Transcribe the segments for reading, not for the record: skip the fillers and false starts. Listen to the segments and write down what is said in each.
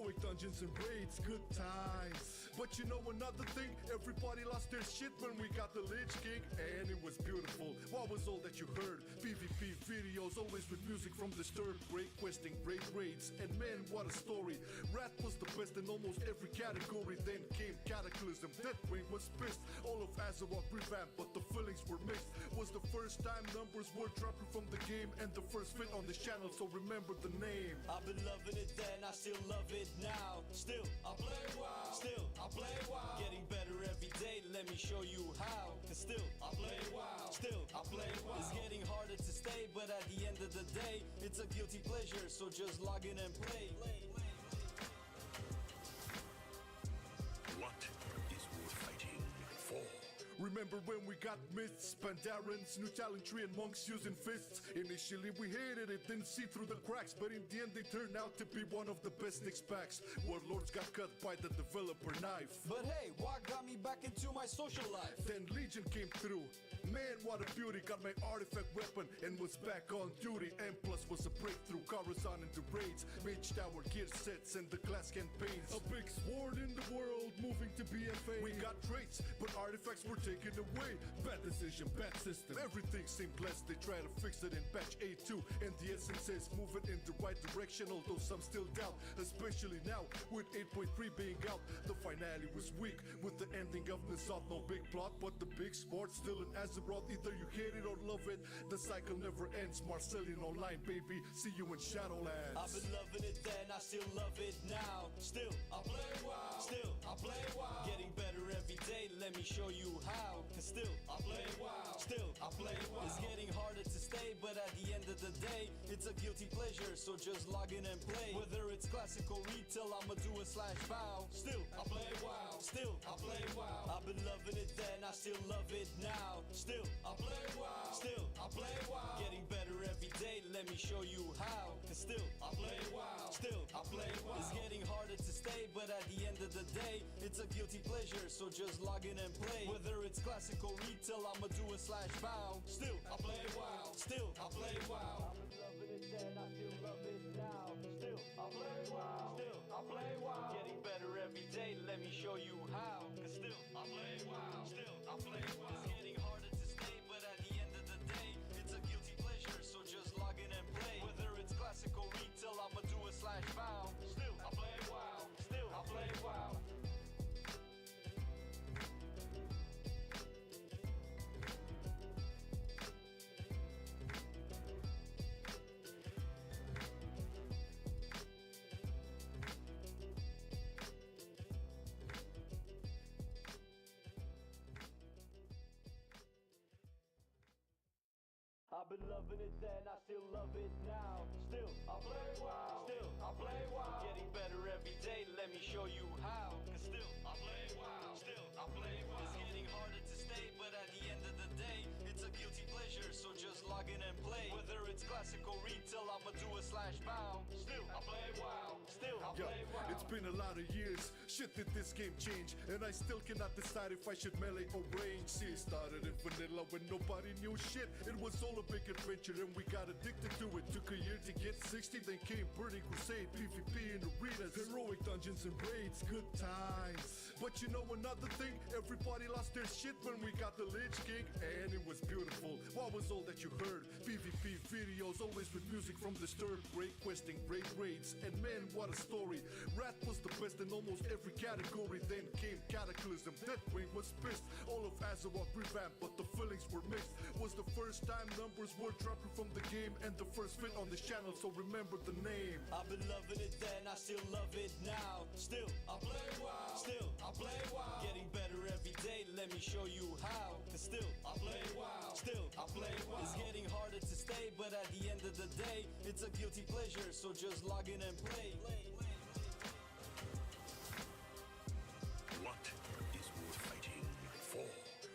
heroic dungeons and raids, good times. But you know another thing, everybody lost their shit when we got the Lich King, and it was beautiful. What was all that you heard? PvP videos, always with music from Disturbed, great questing, great raids, and man, what a story. Wrath was the best in almost every category. Then came Cataclysm, Deathwing was pissed. All of Azeroth revamped, but the feelings were mixed. Was the first time numbers were dropping from the game, and the first fit on this channel, so remember the name. I've been loving it then, I still love it now. Still, I play WoW. Still, I play WoW. Getting better every day, let me show you how. Cause still, I play WoW. Still, I play WoW. It's getting harder to stay, but at the end of the day, it's a guilty pleasure, so just log in and play. What is worth fighting for? Remember when we got myths, Pandarans, new talent tree and monks using fists? Initially we hated it, didn't see through the cracks, but in the end they turned out to be one of the best Nyx packs. Warlords got cut by the developer knife. But hey, what got me back into my social life? Then Legion came through. Man, what a beauty, got my artifact weapon and was back on duty. M plus was a breakthrough, Coruscant into raids, Mage Tower gear sets and the class campaigns. A big sword in the world, moving to BFA. We got traits, but artifacts were taken away. Bad decision, bad system, everything seemed blessed. They try to fix it in patch 8.2, and the essence says move it in the right direction, although some still doubt, especially now with 8.3 being out. The finale was weak with the ending of the South. No big plot, but the big sport still an Azeroth. Either you hate it or love it, the cycle never ends. Marcelian online, baby, see you in Shadowlands. I've been loving it then, I still love it now. Still, I play WoW. Still, I play WoW. Getting better every day, let me show you how. Cause still, I play WoW. Still, I play WoW. It's getting harder to stay, but at the end of the day, it's a guilty pleasure, so just log in and play. Whether it's classic or retail, I'ma do a /vow. Still, I play WoW. Still, I play WoW. I've been loving it then, I still love it now. Still, I play WoW. Still, I play WoW. Getting better every day, let me show you how. Cause still, I play WoW. Still, I play WoW. It's getting harder to stay, but at the end of the day, it's a guilty pleasure, so just log in and play. Whether it's classic or retail, I'ma do a /vow. Still, I play WoW. Still, I play WoW. I've been loving it then, I still love it now. Still, I play WoW. Still, I play WoW. Getting better every day, let me show you how. Cause still, I play WoW. Still, I play WoW. It's getting harder to stay, but at the end of the day, it's a guilty pleasure, so just log in and play. Whether it's classic or retail, I'ma do a /vow. Still, I play WoW. Still, I play WoW. I've been loving it then, I still love it now. Still, I play WoW. Still, I play WoW. Getting better every day, let me show you how. Cause still, I play WoW. Still, I play WoW. It's getting harder to stay, but at the end of the day, it's a guilty pleasure, so just log in and play. Whether it's classic or retail, I'ma do a /vow. Still, I play WoW. Still, I play WoW. It's been a lot of years, shit did this game change, and I still cannot decide if I should melee or range. See, it started in vanilla when nobody knew shit. It was all a big adventure and we got addicted to it. Took a year to get 60, then came Burning Crusade, PvP in arenas, heroic dungeons and raids, good times. But you know another thing, everybody lost their shit when we got the Lich King, and it was beautiful. What was all that you heard? PvP videos, always with music from Disturbed, great questing, great raids, and man, what a story. Wrath was the best in almost every category. Then came Cataclysm, Deathwing was pissed. All of Azeroth revamped, but the feelings were mixed. Was the first time numbers were dropping from the game, and the first fit on this channel, so remember the name. I've been loving it then, I still love it now. Still, I play WoW. Still, I play WoW. Getting better every day, let me show you how. Cause still, I play WoW. Still, I play WoW. It's getting harder to stay, but at the end of the day, it's a guilty pleasure, so just log in and play. What is worth fighting for?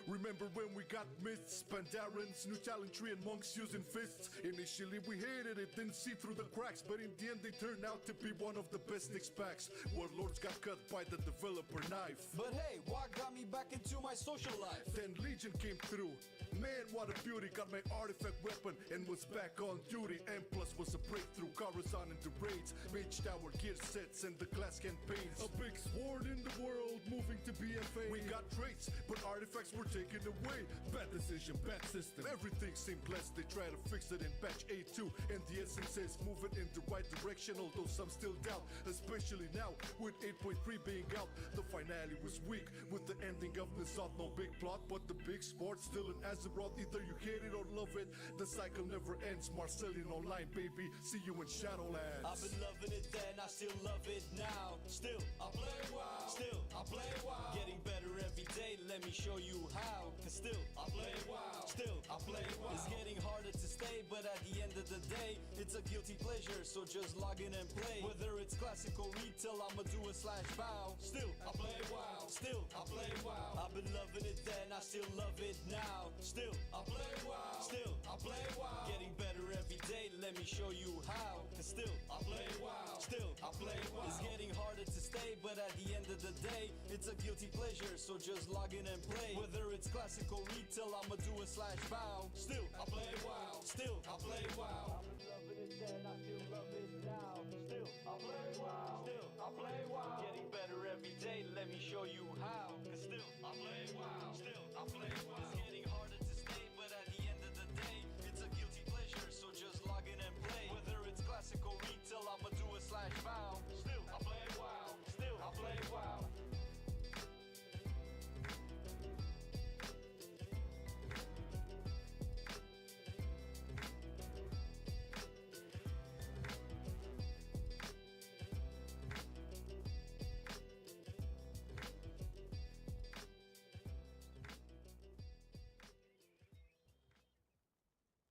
Remember Remember when we got myths, Pandarans, new talent tree and monks using fists. Initially we hated it, didn't see through the cracks, but in the end they turned out to be one of the best Nick packs. Warlords got cut by the developer knife. But hey, what got me back into my social life? Then Legion came through. Man, what a beauty, got my artifact weapon and was back on duty. M plus was a breakthrough, Coruscant into raids, Mage Tower gear sets and the class campaigns. A big sword in the world, moving to BFA. We got traits, but artifacts were taken away. Bad decision, bad system, everything seemed blessed. They try to fix it in patch A2, and the essence says moving in the right direction, although some still doubt, especially now with 8.3 being out. The finale was weak with the ending of Nissan, no big plot, but the big sport still in Azeroth. Either you hate it or love it, the cycle never ends. Marcelian Online, baby, see you in Shadowlands. I've been loving it then, I still love it now. Still, I play WoW. Still, I play WoW. Getting better every day, let me show you how. Cause still, I play WoW. Still, I play WoW. It's getting harder to stay, but at the end of the day, it's a guilty pleasure, so just log in and play. Whether it's classical retail, I'ma do a /bow. Still, I play WoW. Still, I play WoW. I've been loving it then, I still love it now. Still, I play WoW. Still, I play WoW. Getting better every day, let me show you how. Cause still, I play WoW. Still, I play WoW. It's getting harder to stay, but at the end of the day, it's a guilty pleasure, so just log in and play. Whether it's classical retail, I'ma do a /bow. Still, I play WoW. Still, I play WoW. I've been loving it then, I still love it now. Still, I play WoW. Still, I play WoW. Getting better every day, let me show you how. Cause still, I play WoW. Still, I play WoW. It's getting harder to stay, but at the end of the day, it's a guilty pleasure, so just log in and play. Whether it's classical retail, I'ma do a /bow. Still, I play WoW. Still, I play WoW.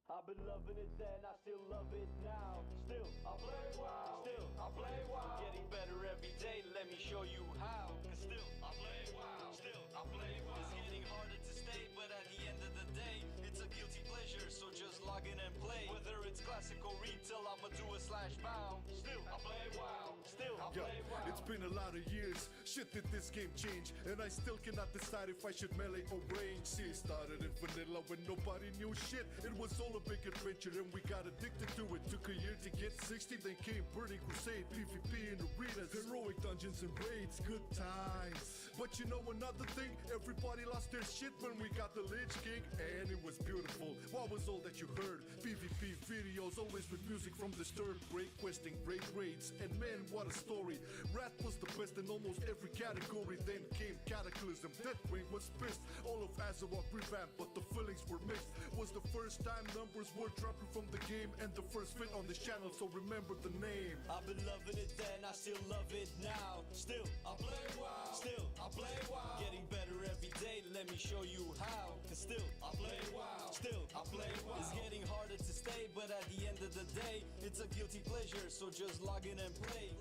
I've been loving it then, I still love it now. Still, I play WoW. Still, I play WoW. Getting better every day, let me show you how. Cause still, I play WoW. Still, I play WoW. It's getting harder to stay, but at the end of the day, it's a guilty pleasure, so just log in and play. Whether it's classical retail, I'ma do a /bow. Still, I play WoW. Still, I play WoW. It's been a lot of years, shit did this game change, and I still cannot decide if I should melee or range. See, it started in vanilla when nobody knew shit. It was all a big adventure and we got addicted to it. Took a year to get 60, then came Burning Crusade, PvP in arenas, heroic dungeons and raids, good times. But you know another thing, everybody lost their shit when we got the Lich King, and it was beautiful. What was all that you heard? PvP videos, always with music from Disturbed, great questing, great raids, and man, what a story. Wrath was the best in almost every category. Then came Cataclysm, Deathwing was pissed. All of Azeroth revamped, but the feelings were mixed. Was the first time numbers were dropping from the game, and the first fit on this channel, so remember the name. I've been loving it then, I still love it now. Still, I play WoW. Still, I play WoW. Getting better every day, let me show you how. Cause still, I play WoW. Still, I play WoW. It's getting harder to stay, but at the end of the day, it's a guilty pleasure, so just log in and play.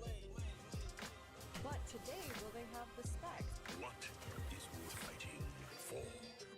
But today, will they have the specs? What is worth fighting for?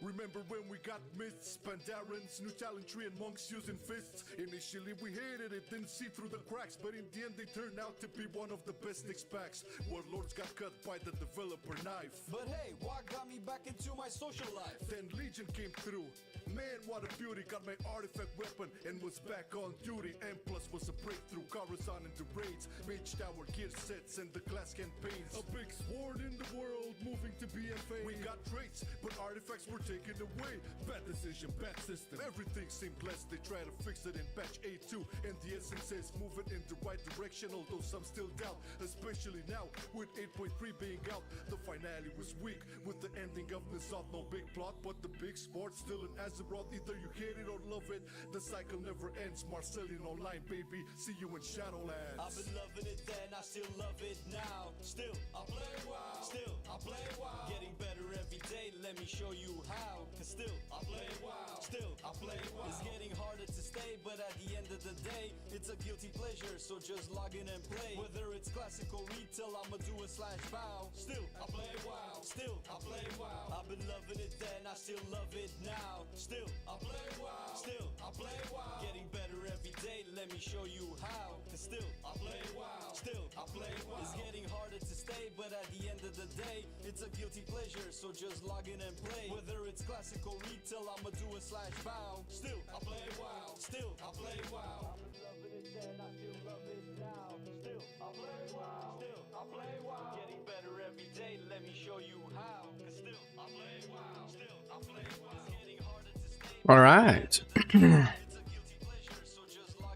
Remember when we got myths, Pandarans, new talent tree and monks using fists? Initially we hated it, didn't see through the cracks, but in the end they turned out to be one of the best Nick packs. Warlords got cut by the developer knife. But hey, what got me back into my social life? Then Legion came through. Man, what a beauty, got my artifact weapon and was back on duty. M plus was a breakthrough, Coruscant into raids, Mage Tower gear sets and the class campaigns. A big sword in the world, moving to BFA. We got traits, but artifacts were taken away. Bad decision, bad system, everything seemed blessed. They try to fix it in patch A2, and the essence says moving in the right direction, although some still doubt, especially now with 8.3 being out. The finale was weak with the ending of Nissan, no big plot, but the big sport still in Azeroth. Either you hate it or love it, the cycle never ends. Marcelian Online, baby, see you in Shadowlands. I've been loving it then, I still love it now. Still, I play WoW. Still, I play WoW. Getting better every day, let me show you how. Cause still, I play WoW. Still, I play WoW. It's getting harder to stay, but at the end end of the day, it's a guilty pleasure, so just log in and play. Whether it's classical retail, I'ma do a slash bow. Still, I play WoW. Still, I play WoW. I've been loving it then, I still love it now. Still, I play WoW. Still, I play WoW. Getting better every day, let me show you how. Cause still, I play WoW. Still, I play WoW. It's getting harder to stay, but at the end of the day, it's a guilty pleasure, so just log in and play. Whether it's classical retail, I'ma do a slash bow. Still, I play WoW. Still, I play WoW. I've been loving it then, I still love it now. Still, I play WoW. Still, I play WoW. Getting better every day, let me show you how. Cause still, I play WoW. Still, I play WoW. It's getting harder to stay. All right.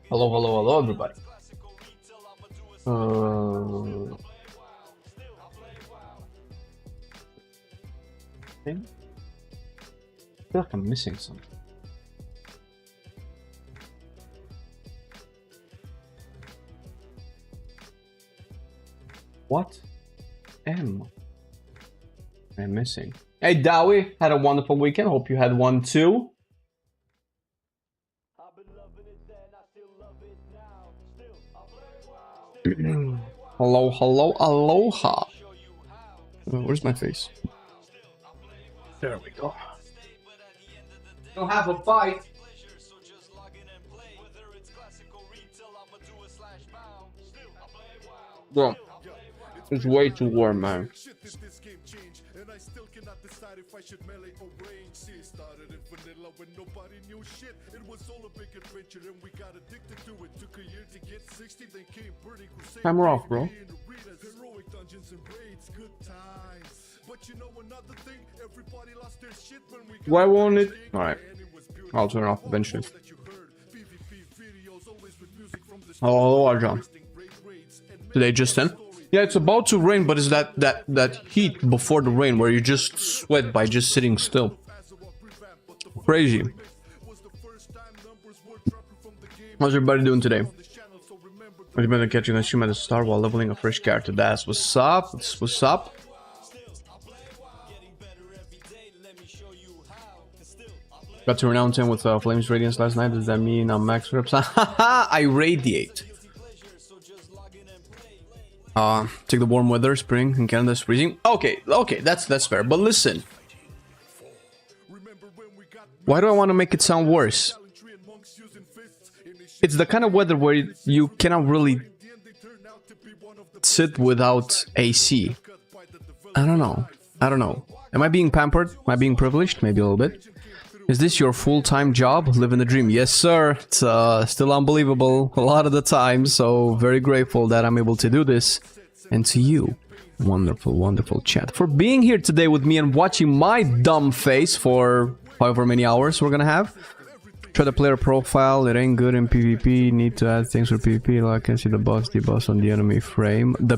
Hello, hello, hello, everybody. I feel like I'm missing something. What am I missing? Hey, Dowie, had a wonderful weekend. Hope you had one too. Hello, hello, aloha. Where's my face? There we go. Don't have a bite. Bro, it's way too warm, man. And I still cannot decide if I should melee or range. See, it started in vanilla when nobody knew shit. It was all a big adventure and we got addicted to it. Took a year to get 60, then came Burning Crusade. Camera off, bro. Heroic dungeons and raids, good times. But you know another thing, everybody lost their shit when we got. Why won't it? Alright. I'll turn it off eventually. Oh, Arjan. Today just then? Yeah, it's about to rain, but it's that heat before the rain where you just sweat by just sitting still. Crazy. How's everybody doing today? I've been catching a stream at the start while leveling a fresh character. That's what's up. That's what's up. Got to renounce him with Flame's Radiance last night. Does that mean I'm max reps? I radiate. Take the warm weather, spring in Canada's freezing. Okay, that's fair. But listen, why do I want to make it sound worse? It's the kind of weather where you cannot really sit without AC. I don't know. Am I being pampered? Am I being privileged? Maybe a little bit. Is this your full-time job? Living the dream. Yes, sir. It's still unbelievable a lot of the time. So very grateful that I'm able to do this. And to you, wonderful, wonderful chat, for being here today with me and watching my dumb face for however many hours we're gonna have. Try the player profile. It ain't good in PvP. Need to add things for PvP. Like I can see the boss, debuff on the enemy frame. The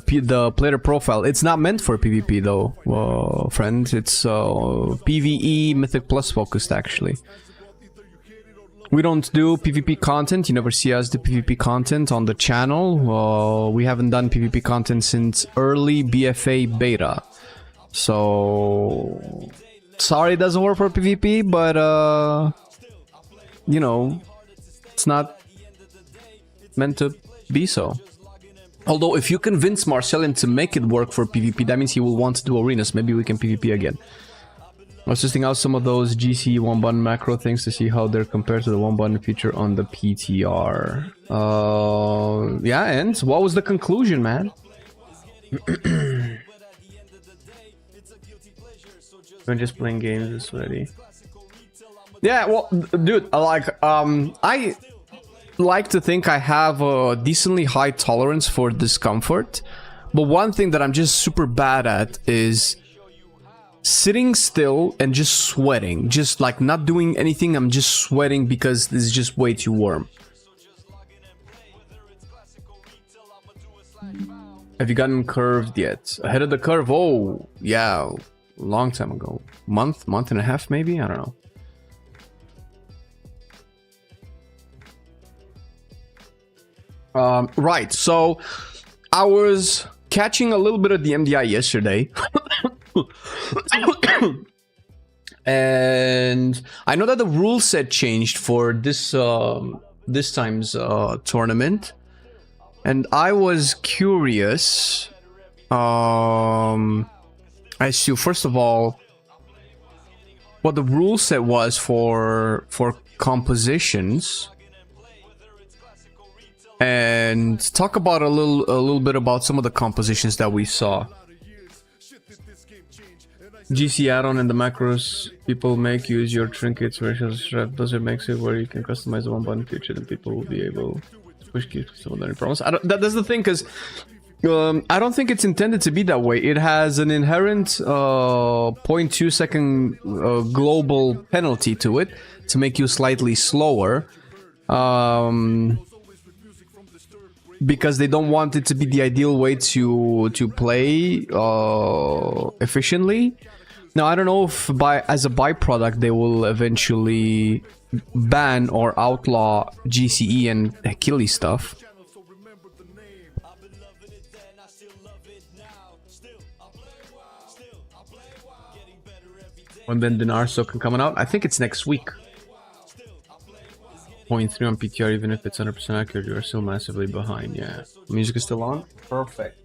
player profile. It's not meant for PvP though, friends. It's PvE Mythic Plus focused actually. We don't do PvP content. You never see us do PvP content on the channel. We haven't done PvP content since early BFA beta. So sorry it doesn't work for PvP, but you know, it's not meant to be so. Although if you convince Marcelian to make it work for PvP, that means he will want to do arenas. Maybe we can PvP again. I was testing out some of those GC one button macro things to see how they're compared to the one button feature on the PTR. Yeah, and what was the conclusion, man? We're just playing games this already. Yeah, well, dude, like, I like to think I have a decently high tolerance for discomfort, but one thing that I'm just super bad at is sitting still and just sweating, just like not doing anything. I'm just sweating because it's just way too warm. Have you gotten curved yet? Ahead of the curve? Oh, yeah, long time ago. Month and a half, maybe? I don't know. Right, so I was catching a little bit of the MDI yesterday. And I know that the rule set changed for this this time's tournament, and I was curious as to, first of all, what the rule set was for compositions, and talk about a little bit about some of the compositions that we saw. GC add-on and the macros people make, use your trinkets versus rep. Does it make it where you can customize the one button feature and people will be able to push keys without any problems? That's the thing, because I don't think it's intended to be that way. It has an inherent 0.2 second global penalty to it to make you slightly slower, because they don't want it to be the ideal way to play efficiently. Now, I don't know if as a byproduct they will eventually ban or outlaw GCE and Achilles stuff. When then Dinar Token coming out? I think it's next week. 0.3 on PTR, even if it's 100% accurate, you are still massively behind. Yeah. Music is still on? Perfect.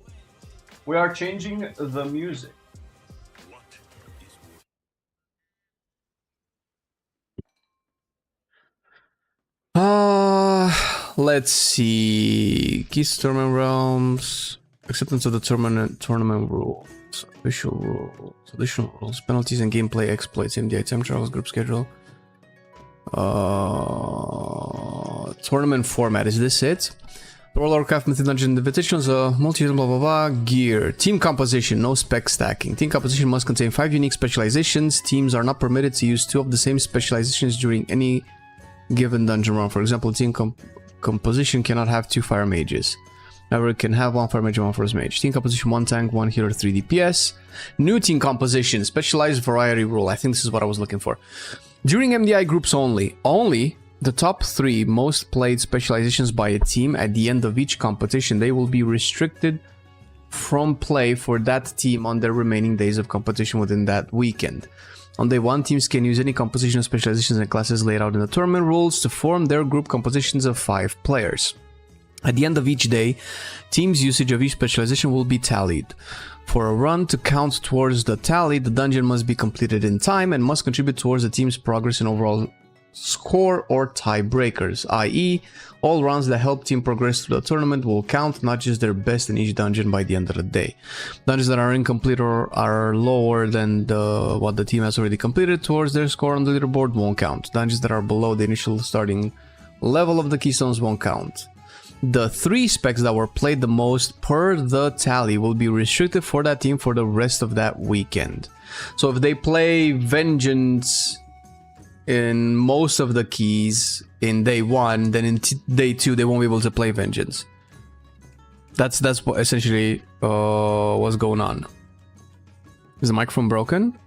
We are changing the music. Let's see. Keys to Tournament Realms. Acceptance of the tournament rules. Official rules. Additional rules. Penalties and gameplay exploits. MDI time trials. Group schedule. Tournament format. Is this it? World of Warcraft Mythic Dungeon Invitations, multi blah blah blah. Gear. Team composition, no spec stacking. Team composition must contain 5 unique specializations. Teams are not permitted to use 2 of the same specializations during any given dungeon run. For example, team composition cannot have 2 fire mages. However, it can have 1 fire mage and 1 force mage. Team composition, 1 tank, 1 healer, 3 DPS. New team composition, specialized variety rule. I think this is what I was looking for. During MDI groups only the top 3 most played specializations by a team at the end of each competition, they will be restricted from play for that team on their remaining days of competition within that weekend. On day 1, teams can use any composition, specializations, and classes laid out in the tournament rules to form their group compositions of 5 players. At the end of each day, teams' usage of each specialization will be tallied. For a run to count towards the tally, the dungeon must be completed in time and must contribute towards the team's progress in overall score or tiebreakers, i.e., all rounds that help team progress through the tournament will count, not just their best in each dungeon by the end of the day. Dungeons that are incomplete or are lower than what the team has already completed towards their score on the leaderboard won't count. Dungeons that are below the initial starting level of the keystones won't count. The 3 specs that were played the most per the tally will be restricted for that team for the rest of that weekend. So if they play Vengeance in most of the keys in day 1, then in day 2 they won't be able to play Vengeance. That's what essentially what's going on. Is the microphone broken?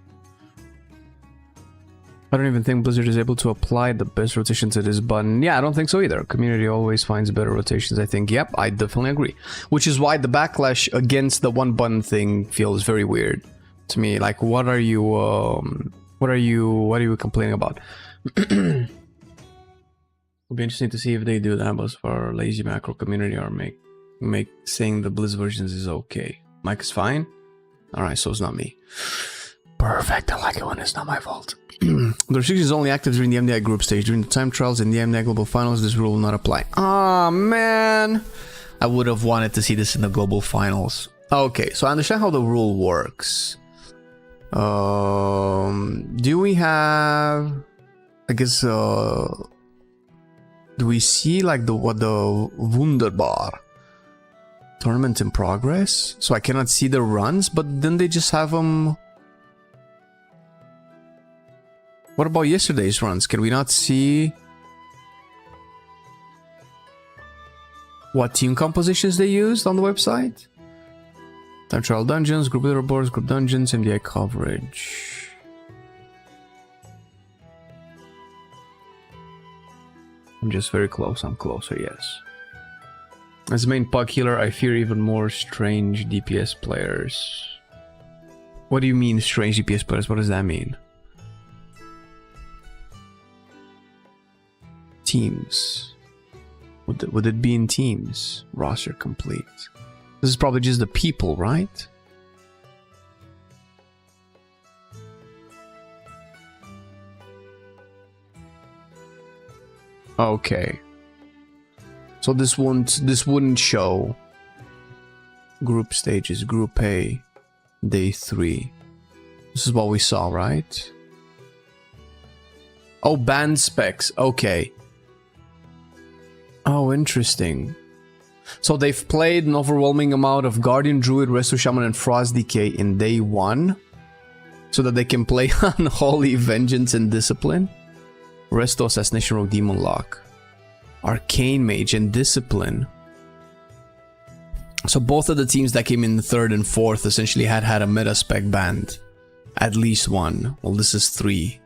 I don't even think Blizzard is able to apply the best rotation to this button. Yeah, I don't think so either. Community always finds better rotations, I think. Yep, I definitely agree. Which is why the backlash against the one button thing feels very weird to me. Like, what are you complaining about? It'll be interesting to see if they do that, but for lazy macro community or make saying the Blizz versions is okay. Mike is fine? Alright, so it's not me. Perfect, I like it when it's not my fault. The restriction is only active during the MDI group stage. During the time trials and the MDI global finals, this rule will not apply. Ah, man! I would have wanted to see this in the global finals. Okay, so I understand how the rule works. Do we have... I guess, do we see like the Wunderbar? Tournament in progress? So I cannot see the runs, but then they just have them... What about yesterday's runs? Can we not see what team compositions they used on the website? Time trial dungeons, group leaderboards, group dungeons, MDI coverage. I'm just very close. I'm closer, yes. As a main puck healer, I fear even more strange DPS players. What do you mean, strange DPS players? What does that mean? Teams. Would it be in teams? Roster complete. This is probably just the people, right? Okay. So this wouldn't show group stages, group A, day 3. This is what we saw, right? Oh, band specs. Okay. Oh, interesting. So they've played an overwhelming amount of Guardian, Druid, Resto Shaman, and Frost DK in day 1, so that they can play Unholy, Vengeance, and Discipline. Resto, Assassination Rogue, Demon Lock, Arcane Mage, and Discipline. So both of the teams that came in the 3rd and 4th essentially had a meta spec band. At least one. Well, this is 3.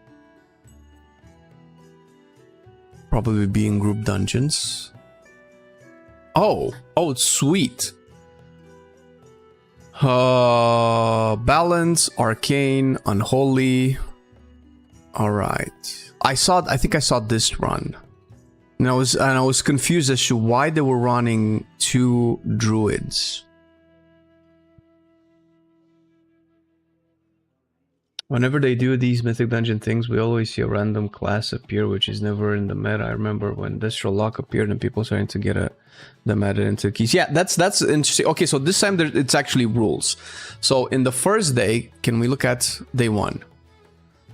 Probably be in group dungeons. Oh, it's sweet. Balance, Arcane, Unholy. Alright. I think I saw this run. And I was confused as to why they were running 2 druids. Whenever they do these Mythic Dungeon things, we always see a random class appear, which is never in the meta. I remember when Destro Lock appeared and people starting to get them added into keys. Yeah, that's interesting. Okay, so this time it's actually rules. So in the first day, can we look at day 1?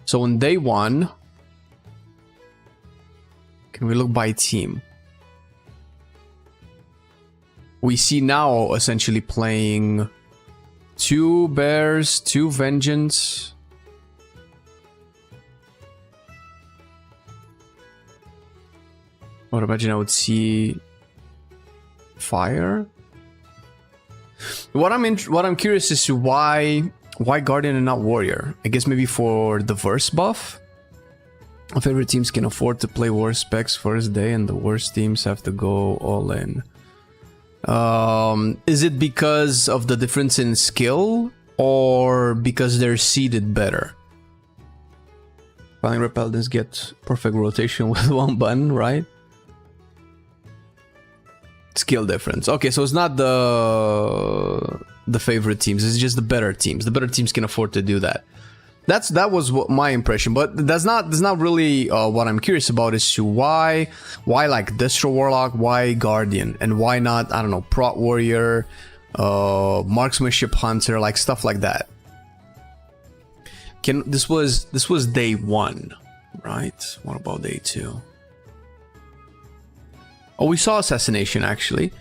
So in day 1, can we look by team? We see now essentially playing 2 Bears, 2 Vengeance. I would imagine I would see Fire. What I'm curious is to why Guardian and not Warrior. I guess maybe for the verse buff. My favorite teams can afford to play worse specs first day, and the worst teams have to go all in. Is it because of the difference in skill, or because they're seeded better? Flying Repellents get perfect rotation with 1 button, right? Skill difference. Okay, so it's not the favorite teams, it's just the better teams. The better teams can afford to do that. That was what my impression, but that's not really what I'm curious about is to why like Destro Warlock, why Guardian, and why not, I don't know, Prot Warrior, Marksmanship Hunter, like stuff like that. This was day 1, right? What about day 2? Oh, we saw Assassination actually.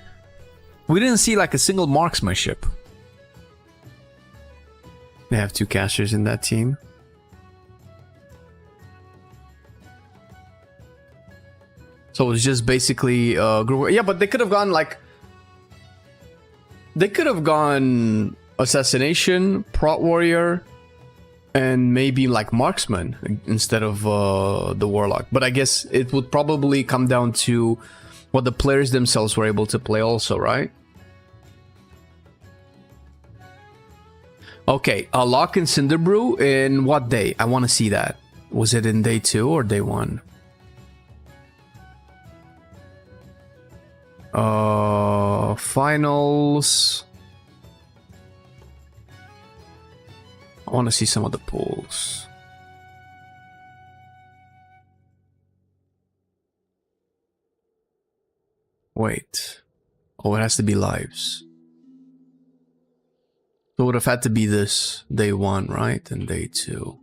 We didn't see like a single Marksmanship. They have 2 casters in that team. So it's just basically yeah, but they could have gone like... They could have gone Assassination, Prot Warrior, and maybe like Marksman instead of the Warlock. But I guess it would probably come down to what the players themselves were able to play also, right? Okay, a Lock and Cinderbrew in what day? I want to see that. Was it in day 2 or day 1? Finals. I want to see some of the pools. Wait. Oh, it has to be lives. So it would have had to be this day 1, right? And day 2.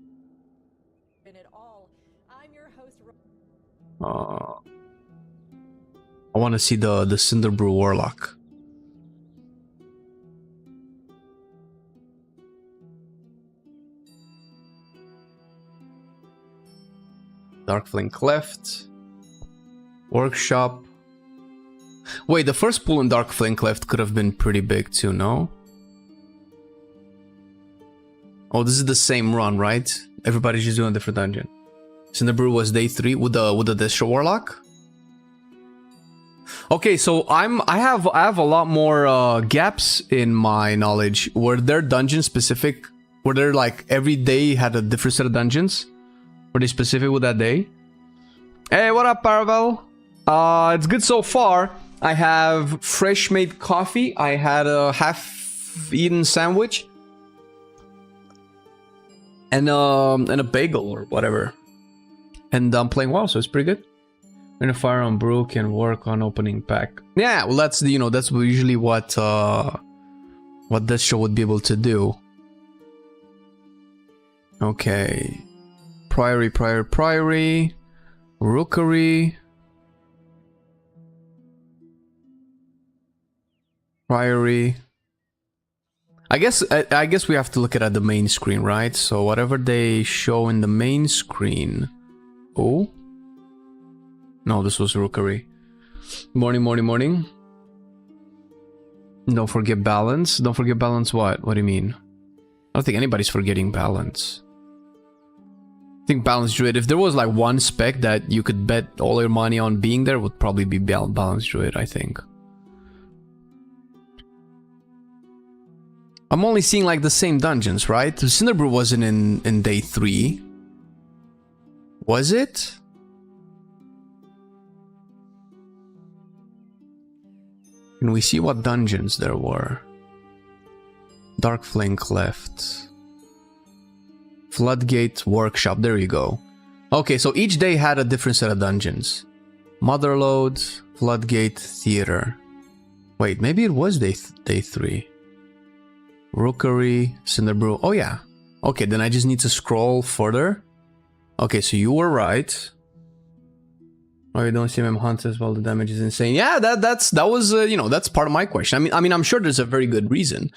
I want to see the Cinderbrew Warlock. Darkflame Cleft. Workshop. Wait, the first pool in Darkflame Cleft could have been pretty big too, no? Oh, this is the same run, right? Everybody's just doing a different dungeon. Cinderbrew was day 3 with the Destro Warlock. Okay, so I have a lot more gaps in my knowledge. Were there dungeon specific? Were there like every day had a different set of dungeons? Were they specific with that day? Hey, what up, Paravel? It's good so far. I have fresh made coffee. I had a half-eaten sandwich. And a bagel or whatever. And I'm playing well, so it's pretty good. And a fire on brew can work on opening pack. Yeah, well that's that's usually what this show would be able to do. Okay. Priory. Rookery. Priory. I guess we have to look at the main screen, right? So whatever they show in the main screen. Oh. No, this was Rookery. Morning. Don't forget balance. Don't forget balance what? What do you mean? I don't think anybody's forgetting balance. I think balance druid, if there was like one spec that you could bet all your money on being there, would probably be balance druid, I think. I'm only seeing like the same dungeons, right? The Cinderbrew wasn't in day 3. Was it? Can we see what dungeons there were? Dark Flame Cleft. Floodgate Workshop, there you go. Okay, so each day had a different set of dungeons. Motherlode, Floodgate, Theater. Wait, maybe it was day 3. Rookery, Cinderbrew. Oh yeah. Okay, then I just need to scroll further. Okay, so you were right. Oh, you don't see him hunt as well. The damage is insane. Yeah, that was that's part of my question. I mean, I'm sure there's a very good reason,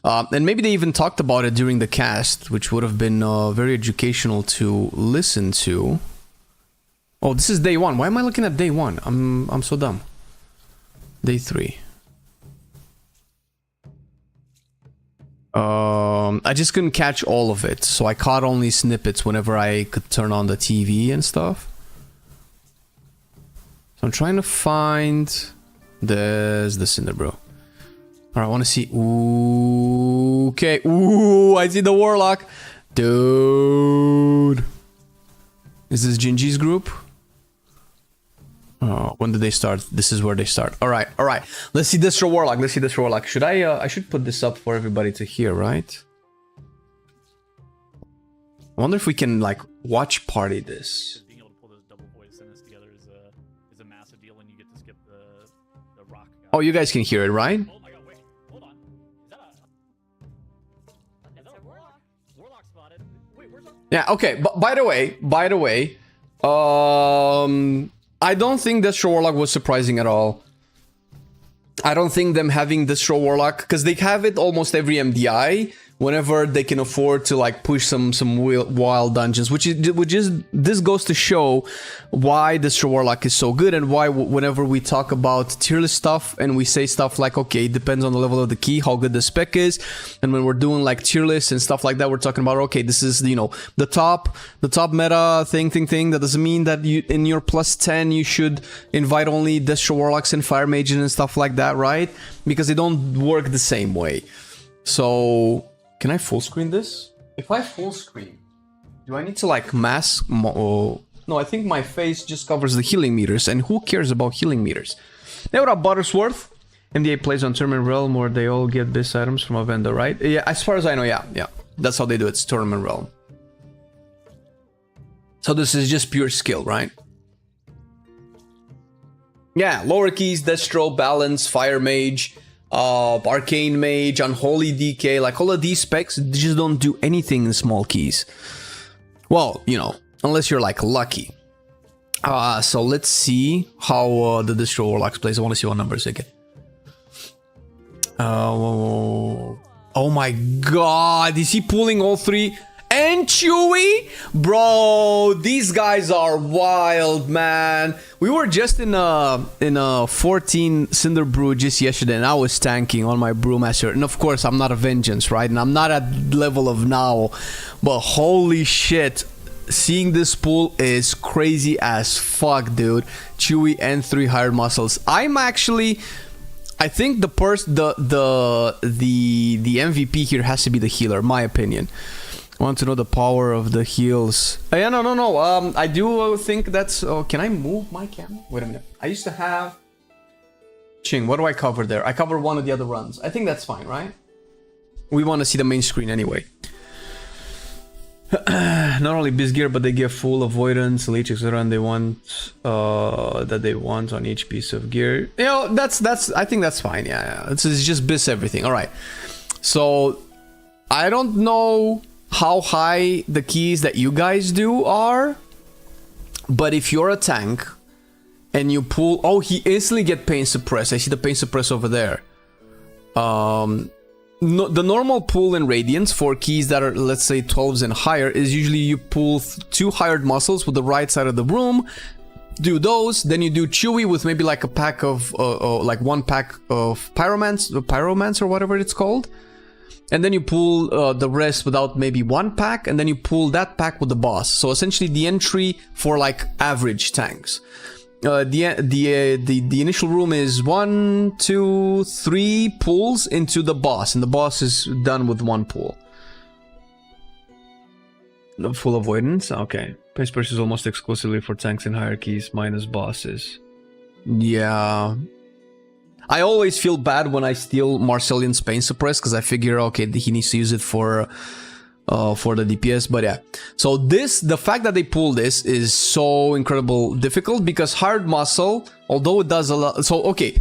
and maybe they even talked about it during the cast, which would have been very educational to listen to. Oh, this is day 1. Why am I looking at day 1? I'm so dumb. Day 3. I just couldn't catch all of it, so I caught only snippets whenever I could turn on the TV and stuff. So I'm trying to find the Cinderbrew. Alright, I want to see. Ooh, okay. Ooh, I see the Warlock. Dude. Is this Gingy's group? Oh, when did they start? This is where they start. Alright. Let's see this Warlock. Should I should put this up for everybody to hear, right? I wonder if we can like watch party this. Being able to pull those double voice sentence together is a massive deal when you get to skip the rock guy. Oh, you guys can hear it, right? Oh my god, wait, hold on. Is that a warlock? Warlock spotted. Wait, where's our... Yeah, okay. But by the way, I don't think Destro Warlock was surprising at all. I don't think them having Destro Warlock, because they have it almost every MDI whenever they can afford to like push some wild dungeons, which is this goes to show why Destro Warlock is so good, and why whenever we talk about tier list stuff and we say stuff like, okay, it depends on the level of the key, how good the spec is, and when we're doing like tier lists and stuff like that, we're talking about, okay, this is the top meta thing. That doesn't mean that you in your plus 10 you should invite only Destro Warlocks and Fire Mages and stuff like that, right? Because they don't work the same way. So can I full screen this? If I full screen, do I need to like mask? No, I think my face just covers the healing meters, and who cares about healing meters? Hey, what up, Buttersworth? MDA plays on Tournament Realm where they all get base items from a vendor, right? Yeah, as far as I know, yeah. That's how they do it, it's Tournament Realm. So this is just pure skill, right? Yeah, lower keys, Destro, Balance, Fire Mage, Arcane Mage, Unholy DK, like all of these specs just don't do anything in small keys. Well, unless you're like lucky. So let's see how the Destro Warlocks plays. I want to see what numbers they get. Oh my god, is he pulling all 3? And Chewy? Bro, these guys are wild, man. We were just in a 14 Cinder Brew just yesterday, and I was tanking on my Brewmaster. And of course, I'm not a Vengeance, right? And I'm not at level of now. But holy shit, seeing this pool is crazy as fuck, dude. Chewy and 3 hired muscles. I think the MVP here has to be the healer, my opinion. I want to know the power of the heals. Yeah, no. I do think that's... Oh, can I move my camera? Wait a minute. I used to have... Ching, what do I cover there? I cover one of the other runs. I think that's fine, right? We want to see the main screen anyway. Not only biz gear, but they give full avoidance, leech, etc. And they want that they want on each piece of gear. You know, that's I think that's fine. Yeah. It's just biz everything. All right. So I don't know how high the keys that you guys do are, but if you're a tank and you pull, oh, he instantly get pain suppress. I see the pain suppress over there. No, the normal pull in Radiance for keys that are, let's say, 12s and higher is usually you pull 2 hired muscles with the right side of the room, do those, then you do Chewy with maybe like a pack of, like 1 pack of Pyromance or whatever it's called, and then you pull the rest without maybe 1 pack, and then you pull that pack with the boss. So essentially the entry for like average tanks. The initial room is 1, 2, 3 pulls into the boss, and the boss is done with 1 pull. No full avoidance. Okay, pace burst is almost exclusively for tanks and hierarchies minus bosses. Yeah, I always feel bad when I steal Marcelian's pain suppress because I figure okay he needs to use it for the DPS, but yeah. So the fact that they pull this is so incredible difficult because hard muscle, although it does a lot. So okay,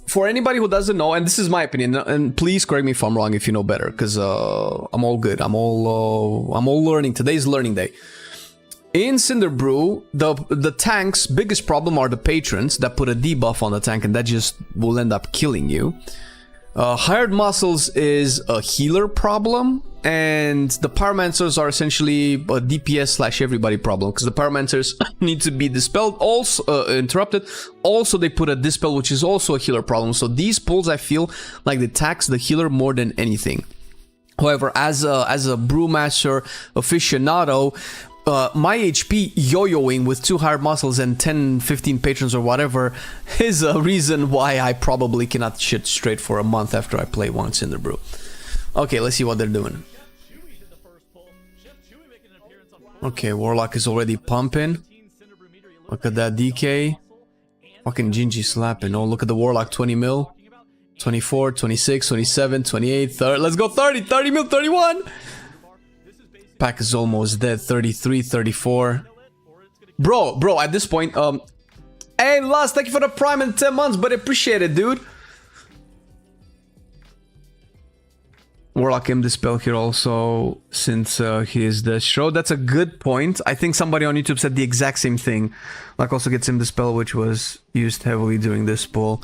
for anybody who doesn't know, and this is my opinion, and please correct me if I'm wrong if you know better, because I'm all good. I'm all learning. Today's learning day. In Cinderbrew, the tank's biggest problem are the patrons that put a debuff on the tank, and that just will end up killing you. Hired muscles is a healer problem, and the pyromancers are essentially a DPS / everybody problem because the pyromancers need to be dispelled, also interrupted. Also, they put a dispel, which is also a healer problem. So these pulls, I feel like they tax the healer more than anything. However, as a brewmaster aficionado, my HP yo-yoing with 2 hired muscles and 10-15 patrons or whatever is a reason why I probably cannot shit straight for a month after I play once in the brew. Okay, let's see what they're doing. Okay, Warlock is already pumping. Look at that DK. Fucking Gingy slapping. Oh, look at the Warlock, 20 mil. 24, 26, 27, 28, 30. Let's go 30, 30 mil, 31. Pack is almost dead. 33, 34. Bro, at this point, hey, Last, thank you for the prime in 10 months, but appreciate it, dude. Warlock M dispel here also, since he is the show. That's a good point. I think somebody on YouTube said the exact same thing. Like also gets him dispel, which was used heavily during this pull.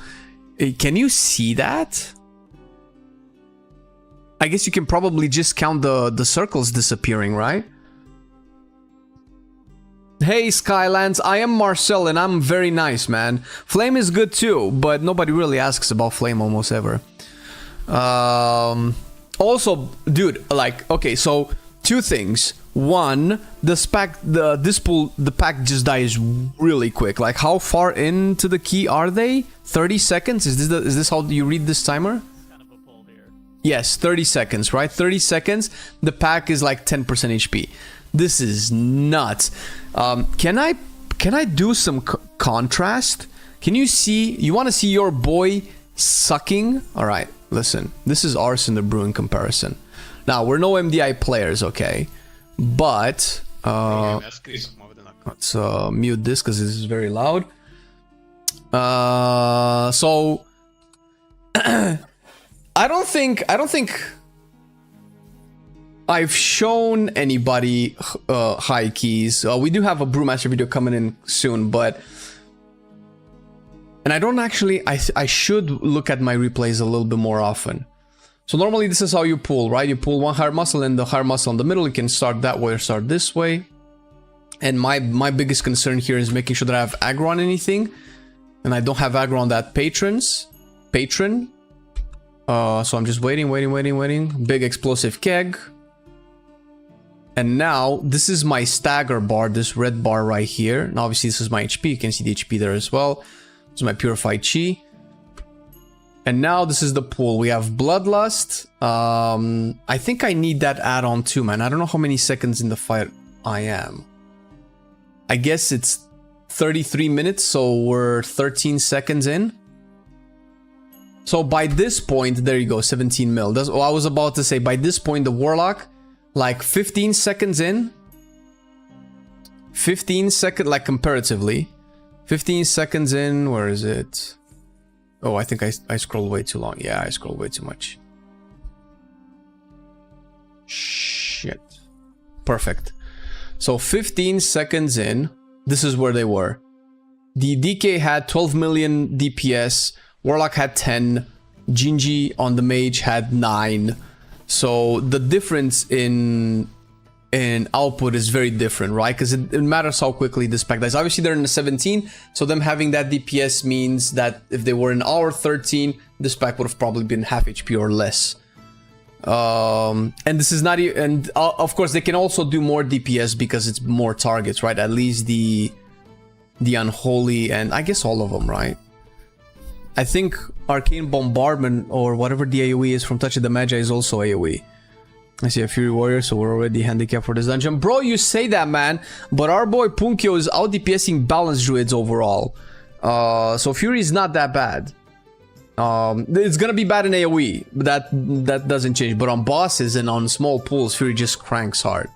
Can you see that? I guess you can probably just count the circles disappearing, right? Hey Skylands, I am Marcel and I'm very nice, man. Flame is good too, but nobody really asks about Flame almost ever. Also, dude, like, okay, so 2 things. 1, the pack just dies really quick. Like, how far into the key are they? 30 seconds? Is this how you read this timer? Kind of a pull here. Yes, 30 seconds, right? 30 seconds, the pack is like 10% HP. This is nuts. Can I do some contrast? Can you see? You want to see your boy sucking? All right, listen. This is ours in the brewing comparison. Now we're no MDI players, okay? But let's mute this because this is very loud. So I don't think I've shown anybody high keys. We do have a Brewmaster video coming in soon, but... And I don't actually... I should look at my replays a little bit more often. So normally this is how you pull, right? You pull 1 hard muscle and the hard muscle in the middle. You can start that way or start this way. And my biggest concern here is making sure that I have aggro on anything. And I don't have aggro on that patron. So I'm just waiting. Big explosive keg. And now, this is my stagger bar, this red bar right here. And obviously this is my HP, you can see the HP there as well. This is my purified chi. And now this is the pool. We have Bloodlust. I think I need that add-on too, man. I don't know how many seconds in the fight I am. I guess it's 33 minutes, so we're 13 seconds in. So by this point, there you go, 17 mil. That's what I was about to say. By this point, the Warlock, like 15 seconds in. 15 seconds, like comparatively. 15 seconds in, where is it? Oh, I think I scrolled way too long. Yeah, I scrolled way too much. Shit. Perfect. So 15 seconds in, this is where they were. The DK had 12 million DPS, Warlock had 10, Gingy on the Mage had 9. So the difference in output is very different, right? Because it matters how quickly the spec dies. Obviously they're in the 17, so them having that DPS means that if they were in our 13, the spec would have probably been half HP or less. And this is not even, and of course they can also do more DPS because it's more targets, right? At least the Unholy, and I guess all of them, right? I think Arcane Bombardment or whatever the AoE is from Touch of the Magi is also AoE. I see a Fury Warrior, so we're already handicapped for this dungeon. Bro, you say that, man, but our boy Punkyo is out DPSing balanced druids overall. So Fury is not that bad. It's gonna be bad in AoE, but that doesn't change. But on bosses and on small pools, Fury just cranks hard.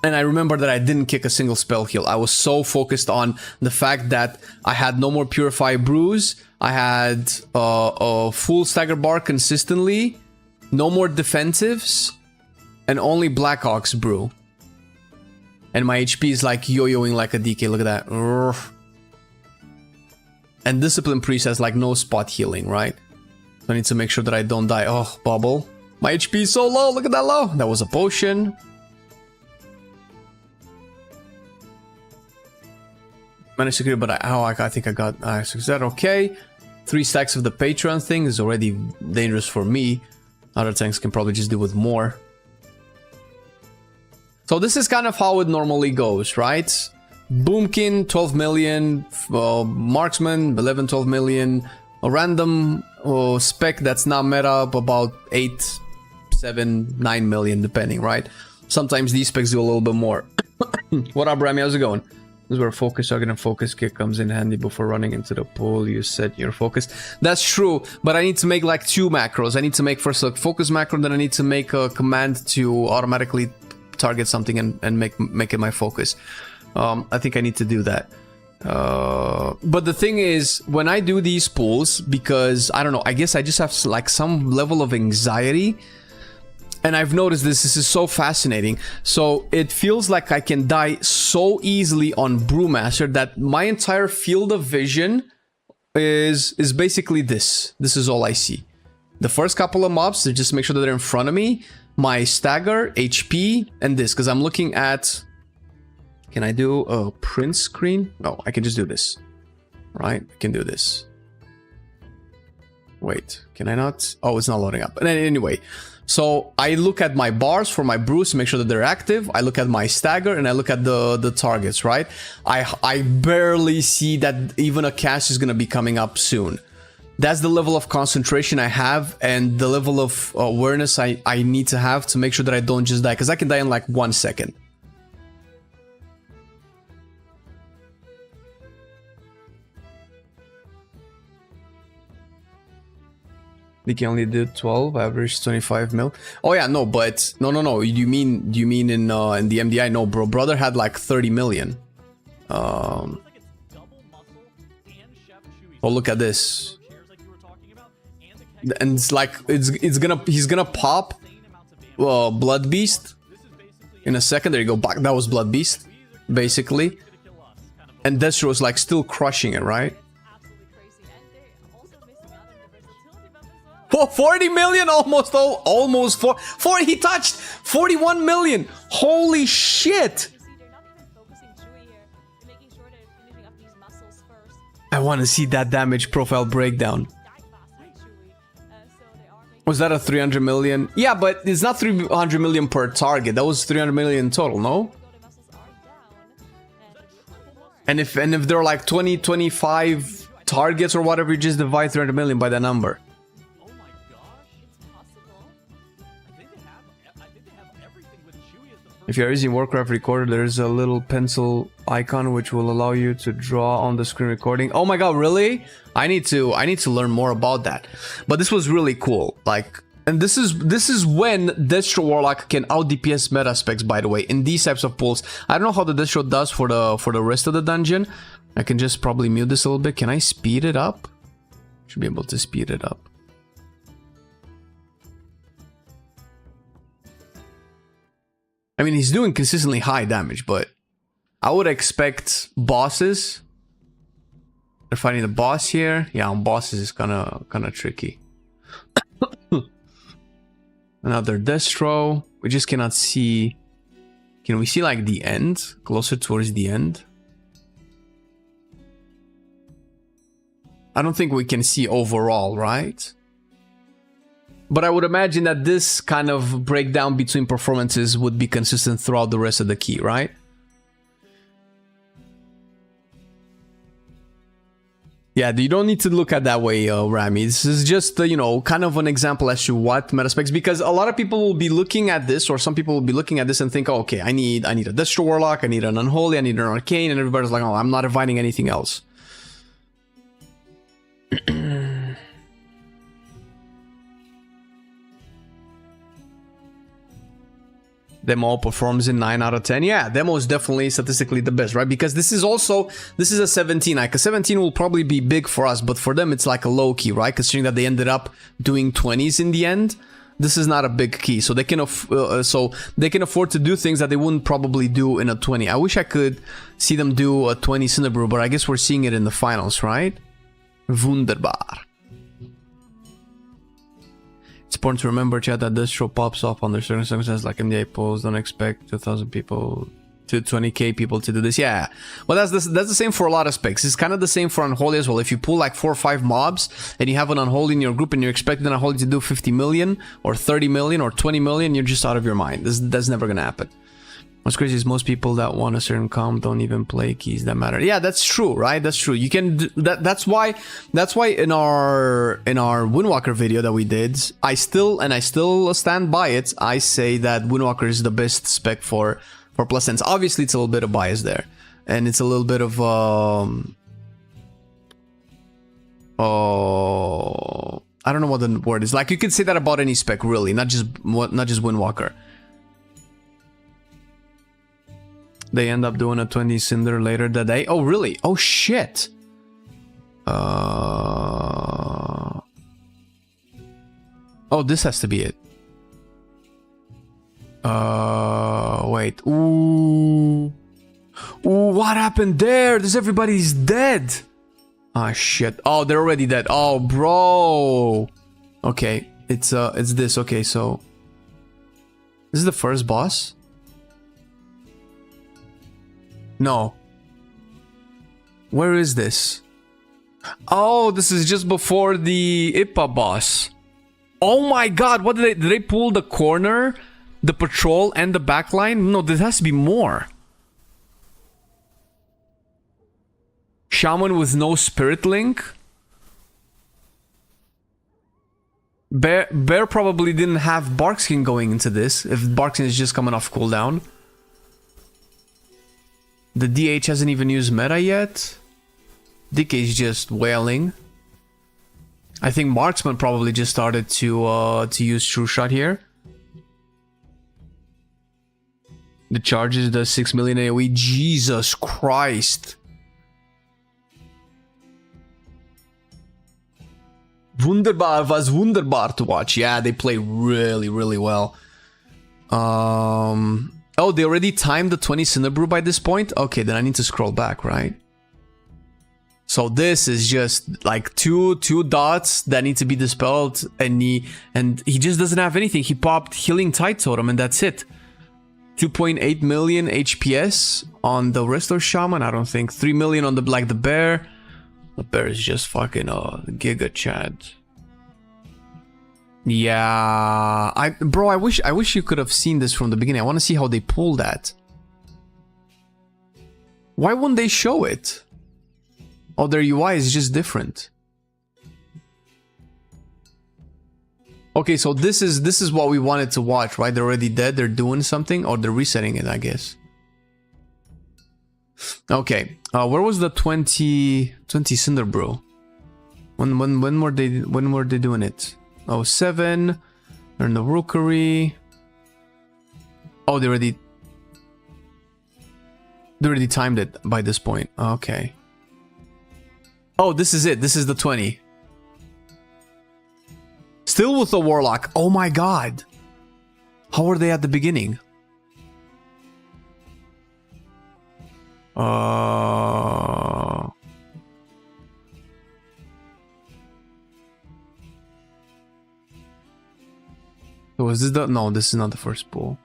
And I remember that I didn't kick a single spell heal. I was so focused on the fact that I had no more Purify Brews. I had a full Stagger Bar consistently. No more defensives. And only Blackhawk's Brew. And my HP is like yo-yoing like a DK. Look at that. Urgh. And Discipline Priest has like no spot healing, right? So I need to make sure that I don't die. Oh, bubble. My HP is so low. Look at that low. That was a potion. Managed to clear, but I think I got... is that okay? 3 stacks of the Patreon thing is already dangerous for me. Other tanks can probably just do with more. So this is kind of how it normally goes, right? Boomkin, 12 million. Marksman, 11, 12 million. A random spec that's not meta, about 8, 7, 9 million, depending, right? Sometimes these specs do a little bit more. What up, Rami? How's it going? This is where focus target and focus kick comes in handy before running into the pool. You set your focus. That's true, but I need to make like 2 macros. I need to make first a focus macro, then I need to make a command to automatically target something and make it my focus. I think I need to do that. But the thing is, when I do these pulls, because I don't know, I guess I just have like some level of anxiety. And I've noticed this is so fascinating. So it feels like I can die so easily on Brewmaster that my entire field of vision is basically this. This is all I see. The first couple of mobs, to just make sure that they're in front of me. My stagger, HP, and this. Because I'm looking at... Can I do a print screen? No, I can just do this. Right? I can do this. Wait, can I not? Oh, it's not loading up. But anyway... So I look at my bars for my brews to make sure that they're active. I look at my stagger and I look at the targets, right? I barely see that even a cast is going to be coming up soon. That's the level of concentration I have and the level of awareness I need to have to make sure that I don't just die. Because I can die in like 1 second. They can only do 12, average 25 mil. Oh yeah, no, but no. You mean in the MDI? No, bro. Brother had like 30 million. Oh, look at this. And it's like he's gonna pop Blood Beast in a second. There you go. Back. That was Blood Beast, basically. And Destro was like still crushing it, right? Oh, 40 million, almost 4. He touched 41 million. Holy shit! I want to see that damage profile breakdown. Was that a 300 million? Yeah, but it's not 300 million per target. That was 300 million total, no? And if there are like 20, 25 targets or whatever, you just divide 300 million by that number. If you're using Warcraft Recorder, there's a little pencil icon which will allow you to draw on the screen recording. Oh my god, really? I need to learn more about that. But this was really cool. Like, and this is when Destro Warlock can out DPS meta specs, by the way, in these types of pulls. I don't know how the Destro does for the rest of the dungeon. I can just probably mute this a little bit. Can I speed it up? Should be able to speed it up. I mean, he's doing consistently high damage, but I would expect bosses. They're fighting the boss here. Yeah, on bosses is kind of tricky. Another Destro. We just cannot see. Can we see like the end? Closer towards the end? I don't think we can see overall, right? But I would imagine that this kind of breakdown between performances would be consistent throughout the rest of the key, right? Yeah, you don't need to look at that way, Rami. This is just, you know, kind of an example as to what meta specs, because a lot of people will be looking at this, or some people will be looking at this and think, oh, okay, I need a Destro Warlock, I need an Unholy, I need an Arcane, and everybody's like, oh, I'm not inviting anything else. Demo performs in 9 out of 10. Yeah, Demo is definitely statistically the best, right? Because this is a 17. Like a 17 will probably be big for us, but for them it's like a low key, right? Considering that they ended up doing 20s in the end, this is not a big key, so they can afford to do things that they wouldn't probably do in a 20. I wish I could see them do a 20 Cinderbrew, but I guess we're seeing it in the finals, right? Wunderbar. It's important to remember, chat, that this show pops off under certain circumstances like MDI polls. Don't expect 2,000 people to 20k people to do this. Yeah, well, that's the same for a lot of specs. It's kind of the same for Unholy as well. If you pull like 4 or 5 mobs and you have an Unholy in your group and you're expecting an Unholy to do 50 million or 30 million or 20 million, you're just out of your mind. That's never gonna happen. What's crazy is most people that want a certain comp don't even play keys that matter. Yeah, that's true, right? That's true. You can that's why in our Windwalker video that we did, I still stand by it. I say that Windwalker is the best spec for plus ends. Obviously, it's a little bit of bias there, and it's a little bit of I don't know what the word is. Like, you could say that about any spec, really, not just Windwalker. They end up doing a 20 Cinder later that day. Oh, really? Oh, shit. Oh, this has to be it. Wait. Ooh. Ooh, what happened there? Everybody's dead. Ah, shit. Oh, they're already dead. Oh, bro. Okay, it's this. Okay, so this is the first boss. No. Where is this? Oh, this is just before the IPA boss. Oh my god, what did they pull the corner, the patrol, and the backline? No, there has to be more. Shaman with no spirit link? Bear probably didn't have Barkskin going into this, if Barkskin is just coming off cooldown. The DH hasn't even used meta yet. DK is just wailing. I think Marksman probably just started to use True Shot here. The charges does 6 million AoE. Jesus Christ. Wunderbar was wunderbar to watch. Yeah, they play really, really well. Oh, they already timed the 20 Cinderbrew by this point? Okay, then I need to scroll back, right? So this is just like two dots that need to be dispelled, and he just doesn't have anything. He popped Healing Tide Totem and that's it. 2.8 million HPS on the Resto Shaman, I don't think. 3 million on the bear. The bear is just fucking Giga Chad. Yeah, bro, I wish you could have seen this from the beginning. I want to see how they pull that. Why wouldn't they show it? Oh, their UI is just different. Okay, so this is what we wanted to watch, right? They're already dead. They're doing something, or they're resetting it, I guess. Okay, where was the 20 Cinder Brew? When were they doing it? Oh, 7. They're in the Rookery. Oh, they already timed it by this point. Okay. Oh, this is it. This is the 20. Still with the Warlock. Oh my god. How were they at the beginning? So is this the... No, this is not the first pool.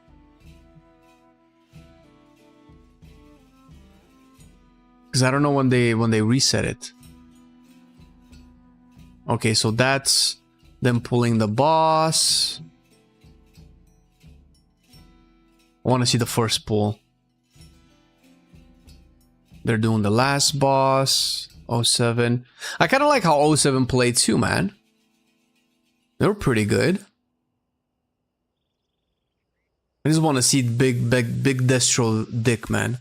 Because I don't know when they reset it. Okay, so that's them pulling the boss. I want to see the first pull. They're doing the last boss. 07. I kind of like how 07 played too, man. They were pretty good. I just want to see big Destro dick, man.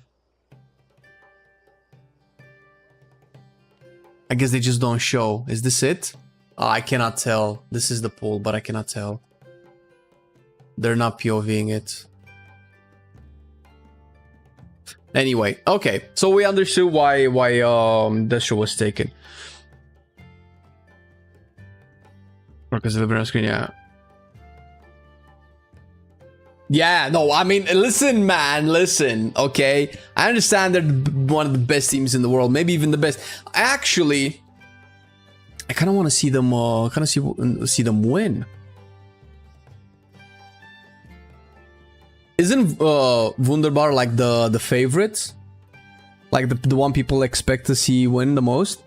I guess they just don't show. Is this it? Oh, I cannot tell. This is the pool, but I cannot tell. They're not POVing it. Anyway, okay. So we understood why Destro was taken. Because of the on screen, yeah. Yeah, no, I mean, listen, man, listen, okay? I understand they're one of the best teams in the world, maybe even the best. Actually, I kind of want to see them, see them win. Isn't Wunderbar like the favorite? Like the one people expect to see win the most?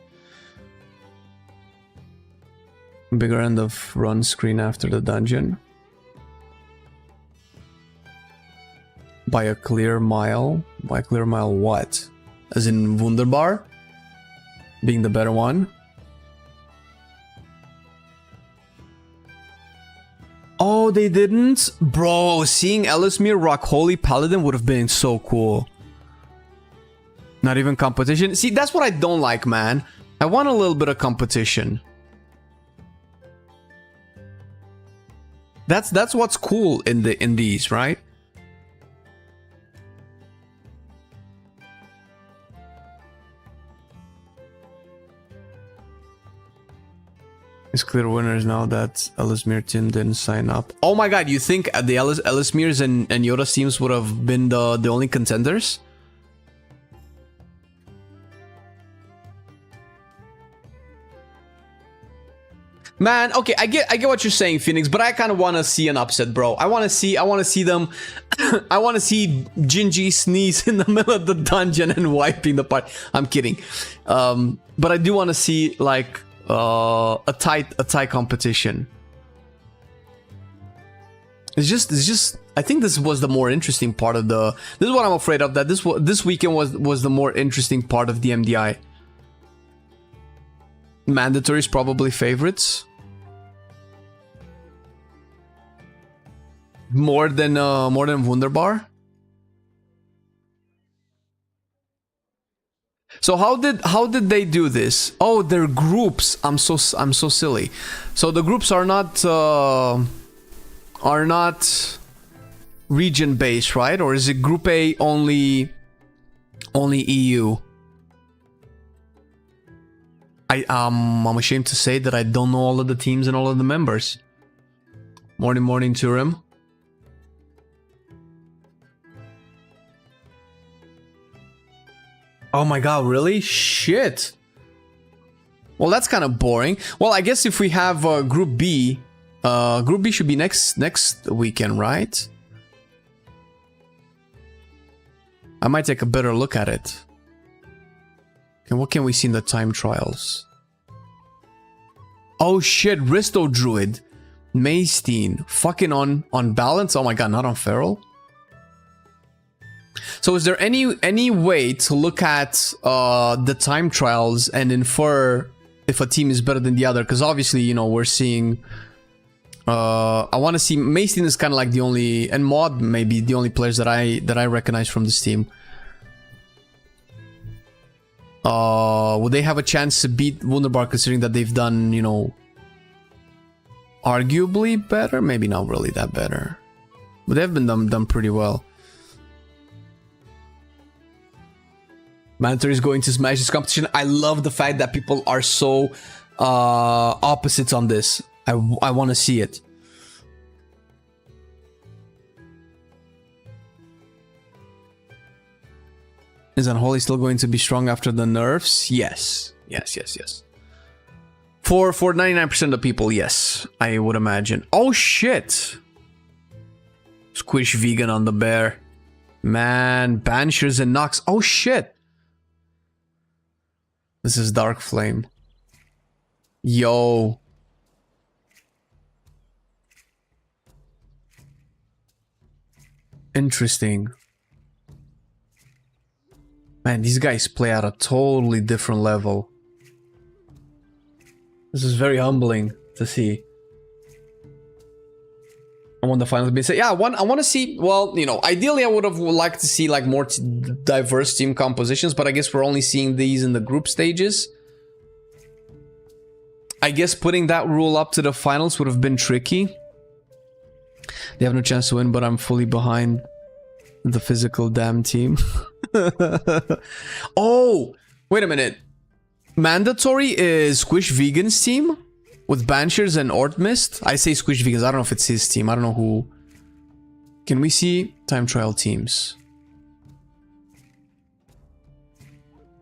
Bigger end of run screen after the dungeon. By a clear mile? By a clear mile what? As in Wunderbar? Being the better one? Oh, they didn't? Bro, seeing Ellesmere rock Holy Paladin would have been so cool. Not even competition? See, that's what I don't like, man. I want a little bit of competition. That's what's cool in these, right? It's clear winners now that Ellesmere team didn't sign up. Oh my god, you think the Ellesmere's and Yoda teams would have been the only contenders? Man, okay, I get what you're saying, Phoenix, but I kind of want to see an upset, bro. I want to see them. I want to see Gingy sneeze in the middle of the dungeon and wiping the part. I'm kidding, but I do want to see like a tight competition. It's just. I think this was the more interesting part of the. This is what I'm afraid of. That this weekend was the more interesting part of the MDI. Mandatories probably favorites. More than Wunderbar. So how did they do this? Oh, they're groups. I'm so silly. So the groups are not region based, right? Or is it Group A only EU? I'm ashamed to say that I don't know all of the teams and all of the members. Morning, Turim. Oh my god, really? Shit. Well, that's kind of boring. Well, I guess if we have Group B should be next weekend, right? I might take a better look at it. And what can we see in the time trials? Oh shit, Risto Druid. Maystein. Fucking on balance? Oh my god, not on feral? So is there any way to look at the time trials and infer if a team is better than the other? Because obviously, you know, we're seeing I want to see Mason is kind of like the only, and Mod maybe the only players that I recognize from this team. Would they have a chance to beat Wunderbar considering that they've done, you know, arguably better? Maybe not really that better, but they've been done pretty well. Mandatory is going to smash this competition. I love the fact that people are so opposites on this. I want to see it. Is Unholy still going to be strong after the nerfs? Yes. Yes. For 99% of people, yes. I would imagine. Oh, shit. Squish vegan on the bear. Man, Banishers and Nox. Oh, shit. This is Dark Flame. Yo. Interesting. Man, these guys play at a totally different level. This is very humbling to see. I want the finals to be say, yeah, I want to see, well, you know, ideally I would have liked to see like more diverse team compositions, but I guess we're only seeing these in the group stages. I guess putting that rule up to the finals would have been tricky. They have no chance to win, but I'm fully behind the physical damn team. Oh, wait a minute. Mandatory is Squish Vegan's team with Banishers and Ortmist. I say Squish Vegans. I don't know if it's his team. I don't know who. Can we see time trial teams?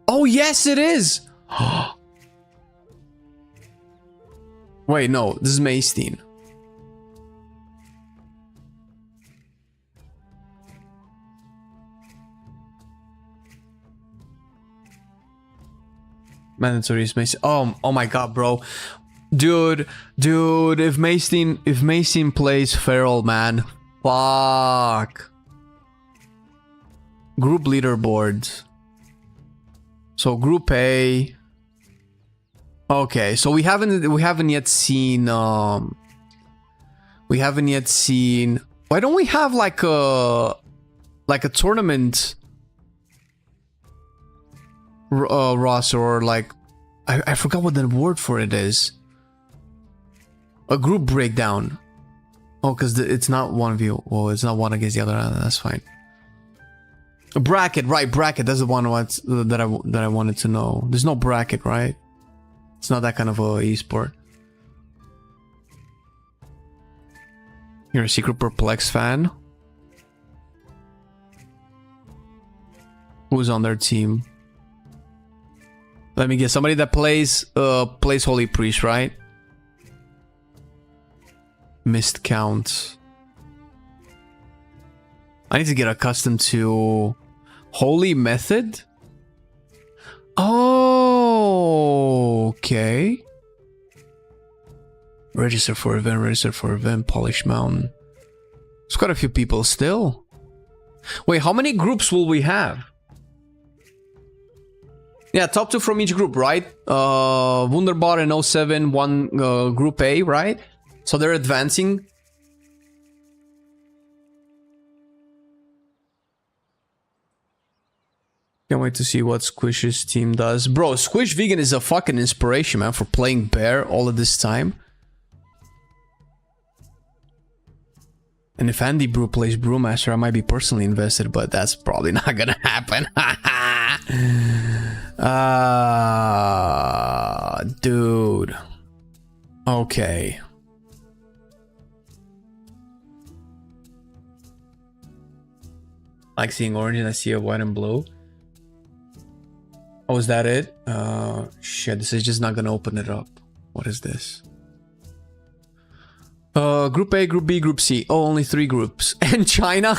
Oh, yes, it is. Wait, no. This is Maystein. Mandatory is Mason. Oh my god, bro. Dude, if Mason plays Feral, man. Fuck. Group leaderboards. So group A. Okay, so we haven't yet seen we haven't yet seen, why don't we have like a tournament roster, or like I forgot what the word for it is. A group breakdown. Oh, because it's not one view. Well, it's not one against the other. That's fine. A bracket, right? Bracket. That's the one that I wanted to know. There's no bracket, right? It's not that kind of a esport. You're a secret Perplex fan. Who's on their team? Let me guess. Somebody that plays Holy Priest, right? Missed count. I need to get accustomed to Holy Method. Oh, okay. Register for event, Polish Mountain. There's quite a few people still. Wait, how many groups will we have? Yeah, top 2 from each group, right? Wunderbar and 07 won Group A, right? So they're advancing. Can't wait to see what Squish's team does. Bro, Squish Vegan is a fucking inspiration, man, for playing Bear all of this time. And if Andy Brew plays Brewmaster, I might be personally invested, but that's probably not gonna happen. Dude. Okay. I like seeing orange and I see a white and blue. Oh, is that it? Shit, this is just not gonna open it up. What is this? Group A, Group B, Group C. Oh, only 3 groups. And China?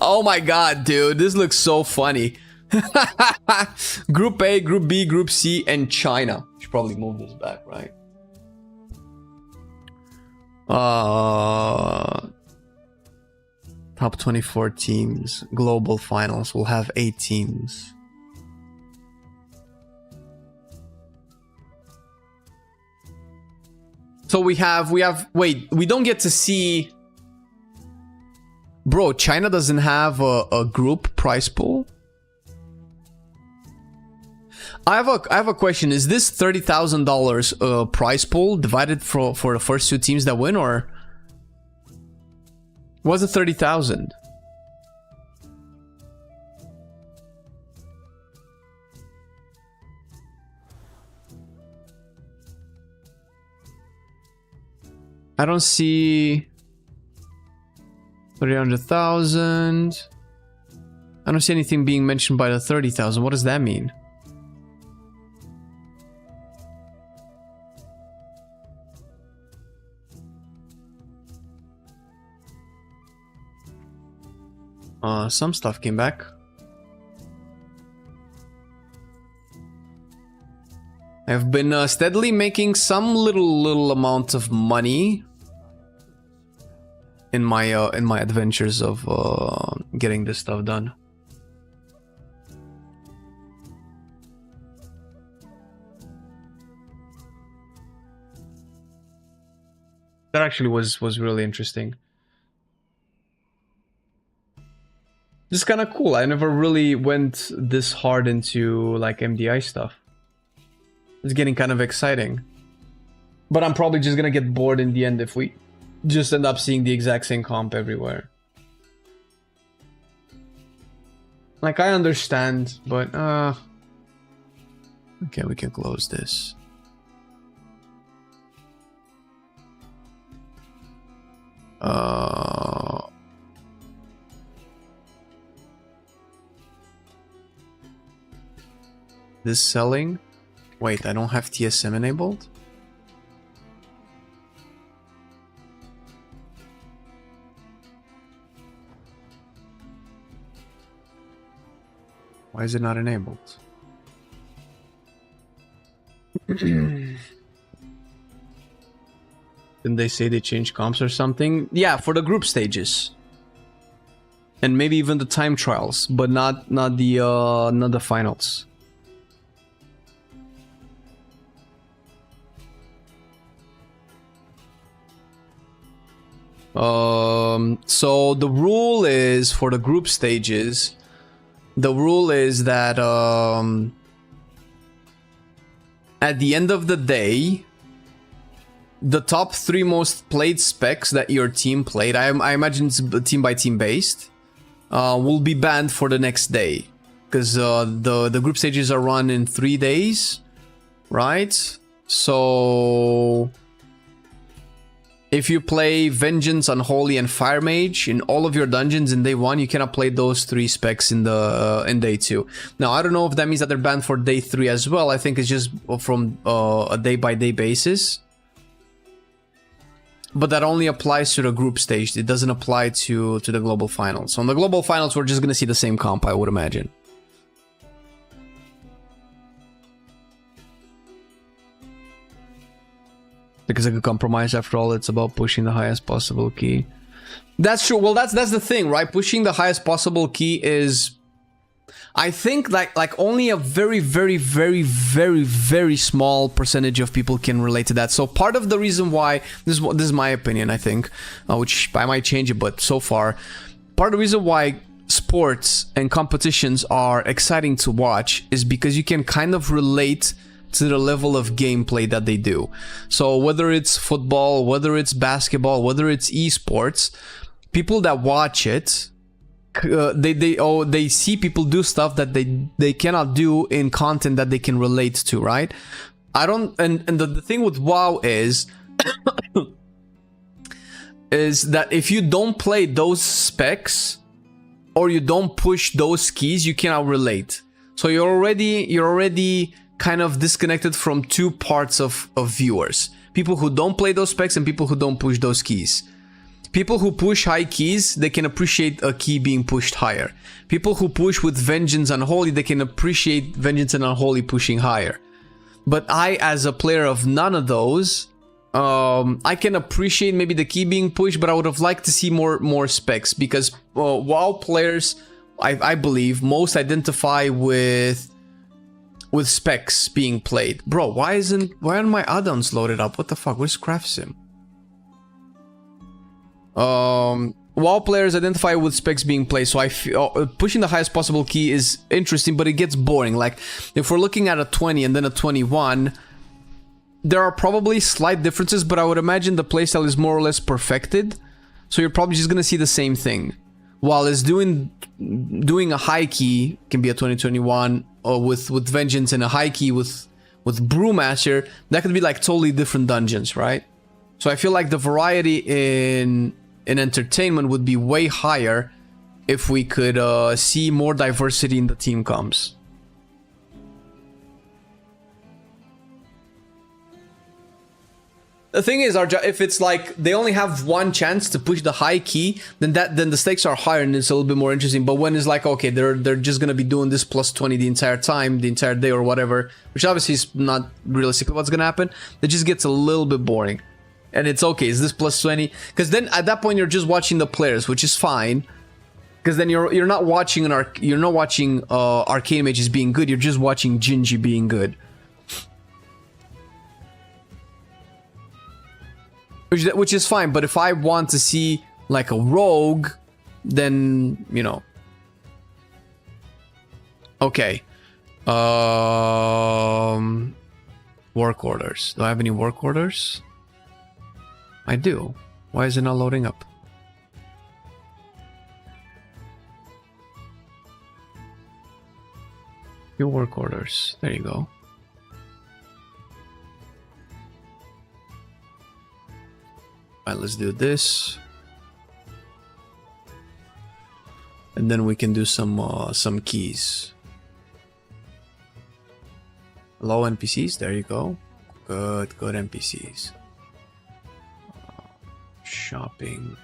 Oh my god, dude. This looks so funny. Group A, Group B, Group C, and China. Should probably move this back, right? Top 24 teams. Global finals. We'll have 8 teams. So we have wait, we don't get to see. Bro, China doesn't have a group prize pool. I have a question. Is this $30,000 prize pool divided for the first two teams that win, or was it 30,000? I don't see 300,000. I don't see anything being mentioned by the 30,000. What does that mean? Some stuff came back. I've been steadily making some little amount of money in my adventures of getting this stuff done. That actually was really interesting. This is kind of cool. I never really went this hard into like MDI stuff. It's getting kind of exciting. But I'm probably just gonna get bored in the end if we just end up seeing the exact same comp everywhere. Like, I understand, but okay, we can close this. This selling? Wait, I don't have TSM enabled? Why is it not enabled? Didn't they say they changed comps or something? Yeah, for the group stages. And maybe even the time trials, but not the finals. So the rule is for the group stages, the rule is that at the end of the day, the top 3 most played specs that your team played, I imagine it's team by team based, will be banned for the next day, because the group stages are run in 3 days, right? So if you play Vengeance, Unholy, and Fire Mage in all of your dungeons in day 1, you cannot play those 3 specs in day 2. Now, I don't know if that means that they're banned for day 3 as well. I think it's just from a day-by-day basis. But that only applies to the group stage. It doesn't apply to the global finals. So in the global finals, we're just going to see the same comp, I would imagine. Because like a compromise, after all, it's about pushing the highest possible key. That's true. Well, that's the thing, right? Pushing the highest possible key is, I think, like only a very, very, very, very, very small percentage of people can relate to that. So part of the reason why, this is my opinion, I think, which I might change it, but so far, part of the reason why sports and competitions are exciting to watch is because you can kind of relate to the level of gameplay that they do. So whether it's football, whether it's basketball, whether it's esports, people that watch it, they see people do stuff that they cannot do in content that they can relate to, right? I don't, and the thing with WoW is is that if you don't play those specs or you don't push those keys, you cannot relate. So you're already kind of disconnected from 2 parts of viewers. People who don't play those specs and people who don't push those keys. People who push high keys, they can appreciate a key being pushed higher. People who push with Vengeance and Unholy, they can appreciate Vengeance and Unholy pushing higher. But I, as a player of none of those, I can appreciate maybe the key being pushed, but I would have liked to see more specs, because WoW players, I believe, most identify with with specs being played. Bro, why aren't my add-ons loaded up? What the fuck? Where's Craft Sim? WoW players identify with specs being played, so I feel pushing the highest possible key is interesting, but it gets boring. Like, if we're looking at a 20 and then a 21, there are probably slight differences, but I would imagine the playstyle is more or less perfected, so you're probably just gonna see the same thing. While it's doing a high key, can be a 2021, or with Vengeance, and a high key with Brewmaster, that could be like totally different dungeons, right? So I feel like the variety in entertainment would be way higher if we could see more diversity in the team comps. The thing is, if it's like they only have one chance to push the high key, then the stakes are higher and it's a little bit more interesting. But when it's like, okay, they're just gonna be doing this plus 20 the entire time, the entire day or whatever, which obviously is not realistically what's gonna happen, it just gets a little bit boring. And it's okay, is this plus 20? Because then at that point you're just watching the players, which is fine. Because then you're not watching Arcane Mages being good, you're just watching Gingy being good. Which is fine, but if I want to see like a rogue, then, you know. Okay. Work orders. Do I have any work orders? I do. Why is it not loading up? Your work orders. There you go. Alright, let's do this. And then we can do some keys. Hello NPCs, there you go. Good NPCs. Shopping.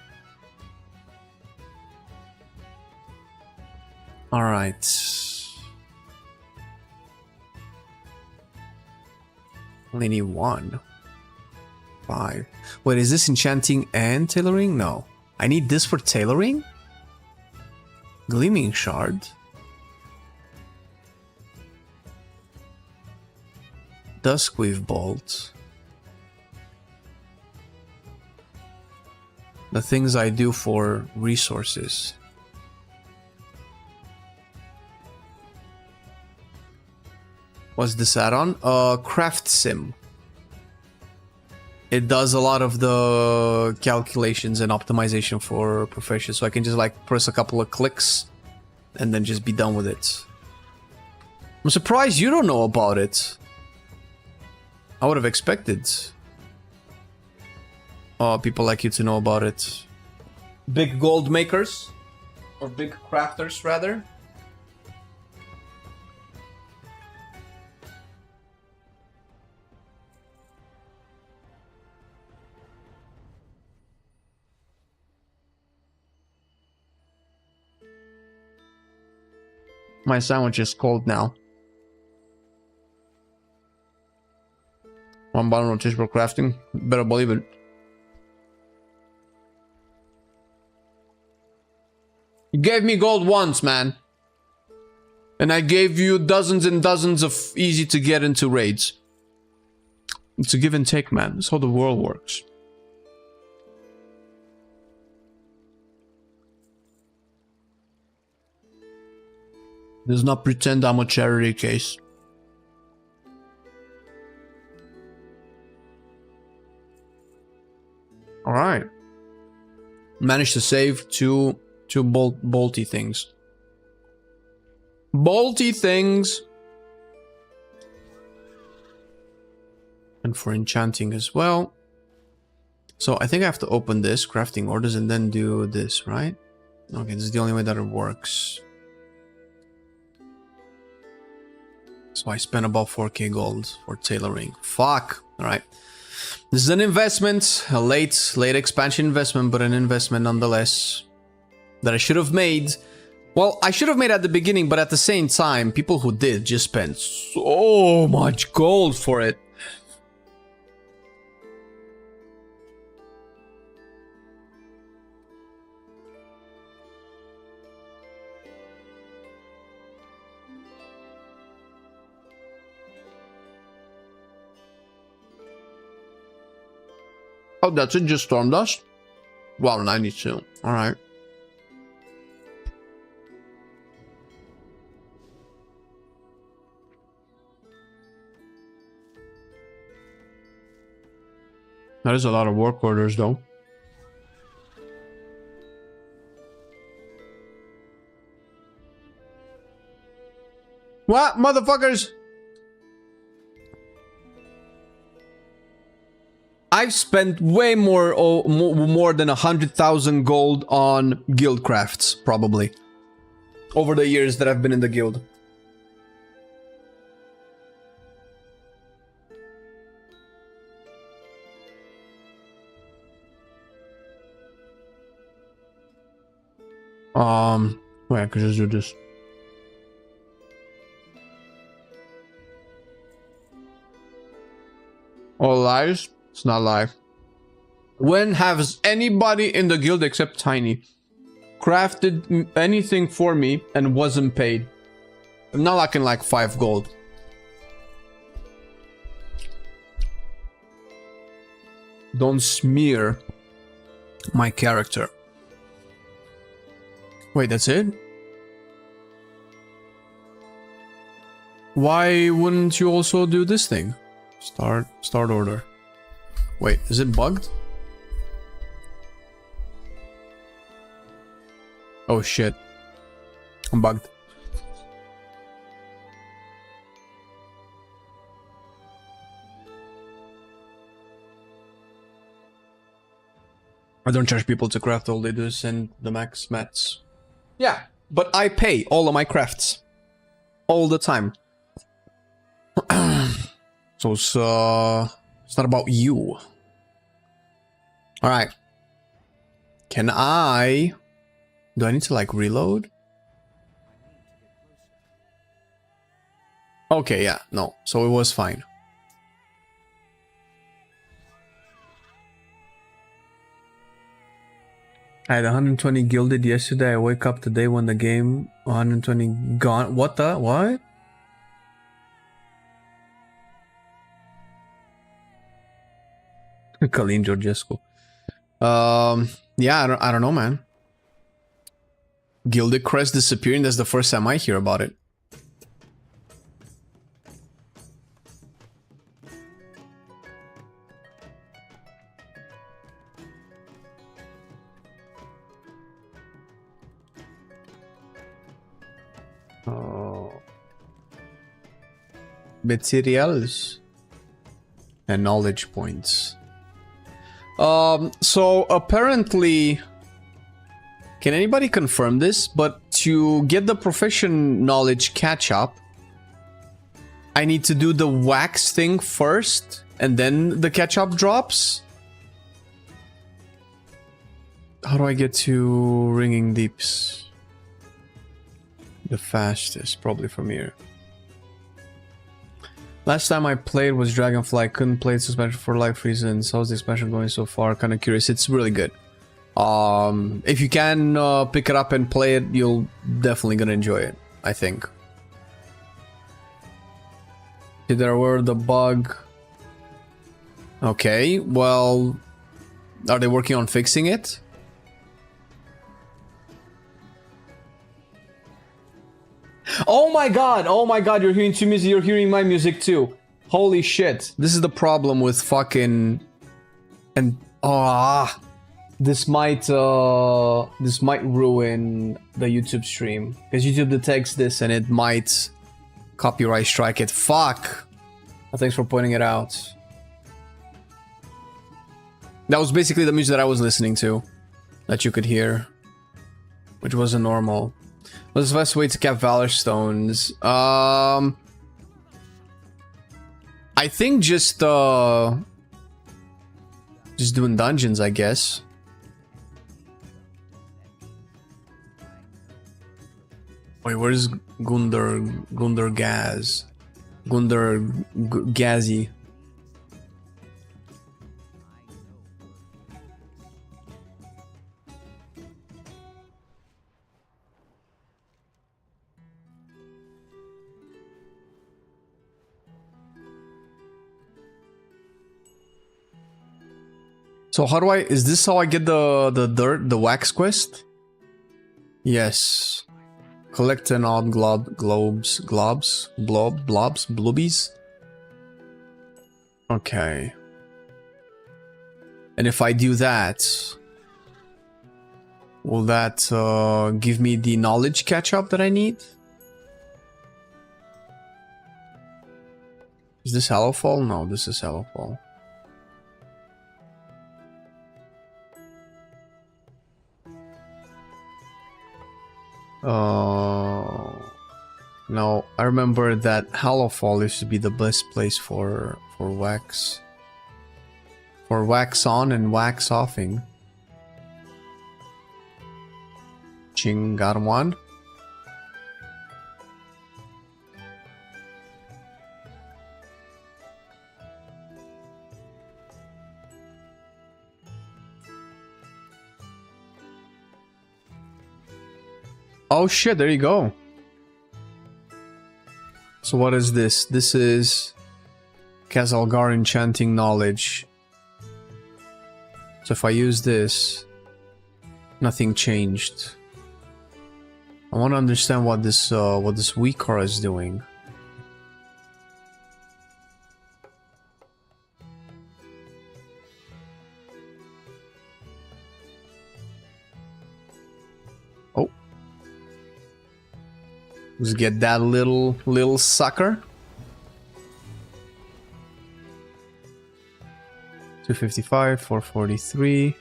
Alright. Only need one. 5. Wait, is this enchanting and tailoring? No. I need this for tailoring? Gleaming shard. Duskweave bolt. The things I do for resources. What's this add-on? Craft Sim. It does a lot of the calculations and optimization for profession, so I can just like press a couple of clicks and then just be done with it. I'm surprised you don't know about it. I would have expected people like you to know about it. Big gold makers, or big crafters rather. My sandwich is cold now. One bottle of cheese for crafting. Better believe it. You gave me gold once, man. And I gave you dozens and dozens of easy to get into raids. It's a give and take, man. That's how the world works. Does not pretend I'm a charity case. Alright. Managed to save two bolty things. Bolty things! And for enchanting as well. So I think I have to open this, crafting orders, and then do this, right? Okay, this is the only way that it works. So I spent about 4k gold for tailoring. Fuck! Alright. This is an investment, a late expansion investment, but an investment nonetheless. That I should have made. Well, I should have made at the beginning, but at the same time, people who did just spent so much gold for it. Oh, that's it, just storm dust? Wow, 92. Alright. That is a lot of work orders, though. What, motherfuckers? I've spent way more than 100,000 gold on guild crafts, probably, over the years that I've been in the guild. Wait, I could just do this. All lies? It's not live. When has anybody in the guild except Tiny crafted anything for me and wasn't paid? I'm not lacking like 5 gold. Don't smear my character. Wait, that's it? Why wouldn't you also do this thing? Start order. Wait, is it bugged? Oh shit. I'm bugged. I don't charge people to craft, all they do is send the max mats. Yeah, but I pay all of my crafts. All the time. So it's not about you. Alright. Can I... Do I need to like reload? Okay, yeah, no. So it was fine. I had 120 gilded yesterday. I wake up today when the game 120 gone. What the? What? Colleen Georgescu. Yeah, I don't know, man. Gilded crest disappearing. That's the first time I hear about it. Materials and knowledge points. So apparently, can anybody confirm this? But to get the profession knowledge catch up, I need to do the wax thing first, and then the catch up drops. How do I get to Ringing Deeps? The fastest, probably from here. Last time I played was Dragonfly. Couldn't play it suspension for life reasons. How's the expansion going so far? Kind of curious. It's really good. If you can pick it up and play it, you'll definitely gonna enjoy it, I think. Did there were the bug? Okay, well, are they working on fixing it? Oh my god, you're hearing two music, you're hearing my music too. Holy shit. This is the problem with fucking... And... This might ruin the YouTube stream. Because YouTube detects this and it might copyright strike it. Fuck! Thanks for pointing it out. That was basically the music that I was listening to. That you could hear. Which wasn't normal. What's the best way to cap Valor Stones? I think just doing dungeons, I guess. Wait, where's Gundar Gaz? Gazi. So how do I... Is this how I get the dirt, the wax quest? Yes. Collect 10 odd blobs. Bloobies? Okay. And if I do that... Will that give me the knowledge catch-up that I need? Is this Hallowfall? No, this is Hallowfall. No, I remember that Hallowfall used to be the best place for wax. For wax on and wax offing. Ching, got one. Oh shit, there you go. So what is this? This is Kazalgar enchanting knowledge. So if I use this, nothing changed. I want to understand what this Weakar is doing. Oh. Let's get that little sucker. 255, 443.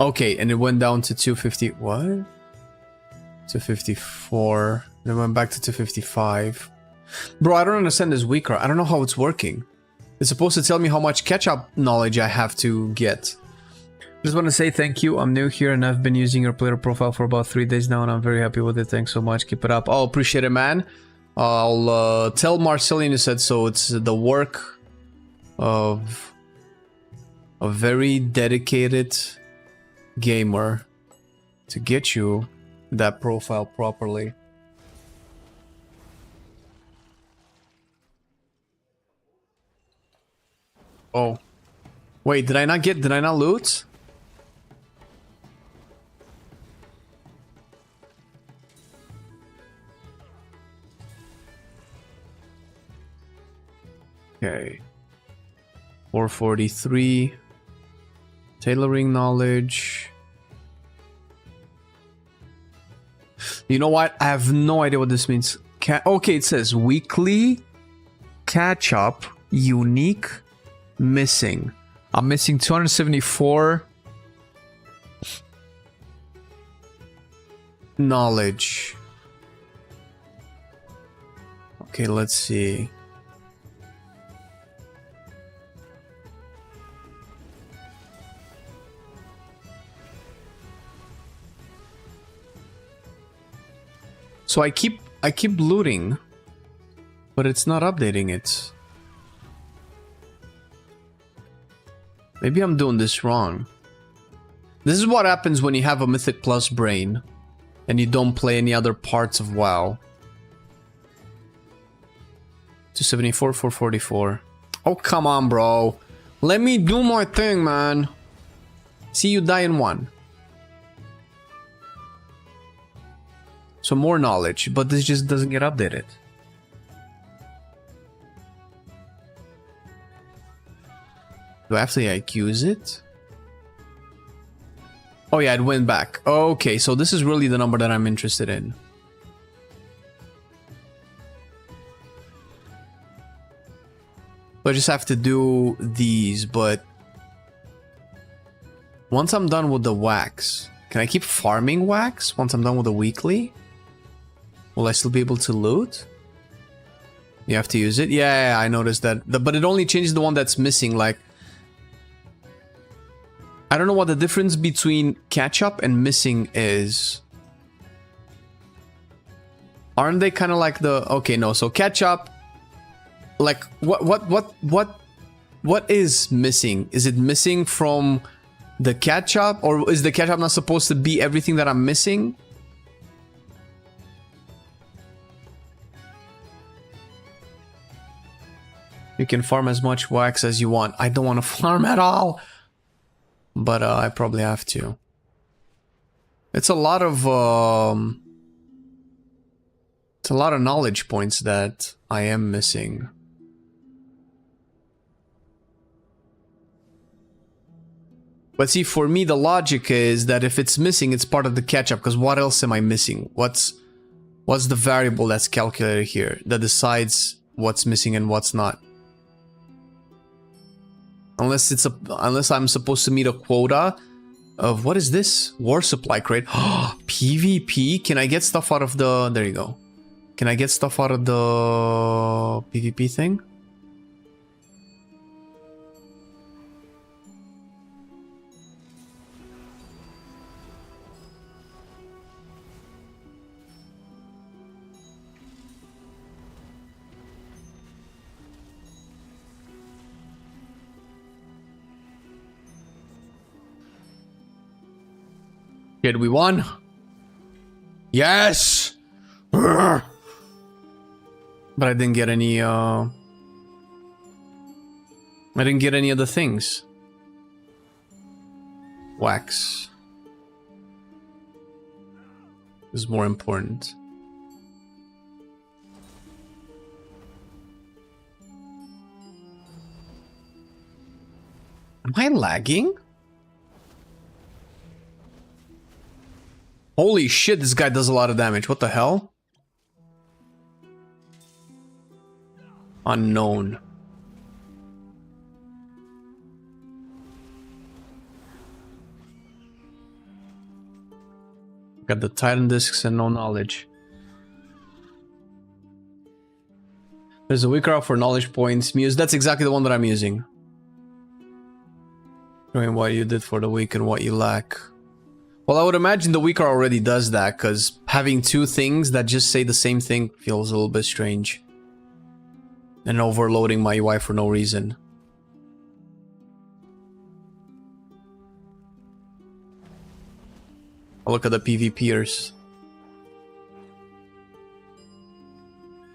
Okay, and it went down to 250. What? 254. Then went back to 255. Bro, I don't understand this Weaker. I don't know how it's working. It's supposed to tell me how much catch-up knowledge I have to get. Just want to say thank you. I'm new here and I've been using your player profile for about 3 days now and I'm very happy with it. Thanks so much. Keep it up. Oh, appreciate it, man. I'll tell Marcelian you said so. It's the work of a very dedicated gamer to get you that profile properly. Oh. Wait, did I not loot? Okay. 443. Tailoring knowledge. You know what? I have no idea what this means. Okay, it says weekly catch up, unique, missing. I'm missing 274 knowledge. Okay, let's see. So I keep looting, but it's not updating it. Maybe I'm doing this wrong. This is what happens when you have a Mythic Plus brain and you don't play any other parts of WoW. 274, 444. Oh, come on, bro. Let me do my thing, man. See, you die in one. So more knowledge, but this just doesn't get updated. Do I have to like use it? Oh yeah, it went back. Okay, so this is really the number that I'm interested in. So I just have to do these, but once I'm done with the wax, can I keep farming wax once I'm done with the weekly? Will I still be able to loot? You have to use it? Yeah, I noticed that. But it only changes the one that's missing, like... I don't know what the difference between catch-up and missing is. Aren't they kind of like the... Okay, no, so catch-up... Like, what is missing? Is it missing from the catch-up? Or is the catch-up not supposed to be everything that I'm missing? You can farm as much wax as you want. I don't want to farm at all. But I probably have to. It's a lot of knowledge points that I am missing. But see, for me, the logic is that if it's missing, it's part of the catch-up. Because what else am I missing? What's the variable that's calculated here that decides what's missing and what's not? Unless I'm supposed to meet a quota of, what is this? War supply crate. PvP? Can I get stuff out of the... There you go. Can I get stuff out of the PvP thing? Did we won? Yes! But I didn't get any, I didn't get any of the things. Wax is more important. Am I lagging? Holy shit, this guy does a lot of damage. What the hell? Unknown. Got the Titan discs and no knowledge. There's a weaker for knowledge points. Muse, that's exactly the one that I'm using. Showing what you did for the week and what you lack. Well, I would imagine the weaker already does that, because having two things that just say the same thing feels a little bit strange. And overloading my UI for no reason. I'll look at the PvPers.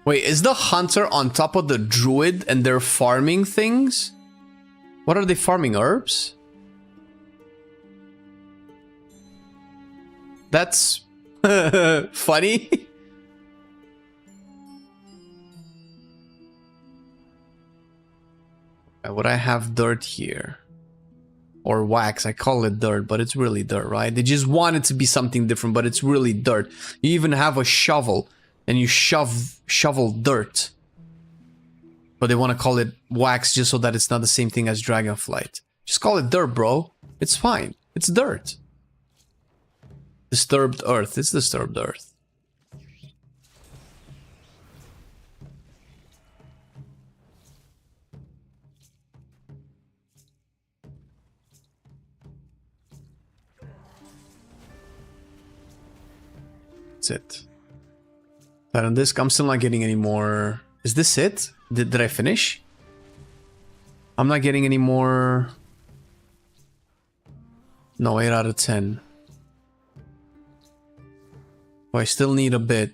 Wait, is the hunter on top of the druid and they're farming things? What are they farming? Herbs? That's funny. Would I have dirt here? Or wax? I call it dirt, but it's really dirt, right? They just want it to be something different, but it's really dirt. You even have a shovel, and you shovel dirt. But they want to call it wax just so that it's not the same thing as dragonflight. Just call it dirt, bro. It's fine. It's dirt. Disturbed earth. It's disturbed earth. That's it. But on this, I'm still not getting any more. Is this it? Did I finish? I'm not getting any more. No, 8 out of 10. Oh, I still need a bit.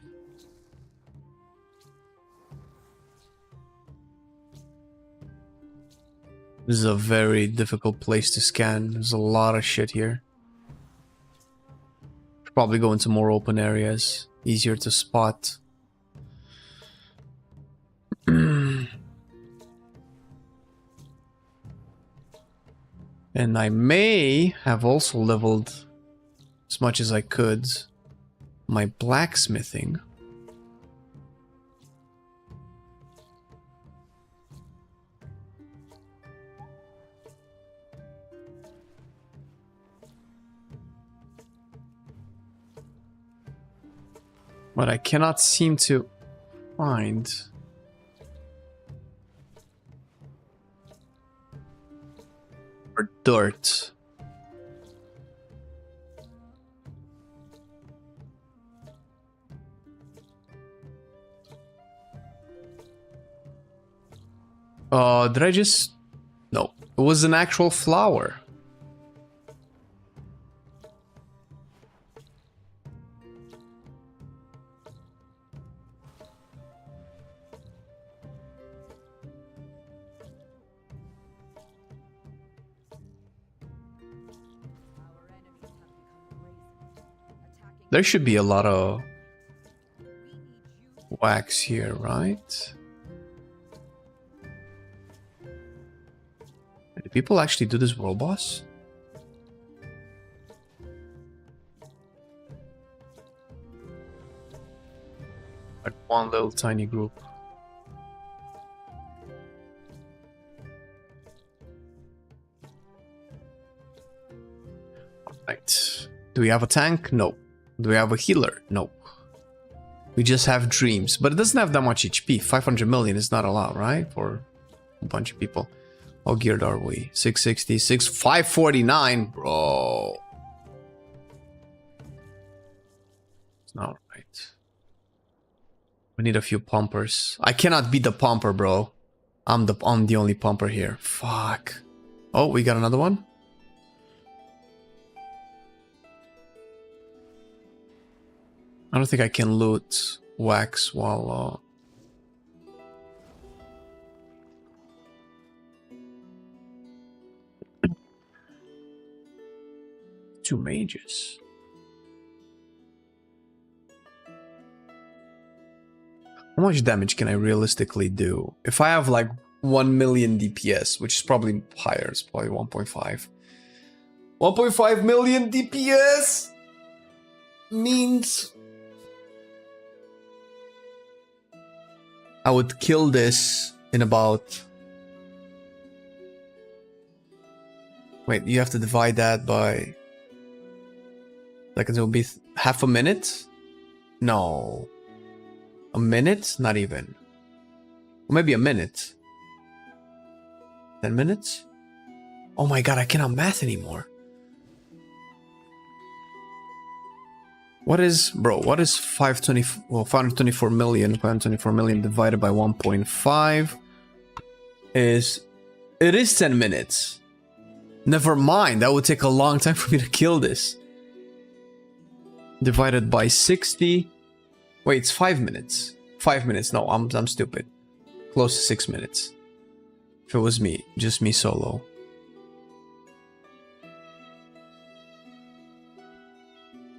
This is a very difficult place to scan. There's a lot of shit here. Should probably go into more open areas. Easier to spot. And I may have also leveled as much as I could my blacksmithing. But I cannot seem to find. Or dirt. Did I just... No, it was an actual flower. There should be a lot of wax here, right? Do people actually do this world boss? Like one little tiny group. Alright. Do we have a tank? No. Do we have a healer? No. We just have dreams. But it doesn't have that much HP. 500 million is not a lot, right? For a bunch of people. How geared are we? 666, 549, bro. It's not right. We need a few pumpers. I cannot beat the pumper, bro. I'm the only pumper here. Fuck. Oh, we got another one. I don't think I can loot wax while 2 mages. How much damage can I realistically do? If I have like 1 million DPS, which is probably higher, it's probably 1.5. 1.5 million DPS means I would kill this in about... Wait, you have to divide that by... Like it will be half a minute? No. A minute? Not even. Or maybe a minute. 10 minutes? Oh my god, I cannot math anymore. What is, bro, what is 524 million divided by 1.5 is, it is 10 minutes. Never mind, that would take a long time for me to kill this. Divided by 60. Wait, it's 5 minutes. 5 minutes, no, I'm stupid. Close to 6 minutes. If it was me, just me solo.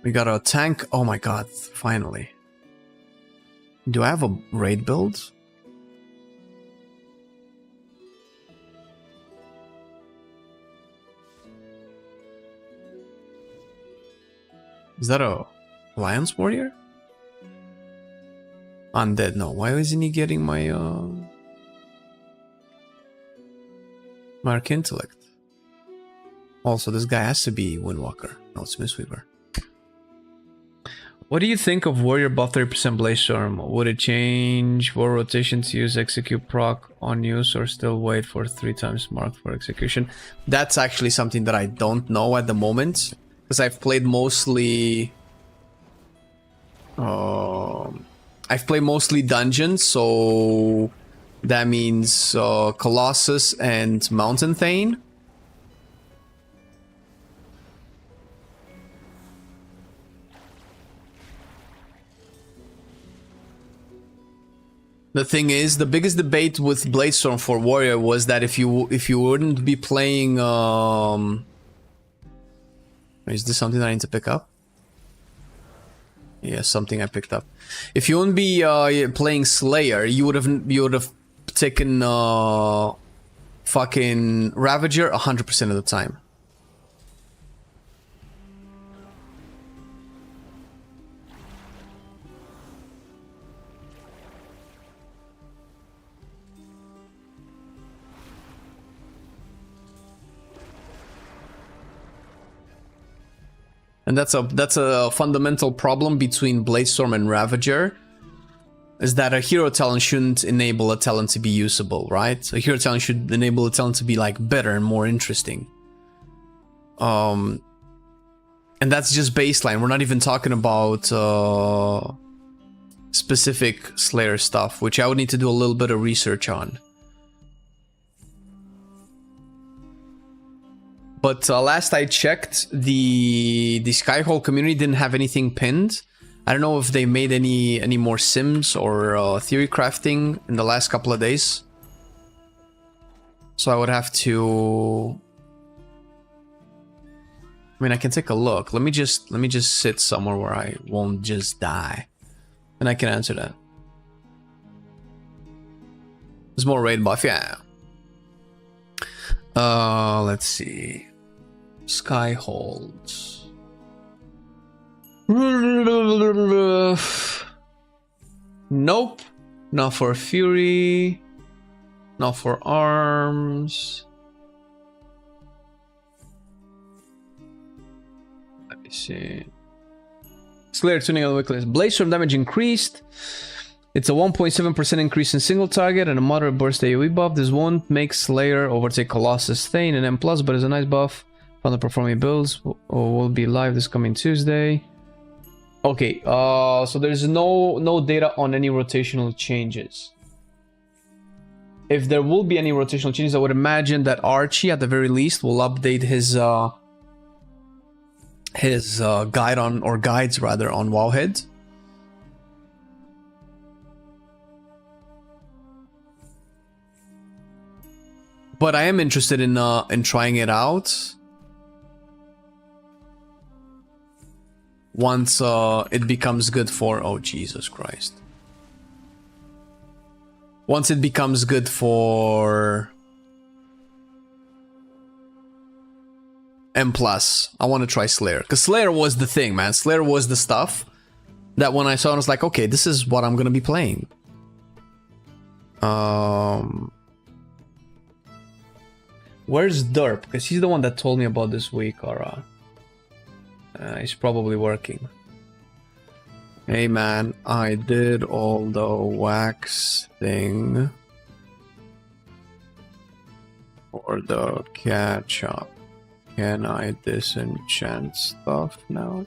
We got a tank. Oh my god, finally. Do I have a raid build? Is that a Alliance Warrior? Undead, no. Why isn't he getting my Mark Intellect? Also, this guy has to be Windwalker. No, it's Mistweaver. What do you think of Warrior buff 30% Blaze Storm? Would it change war rotation to use execute proc on use or still wait for 3 times mark for execution? That's actually something that I don't know at the moment. Because I've played mostly... I've played mostly dungeons, so... That means Colossus and Mountain Thane. The thing is, the biggest debate with Bladestorm for Warrior was that if you wouldn't be playing is this something that I need to pick up? Yeah, something I picked up. If you wouldn't be playing Slayer, you would have taken fucking Ravager 100% of the time. And that's a fundamental problem between Bladestorm and Ravager, is that a hero talent shouldn't enable a talent to be usable, right? A hero talent should enable a talent to be like better and more interesting. And that's just baseline. We're not even talking about specific Slayer stuff, which I would need to do a little bit of research on. But last I checked, the Skyhole community didn't have anything pinned. I don't know if they made any more sims or theory crafting in the last couple of days. So I would have to I mean, I can take a look. Let me just sit somewhere where I won't just die, and I can answer that. There's more raid buff, yeah. Let's see. Sky holds. Nope. Not for Fury. Not for arms. Let me see. Slayer tuning on the weekly list. Blaze storm damage increased. It's a 1.7% increase in single target and a moderate burst AoE buff. This won't make Slayer overtake Colossus Thane and M+, but it's a nice buff. Underperforming builds will be live this coming Tuesday. Okay, so there's no data on any rotational changes. If there will be any rotational changes, I would imagine that Archie, at the very least, will update his guide on, or guides rather, on Wowhead. But I am interested in trying it out once it becomes good for, oh Jesus Christ. Once it becomes good for M+, I want to try Slayer. Because Slayer was the thing, man. Slayer was the stuff that when I saw it, I was like, okay, this is what I'm going to be playing. Where's Derp? Because he's the one that told me about this week, or he's probably working. Hey man, I did all the wax thing for the catch up. Can I disenchant stuff now?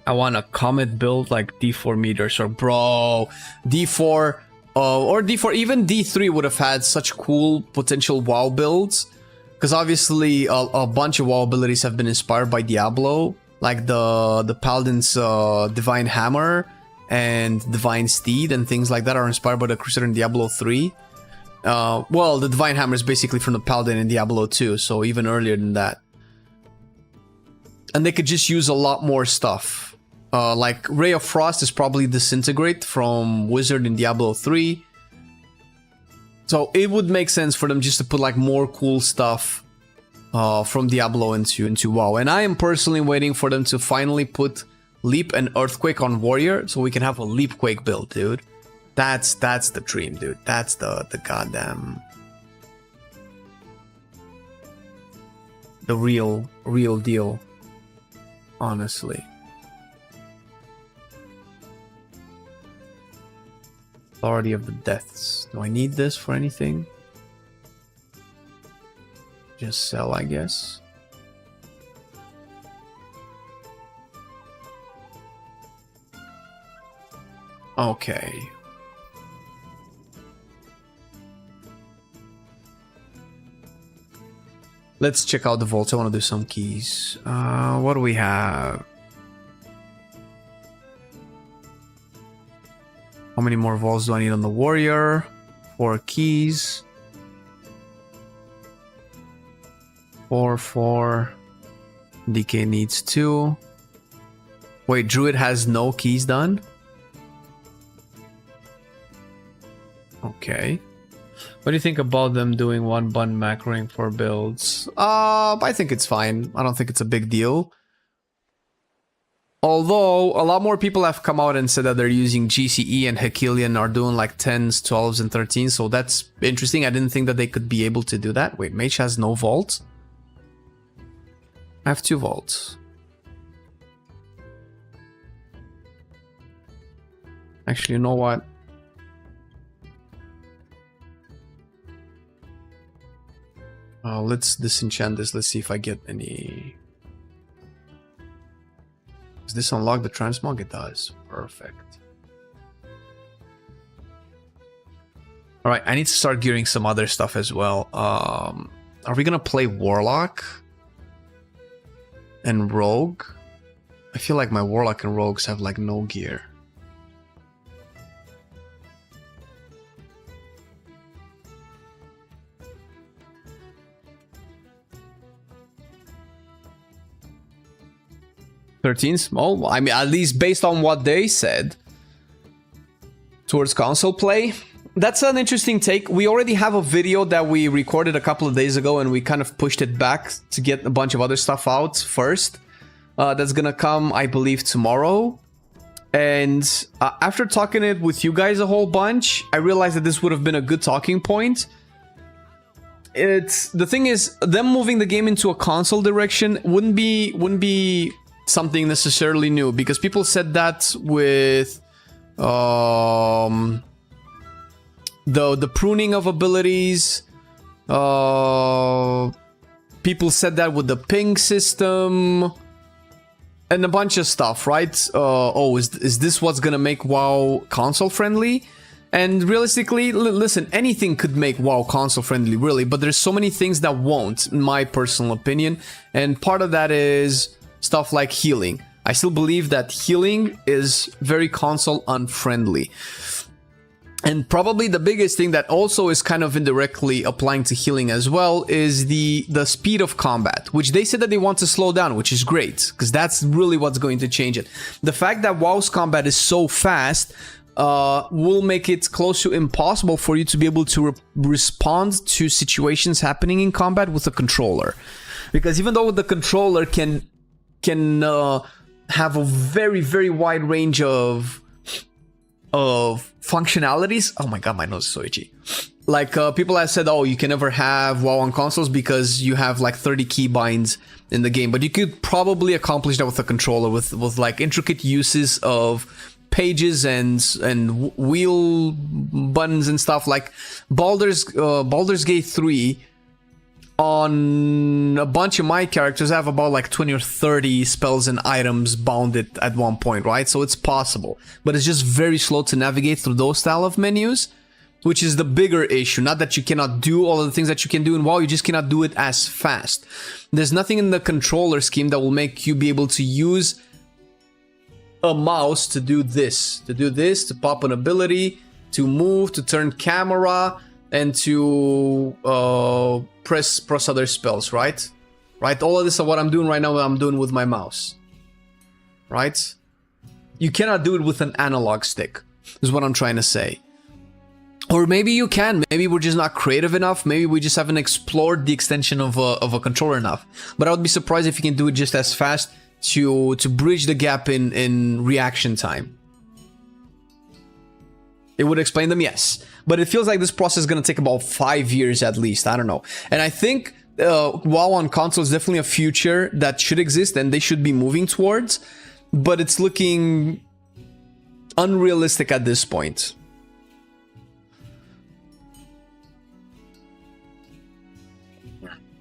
I want a comet build like D4 meters, or bro, D4 or D4, even D3 would have had such cool potential WoW builds, because obviously a bunch of WoW abilities have been inspired by Diablo, like the Paladin's Divine Hammer and Divine Steed and things like that are inspired by the Crusader in Diablo 3. Well, the Divine Hammer is basically from the Paladin in Diablo 2, so even earlier than that. And they could just use a lot more stuff. Like Ray of Frost is probably Disintegrate from Wizard in Diablo 3. So it would make sense for them just to put like more cool stuff from Diablo into WoW. And I am personally waiting for them to finally put Leap and Earthquake on Warrior, so we can have a Leapquake build, dude. That's the dream, dude. That's the goddamn... the real deal. Honestly. Authority of the Deaths. Do I need this for anything? Just sell, I guess. Okay. Let's check out the vaults. I want to do some keys. What do we have? How many more vaults do I need on the warrior? 4 keys. 4. DK needs 2. Wait, Druid has no keys done? Okay. What do you think about them doing 1 button macroing for builds? I think it's fine. I don't think it's a big deal. Although, a lot more people have come out and said that they're using GCE and Hekilian are doing like 10s, 12s, and 13s, so that's interesting. I didn't think that they could be able to do that. Wait, Mage has no vault? I have 2 vaults. Actually, you know what? Let's disenchant this. Let's see if I get any... Does this unlock the transmog? It does. Perfect. Alright, I need to start gearing some other stuff as well. Are we gonna play Warlock and Rogue? I feel like my Warlock and Rogues have like no gear. 13s? Oh, I mean, at least based on what they said towards console play. That's an interesting take. We already have a video that we recorded a couple of days ago, and we kind of pushed it back to get a bunch of other stuff out first. That's gonna come, I believe, tomorrow. And after talking it with you guys a whole bunch, I realized that this would have been a good talking point. The thing is, them moving the game into a console direction wouldn't be something necessarily new, because people said that with the pruning of abilities. People said that with the ping system and a bunch of stuff, right? Is this what's gonna make WoW console friendly? And realistically, listen, anything could make WoW console friendly, really, but there's so many things that won't, in my personal opinion. And part of that is stuff like healing. I still believe that healing is very console unfriendly. And probably the biggest thing that also is kind of indirectly applying to healing as well is the speed of combat, which they said that they want to slow down, which is great, because that's really what's going to change it. The fact that WoW's combat is so fast will make it close to impossible for you to be able to respond to situations happening in combat with a controller. Because even though the controller can have a very, very wide range of functionalities. Oh my god, my nose is so itchy. Like, people have said, oh, you can never have WoW on consoles because you have like 30 keybinds in the game, but you could probably accomplish that with a controller with like intricate uses of pages and wheel buttons and stuff. Like Baldur's Gate 3, on a bunch of my characters, I have about like 20 or 30 spells and items bounded at one point, right? So it's possible, but it's just very slow to navigate through those style of menus, which is the bigger issue. Not that you cannot do all of the things that you can do in WoW, you just cannot do it as fast. There's nothing in the controller scheme that will make you be able to use a mouse to do this, to pop an ability, to move, to turn camera, and to press other spells, right? All of this is what I'm doing right now, I'm doing with my mouse, right? You cannot do it with an analog stick, is what I'm trying to say. Or maybe you can, maybe we're just not creative enough, maybe we just haven't explored the extension of a controller enough. But I would be surprised if you can do it just as fast to bridge the gap in reaction time. It would explain them, yes. But it feels like this process is going to take about 5 years at least. I don't know. And I think WoW on console is definitely a future that should exist and they should be moving towards. But it's looking unrealistic at this point.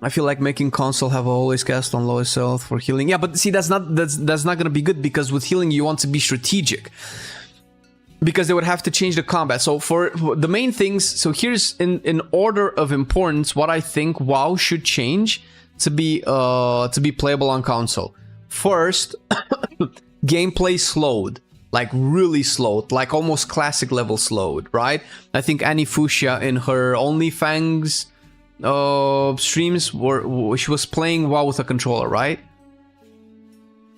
I feel like making console have always cast on lowest health for healing. Yeah, but see, that's not going to be good, because with healing you want to be strategic. Because they would have to change the combat. So for the main things, so here's in order of importance what I think WoW should change to be playable on console. First, gameplay slowed, like really slowed, like almost classic level slowed, right? I think Annie Fuchsia in her OnlyFans streams she was playing WoW with a controller, right?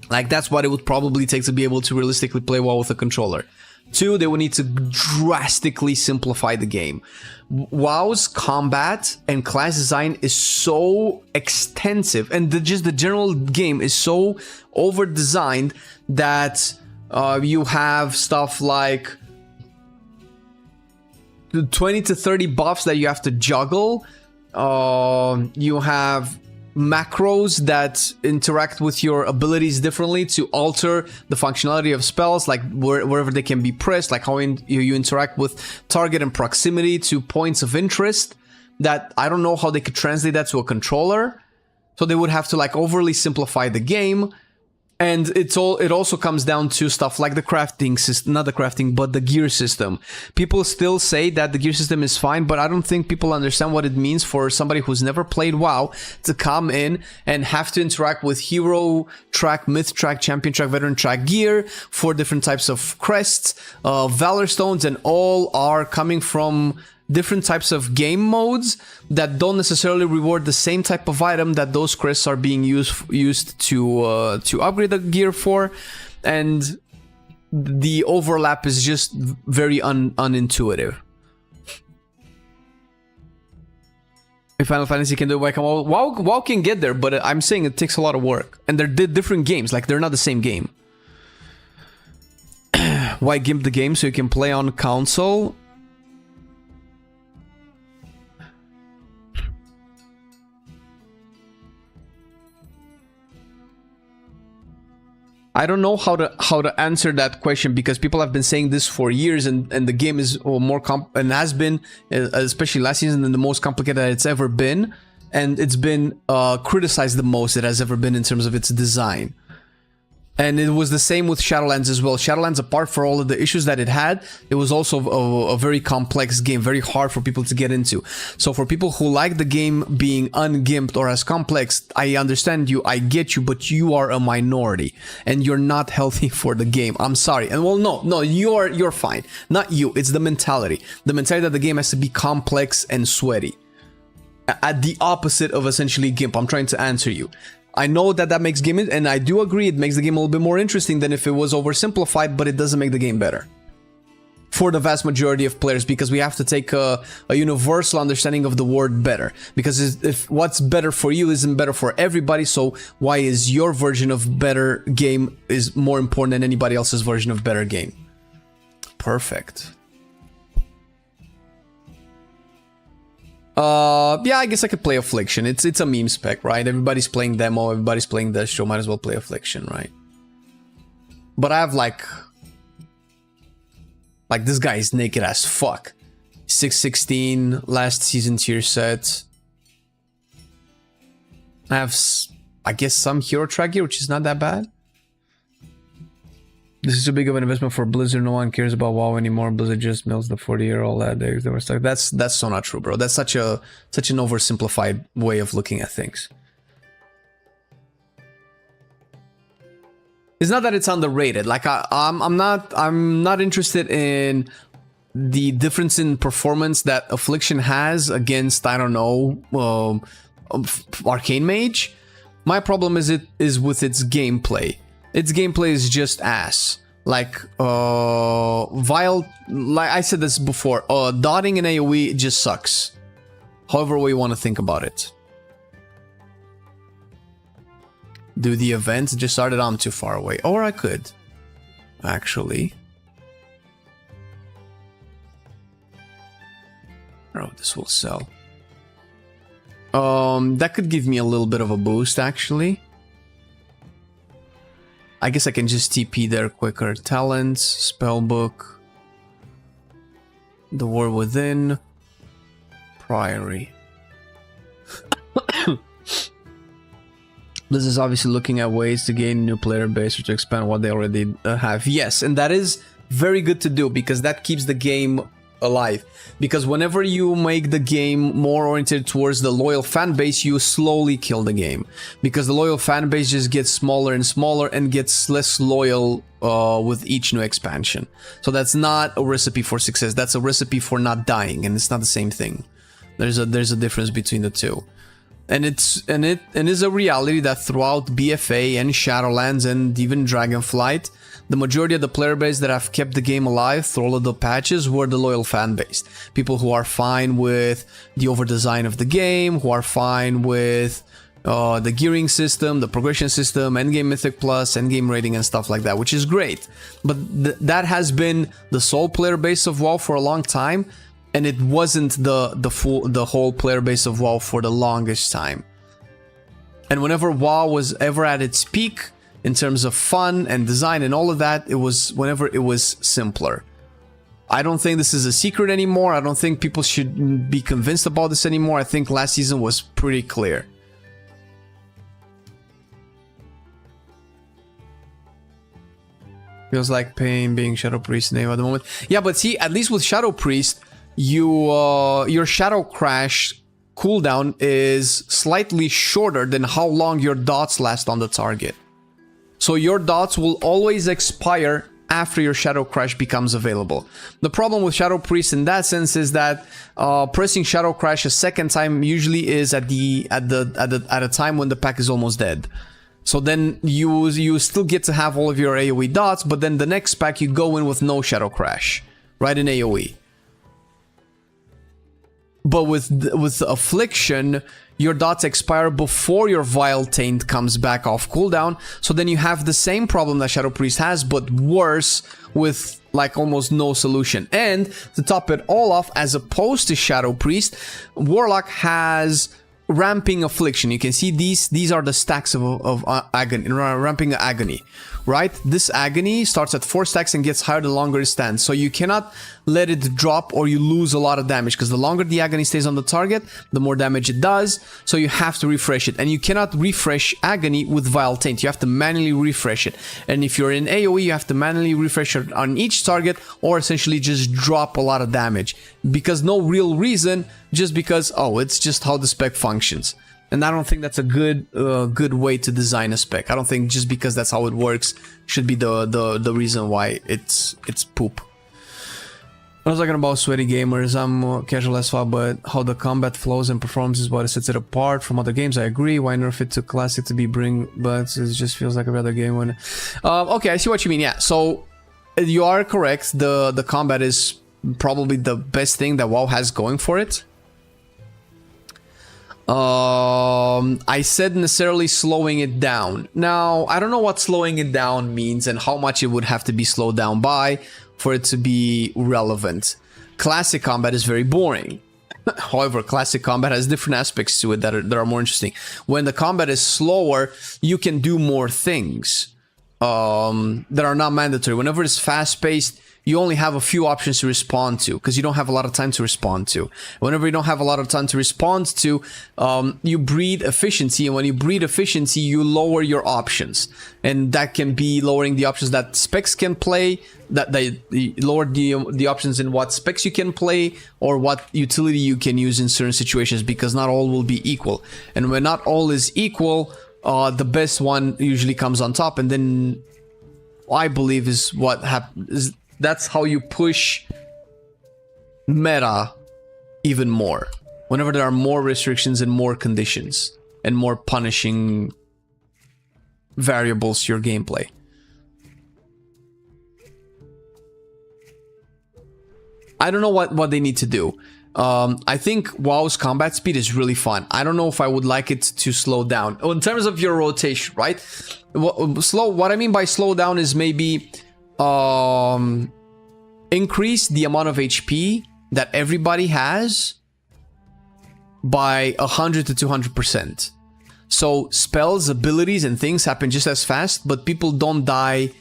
Like that's what it would probably take to be able to realistically play WoW with a controller. 2, they would need to drastically simplify the game. WoW's combat and class design is so extensive, and just the general game is so over-designed that you have stuff like 20 to 30 buffs that you have to juggle. You have macros that interact with your abilities differently to alter the functionality of spells, like wherever they can be pressed, like how you interact with target and proximity to points of interest, that I don't know how they could translate that to a controller. So they would have to like overly simplify the game. And it also comes down to stuff like the crafting system, not the crafting, but the gear system. People still say that the gear system is fine, but I don't think people understand what it means for somebody who's never played WoW to come in and have to interact with hero track, myth track, champion track, veteran track gear for different types of crests, valor stones, and all are coming from different types of game modes that don't necessarily reward the same type of item that those crests are being used to upgrade the gear for, and the overlap is just very unintuitive. If Final Fantasy can do it, WoW can get there, but I'm saying it takes a lot of work, and they're different games. Like, they're not the same game. Why gimp the game so you can play on console? I don't know how to answer that question, because people have been saying this for years, and the game is more and has been, especially last season, the most complicated that it's ever been, and it's been criticized the most it has ever been in terms of its design. And it was the same with Shadowlands as well. Shadowlands, apart from all of the issues that it had, it was also a very complex game, very hard for people to get into. So for people who like the game being ungimped or as complex, I understand you, I get you, but you are a minority and you're not healthy for the game. I'm sorry. And well, no, you're fine. Not you. It's the mentality. The mentality that the game has to be complex and sweaty. At the opposite of essentially gimp. I'm trying to answer you. I know that makes gaming, and I do agree it makes the game a little bit more interesting than if it was oversimplified, but it doesn't make the game better. For the vast majority of players, because we have to take a universal understanding of the word better. Because if what's better for you isn't better for everybody, so why is your version of better game is more important than anybody else's version of better game? Perfect. Yeah, I guess I could play Affliction. It's a meme spec, right? Everybody's playing demo, everybody's playing the show, might as well play Affliction, right? But I have like this guy is naked as fuck. 616 last season tier set. I have, I guess, some hero track gear, which is not that bad. This is too big of an investment for Blizzard. No one cares about WoW anymore. Blizzard just milks the 40-year-old ad. They were stuck. That's so not true, bro. That's such an oversimplified way of looking at things. It's not that it's underrated. Like I'm not interested in the difference in performance that Affliction has against, I don't know, Arcane Mage. My problem is with its gameplay. Its gameplay is just ass. Like, Vile, like I said this before, dotting in AoE just sucks. However way you want to think about it. Do the events just started? I'm too far away. Or I could, actually. Oh, this will sell. That could give me a little bit of a boost, actually. I guess I can just TP there quicker. Talents, Spellbook, The War Within, Priory. This is obviously looking at ways to gain new player base or to expand what they already have. Yes, and that is very good to do because that keeps the game alive. Because whenever you make the game more oriented towards the loyal fan base, you slowly kill the game. Because the loyal fan base just gets smaller and smaller and gets less loyal with each new expansion. So that's not a recipe for success. That's a recipe for not dying, and it's not the same thing. There's a difference between the two. And it is a reality that throughout BFA and Shadowlands and even Dragonflight, the majority of the player base that have kept the game alive through all of the patches were the loyal fan base. People who are fine with the over-design of the game, who are fine with the gearing system, the progression system, endgame Mythic Plus, endgame rating and stuff like that, which is great. But that has been the sole player base of WoW for a long time, and it wasn't the whole player base of WoW for the longest time. And whenever WoW was ever at its peak, in terms of fun and design and all of that, it was whenever it was simpler. I don't think this is a secret anymore. I don't think people should be convinced about this anymore. I think last season was pretty clear. Feels like pain being Shadow Priest name at the moment. Yeah, but see, at least with Shadow Priest, your Shadow Crash cooldown is slightly shorter than how long your dots last on the target. So your dots will always expire after your Shadow Crash becomes available. The problem with Shadow Priest in that sense is that pressing Shadow Crash a second time usually is at a time when the pack is almost dead. So then you still get to have all of your AoE dots, but then the next pack you go in with no Shadow Crash, right, in AoE. But with Affliction, your dots expire before your Vile Taint comes back off cooldown, so then you have the same problem that Shadow Priest has, but worse, with like almost no solution. And to top it all off, as opposed to Shadow Priest, Warlock has Ramping Affliction. You can see these are the stacks of agony, Ramping Agony, right? This agony starts at 4 stacks and gets higher the longer it stands. So you cannot let it drop or you lose a lot of damage, because the longer the agony stays on the target, the more damage it does. So you have to refresh it, and you cannot refresh agony with Vile Taint. You have to manually refresh it. And if you're in AoE, you have to manually refresh it on each target, or essentially just drop a lot of damage, because no real reason, just because, oh, it's just how the spec functions. And I don't think that's a good way to design a spec. I don't think just because that's how it works should be the reason why it's poop. I was talking about sweaty gamers. I'm casual as fuck, but how the combat flows and performance is what sets it apart from other games. I agree. Why nerf it to classic to be but it just feels like a better game when. Okay, I see what you mean. Yeah, so you are correct. The combat is probably the best thing that WoW has going for it. I said necessarily slowing it down. Now, I don't know what slowing it down means and how much it would have to be slowed down by for it to be relevant. Classic combat is very boring. However, classic combat has different aspects to it that are more interesting. When the combat is slower, you can do more things that are not mandatory. Whenever it's fast-paced, you only have a few options to respond to, because you don't have a lot of time to respond to. Whenever you don't have a lot of time to respond to, you breed efficiency, and when you breed efficiency, you lower your options. And that can be lowering the options that specs can play, that they lower the options in what specs you can play, or what utility you can use in certain situations, because not all will be equal. And when not all is equal, the best one usually comes on top, and then I believe is what happens. That's how you push meta even more. Whenever there are more restrictions and more conditions and more punishing variables to your gameplay. I don't know what they need to do. I think WoW's combat speed is really fun. I don't know if I would like it to slow down. In terms of your rotation, right? What I mean by slow down is maybe increase the amount of HP that everybody has by 100 to 200%. So spells, abilities, and things happen just as fast, but people don't die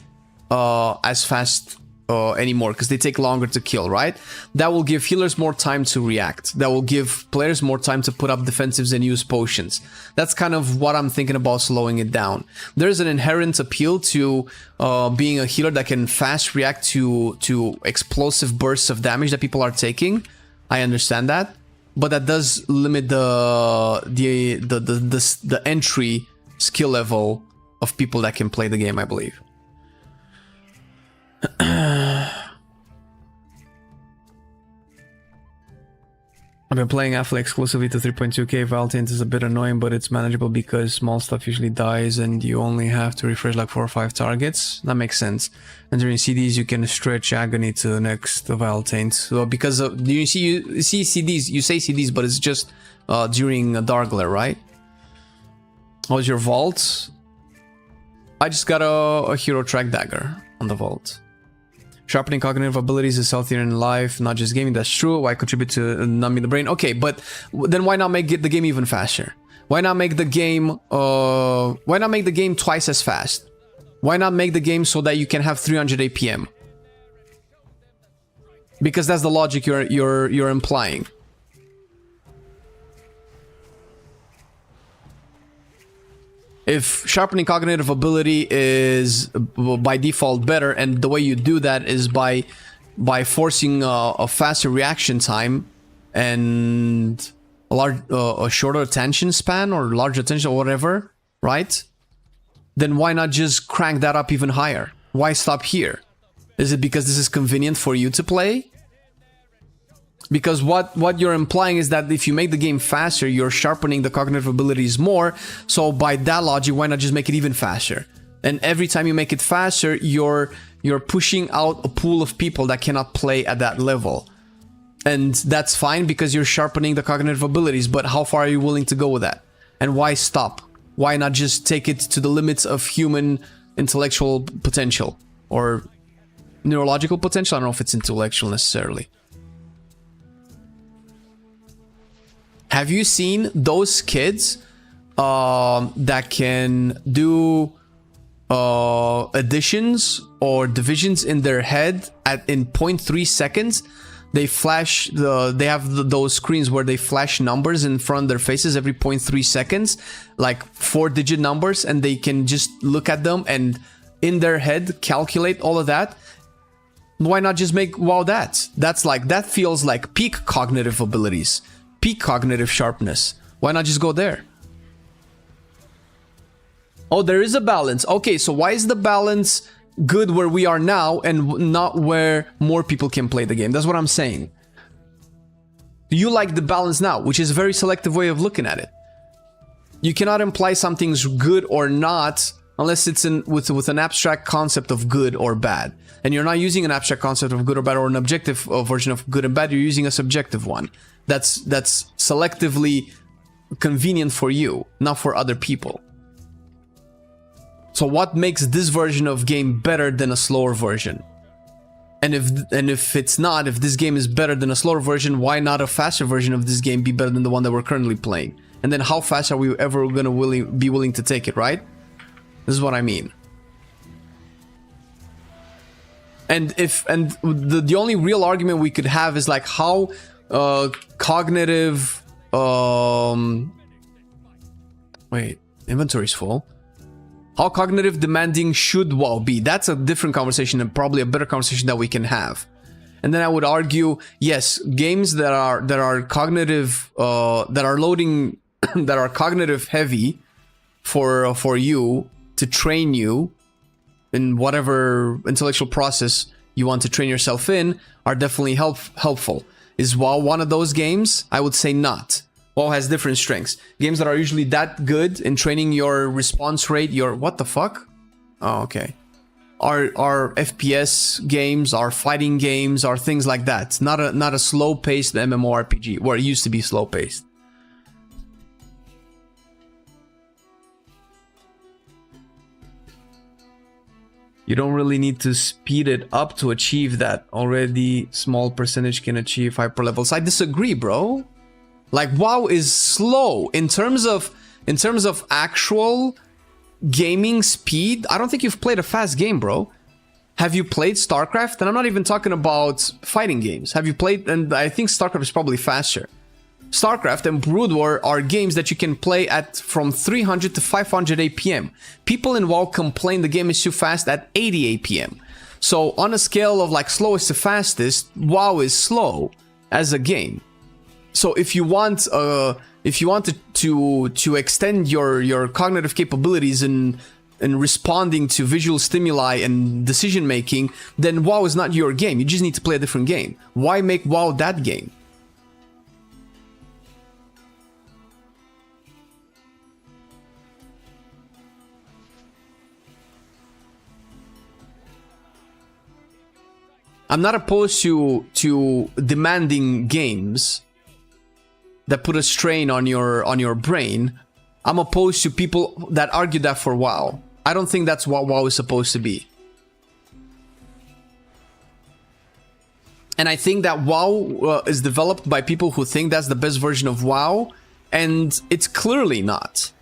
as fast anymore because they take longer to kill, right? That will give healers more time to react. That will give players more time to put up defensives and use potions. That's kind of what I'm thinking about slowing it down. There's an inherent appeal to being a healer that can fast react to explosive bursts of damage that people are taking. I understand that, but that does limit the entry skill level of people that can play the game, I believe. I've been playing Affle exclusively to 3.2k. Vile Taint is a bit annoying, but it's manageable because small stuff usually dies and you only have to refresh like 4 or 5 targets. That makes sense. And during CDs, you can stretch Agony to the next Vile Taint. So because of, you see CDs, you say CDs, but it's just during a Dark Glare, right? How's your vault? I just got a Hero Track Dagger on the vault. Sharpening cognitive abilities is healthier in life, not just gaming. That's true. Why contribute to numbing the brain? Okay, but then why not make the game even faster? Why not make the game? Why not make the game twice as fast? Why not make the game so that you can have 300 APM? Because that's the logic you're implying. If sharpening cognitive ability is by default better, and the way you do that is by forcing a faster reaction time and a shorter attention span or larger attention or whatever, right? Then why not just crank that up even higher? Why stop here? Is it because this is convenient for you to play? Because what you're implying is that if you make the game faster, you're sharpening the cognitive abilities more. So by that logic, why not just make it even faster? And every time you make it faster, you're pushing out a pool of people that cannot play at that level. And that's fine because you're sharpening the cognitive abilities, but how far are you willing to go with that? And why stop? Why not just take it to the limits of human intellectual potential? Or neurological potential? I don't know if it's intellectual necessarily. Have you seen those kids that can do additions or divisions in their head in 0.3 seconds? They flash they have those screens where they flash numbers in front of their faces every 0.3 seconds, like 4-digit numbers, and they can just look at them and in their head calculate all of that. Why not just make WoW that? That feels like peak cognitive abilities, peak cognitive sharpness. Why not just go there? Oh, there is a balance. Okay, so why is the balance good where we are now and not where more people can play the game? That's what I'm saying. You like the balance now, which is a very selective way of looking at it. You cannot imply something's good or not unless it's with an abstract concept of good or bad. And you're not using an abstract concept of good or bad or an objective version of good and bad. You're using a subjective one. That's selectively convenient for you, not for other people. So what makes this version of game better than a slower version? And if it's not, if this game is better than a slower version, why not a faster version of this game be better than the one that we're currently playing? And then how fast are we ever gonna be willing to take it, right? This is what I mean. And the only real argument we could have is like how cognitive wait, inventory's full. How cognitive demanding should WoW be? That's a different conversation and probably a better conversation that we can have. And then I would argue, yes, games that are cognitive, that are loading, that are cognitive heavy for you to train you in whatever intellectual process you want to train yourself in are definitely helpful. Is WoW one of those games? I would say not. WoW has different strengths. Games that are usually that good in training your response rate, your what the fuck? Oh, okay. Are FPS games, are fighting games, are things like that. Not a slow-paced MMORPG, where it used to be slow-paced. You don't really need to speed it up to achieve that. Already small percentage can achieve hyper levels. I disagree, bro. Like WoW is slow in terms of actual gaming speed. I don't think you've played a fast game, bro. Have you played StarCraft? And I'm not even talking about fighting games. Have you played? And I think StarCraft is probably faster. StarCraft and Brood War are games that you can play at from 300 to 500 APM. People in WoW complain the game is too fast at 80 APM. So on a scale of like slowest to fastest, WoW is slow as a game. So if you want to extend your cognitive capabilities in responding to visual stimuli and decision making, then WoW is not your game. You just need to play a different game. Why make WoW that game? I'm not opposed to demanding games that put a strain on your brain. I'm opposed to people that argue that for WoW. I don't think that's what WoW is supposed to be. And I think that WoW is developed by people who think that's the best version of WoW, and it's clearly not.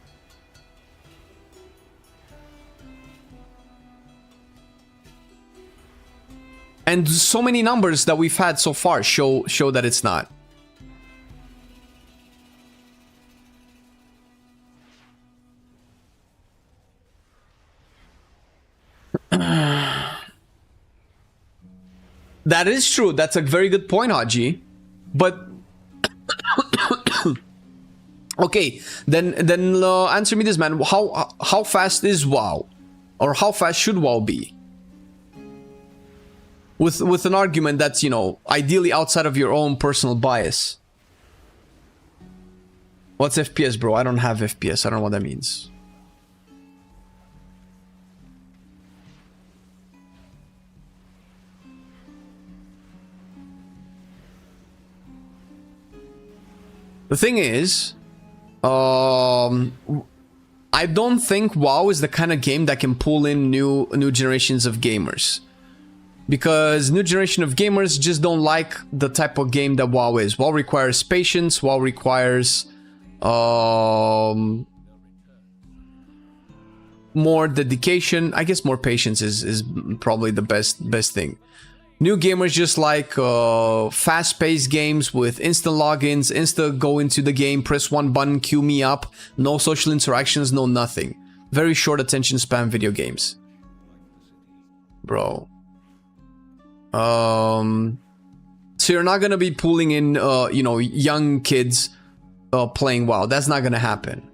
And so many numbers that we've had so far show that it's not. That is true. That's a very good point, Haji. But okay, then answer me this, man. How fast is WoW, or how fast should WoW be? with an argument that's, you know, ideally outside of your own personal bias. What's FPS, bro? I don't have FPS. I don't know what that means. The thing is, I don't think WoW is the kind of game that can pull in new generations of gamers. Because new generation of gamers just don't like the type of game that WoW is. WoW requires patience, WoW requires more dedication. I guess more patience is probably the best thing. New gamers just like fast-paced games with instant logins, instant go into the game, press one button, queue me up, no social interactions, no nothing. Very short attention span video games. Bro. So you're not gonna be pulling in, you know, young kids playing WoW. That's not gonna happen.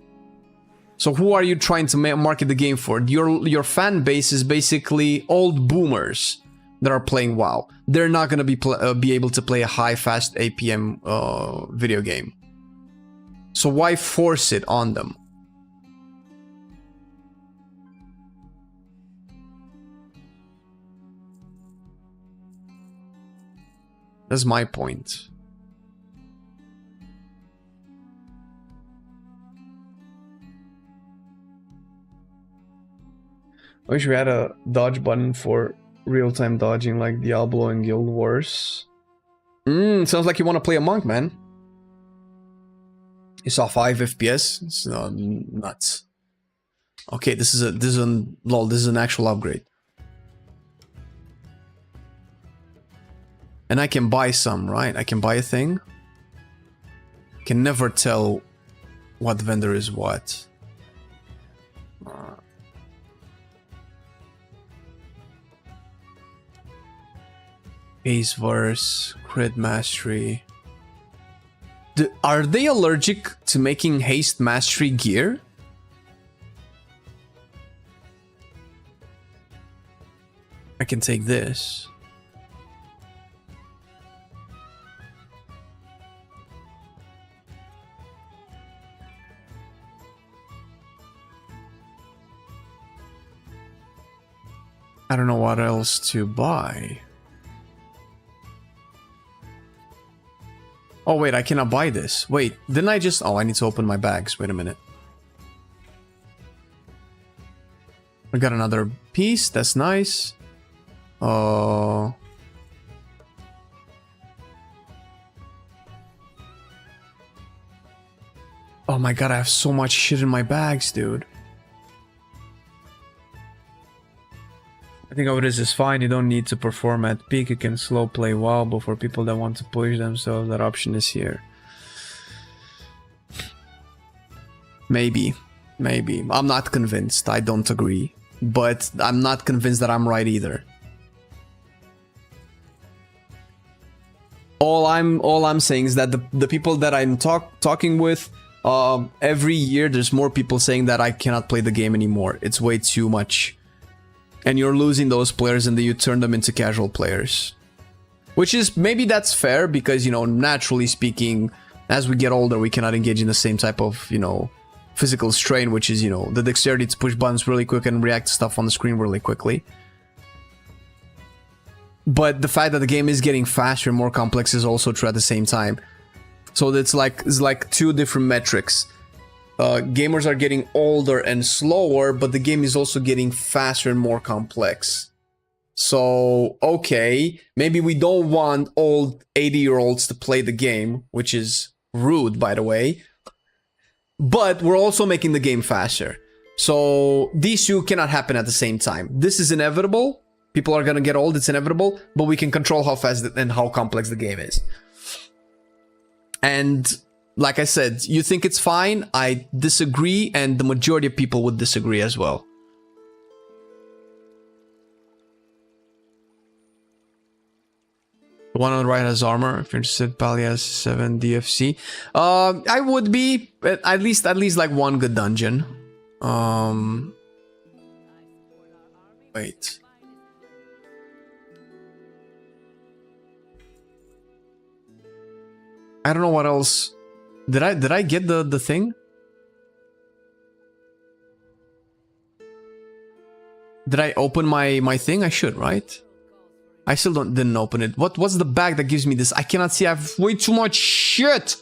So who are you trying to market the game for? Your fan base is basically old boomers that are playing WoW. They're not gonna be able to play a high, fast APM video game. So why force it on them? That's my point. I wish we had a dodge button for real-time dodging like Diablo and Guild Wars. Sounds like you want to play a monk, man. You saw 5 FPS? It's nuts. Okay, this is an actual upgrade. And I can buy some, right? I can buy a thing. Can never tell what vendor is what. Ace verse, crit mastery. Are they allergic to making haste mastery gear? I can take this. I don't know what else to buy. Oh wait, I cannot buy this. Wait, didn't I just... Oh, I need to open my bags. Wait a minute. I got another piece. That's nice. Oh my god, I have so much shit in my bags, dude. I think how it is fine. You don't need to perform at peak. You can slow play WoW, but for people that want to push themselves, that option is here. Maybe. Maybe. I'm not convinced. I don't agree. But I'm not convinced that I'm right either. All I'm saying is that the people that I'm talking with, every year there's more people saying that I cannot play the game anymore. It's way too much. And you're losing those players and then you turn them into casual players. Which is, maybe that's fair because, you know, naturally speaking, as we get older, we cannot engage in the same type of, you know, physical strain, which is, you know, the dexterity to push buttons really quick and react to stuff on the screen really quickly. But the fact that the game is getting faster and more complex is also true at the same time. So it's like two different metrics. Gamers are getting older and slower, but the game is also getting faster and more complex. So, okay, maybe we don't want old 80-year-olds to play the game, which is rude, by the way. But we're also making the game faster. So, these two cannot happen at the same time. This is inevitable. People are gonna get old, it's inevitable. But we can control how fast and how complex the game is. And... like I said, you think it's fine, I disagree, and the majority of people would disagree as well. The one on the right has armor. If you're interested, Pally has 7 DFC. I would be, at least like one good dungeon. Wait. I don't know what else. Did I get the thing? Did I open my thing? I should, right? I still didn't open it. What's the bag that gives me this? I cannot see. I have way too much shit.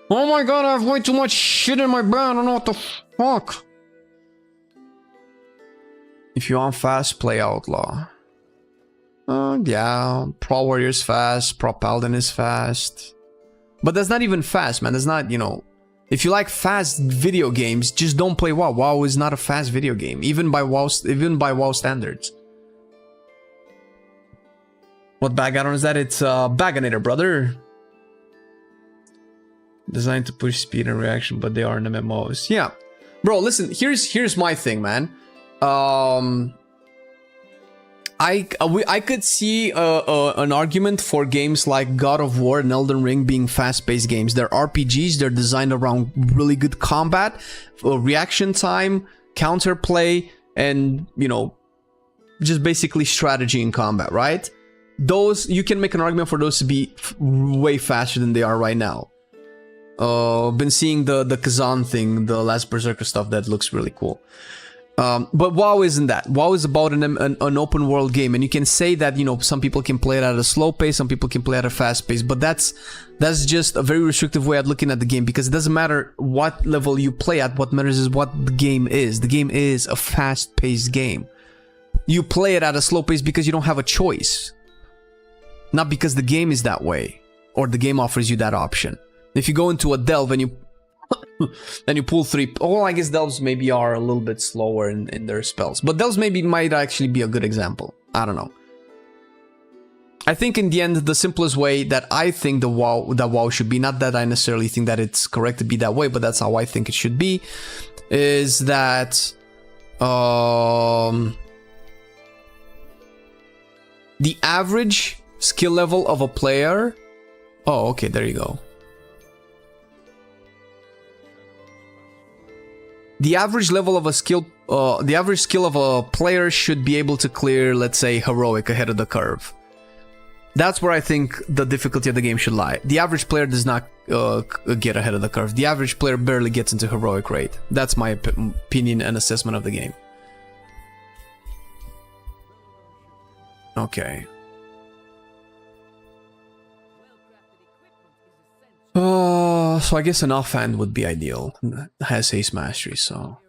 Oh my god, I have way too much shit in my bag. I don't know what the fuck. If you want fast, play Outlaw. Yeah, Pro Warrior's fast, Pro Paladin is fast. But that's not even fast, man. That's not, you know... If you like fast video games, just don't play WoW. WoW is not a fast video game, even by WoW standards. What bag add-on is that? It's Bagonator, brother. Designed to push speed and reaction, but they are in MMOs. Yeah. Bro, listen, here's my thing, man. I could see an argument for games like God of War and Elden Ring being fast-paced games. They're RPGs, they're designed around really good combat, reaction time, counterplay, and, you know, just basically strategy in combat, right? Those, you can make an argument for those to be way faster than they are right now. Been seeing the Kazan thing, the Last Berserker stuff, that looks really cool. But WoW isn't that. WoW is about an open world game, and you can say that, you know, some people can play it at a slow pace, some people can play at a fast pace, but that's just a very restrictive way of looking at the game, because it doesn't matter what level you play at. What matters is what the game is. The game is a fast-paced game. You play it at a slow pace because you don't have a choice, not because the game is that way or the game offers you that option. If you go into a delve and you pull 3... Well, I guess delves maybe are a little bit slower in their spells, but delves might actually be a good example. I don't know. I think in the end, the simplest way that I think that WoW should be, not that I necessarily think that it's correct to be that way, but that's how I think it should be, is that the average skill level of a player... Oh, okay, there you go. The average level of a skill, the average skill of a player should be able to clear, let's say, heroic ahead of the curve. That's where I think the difficulty of the game should lie. The average player does not get ahead of the curve. The average player barely gets into heroic rate. That's my opinion and assessment of the game. Okay. So I guess an offhand would be ideal. It has haste mastery, so...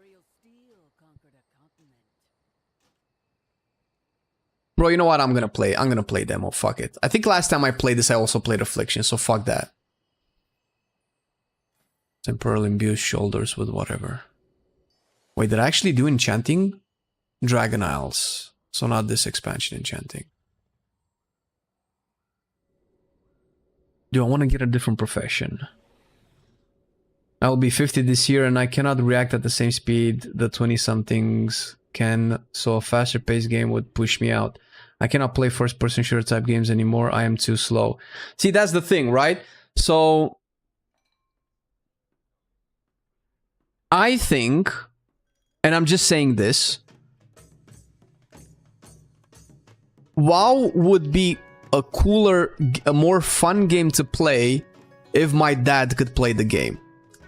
Bro, you know what? I'm gonna play demo, fuck it. I think last time I played this, I also played Affliction, so fuck that. Temporal imbued shoulders with whatever. Wait, did I actually do enchanting? Dragon Isles. So not this expansion enchanting. Do I want to get a different profession? I'll be 50 this year and I cannot react at the same speed the 20-somethings can, so a faster paced game would push me out. I cannot play first-person shooter type games anymore, I am too slow. See, that's the thing, right? So... I think, and I'm just saying this, WoW would be a cooler, a more fun game to play if my dad could play the game.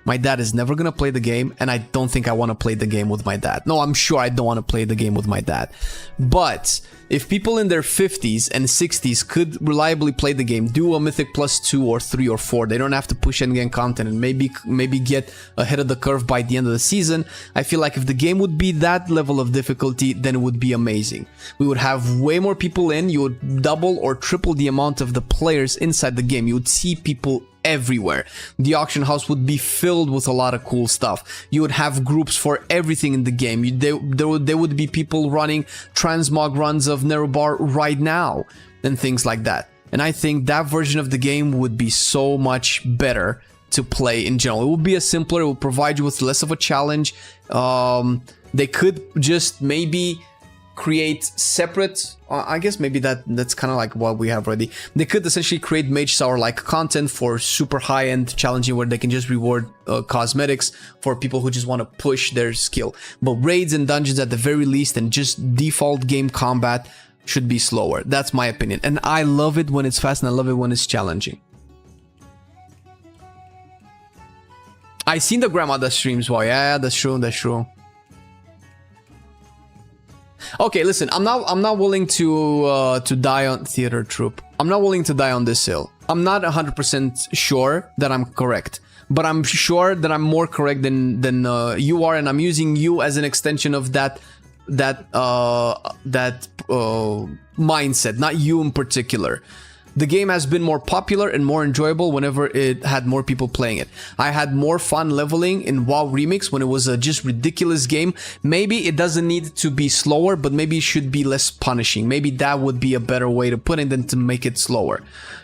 My dad is never gonna play the game, and I don't think I want to play the game with my dad. No, I'm sure I don't want to play the game with my dad. But if people in their 50s and 60s could reliably play the game, do a Mythic +2 or 3 or 4, they don't have to push endgame content and maybe get ahead of the curve by the end of the season, I feel like if the game would be that level of difficulty, then it would be amazing. We would have way more people in, you would double or triple the amount of the players inside the game, you would see people everywhere. The auction house would be filled with a lot of cool stuff. You would have groups for everything in the game. There would be people running transmog runs of Nerobar right now and things like that. And I think that version of the game would be so much better to play in general. It would be a simpler, it would provide you with less of a challenge. They could just maybe create separate, I guess maybe that's kind of like what we have already. They could essentially create Mage Sour like content for super high-end challenging where they can just reward cosmetics for people who just want to push their skill. But raids and dungeons at the very least and just default game combat should be slower. That's my opinion. And I love it when it's fast and I love it when it's challenging. I seen the grandmother streams. Well, yeah, that's true. That's true. Okay, listen. I'm not willing to die on theater troop. I'm not willing to die on this hill. I'm not 100% sure that I'm correct, but I'm sure that I'm more correct than you are, and I'm using you as an extension of that mindset, not you in particular. The game has been more popular and more enjoyable whenever it had more people playing it. I had more fun leveling in WoW Remix when it was a just ridiculous game. Maybe it doesn't need to be slower, but maybe it should be less punishing. Maybe that would be a better way to put it than to make it slower.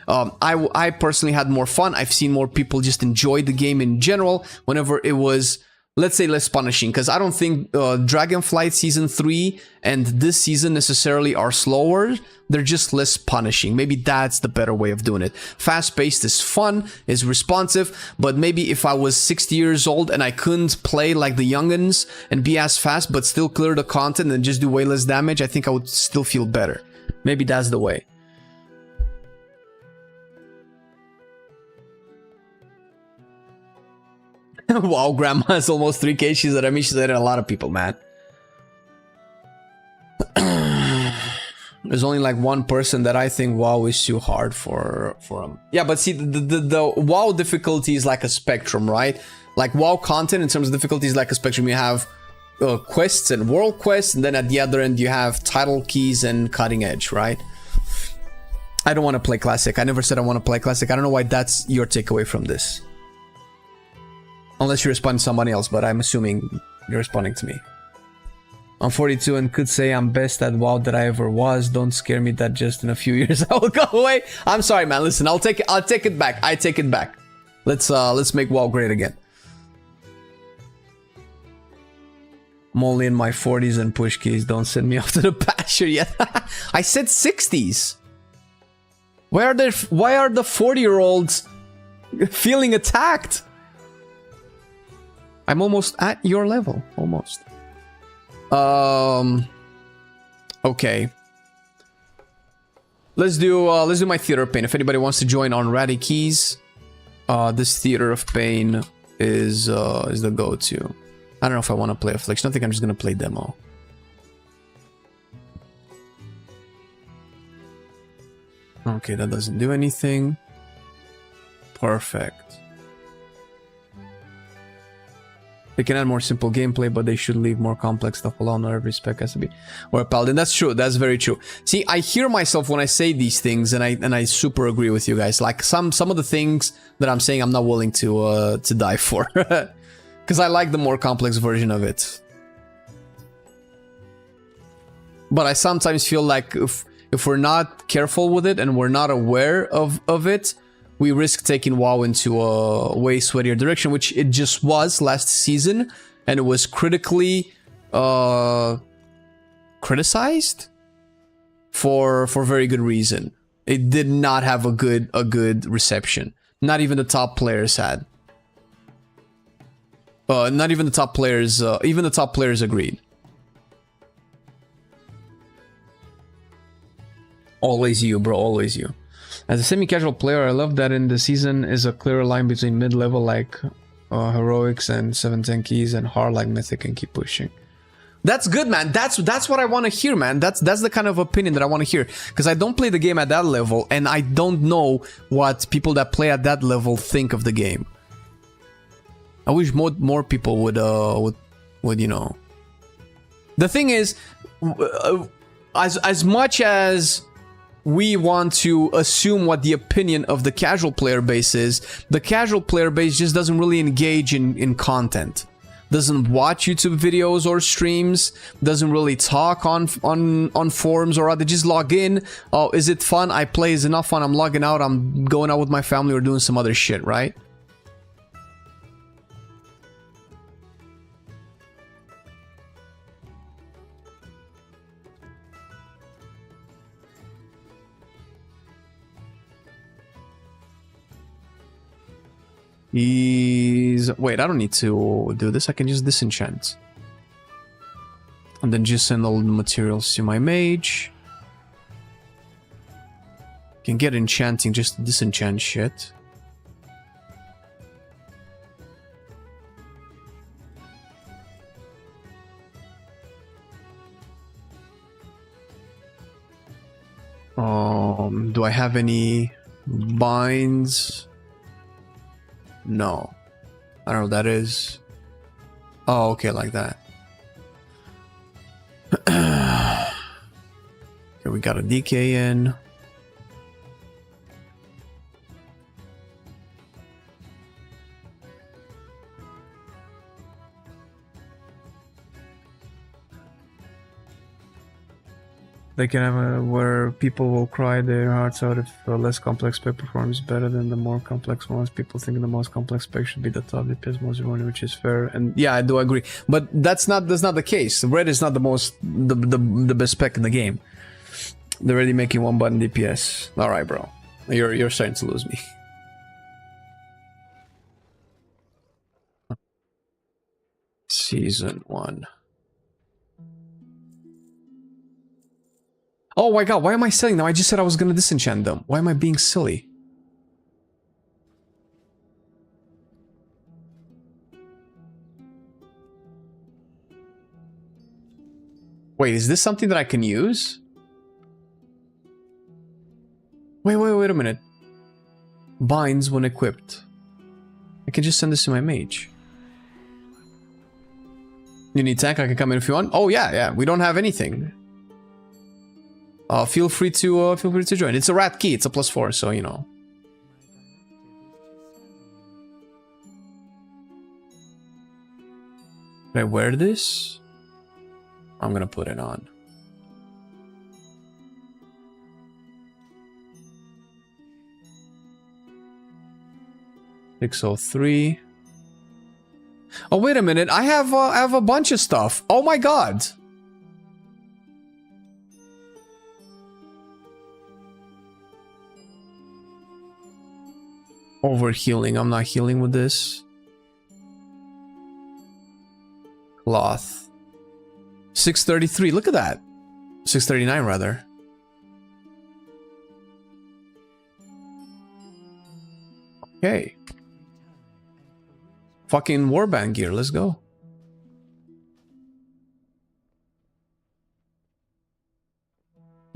I personally had more fun. I've seen more people just enjoy the game in general whenever it was, let's say, less punishing, because I don't think Dragonflight Season 3 and this season necessarily are slower. They're just less punishing. Maybe that's the better way of doing it. Fast-paced is fun, is responsive, but maybe if I was 60 years old and I couldn't play like the youngins and be as fast but still clear the content and just do way less damage, I think I would still feel better. Maybe that's the way. Wow, grandma is almost 3K. She's at She's at a lot of people, man. There's only like one person that I think WoW is too hard for him. Yeah, but see, the WoW difficulty is like a spectrum, right? Like WoW content in terms of difficulty is like a spectrum. You have quests and world quests, and then at the other end you have title keys and cutting edge, right? I don't want to play classic. I never said I want to play classic. I don't know why that's your takeaway from this. Unless you're responding to somebody else, but I'm assuming you're responding to me. I'm 42 and could say I'm best at WoW that I ever was. Don't scare me that just in a few years I will go away. I'm sorry, man. Listen, I'll take it back. I take it back. Let's make WoW great again. I'm only in my 40s and push keys. Don't send me off to the pasture yet. I said 60s. Why are the 40-year-olds feeling attacked? I'm almost at your level. Almost. Okay. Let's do my Theater of Pain. If anybody wants to join on Ratty Keys, this Theater of Pain is the go-to. I don't know if I want to play Affliction. I think I'm just gonna play demo. Okay, that doesn't do anything. Perfect. They can add more simple gameplay, but they should leave more complex stuff alone. Not every spec has to be or a paladin. That's true. That's very true. See, I hear myself when I say these things, and I super agree with you guys. Like some of the things that I'm saying, I'm not willing to die for, because I like the more complex version of it. But I sometimes feel like if we're not careful with it and we're not aware of it, we risk taking WoW into a way sweatier direction, which it just was last season, and it was critically criticized for very good reason. It did not have a good reception. Not even the top players had. Not even the top players. Even the top players agreed. Always you, bro. Always you. As a semi-casual player, I love that in the season is a clearer line between mid-level like heroics and 710 keys and hard like mythic and keep pushing. That's good, man. That's what I want to hear, man. That's the kind of opinion that I want to hear, because I don't play the game at that level, and I don't know what people that play at that level think of the game. I wish more people would you know. The thing is, as much as we want to assume what the opinion of the casual player base is, the casual player base just doesn't really engage in content. Doesn't watch YouTube videos or streams, doesn't really talk on forums, or they just log in. Oh, is it fun? I play. Is enough fun? I'm logging out. I'm going out with my family or doing some other shit, right? Wait, I don't need to do this. I can just disenchant. And then just send all the materials to my mage. Can get enchanting, just disenchant shit. Do I have any binds? No. I don't know what that is. Oh, okay, like that. Okay, we got a DK in. They can have a where people will cry their hearts out if a less complex spec performs better than the more complex ones. People think the most complex spec should be the top DPS most important, which is fair. And yeah, I do agree. But that's not the case. Red is not the best spec in the game. They're already making one button DPS. All right, bro. You're starting to lose me. Season 1. Oh my god, why am I selling them? I just said I was gonna disenchant them. Why am I being silly? Wait, is this something that I can use? Wait a minute. Binds when equipped. I can just send this to my mage. You need tank? I can come in if you want. Oh yeah, we don't have anything. Feel free to join. It's a rat key. It's a +4, so you know. Can I wear this? I'm gonna put it on. $603. Oh wait a minute! I have a bunch of stuff. Oh my god! Overhealing. I'm not healing with this. Cloth. 633. Look at that. 639 rather. Okay. Fucking warband gear. Let's go.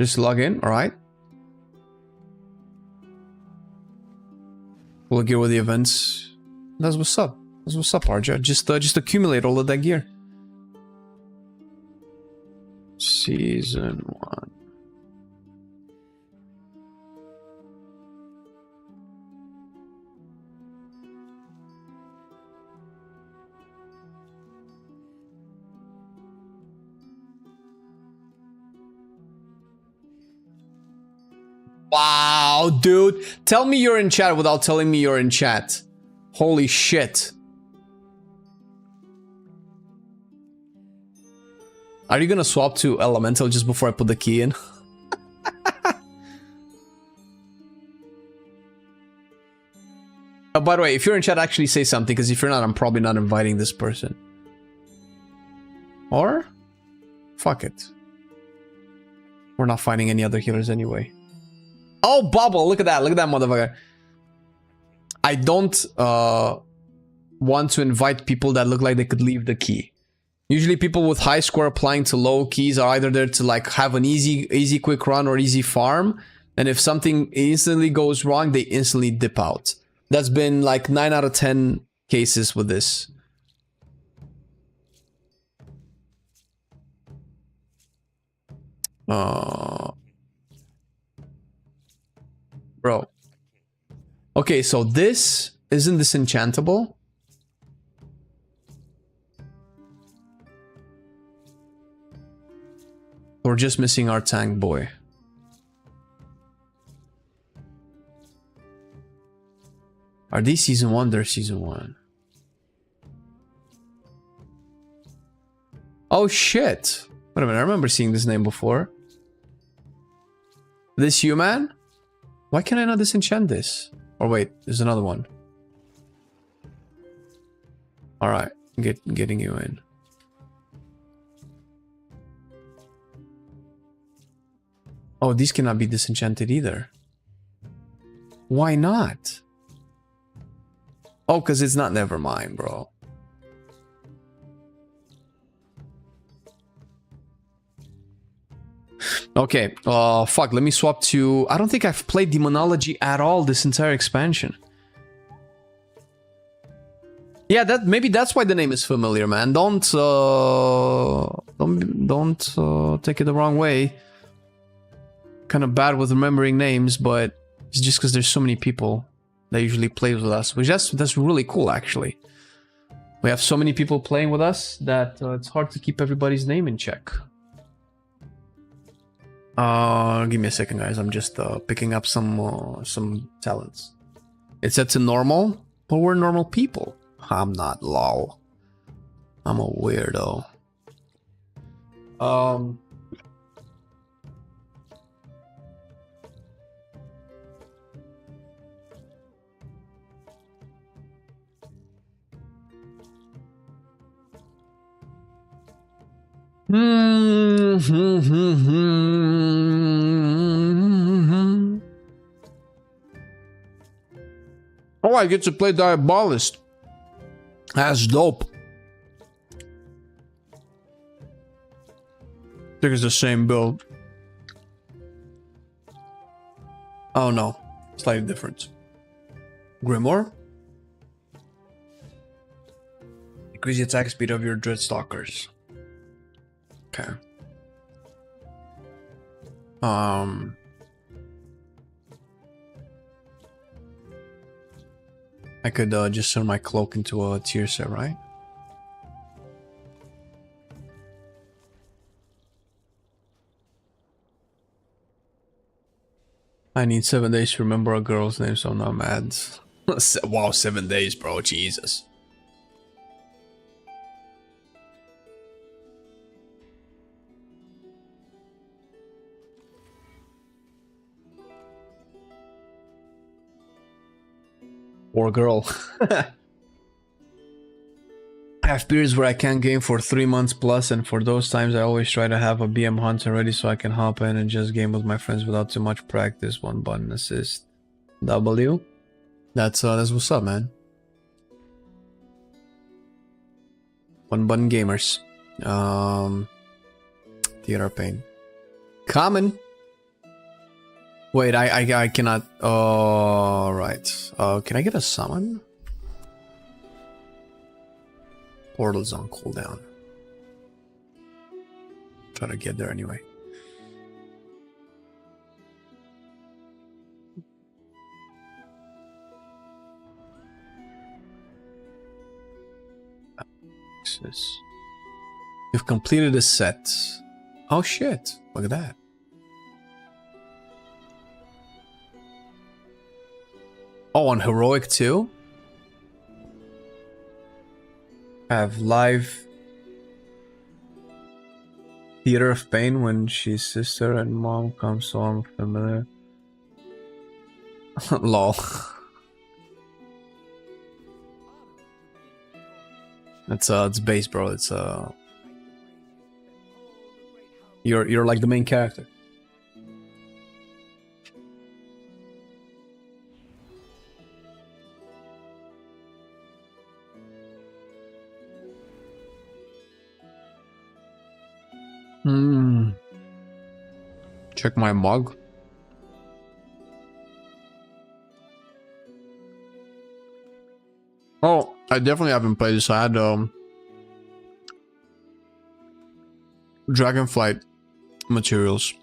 Just log in. All right. We'll gear with the events. That's what's up. That's what's up, Arja. Just accumulate all of that gear. Season 1. Wow, dude. Tell me you're in chat without telling me you're in chat. Holy shit. Are you gonna swap to Elemental just before I put the key in? By the way, if you're in chat, actually say something, because if you're not, I'm probably not inviting this person. Or? Fuck it. We're not finding any other healers anyway. Oh, Bubble! Look at that motherfucker. I don't want to invite people that look like they could leave the key. Usually people with high score applying to low keys are either there to like have an easy quick run or easy farm. And if something instantly goes wrong, they instantly dip out. That's been like 9 out of 10 cases with this. Bro. Okay, so this isn't disenchantable. We're just missing our tank boy. Are these season 1? They're season 1. Oh shit. Wait a minute, I remember seeing this name before. This human? Why can I not disenchant this? Or wait, there's another one. Alright, getting you in. Oh, these cannot be disenchanted either. Why not? Oh, because it's not. Never mind, bro. Okay, fuck, let me swap to... I don't think I've played Demonology at all this entire expansion. Yeah, maybe that's why the name is familiar, man. Don't take it the wrong way. Kind of bad with remembering names, but it's just because there's so many people that usually plays with us, which that's really cool, actually. We have so many people playing with us that it's hard to keep everybody's name in check. Give me a second, guys. I'm just picking up some talents. It's set to normal, but we're normal people. I'm not, lol. I'm a weirdo. Oh, I get to play Diabolist. That's dope. I think it's the same build. Oh no, slightly different. Grimoire? Increase the attack speed of your Dreadstalkers. Okay. I could just turn my cloak into a tier set, right? I need 7 days to remember a girl's name, so I'm not mad. Wow, 7 days, bro. Jesus. Or girl. I have periods where I can't game for 3 months plus, and for those times I always try to have a BM hunter ready so I can hop in and just game with my friends without too much practice. 1 button assist. W. That's what's up, man. 1 button gamers. Theater pain. Common. Wait, I cannot. Oh, right. Can I get a summon? Portal's on cooldown. Try to get there anyway. You've completed a set. Oh shit! Look at that. Oh, on Heroic too? I have live Theater of Pain when she's sister and mom comes, so I'm familiar. Lol. It's base, bro. It's you're like the main character. Check my mug. Oh, I definitely haven't played this. I had Dragonflight materials.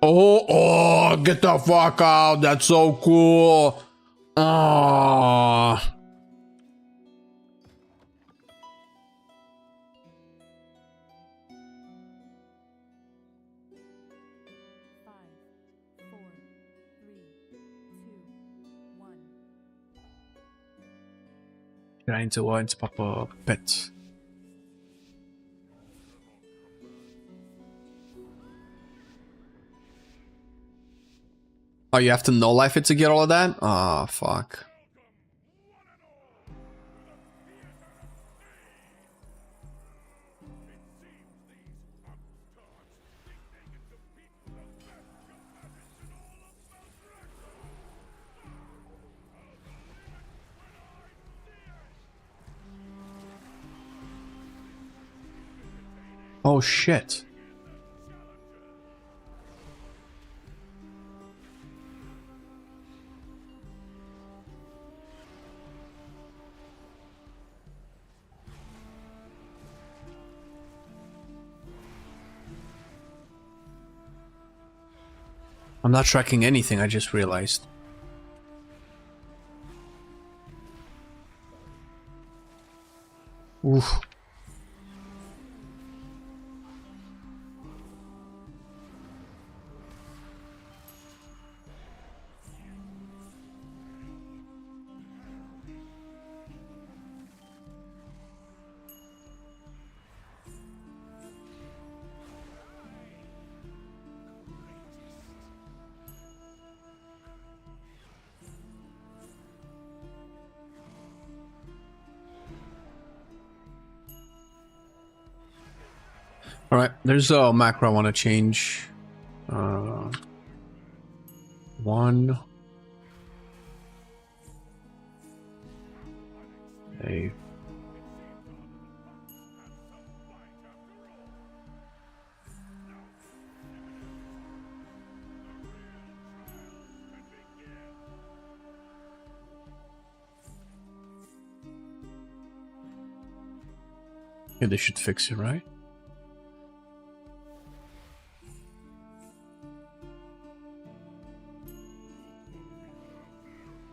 Oh, get the fuck out. That's so cool. Ah. I need to pop a pet. Oh, you have to no life it to get all of that? Oh, fuck. Oh shit. I'm not tracking anything, I just realized. Oof. Alright, there's a macro I want to change. One. A. Yeah, they should fix it, right?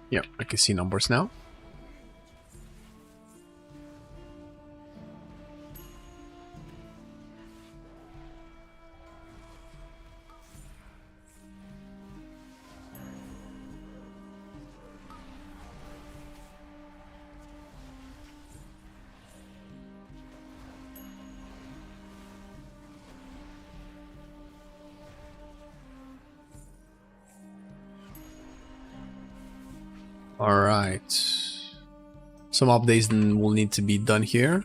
Yeah, I can see numbers now. Alright. Some updates then will need to be done here.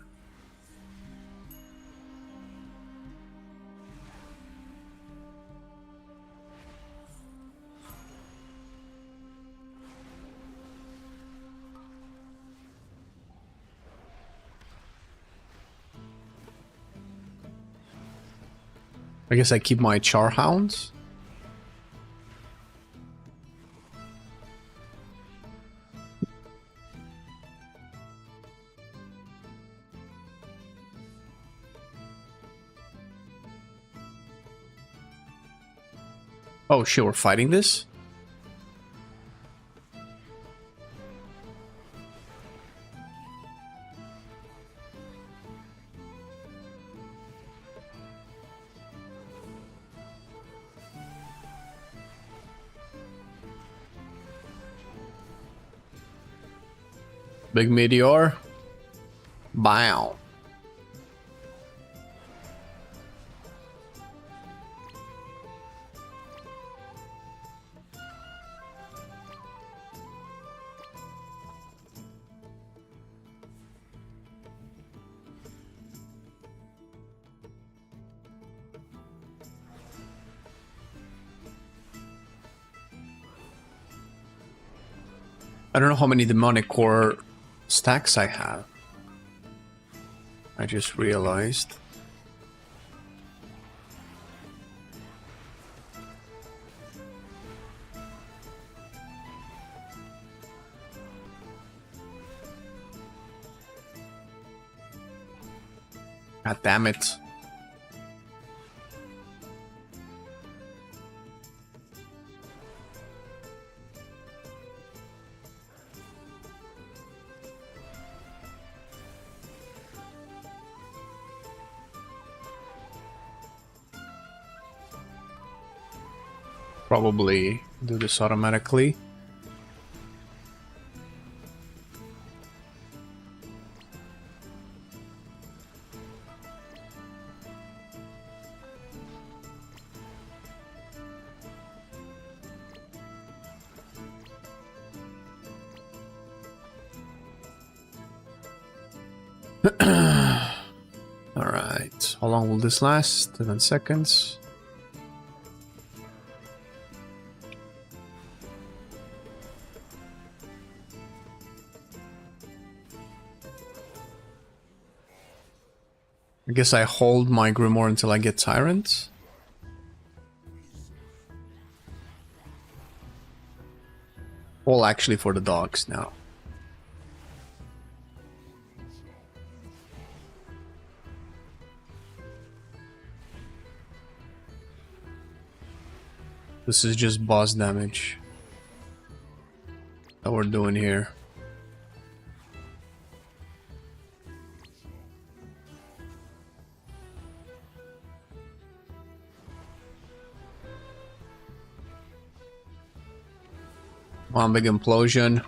I guess I keep my char hounds. Oh shit, we're fighting this? Big meteor. Bow. I don't know how many demonic core stacks I have. I just realized. God damn it. Probably do this automatically. Alright, how long will this last? 7 seconds. I guess I hold my Grimoire until I get Tyrant. All actually for the dogs now. This is just boss damage that we're doing here. One big implosion.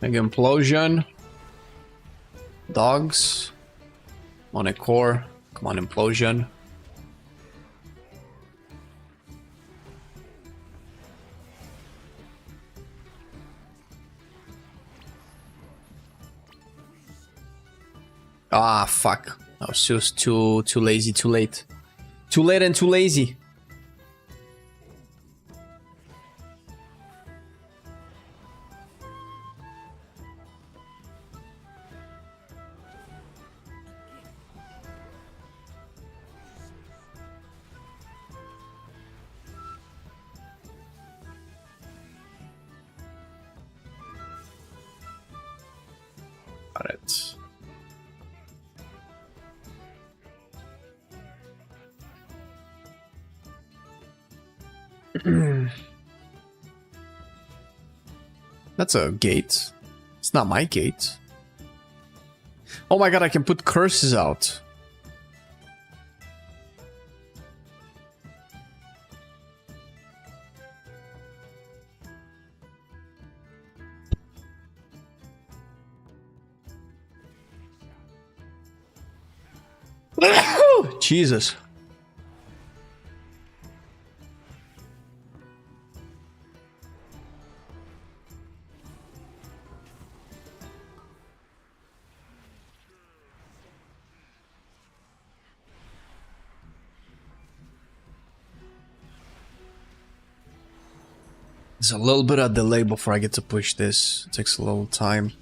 Big implosion. Dogs. On a core. Come on, implosion. Ah, fuck. I was just too lazy, too late. Too late and too lazy. Got it. That's a gate. It's not my gate. Oh my god, I can put curses out. Jesus. There's a little bit of delay before I get to push this. It takes a little time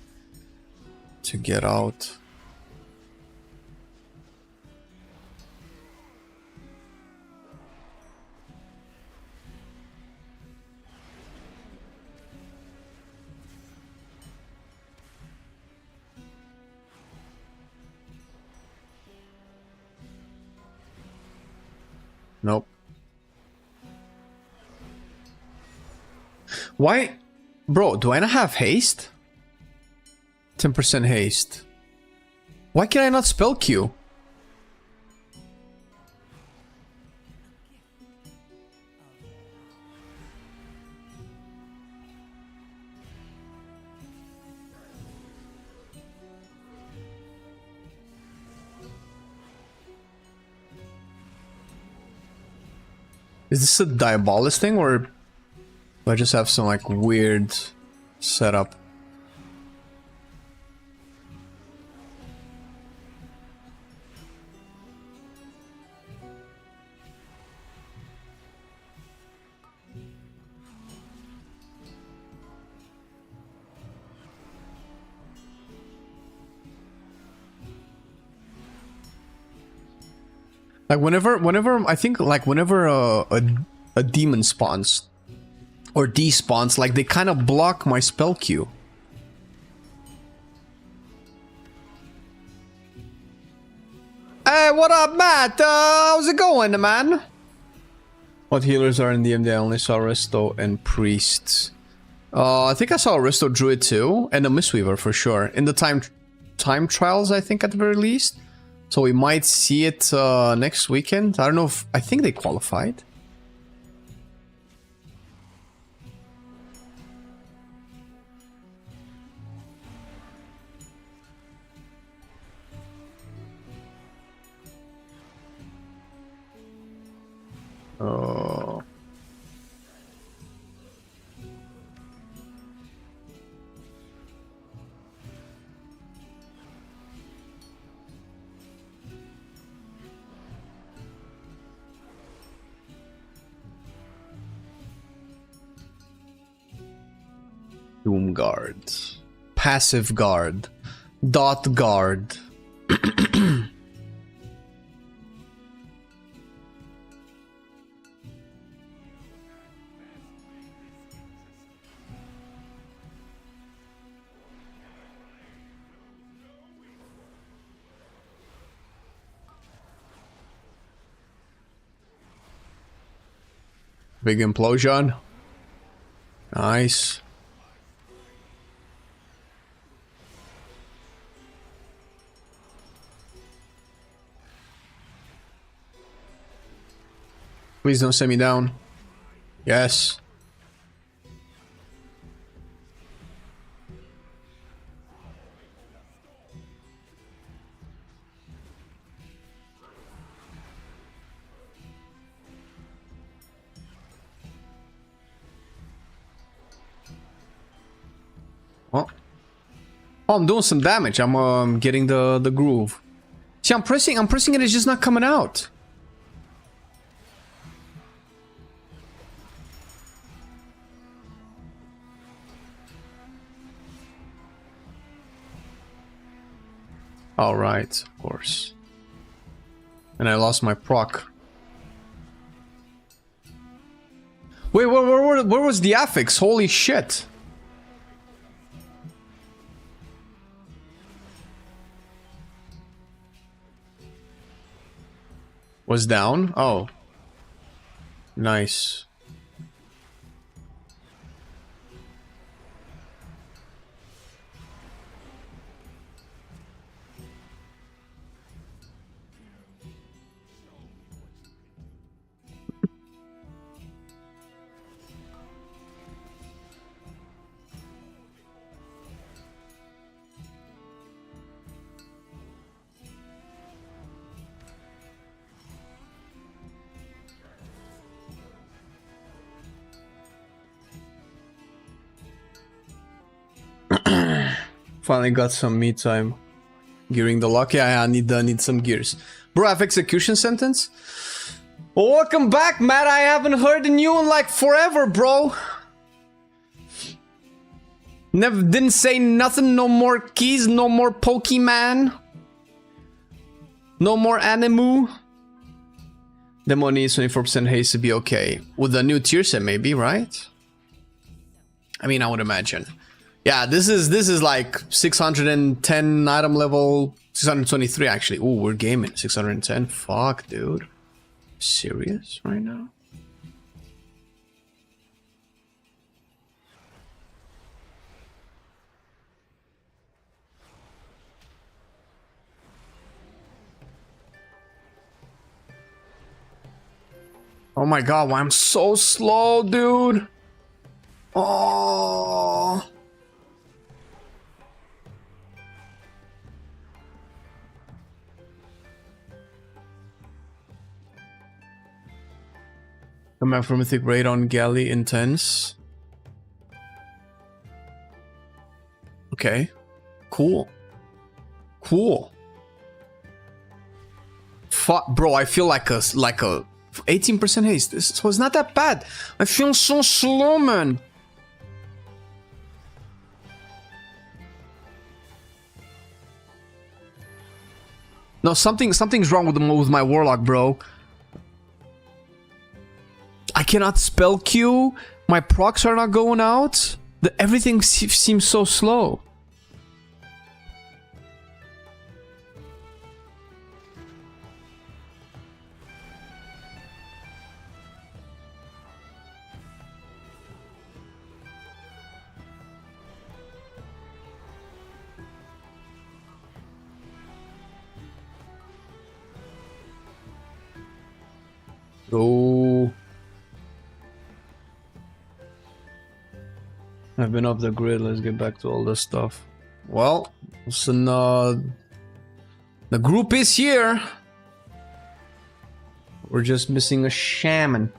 to get out. Nope. Why? Bro, do I not have haste? 10% haste. Why can I not spell Q? Is this a Diabolus thing, or do I just have some like weird setup? Like whenever I think like whenever a demon spawns or despawns, like they kind of block my spell queue. Hey, what up, Matt? How's it going, man? What healers are in the MDI? I only saw Resto and Priests. I think I saw Resto Druid too, and a Mistweaver for sure. In the time trials, I think at the very least. So we might see it next weekend. I don't know if... I think they qualified. Oh... Doom Guard. Passive Guard. Dot Guard. Big implosion. Nice. Please don't send me down. Yes. Well, oh, I'm doing some damage. I'm getting the groove. See, I'm pressing it. It's just not coming out. All right, of course. And I lost my proc. Wait, where was the affix? Holy shit. Was down? Oh. Nice. Finally got some me time. Gearing the lock. Yeah, I need some gears. Bro, I have execution sentence? Well, welcome back, Matt. I haven't heard of you in like forever, bro. Didn't say nothing. No more keys. No more Pokemon. No more Animu. Demo needs 24% haste to be okay. With the new tier set, maybe, right? I mean, I would imagine. Yeah, this is like 610 item level, 623 actually. Ooh, we're gaming 610. Fuck, dude. Serious right now? Oh my god, why I'm so slow, dude. Oh. Come out from Mythic Raid on Galley Intense. Okay. Cool. Cool. Fuck, bro, I feel like a 18% haste. So it's not that bad. I feel so slow, man. No, something's wrong with my warlock, bro. I cannot spell queue. My procs are not going out. Everything seems so slow. Oh. I've been off the grid. Let's get back to all this stuff. Well, listen, the group is here. We're just missing a shaman.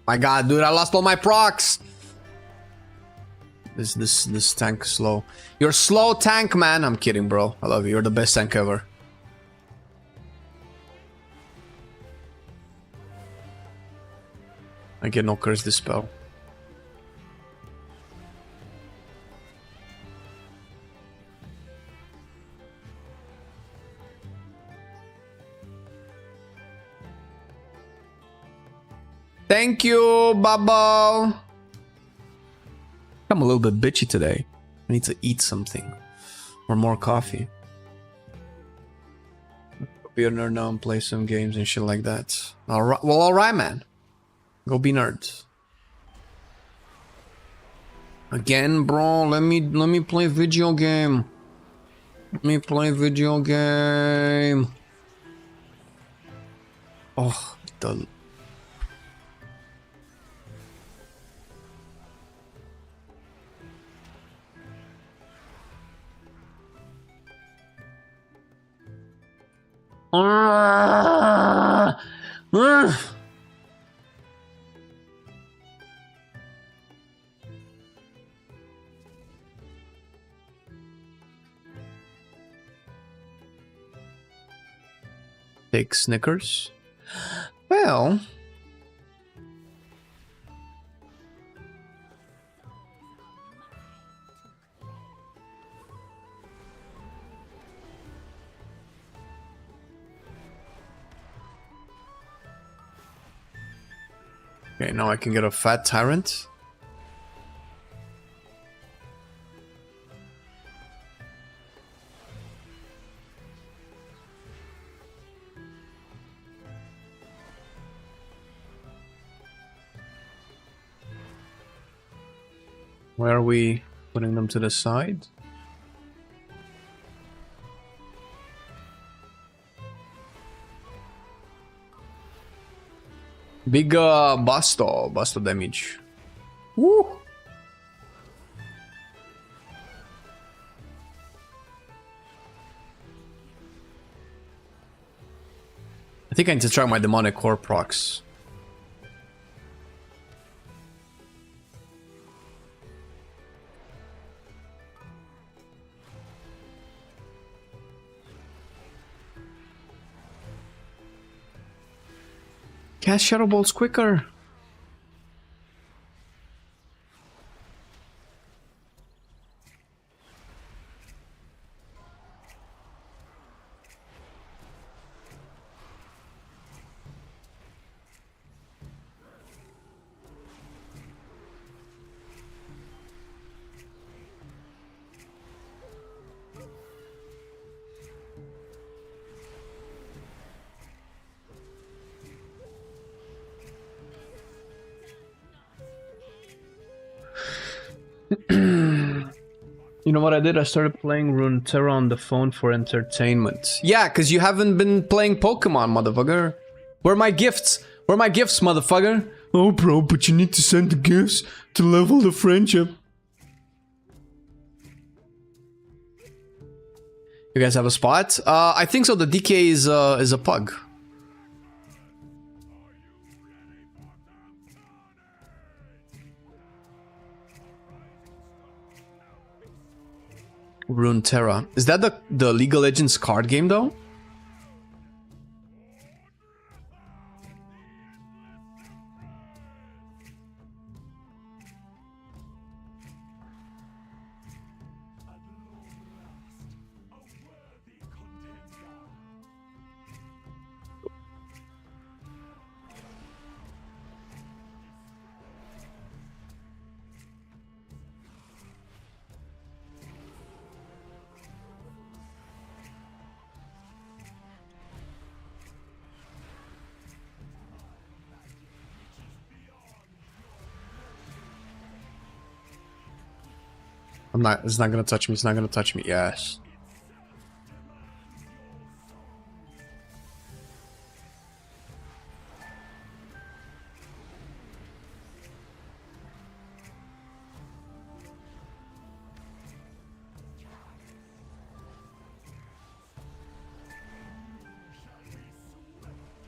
My god, dude, I lost all my procs. This tank is slow. You're slow tank, man. I'm kidding, bro. I love you. You're the best tank ever. I get no curse dispel. Thank you, Bubble. I'm a little bit bitchy today. I need to eat something. Or more coffee. Be a nerd now and play some games and shit like that. Alright, well, alright, man. Go be nerds. Again, bro, let me play video game. Let me play video game. Oh, the... Take Snickers. Well, okay, now I can get a fat tyrant. Where are we putting them to the side? Big Basto damage. Woo! I think I need to try my demonic core procs. Cast Shadow Bolts quicker. You know what I did? I started playing Runeterra on the phone for entertainment. Yeah, because you haven't been playing Pokemon, motherfucker. Where are my gifts? Where are my gifts, motherfucker? Oh, bro, but you need to send the gifts to level the friendship. You guys have a spot? I think so. The DK is a pug. Runeterra. Is that the League of Legends card game though? It's not gonna touch me, it's not gonna touch me, yes.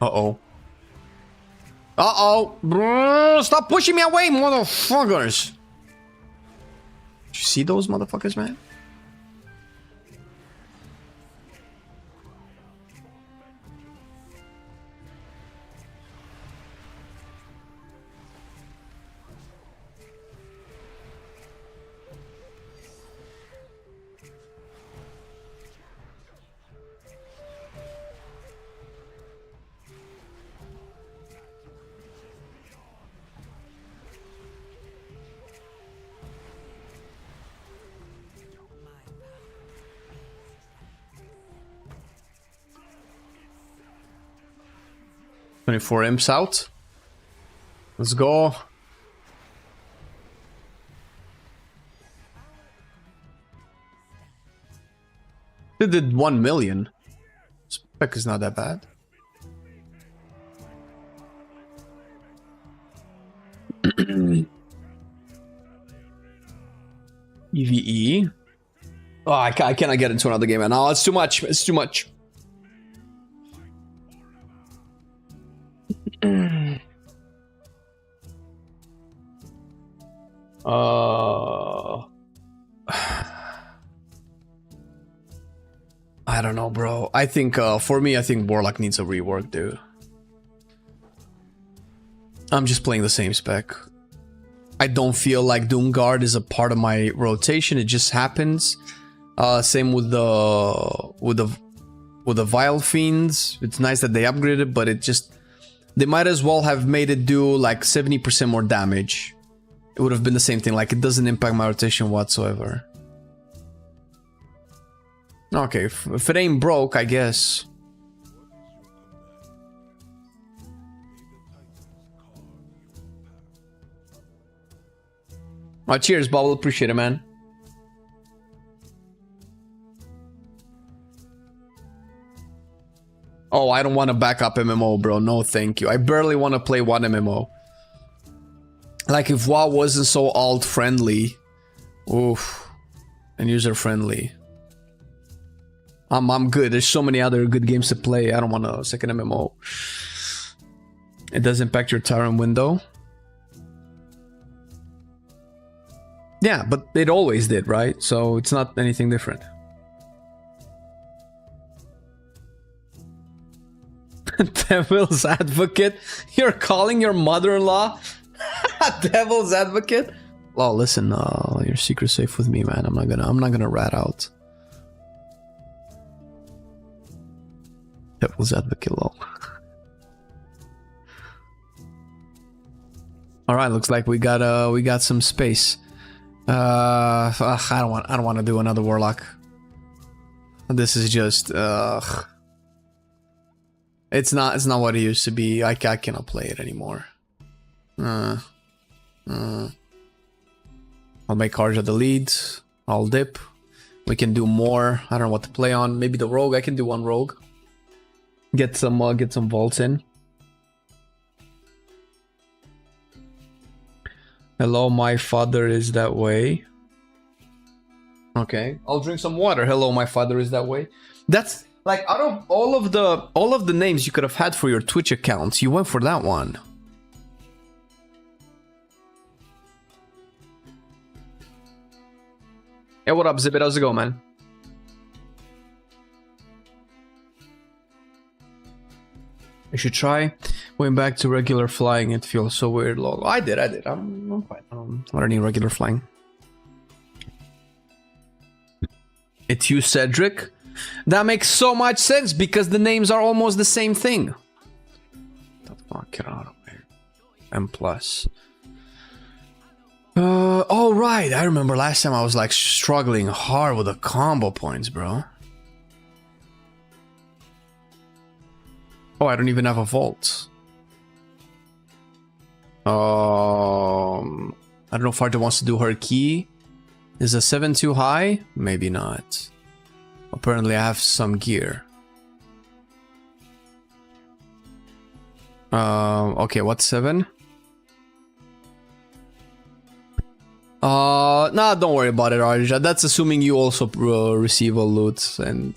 Uh-oh. Uh-oh! Bro, stop pushing me away, motherfuckers! Did you see those motherfuckers, man? 24 imps out. Let's go. They did 1 million. Spec is not that bad. EVE. Oh, I cannot get into another game. No, it's too much. It's too much. I don't know, bro. I think for me, I think Warlock needs a rework, dude. I'm just playing the same spec. I don't feel like Doomguard is a part of my rotation. It just happens. Same with the Vile Fiends. It's nice that they upgraded, but it just, they might as well have made it do like 70% more damage. It would have been the same thing. Like, it doesn't impact my rotation whatsoever. Okay, if it ain't broke, I guess. Oh, cheers, Bubble. Appreciate it, man. Oh, I don't want to back up MMO, bro. No, thank you. I barely want to play one MMO. Like, if WoW wasn't so alt-friendly, oof, and user-friendly, I'm good. There's so many other good games to play. I don't want a second MMO. It does impact your Tyrant window. Yeah, but it always did, right? So it's not anything different. Devil's advocate? You're calling your mother-in-law Devil's advocate? Oh, listen, your secret's safe with me, man. I'm not gonna rat out Devil's advocate, lol. All right, looks like we got some space. I don't want to do another Warlock. This is just it's not what it used to be. I cannot play it anymore. I'll make Karja the lead. I'll dip. We can do more. I don't know what to play on. Maybe the rogue. I can do one rogue. Get some vaults in. Hello, my father is that way. Okay, I'll drink some water. Hello, my father is that way. That's like, out of all of the names you could have had for your Twitch accounts, you went for that one. Hey, what up, Zibit? How's it going, man? I should try going back to regular flying. It feels so weird, lol. I did. I'm fine. I'm learning regular flying. It's you, Cedric. That makes so much sense because the names are almost the same thing. The fuck, get out of here. M plus. Oh right, I remember last time I was like struggling hard with the combo points, bro. Oh, I don't even have a vault. I don't know if Arta wants to do her key. Is a 7 too high? Maybe not. Apparently I have some gear. Okay, what's 7? Nah, don't worry about it, Arja. That's assuming you also receive a loot, and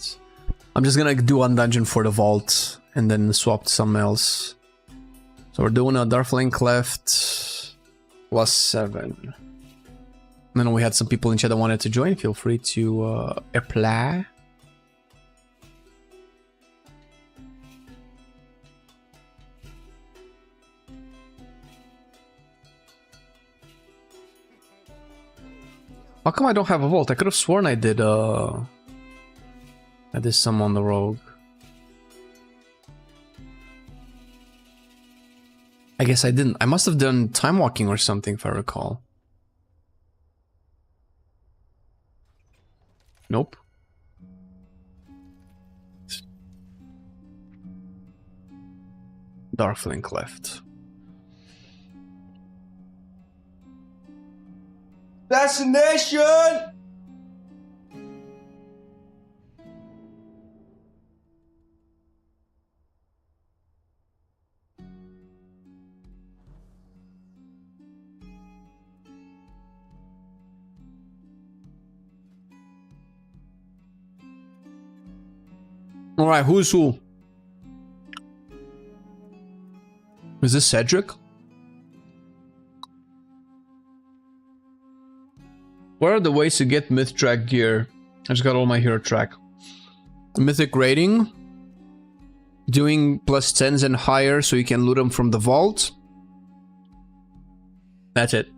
I'm just gonna do one dungeon for the vault and then swap to something else. So we're doing a Darflame Cleft plus 7. And then we had some people in chat that wanted to join. Feel free to apply. How come I don't have a vault? I could have sworn I did some on the rogue. I guess I didn't. I must have done time walking or something if I recall. Nope. Darkflink left. Assassination! Alright, who's who? Is this Cedric? What are the ways to get myth track gear? I just got all my hero track. Mythic rating. Doing +10s and higher so you can loot them from the vault. That's it.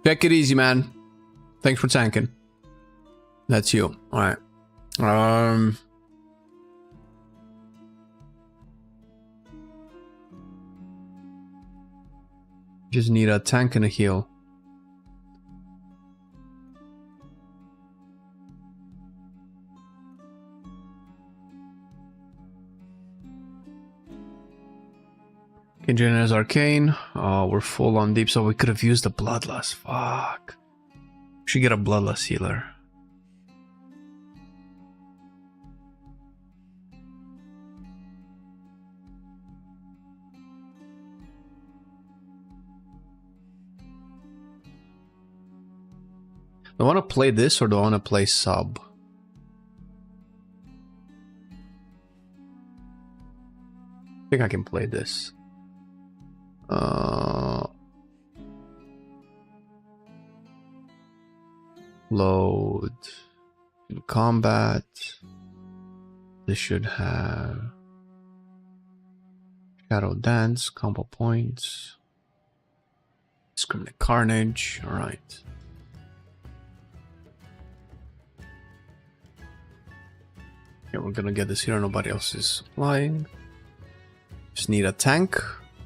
Take it easy, man. Thanks for tanking. That's you. Alright. Just need a tank and a heal. Engineer's Arcane. Oh, we're full on deep, so we could have used the Bloodlust. Fuck. Should get a Bloodlust healer. Do I want to play this or do I want to play sub? I think I can play this. Load. In combat. This should have Shadow Dance, combo points. Discriminate Carnage. Alright. Yeah, we're gonna get this here. Nobody else is flying. Just need a tank,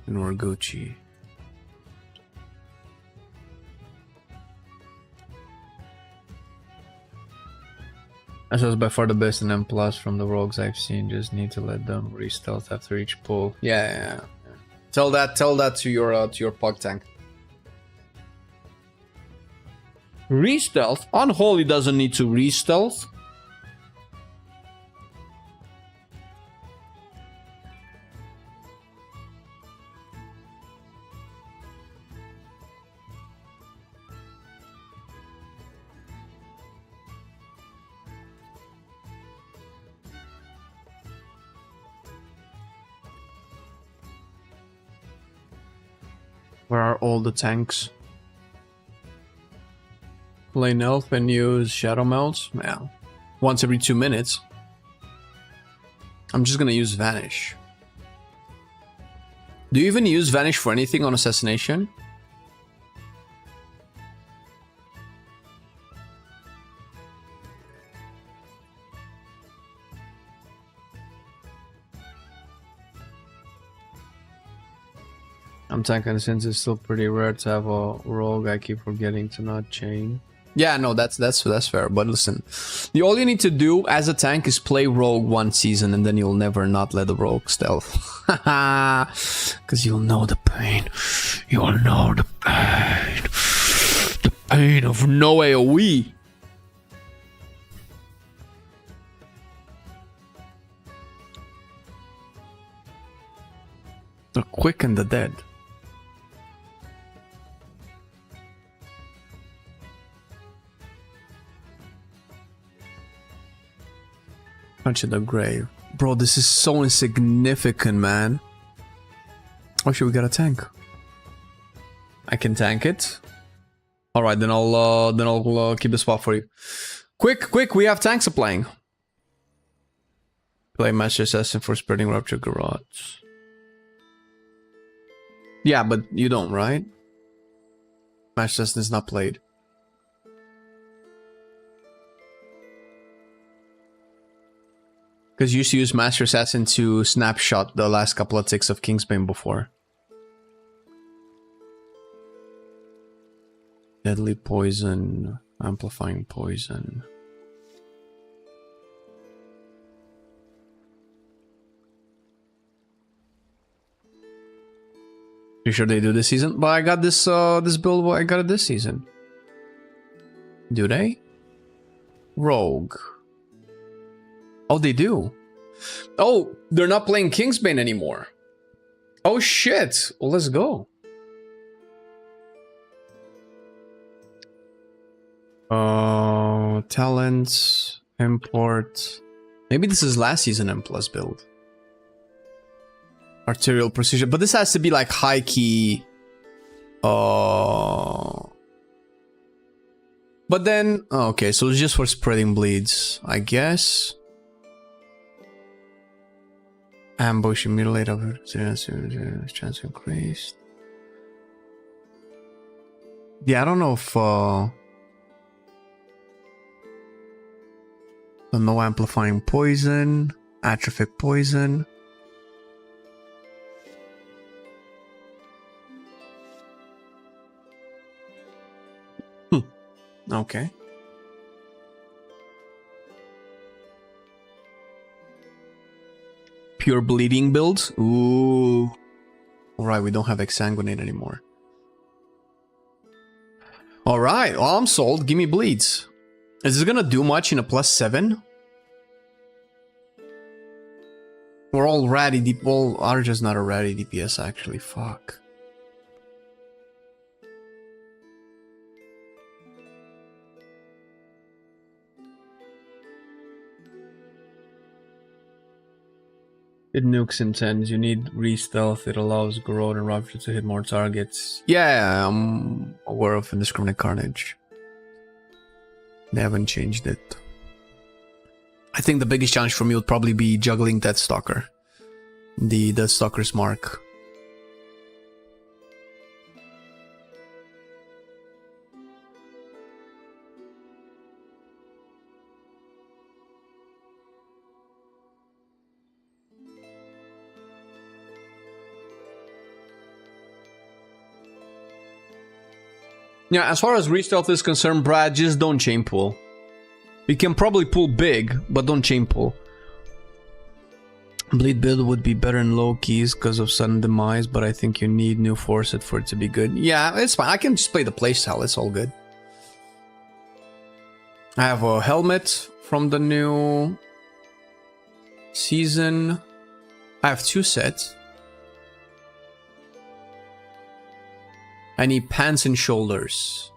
and we're Gucci. This was by far the best in M+ from the rogues I've seen. Just need to let them re-stealth after each pull. Yeah. Tell that to your pug tank. Re-stealth? Unholy doesn't need to re-stealth. Where are all the tanks? Play elf and use shadow melts? Yeah. Once every 2 minutes. I'm just gonna use Vanish. Do you even use Vanish for anything on Assassination? I'm tanking since it's still pretty rare to have a rogue. I keep forgetting to not chain. Yeah, no, that's fair. But listen, all you need to do as a tank is play rogue 1 season, and then you'll never not let the rogue stealth. Because you'll know the pain. You'll know the pain. The pain of no AoE. The quick and the dead. Punch in the grave. Bro, this is so insignificant, man. Oh shit, we got a tank. I can tank it. Alright, then I'll keep the spot for you. Quick, we have tanks playing. Play Master Assassin for spreading Rupture Garage. Yeah, but you don't, right? Master Assassin is not played. Because you used to use Master Assassin to snapshot the last couple of ticks of Kingsbane before. Deadly Poison, Amplifying Poison. You sure they do this season? But I got this this build. I got it this season. Do they? Rogue. Oh, they do. Oh, they're not playing Kingsbane anymore. Oh shit. Well, let's go. Talents, import. Maybe this is last season M plus build. Arterial precision, but this has to be like high key. But then, oh, okay, so it's just for spreading bleeds, I guess. Ambush, mutilate over chance increased. Yeah, I don't know if no amplifying poison, atrophic poison. Okay. Pure bleeding builds. Ooh. Alright, we don't have exsanguinate anymore. Alright, well, I'm sold. Give me bleeds. Is this gonna do much in a +7? We're all ratty deep. Well, Arja's not a ratty DPS actually. Fuck. It nukes intends. You need re-stealth. It allows Garrote and Rupture to hit more targets. Yeah, I'm aware of Indiscriminate Carnage. They haven't changed it. I think the biggest challenge for me would probably be juggling Deathstalker. The Deathstalker's mark. Yeah, as far as re-stealth is concerned, Brad, just don't chain pull. You can probably pull big, but don't chain pull. Bleed build would be better in low keys because of sudden demise, but I think you need new force for it to be good. Yeah, it's fine. I can just play the playstyle. It's all good. I have a helmet from the new season. I have 2 sets. I need pants and shoulders.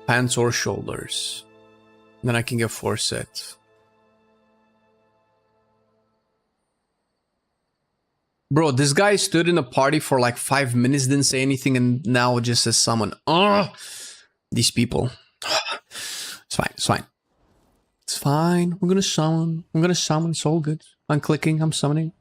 Pants or shoulders. Then I can get 4 sets. Bro, this guy stood in a party for like 5 minutes, didn't say anything, and now just says summon. Ugh! These people. It's fine, it's fine. It's fine. We're gonna summon. I'm gonna summon. It's all good. I'm clicking, I'm summoning.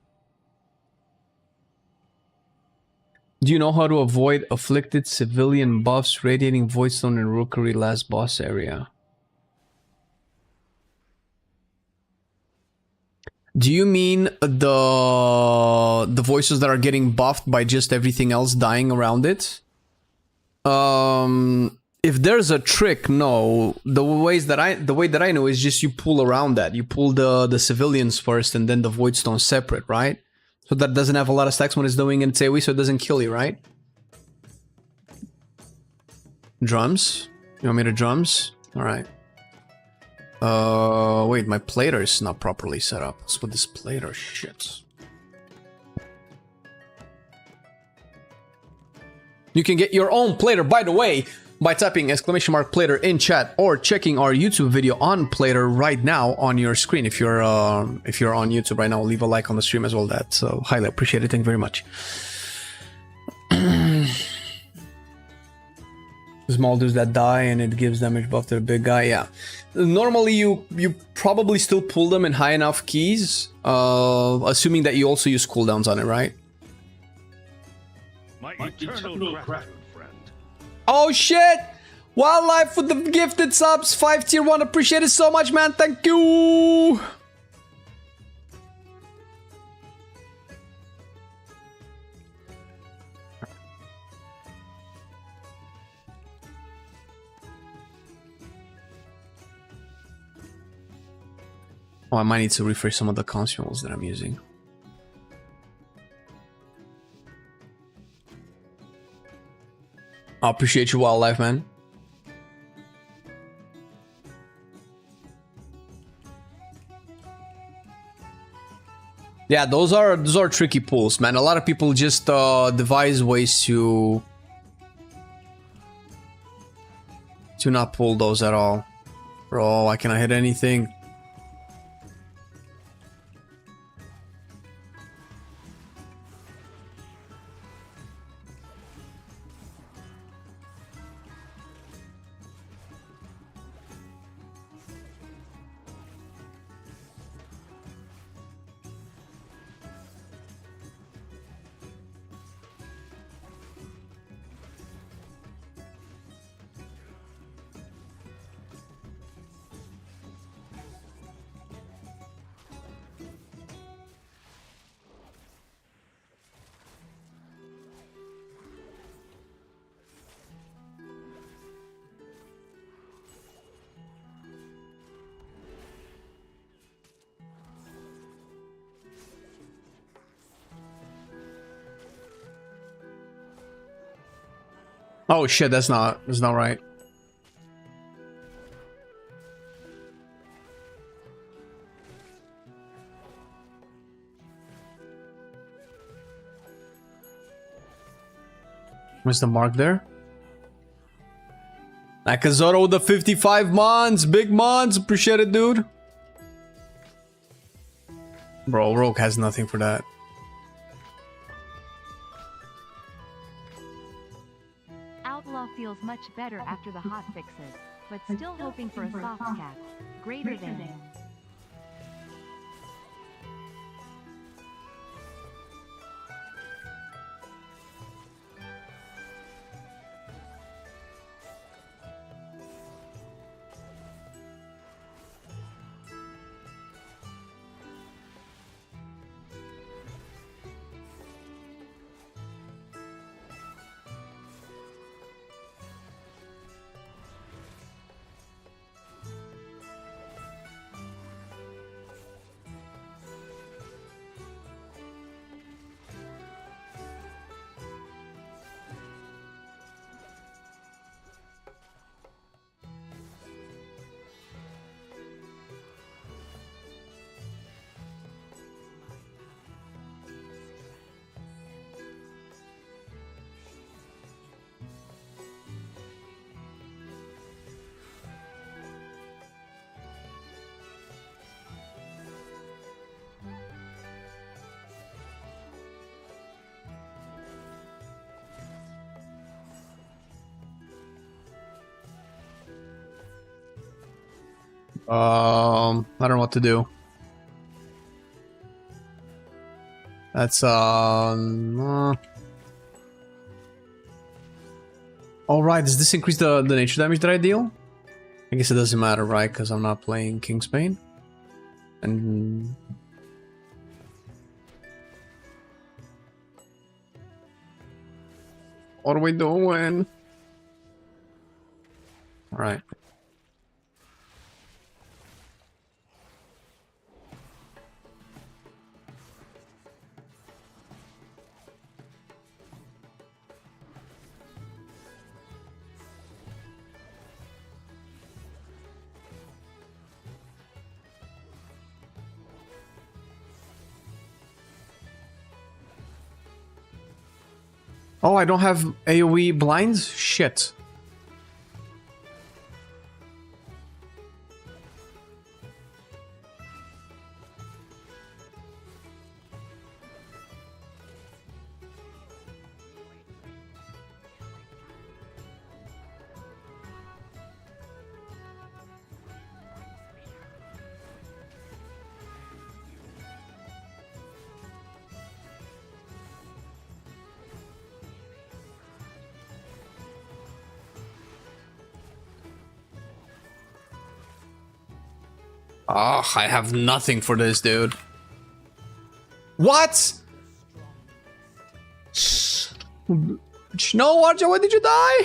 Do you know how to avoid afflicted civilian buffs, radiating voidstone and rookery last boss area? Do you mean the voices that are getting buffed by just everything else dying around it? If there's a trick, no. The way that I know is just you pull around that. You pull the civilians first and then the voidstone separate, right? So that doesn't have a lot of stacks when it's doing its AoE, so it doesn't kill you, right? Drums? You want me to drums? Alright. Wait, my plater is not properly set up. Let's put this plater shit. You can get your own plater, by the way, by typing !plater in chat or checking our YouTube video on plater right now on your screen. If you're on YouTube right now, leave a like on the stream as well. That's highly appreciated. Thank you very much. Small dudes that die and it gives damage buff to the big guy. Yeah, normally you probably still pull them in high enough keys, assuming that you also use cooldowns on it, right? My eternal gratitude, friend. Oh shit! Wildlife with the gifted subs, 5 tier 1, appreciate it so much, man. Thank you. Oh, I might need to refresh some of the consumables that I'm using. I appreciate your wildlife, man. Yeah, those are tricky pulls, man. A lot of people just devise ways to not pull those at all. Bro, I cannot hit anything. Oh shit, that's not right. Where's the mark there? Nakazoto with the 55 mons, big mons, appreciate it, dude. Bro, Rogue has nothing for that. Outlaw feels much better after the hot fixes, but still hoping for a soft cap. Greater than. I don't know what to do. That's all right. Does this increase the nature damage that I deal? I guess it doesn't matter, right? Because I'm not playing Kingsbane. And what are we doing? All right. Oh, I don't have AoE blinds? Shit. Oh, I have nothing for this, dude. What? No, Archer, why did you die?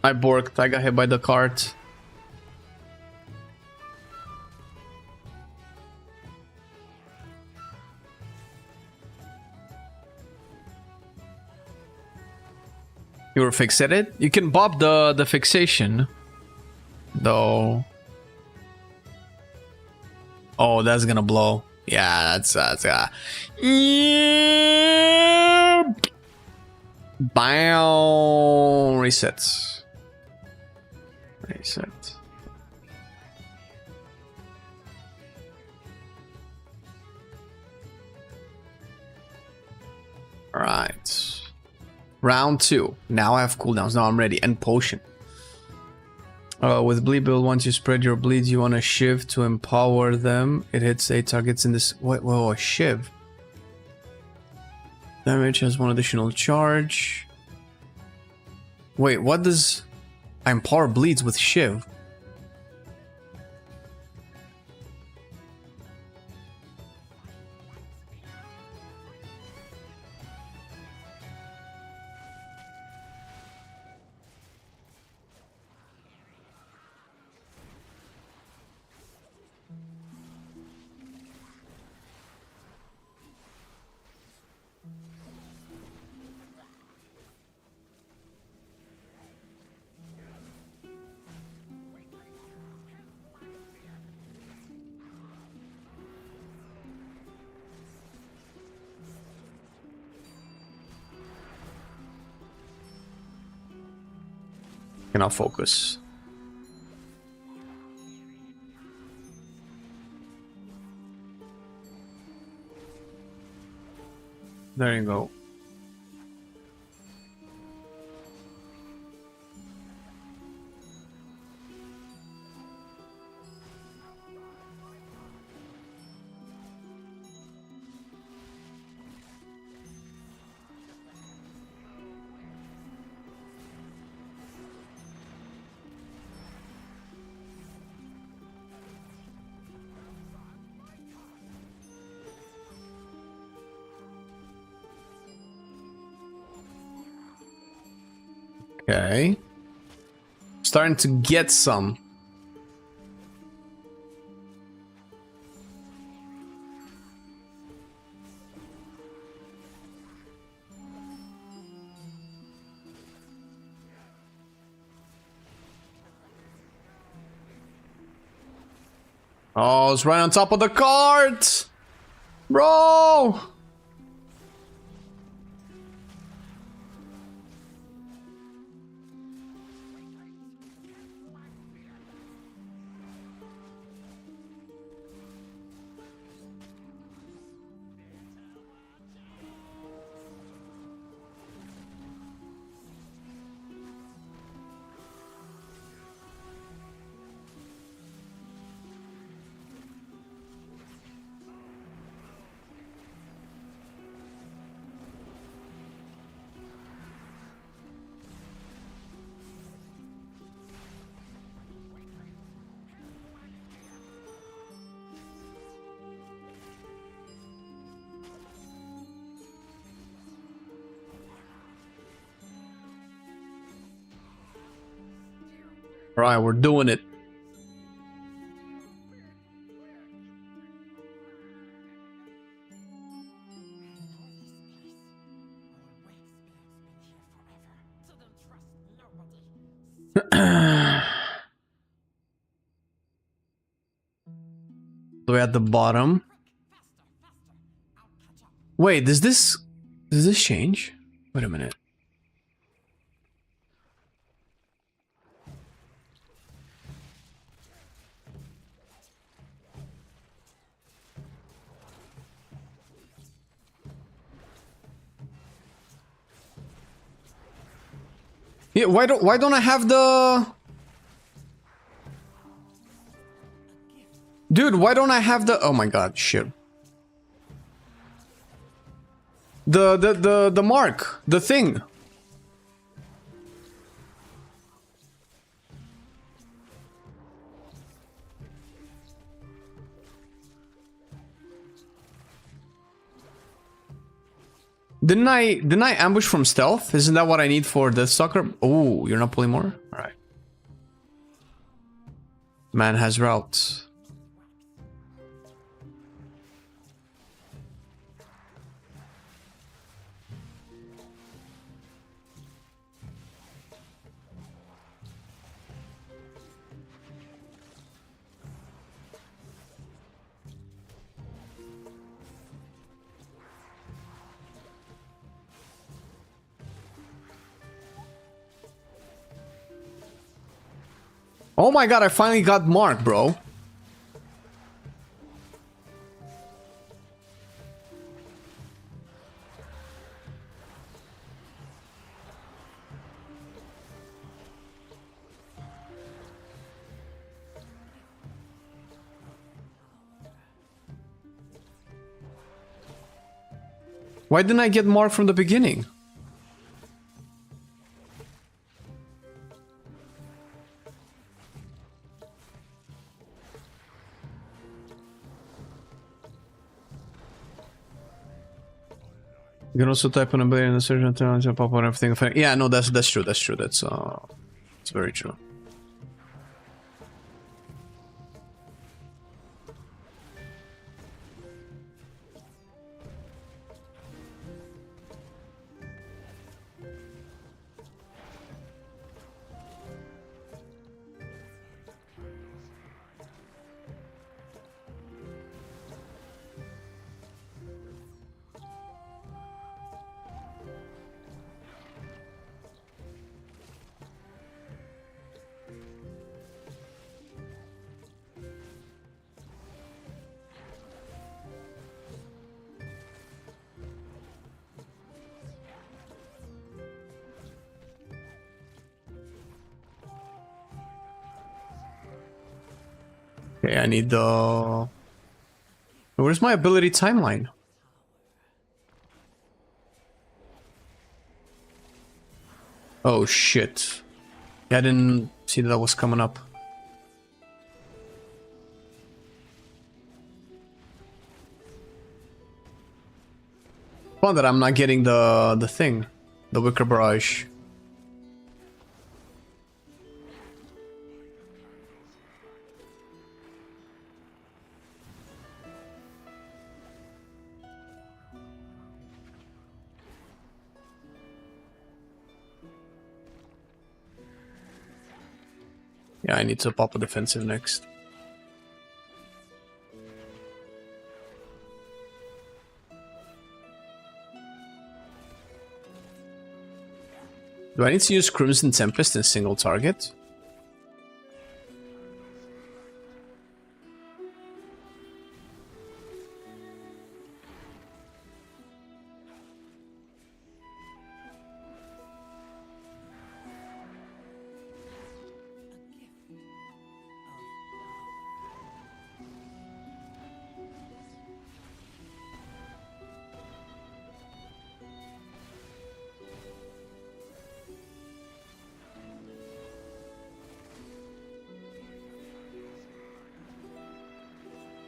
I borked. I got hit by the cart. You were fixated? You can bob the fixation. Though. Oh, that's gonna blow. Yeah, that's yeah. Bow. Reset. Reset. Alright. Round 2. Now I have cooldowns. Now I'm ready. And potion. With bleed build, once you spread your bleeds, you want a shiv to empower them. It hits 8 targets in this. Whoa, a shiv. Damage has 1 additional charge. Wait, what does I empower bleeds with shiv? Cannot focus. There you go. Okay. Starting to get some. Oh, it's right on top of the cart! Bro! Alright, we're doing it. So we're at the bottom. Wait, does this change? Wait a minute. Yeah, why don't I have the... Dude, why don't I have the... Oh my god, shit. The mark, the thing. Didn't I ambush from stealth? Isn't that what I need for Deathstalker? Oh, you're not pulling more? Alright. Man has routes. Oh my god, I finally got Mark, bro. Why didn't I get Mark from the beginning? You can also type on ability in the search and turn on jump up on everything. Yeah, no, that's true. That's true. That's very true. Okay, I need the... Where's my ability timeline? Oh shit. Yeah, I didn't see that was coming up. Fun that I'm not getting the thing. The wicker barrage. Yeah, I need to pop a defensive next. Do I need to use Crimson Tempest in single target?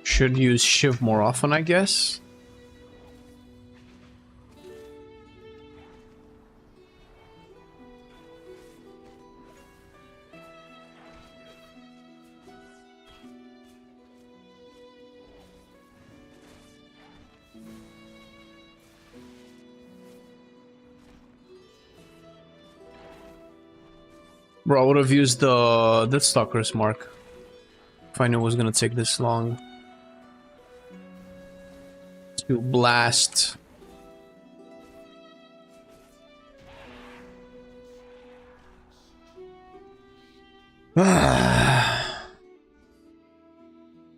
Should use Shiv more often, I guess. Bro, I would have used the Deathstalker's mark if I knew it was gonna take this long. To blast.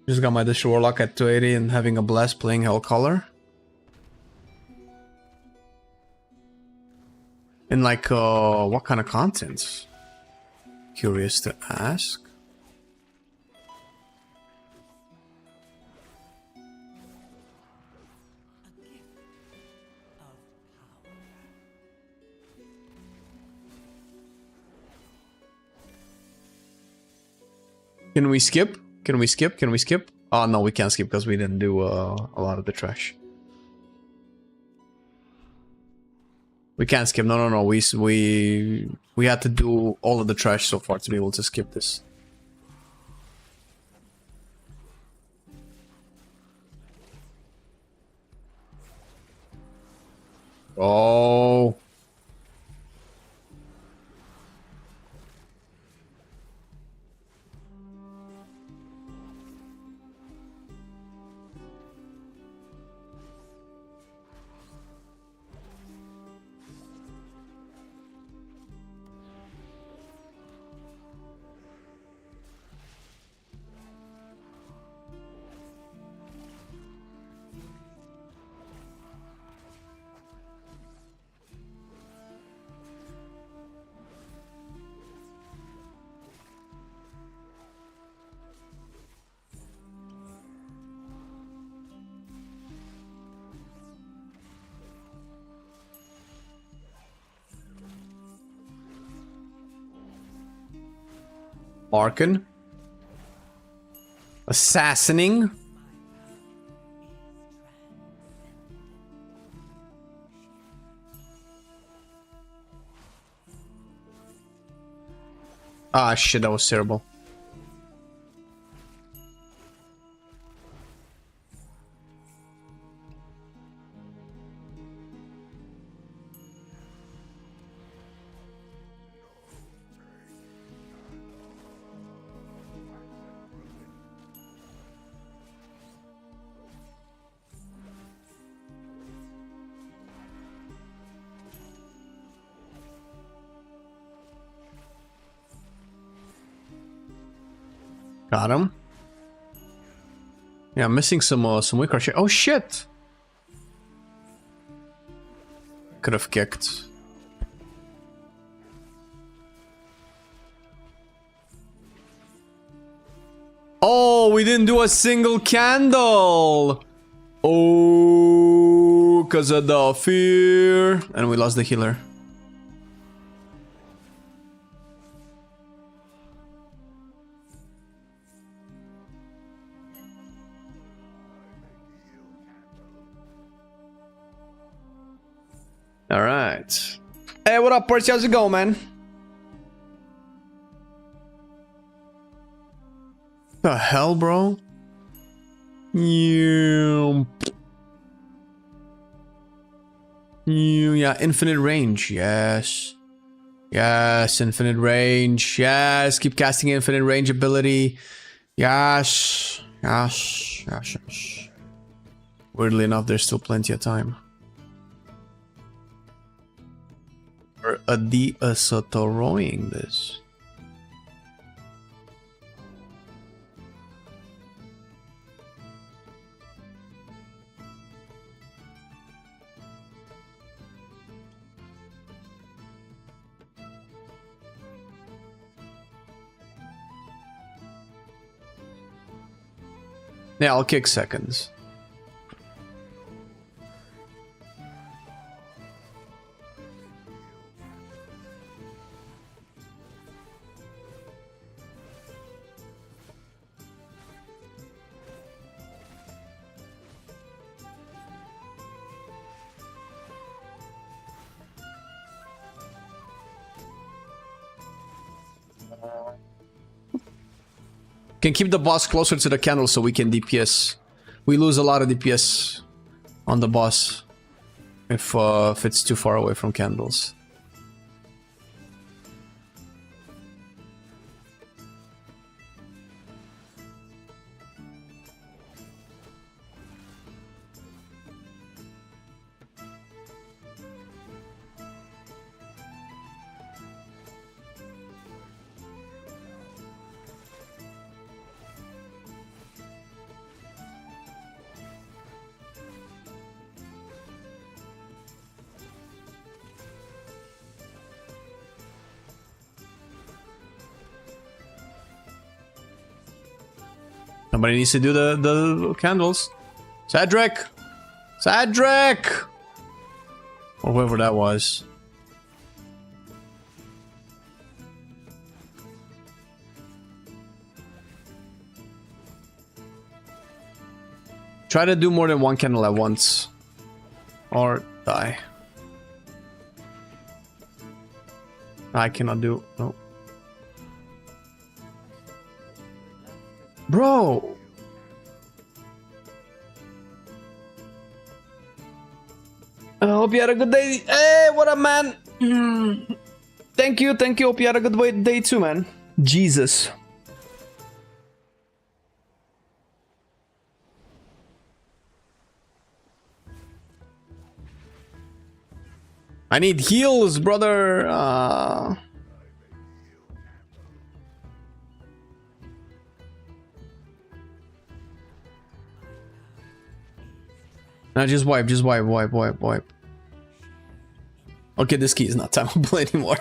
Just got my Dish Warlock at 280 and having a blast playing Hellcaller. And like, what kind of content? Curious to ask. Can we skip? Can we skip? Can we skip? Oh no, we can't skip because we didn't do a lot of the trash. We can't skip. No, no, no. We had to do all of the trash so far to be able to skip this. Oh. Arcan. Assassining. Ah, shit, that was terrible. Got him. Yeah, I'm missing some weak rush. Oh shit! Could have kicked. Oh, we didn't do a single candle. Oh, because of the fear, and we lost the healer. All right. Hey, what up, Percy? How's it going, man? The hell, bro? Yeah, infinite range. Yes. Yes, infinite range. Yes, keep casting infinite range ability. Yes. Yes. Yes. Yes. Weirdly enough, there's still plenty of time. Or a deassotoroing this. Yeah, I'll kick seconds. Can keep the boss closer to the candle so we can DPS. We lose a lot of DPS on the boss if it's too far away from candles. Somebody needs to do the candles. Cedric! Cedric! Or whoever that was. Try to do more than one candle at once. Or die. I cannot do... No. Bro! I hope you had a good day. Hey, what up, man? Thank you. Hope you had a good day too, man. Jesus. I need heals, brother. Now just wipe. Okay, this key is not timeable anymore.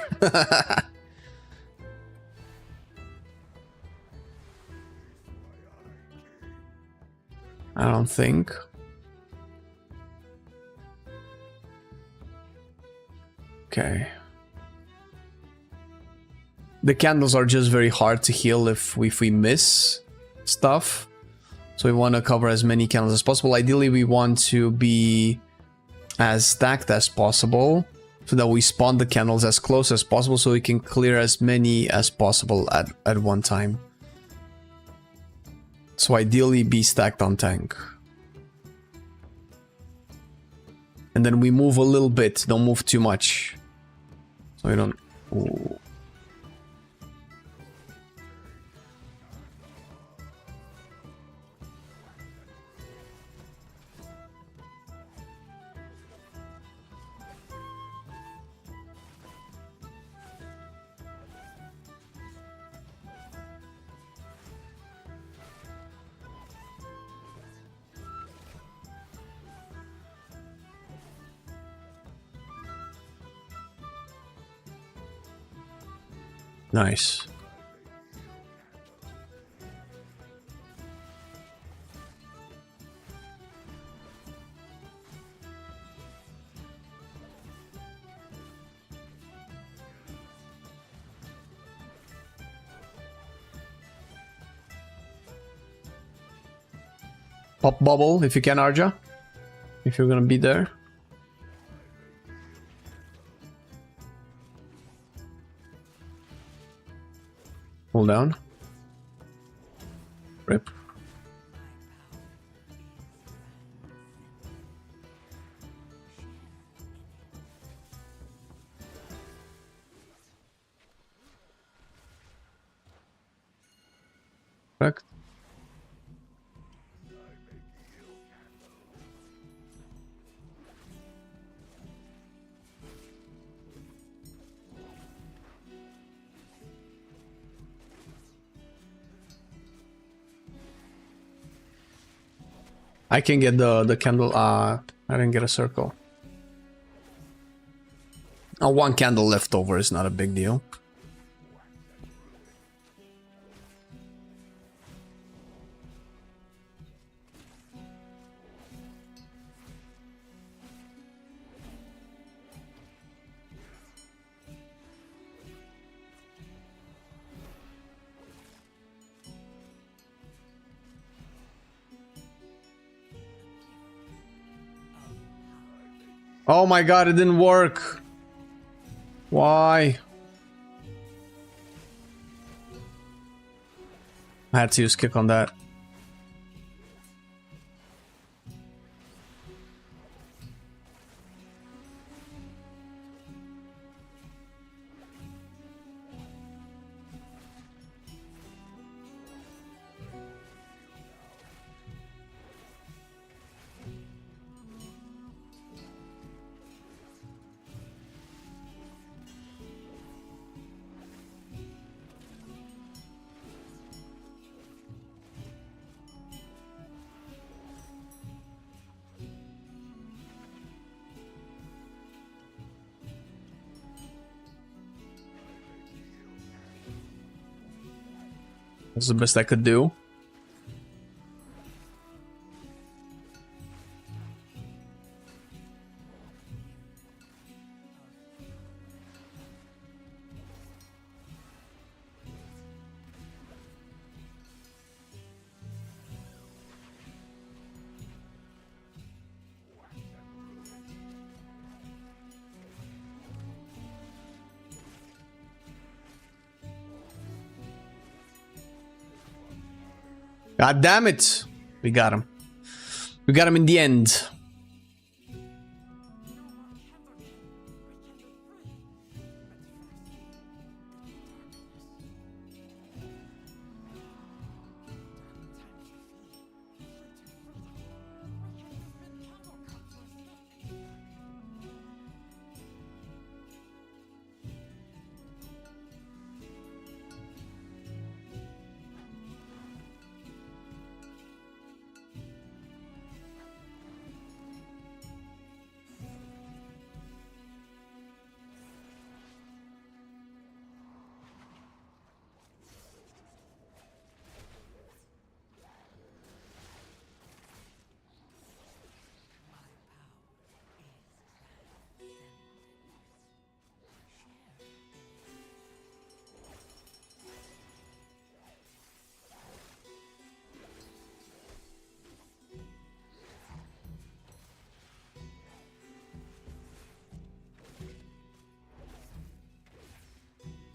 I don't think. Okay. the candles are just very hard to heal if we miss stuff. So we want to cover as many candles as possible. Ideally, we want to be as stacked as possible so that we spawn the candles as close as possible so we can clear as many as possible at one time. So ideally be stacked on tank. And then we move a little bit, don't move too much. So we don't... Ooh. Nice. Pop bubble if you can, Arja. If you're gonna be there. Hold down. Rip. Correct. I can get the candle. I didn't get a circle. Oh, one candle left over is not a big deal. Oh my god, it didn't work. Why? I had to use kick on that. That's the best I could do. God damn it. We got him. We got him in the end.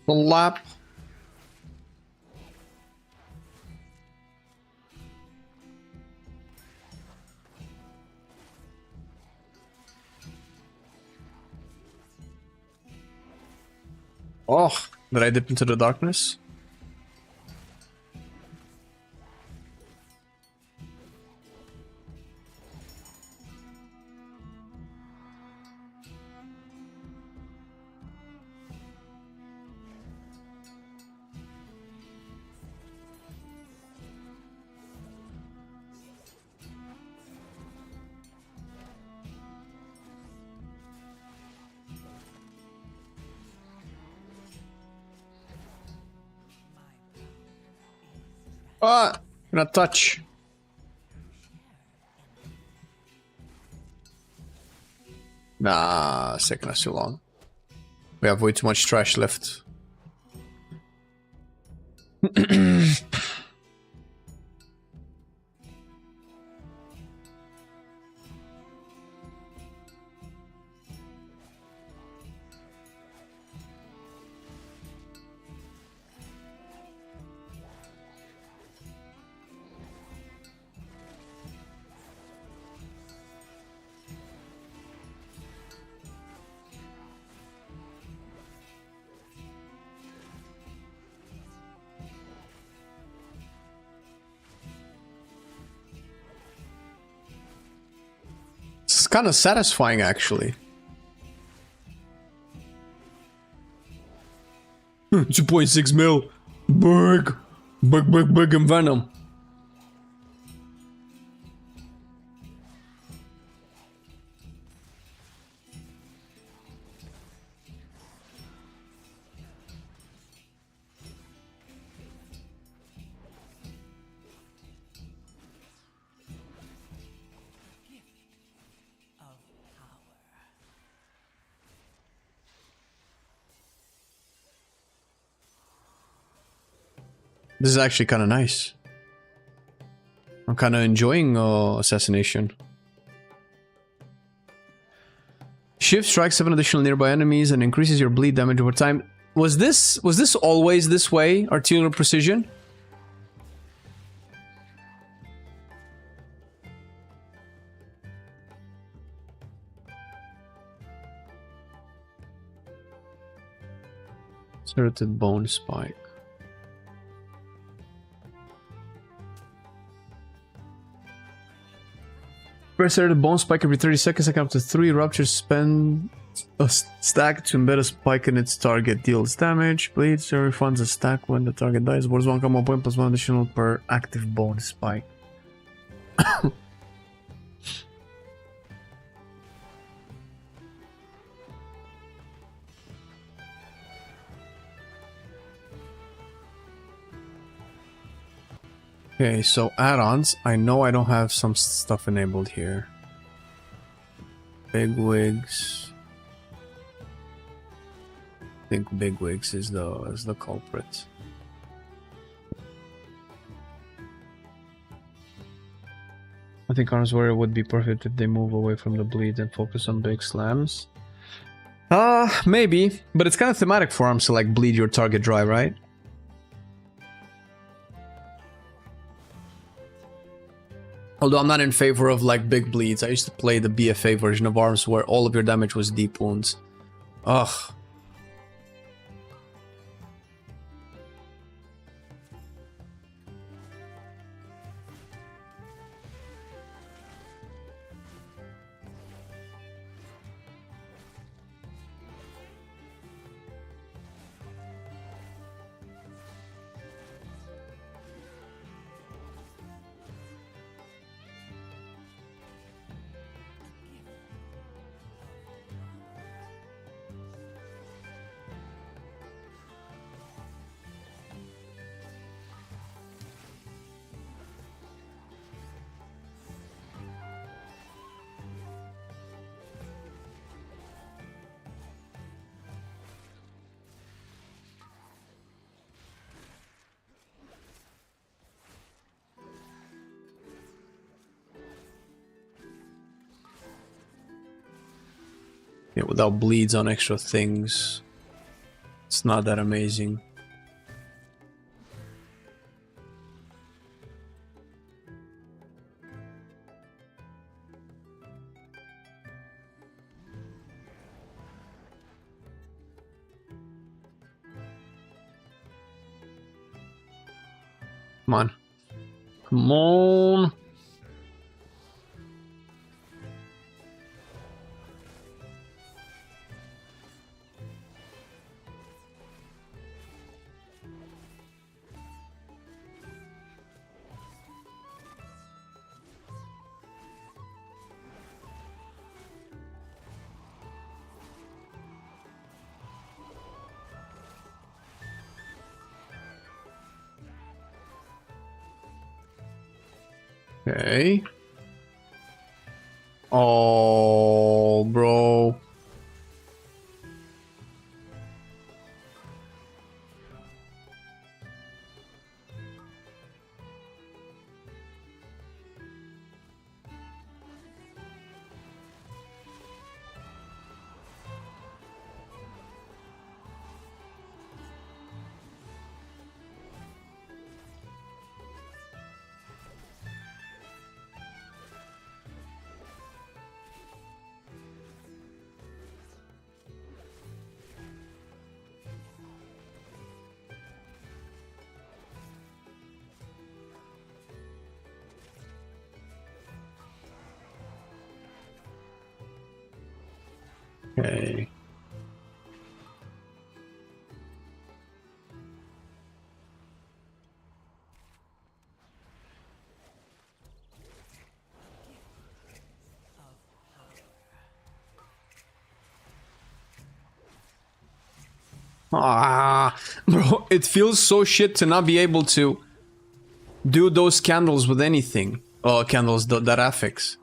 Slap. Oh, did I dip into the darkness? Ah, gonna touch. Nah, second us too long. We have way too much trash left. It's kind of satisfying, actually. 2.6 mil. Big. Big in Venom. This is actually kind of nice. I'm kind of enjoying Assassination. Shift strikes 7 additional nearby enemies and increases your bleed damage over time. Was this always this way? Artillery precision? Inserted bone spike. Press the bone spike every 30 seconds. I can up to 3 ruptures. Spend a stack to embed a spike in its target. Deals damage. Bleeds. So refunds a stack when the target dies. Words 1 combo point plus 1 additional per active bone spike. Okay, so add-ons. I know I don't have some stuff enabled here. Big wigs. I think big wigs is the culprit. I think Arms Warrior would be perfect if they move away from the bleed and focus on big slams. Maybe, but it's kind of thematic for Arms to like bleed your target dry, right? Although I'm not in favor of like big bleeds. I used to play the BFA version of Arms where all of your damage was deep wounds. Ugh. Yeah, without bleeds on extra things. It's not that amazing. Come on. Come on. Okay. Oh, bro. Okay. Ah, bro, it feels so shit to not be able to do those candles with anything. Oh, candles, that affix.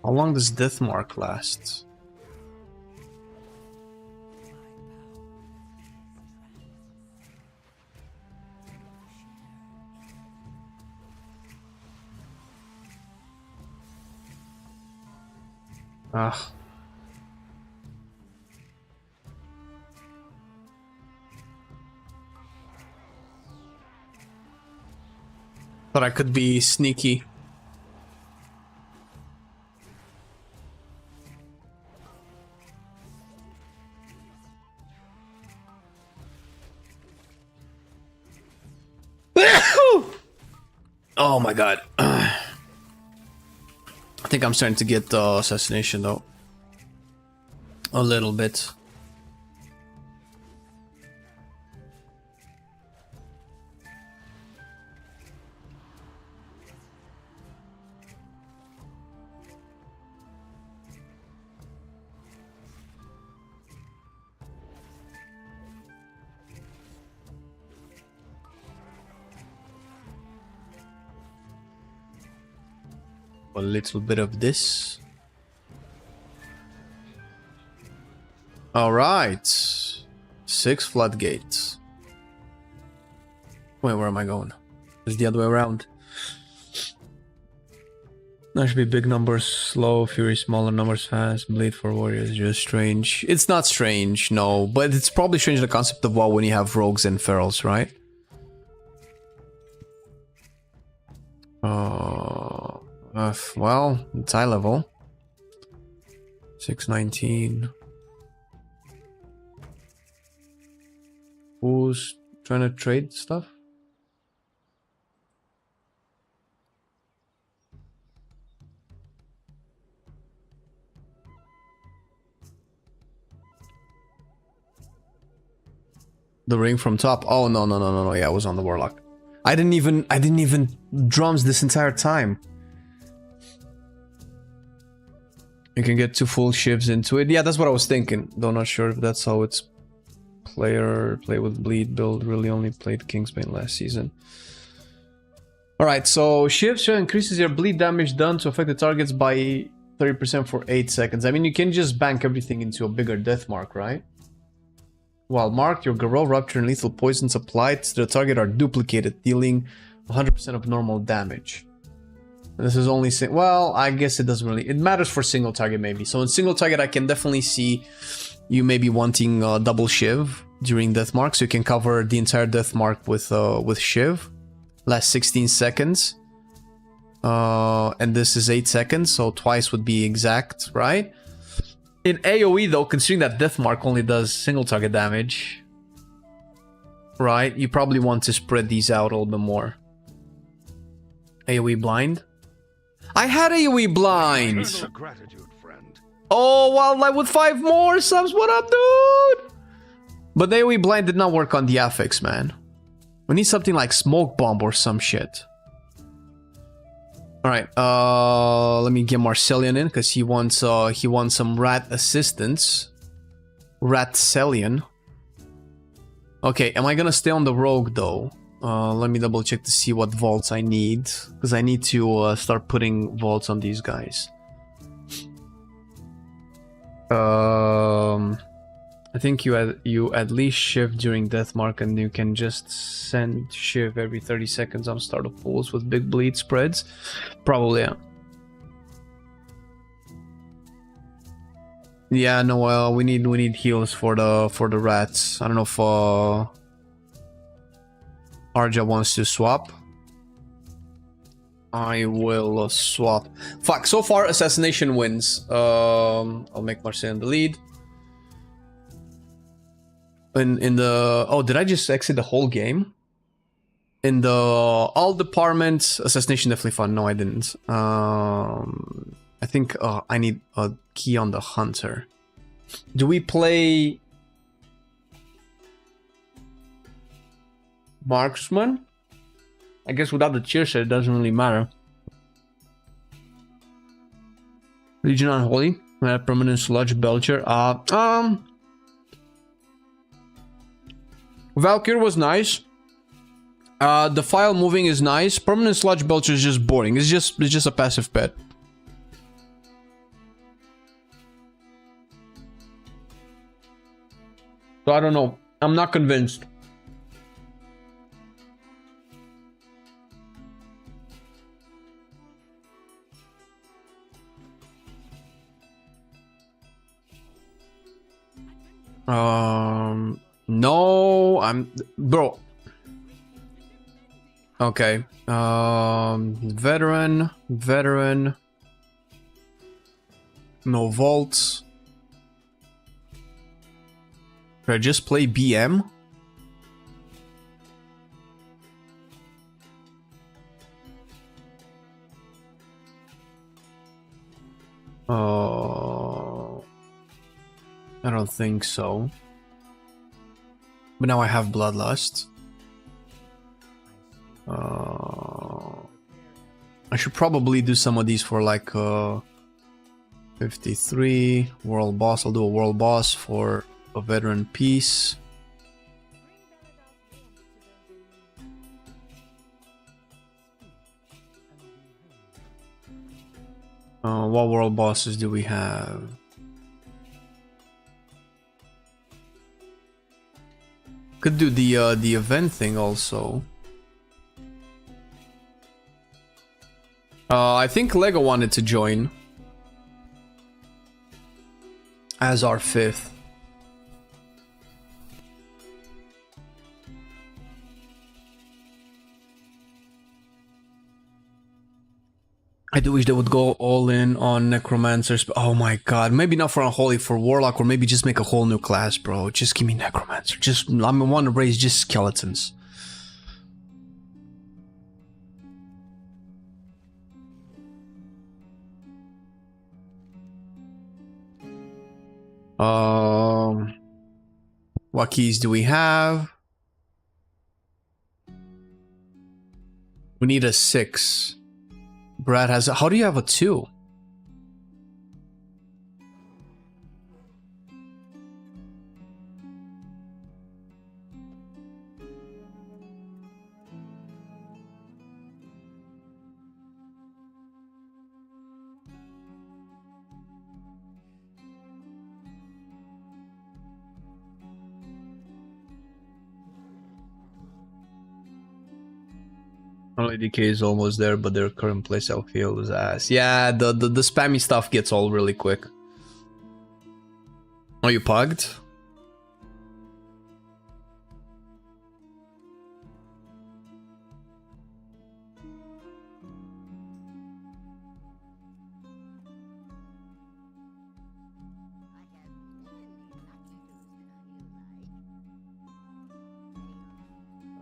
How long does Death Mark last? Ah. Thought I could be sneaky. Oh my god. I think I'm starting to get assassination though. A little bit. A little bit of this. Alright. 6 floodgates. Wait, where am I going? It's the other way around. That should be big numbers slow, fury smaller numbers fast, bleed for warriors just strange. It's not strange, no, but it's probably strange the concept of WoW when you have rogues and ferals, right? Well, it's high level. 619. Who's trying to trade stuff? The ring from top. Oh no. Yeah, I was on the warlock. I didn't even drums this entire time. You can get 2 full shivs into it. Yeah, that's what I was thinking. Though not sure if that's how it's play with bleed build. Really only played Kingsbane last season. Alright, so shivs increases your bleed damage done to affected targets by 30% for 8 seconds. I mean, you can just bank everything into a bigger death mark, right? While marked, your Garrow, Rupture, and Lethal Poisons applied to the target are duplicated, dealing 100% of normal damage. This is only... well, I guess it doesn't really... it matters for single target, maybe. So in single target, I can definitely see you maybe wanting double Shiv during death mark, so you can cover the entire death mark with Shiv. Last 16 seconds. And this is 8 seconds, so twice would be exact, right? In AoE though, considering that death mark only does single target damage, right? You probably want to spread these out a little bit more. AoE blind? I had AoE blind! Eternal gratitude, friend. Oh, Wildlife with 5 more subs, what up, dude? But the AoE blind did not work on the affix, man. We need something like Smoke Bomb or some shit. Alright, let me get Marcelian in, because he wants some rat assistance. Ratcelian. Okay, am I gonna stay on the rogue though? Let me double check to see what vaults I need, because I need to start putting vaults on these guys. I think you at least shift during death mark, and you can just send shiv every 30 seconds on start of pulls with big bleed spreads. Probably, yeah. Yeah, no, we need heals for the rats. I don't know if Arja wants to swap. I will swap. Fuck, so far assassination wins. I'll make Marcelian the lead. In the... oh, did I just exit the whole game? In the all departments, assassination definitely fun. No, I didn't. I think I need a key on the hunter. Do we play marksman? I guess without the cheer set, it doesn't really matter. Legion Unholy, permanent sludge belcher. Valkyrie was nice. The file moving is nice. Permanent sludge belcher is just boring. It's just a passive pet. So I don't know. I'm not convinced. No, bro. Okay. Veteran. No vaults. Should I just play BM? I don't think so. But now I have Bloodlust. I should probably do some of these for like 53 world boss. I'll do a world boss for a veteran piece. What world bosses do we have? Could do the event thing also. I think Lego wanted to join as our 5th. I do wish they would go all in on Necromancers. Oh my god. Maybe not for Unholy, for Warlock, or maybe just make a whole new class, bro. Just give me Necromancer. Just, I want to raise just skeletons. What keys do we have? We need a 6. Brad has a... How do you have a 2? Unholy DK is almost there, but their current playstyle feels ass. Yeah, the spammy stuff gets old really quick. Oh, you pugged?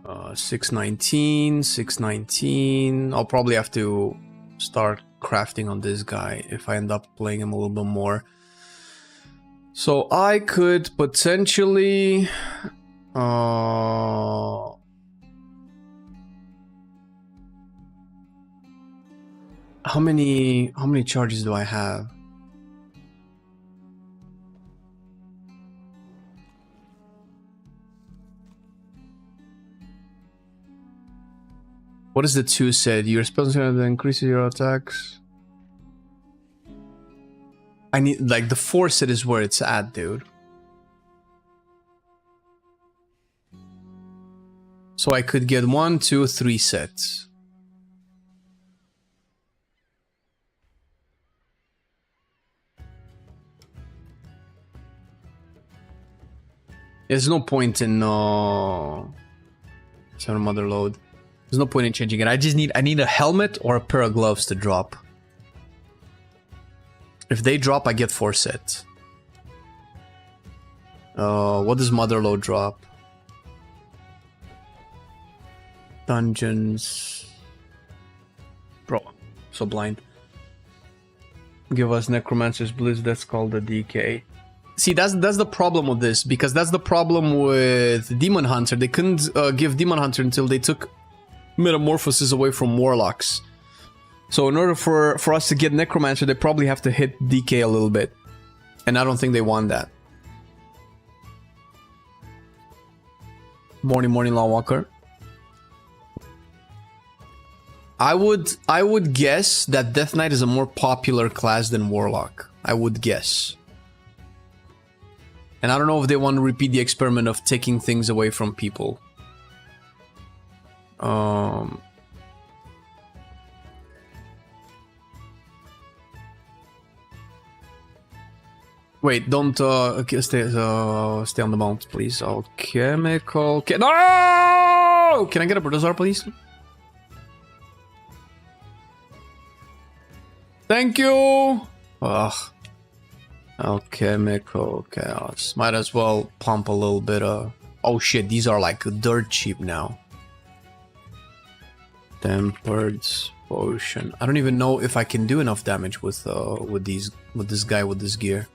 Uh, 619, 619. I'll probably have to start crafting on this guy if I end up playing him a little bit more. So I could potentially... how many charges do I have? What is the 2 said? Your spells to increase your attacks. I need, like, the 4 set is where it's at, dude. So I could get 1, 2, 3 sets. There's no point in 7 mother load. There's no point in changing it. I need a helmet or a pair of gloves to drop. If they drop, I get 4 sets. What does Motherload drop? Dungeons. Bro, so blind. Give us Necromancer's Blitz, that's called the DK. See, that's the problem with this, because that's the problem with Demon Hunter. They couldn't give Demon Hunter until they took Metamorphosis away from Warlocks. So in order for us to get Necromancer, they probably have to hit DK a little bit. And I don't think they want that. Morning, Lawwalker. I would guess that Death Knight is a more popular class than Warlock. I would guess. And I don't know if they want to repeat the experiment of taking things away from people. Wait, don't okay, stay on the mount, please. Alchemical. No! Can I get a Brotozar, please? Thank you. Ugh. Alchemical chaos. Might as well pump a little bit of. Oh shit, these are like dirt cheap now. Tempered potion. I don't even know if I can do enough damage with this guy with this gear.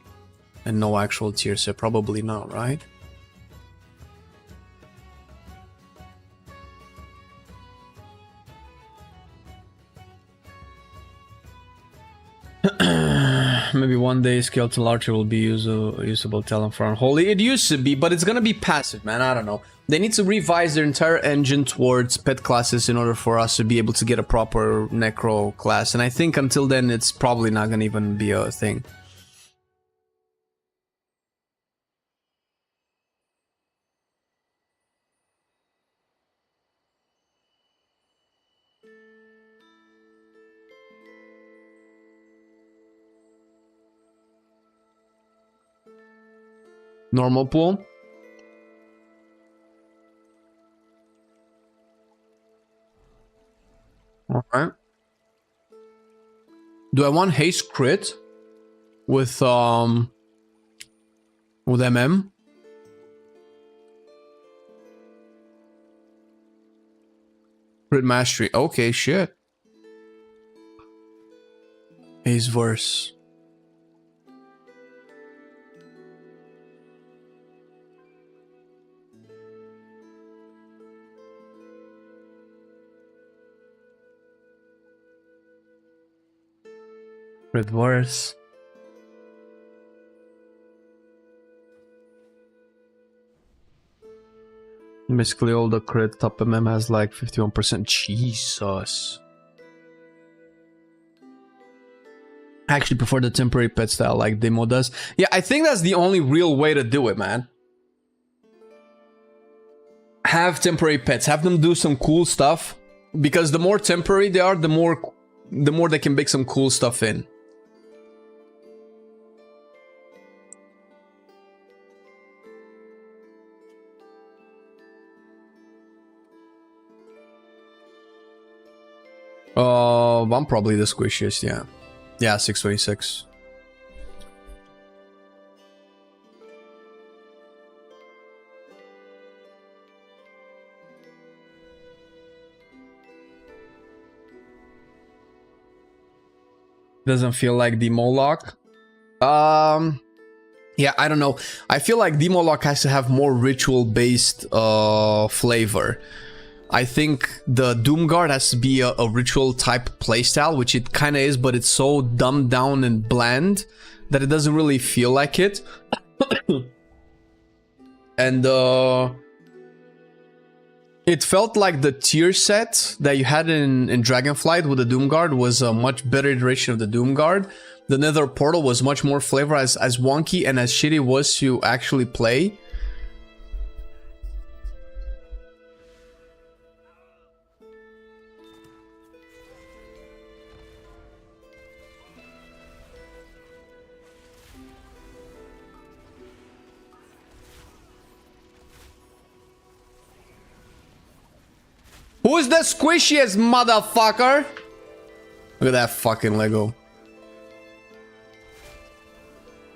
And no actual tier set. Probably not, right? Maybe one day Skeletal Archer will be usable talent for Unholy. It used to be, but it's gonna be passive, man. I don't know. They need to revise their entire engine towards pet classes in order for us to be able to get a proper Necro class. And I think until then, it's probably not gonna even be a thing. Normal pool. Alright. Do I want haste crit with MM? Crit mastery. Okay, shit. Haste verse. Reverse. Basically, all the crit top MM has like 51%. Jesus. I actually prefer the temporary pet style like Demo does. Yeah, I think that's the only real way to do it, man. Have temporary pets. Have them do some cool stuff. Because the more temporary they are, the more they can bake some cool stuff in. I'm probably the squishiest, yeah. Yeah, 626. Doesn't feel like Demo Lock. Yeah, I don't know. I feel like Demo Lock has to have more ritual-based flavor. I think the Doomguard has to be a ritual type playstyle, which it kind of is, but it's so dumbed down and bland that it doesn't really feel like it. And it felt like the tier set that you had in Dragonflight with the Doomguard was a much better iteration of the Doomguard. The Nether Portal was much more flavor, as wonky and as shitty was to actually play. Who's the squishiest, motherfucker? Look at that fucking Lego.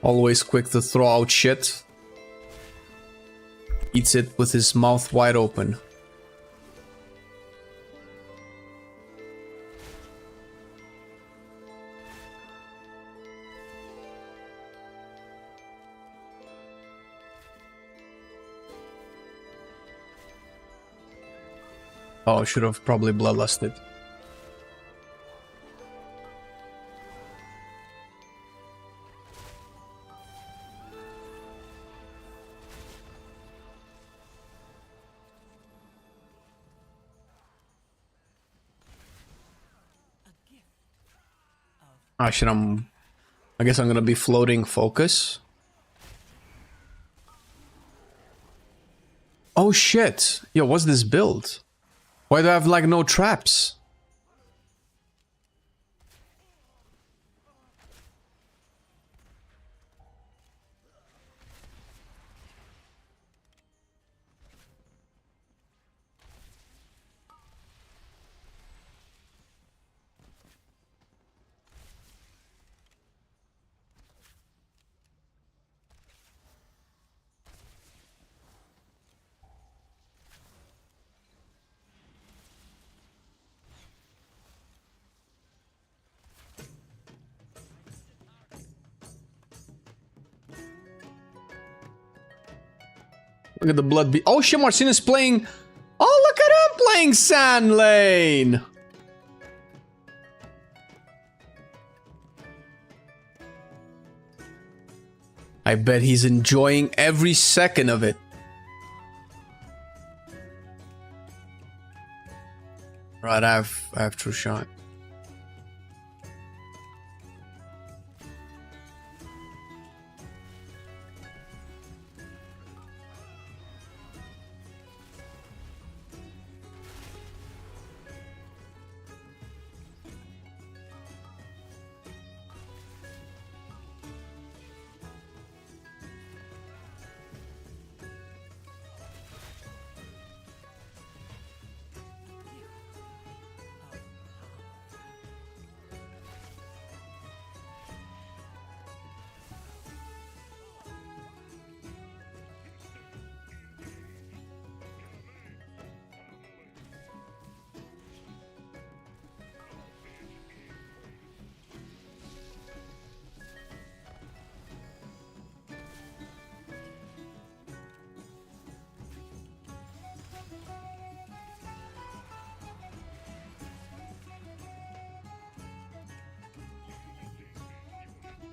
Always quick to throw out shit. Eats it with his mouth wide open. Oh, I should have probably bloodlusted. Ah, shit, I guess I'm gonna be floating focus. Oh shit! Yo, what's this build? Why do I have like no traps? Look at the blood be— oh shit, Marcin is playing— oh, look at him playing Sand Lane! I bet he's enjoying every second of it. Right, I have True Shot.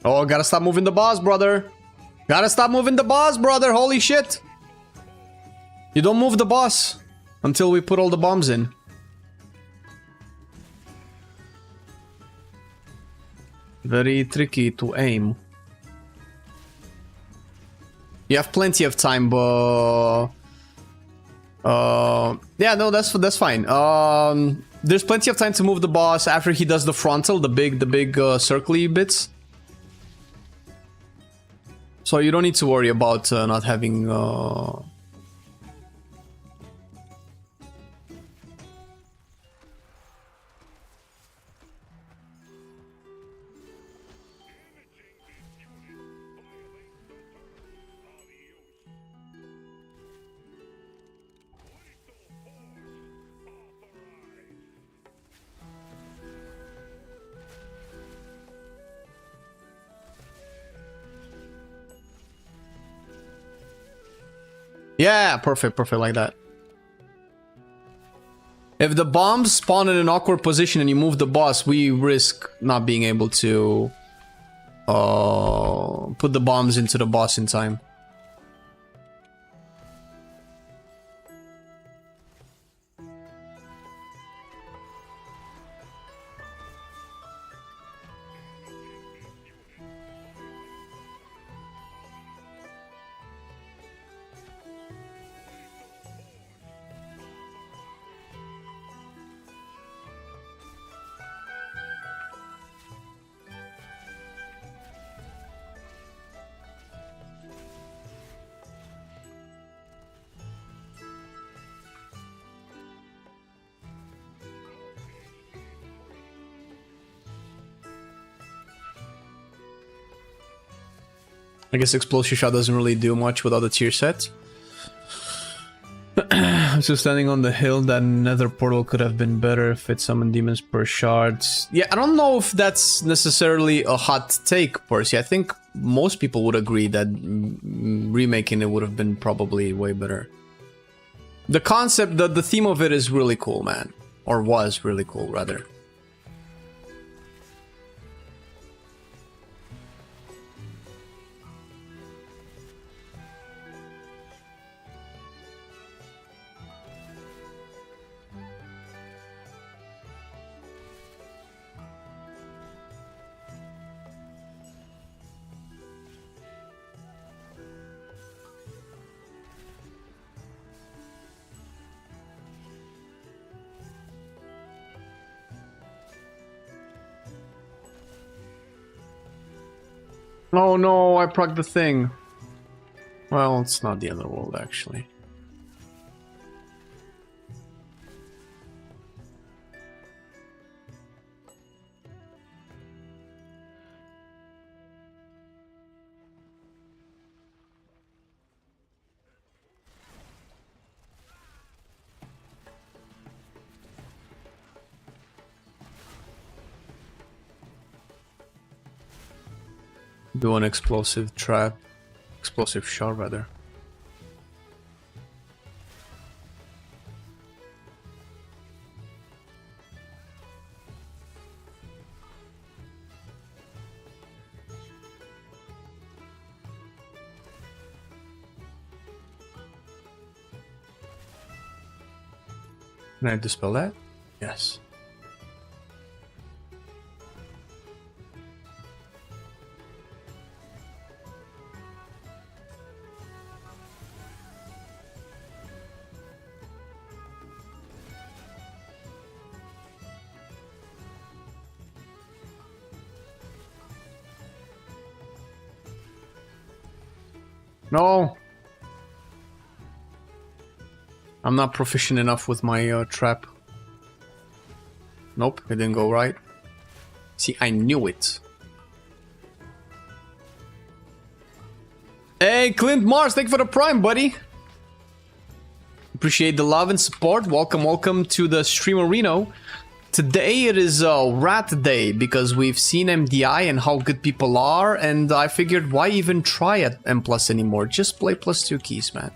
Oh, gotta stop moving the boss, brother. Gotta stop moving the boss, brother. Holy shit. You don't move the boss until we put all the bombs in. Very tricky to aim. You have plenty of time, but... yeah, no, that's fine. There's plenty of time to move the boss after he does the frontal, the big circly bits. So you don't need to worry about not having... Yeah, perfect like that. If the bombs spawn in an awkward position and you move the boss, we risk not being able to put the bombs into the boss in time. I guess Explosive Shot doesn't really do much without the tier set. So standing on the hill, that nether portal could have been better if it summoned demons per shards. Yeah, I don't know if that's necessarily a hot take, Percy. I think most people would agree that remaking it would have been probably way better. The concept, the theme of it is really cool, man. Or was really cool, rather. Oh no, I procced the thing. Well, it's not the end of the world, actually. Do an explosive trap. Explosive shot, rather. Can I dispel that? Yes. No! I'm not proficient enough with my trap. Nope, it didn't go right. See, I knew it. Hey, Clint Mars, thank you for the prime, buddy. Appreciate the love and support. Welcome to the stream arena. Today it is Rat Day because we've seen MDI and how good people are, and I figured why even try at M+ anymore? Just play +2 keys, man.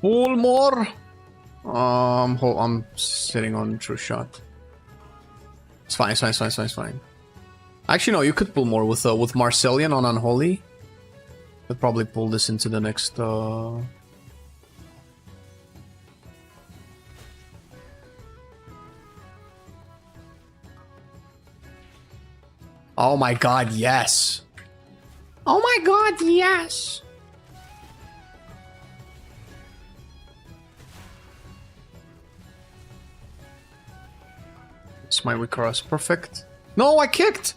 Pull more. I'm sitting on true shot. It's fine. It's fine. Actually, no. You could pull more with Marcelian on Unholy. Could probably pull this into the next. Oh my god, yes. Oh my god, yes. It's my weak cross. Perfect. No, I kicked.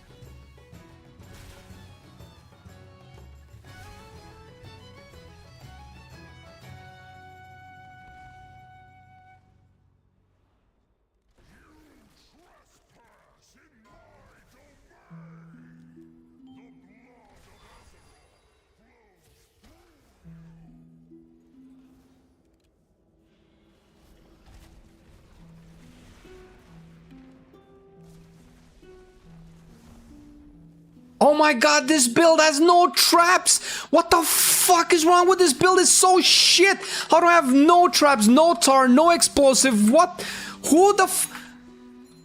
Oh my god, this build has no traps! What the fuck is wrong with this build? It's so shit! How do I have no traps, no tar, no explosive? What? Who the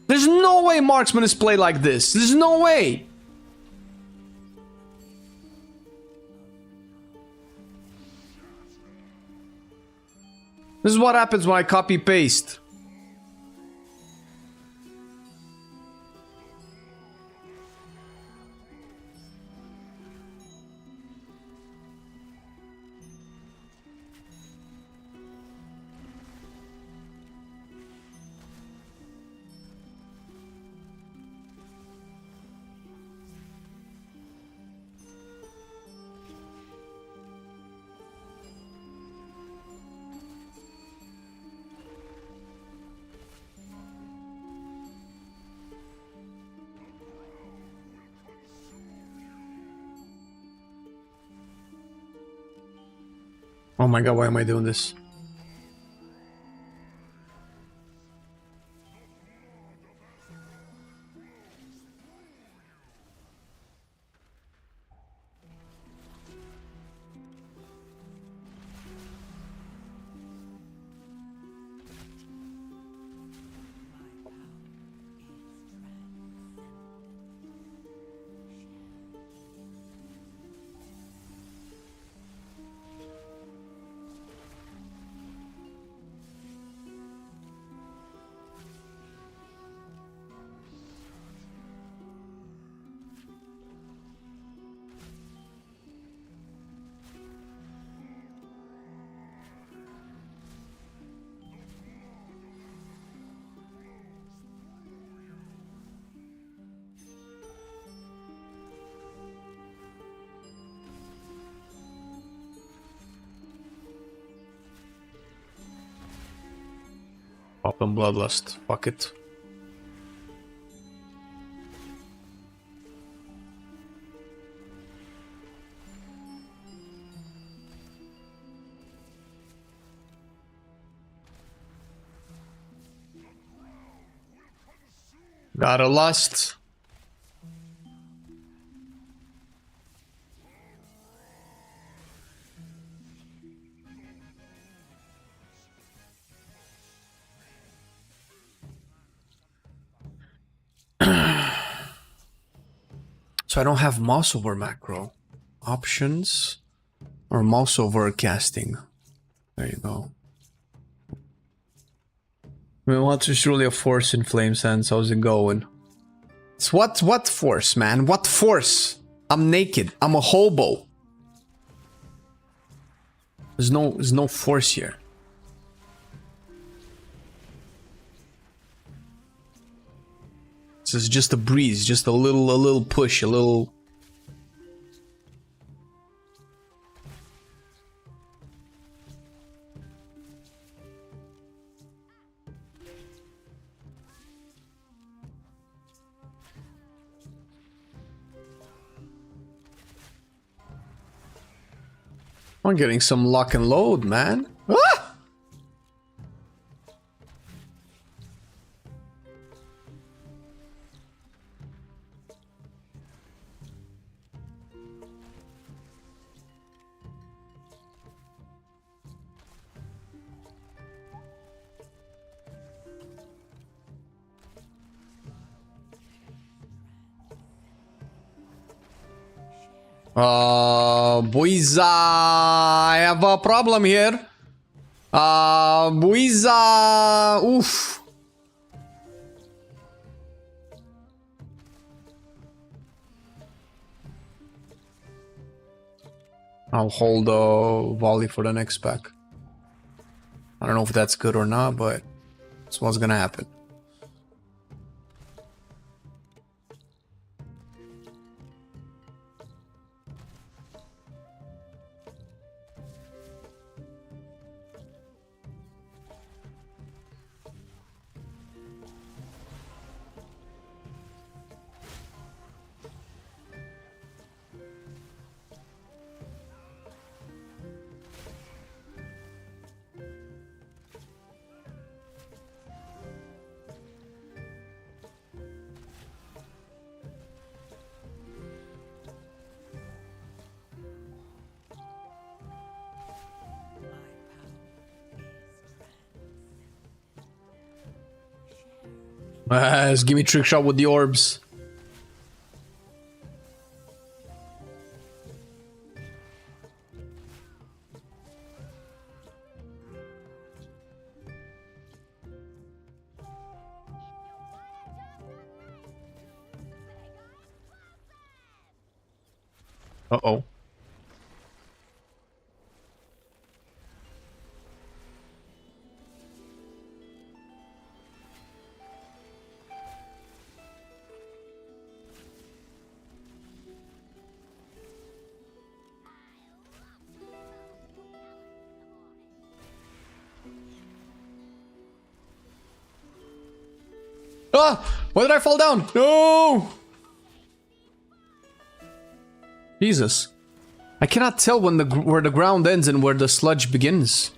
There's no way Marksman is played like this. There's no way! This is what happens when I copy-paste. Oh my god, why am I doing this? Pop and Bloodlust. Fuck it. Got a lust. So I don't have mouse over macro. Options or mouse over casting. There you go. I mean, what's truly a force in Flame Sense? How's it going? It's what force, man? What force? I'm naked. I'm a hobo. There's no force here. This is just a breeze, just a little push, a little. I'm getting some lock and load, man. Ah! Boys, I have a problem here. Boys, oof. I'll hold volley for the next pack. I don't know if that's good or not, but that's what's gonna happen. Just give me trick shot with the orbs. Uh-oh. Ah! Why did I fall down? No! Jesus. I cannot tell when where the ground ends and where the sludge begins.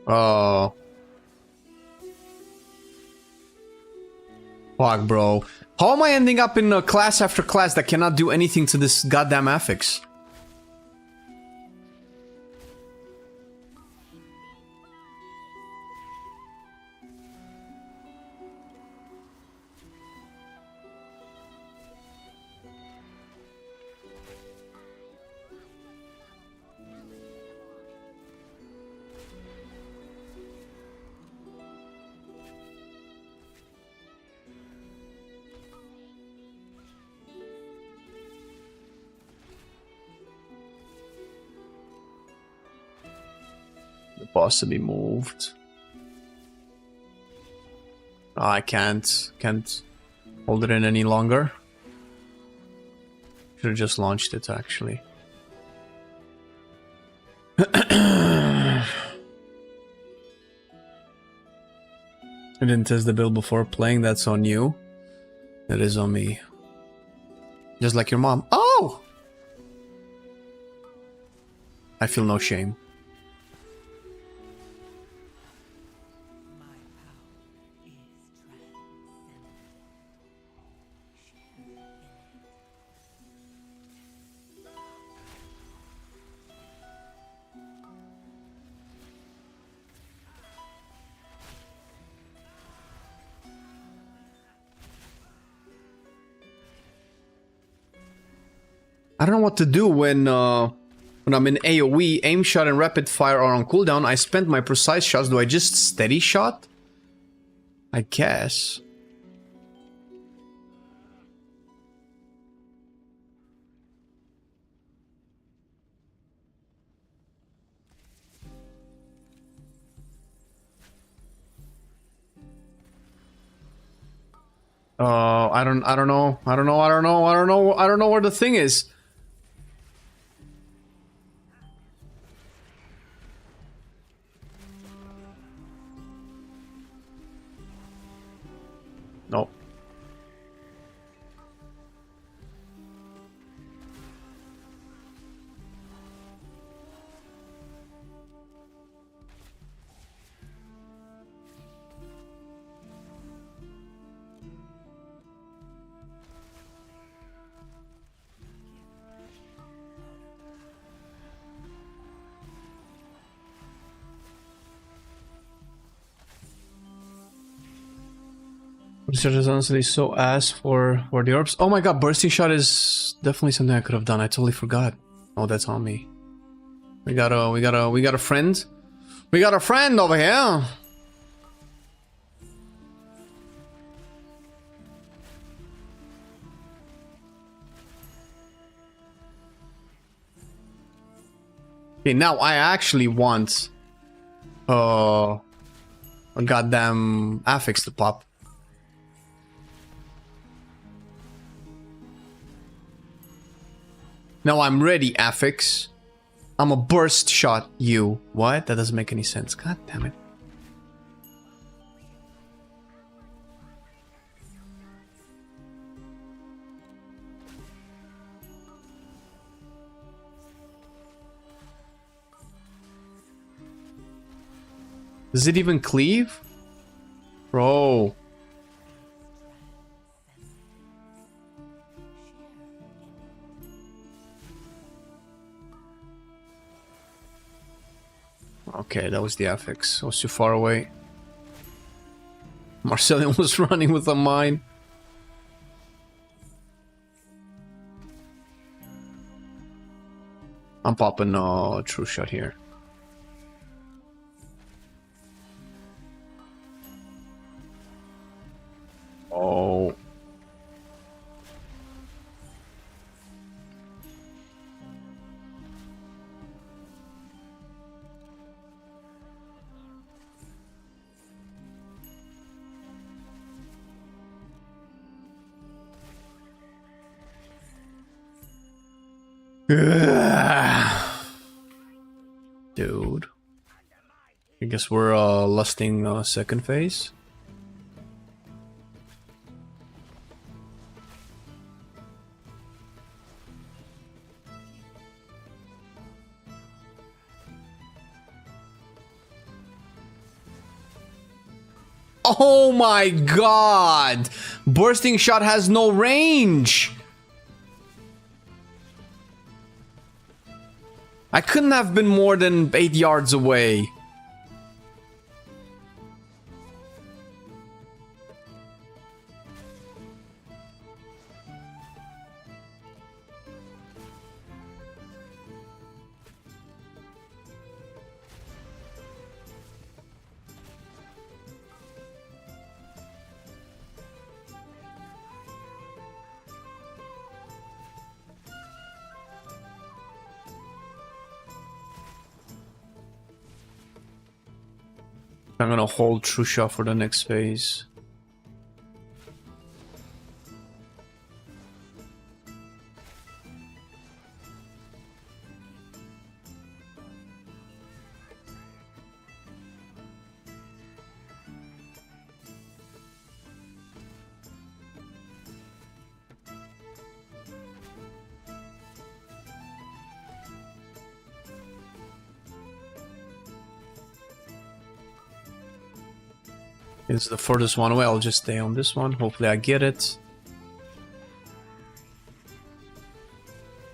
Oh. Fuck, bro. How am I ending up in class after class that cannot do anything to this goddamn affix? Boss to be moved. Oh, I can't hold it in any longer. Should have just launched it actually. I didn't test the build before playing, that's on you. That is on me. Just like your mom. Oh! I feel no shame. I don't know what to do when I'm in AoE, aim shot and rapid fire are on cooldown. I spent my precise shots. Do I just steady shot? I guess. I don't know where the thing is. No. Bursting shot is honestly so ass for the orbs. Oh my god, bursting shot is definitely something I could have done. I totally forgot. Oh, that's on me. We got a friend. We got a friend over here. Okay, now I actually want a goddamn affix to pop. Now I'm ready, affix. I'm a burst shot you. What? That doesn't make any sense. God damn it. Does it even cleave? Bro. Okay, that was the affix. I was too far away. Marcelian was running with a mine. I'm popping a true shot here. Oh. Dude. I guess we're lusting second phase. Oh my god! Bursting shot has no range! I couldn't have been more than 8 yards away. I'm gonna hold true shot for the next phase. This is the furthest one away. I'll just stay on this one. Hopefully I get it.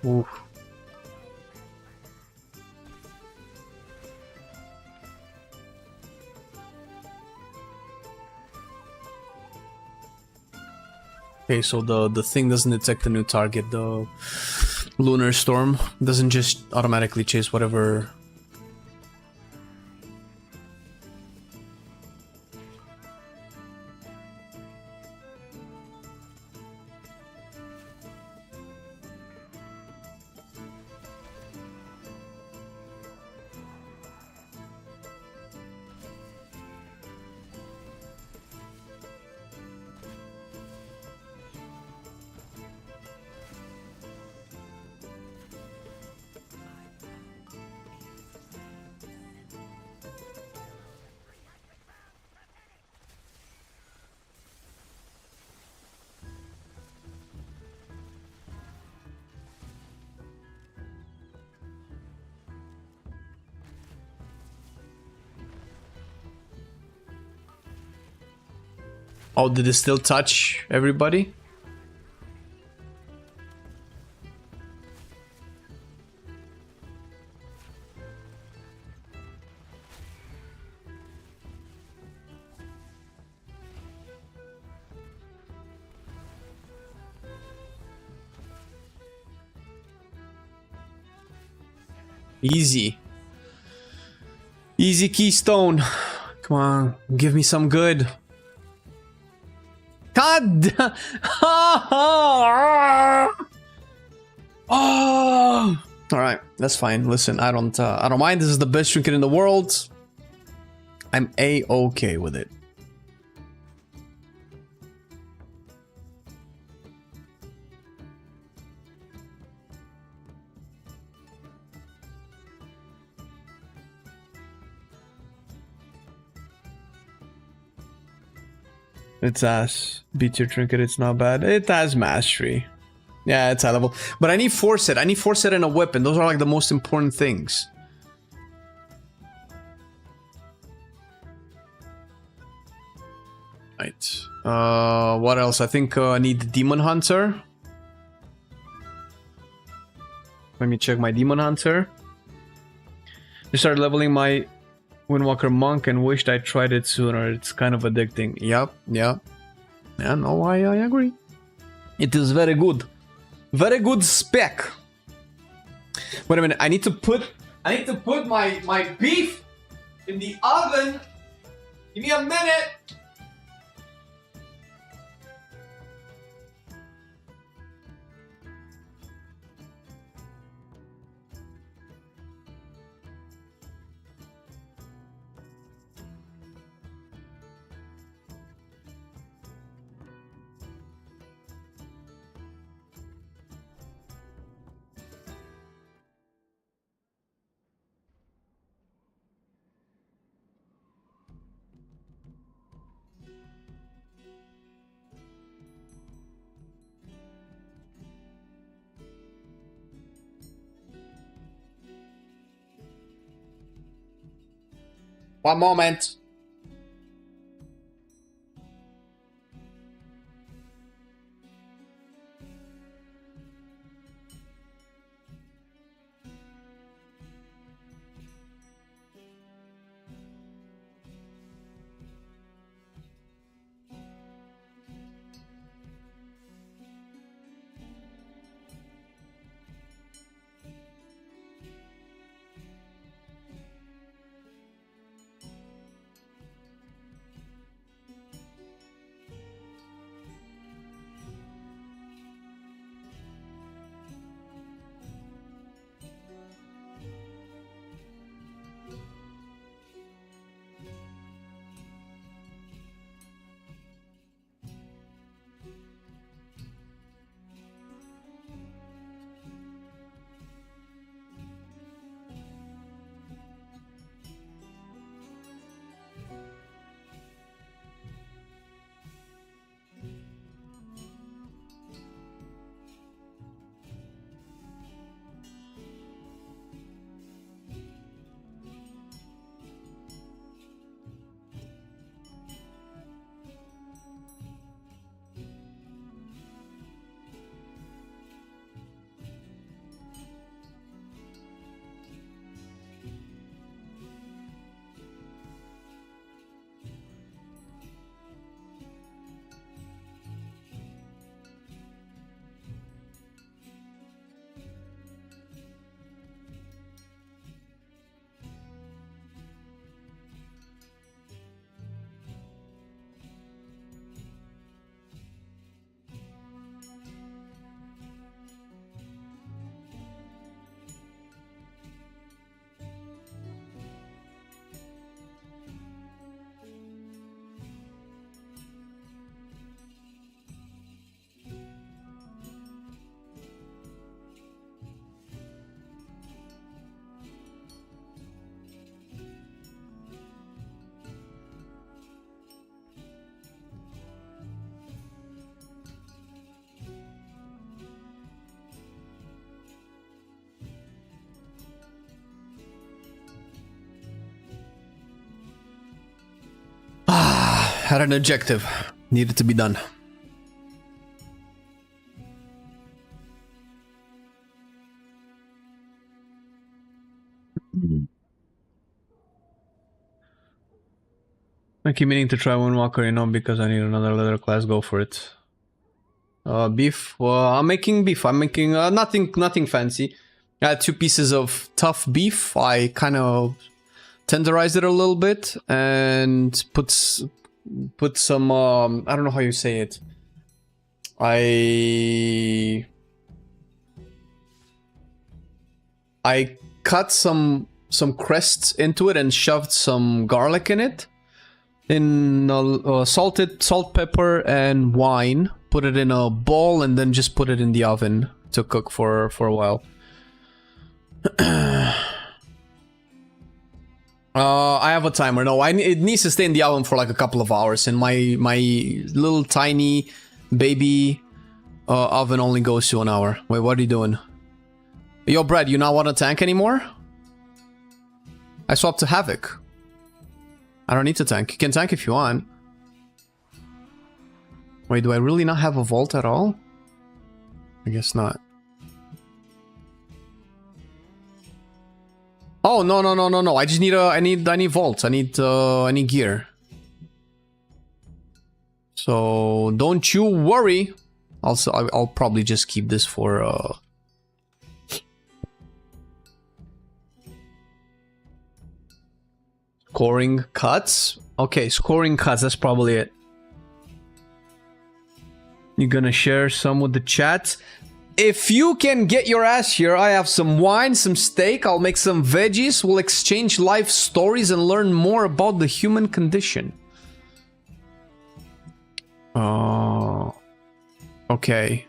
Oof. Okay, so the thing doesn't detect the new target. The lunar storm doesn't just automatically chase whatever. Oh, did it still touch everybody? Easy. Easy keystone. Come on, give me some good. God. Oh. All right, that's fine. Listen, I don't mind. This is the best trinket in the world. I'm a-okay with it. It's ass. Beat your trinket, it's not bad. It has mastery. Yeah, it's high level. But I need force set. I need force set and a weapon. Those are like the most important things. Right. What else? I think I need the Demon Hunter. Let me check my Demon Hunter. I started leveling my Windwalker Monk and wished I tried it sooner. It's kind of addicting. Yep. Yeah, no, I agree. It is very good. Very good spec. Wait a minute. I need to put my beef in the oven. Give me a minute. One moment. Had an objective. Needed to be done. I keep meaning to try Windwalker, you know, because I need another leather class. Go for it. Beef. Well, I'm making beef. I'm making nothing fancy. I had 2 pieces of tough beef. I kind of tenderized it a little bit and put some I don't know how you say it. I cut some crests into it and shoved some garlic in it. In salt, pepper, and wine. Put it in a bowl and then just put it in the oven to cook for a while. I have a timer. No, it needs to stay in the oven for like a couple of hours, and my little tiny baby oven only goes to an hour. Wait, what are you doing? Yo, Brad, you not want a tank anymore? I swapped to Havoc. I don't need to tank. You can tank if you want. Wait, do I really not have a vault at all? I guess not. Oh, no. I just need I need vaults. I need gear. So don't you worry. Also, I'll probably just keep this for scoring cuts. Okay, scoring cuts, that's probably it. You're gonna share some with the chat. If you can get your ass here, I have some wine, some steak, I'll make some veggies, we'll exchange life stories and learn more about the human condition. Okay.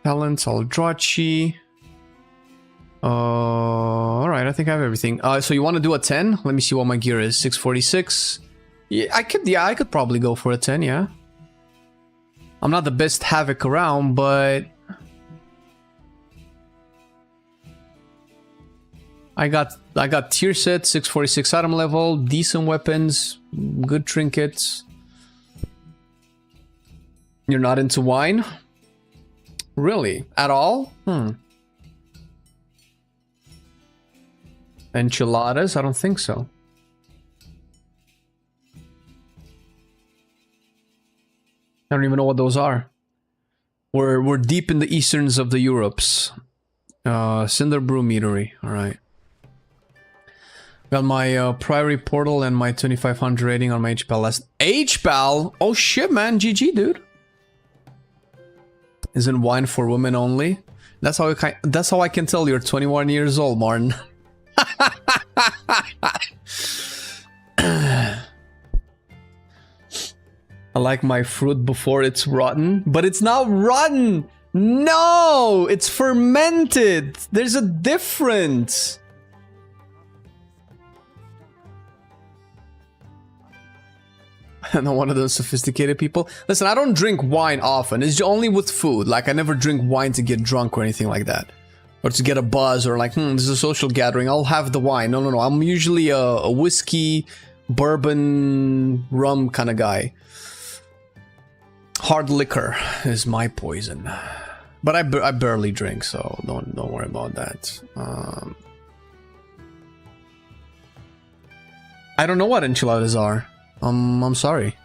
Talents, Aldrachi. Alright, I think I have everything. So you want to do a 10? Let me see what my gear is. 646. Yeah, I could probably go for a 10, yeah. I'm not the best Havoc around, but I got tier set, 646 item level, decent weapons, good trinkets. You're not into wine? Really? At all? Enchiladas? I don't think so. I don't even know what those are. We're deep in the easterns of the Europes. Cinder Brew Meadery. Alright. Got my Priory Portal and my 2500 rating on my HPAL last... HPAL? Oh shit, man. GG, dude. Isn't wine for women only? That's how I can tell you're 21 years old, Martin. I like my fruit before it's rotten, but it's not rotten. No, it's fermented. There's a difference. I'm not one of those sophisticated people. Listen, I don't drink wine often. It's only with food. Like, I never drink wine to get drunk or anything like that. Or to get a buzz or like, this is a social gathering. I'll have the wine. No. I'm usually a whiskey, bourbon, rum kind of guy. Hard liquor is my poison. But I barely drink, so don't worry about that. I don't know what enchiladas are. I'm sorry.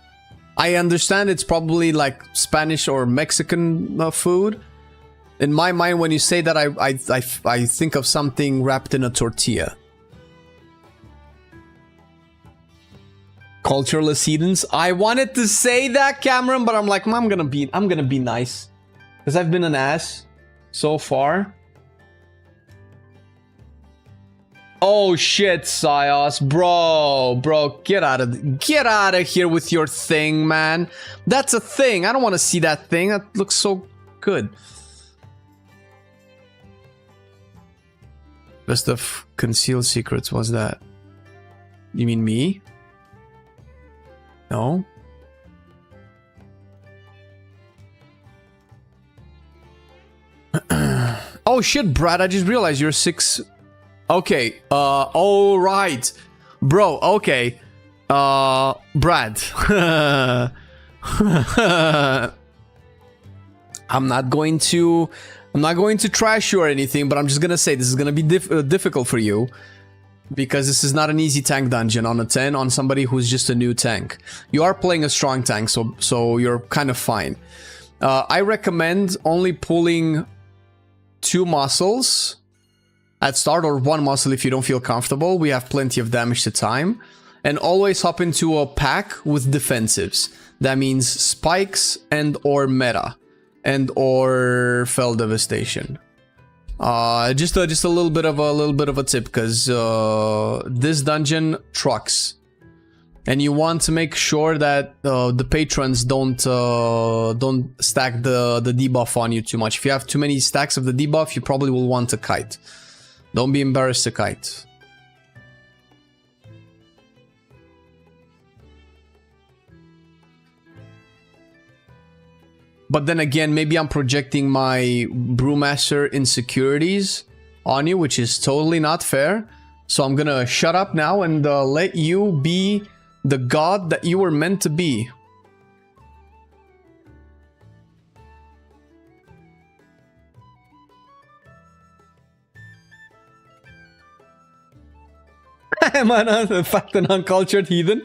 I understand it's probably like Spanish or Mexican food. In my mind, when you say that, I think of something wrapped in a tortilla. Cultureless heathens. I wanted to say that, Cameron, but I'm like, I'm gonna be nice, because I've been an ass so far. Oh shit, Sios, bro, get out of here with your thing, man. That's a thing. I don't want to see that thing. That looks so good. Best of concealed secrets. What's that? You mean me? No. Oh shit, Brad! I just realized you're 6. Okay, all right. Bro, okay. Brad. I'm not going to trash you or anything, but I'm just gonna say this is gonna be difficult for you. Because this is not an easy tank dungeon on a 10 on somebody who's just a new tank. You are playing a strong tank, so you're kind of fine. I recommend only pulling 2 muscles at start, or 1 muscle if you don't feel comfortable. We have plenty of damage to time. And always hop into a pack with defensives. That means spikes and or meta and or fell devastation. Just a little bit of a tip, because this dungeon trucks, and you want to make sure that the patrons don't stack the debuff on you too much. If you have too many stacks of the debuff, you probably will want to kite. Don't be embarrassed to kite. But then again, maybe I'm projecting my Brewmaster insecurities on you, which is totally not fair. So I'm gonna shut up now and let you be the god that you were meant to be. Am I not a fat and uncultured heathen?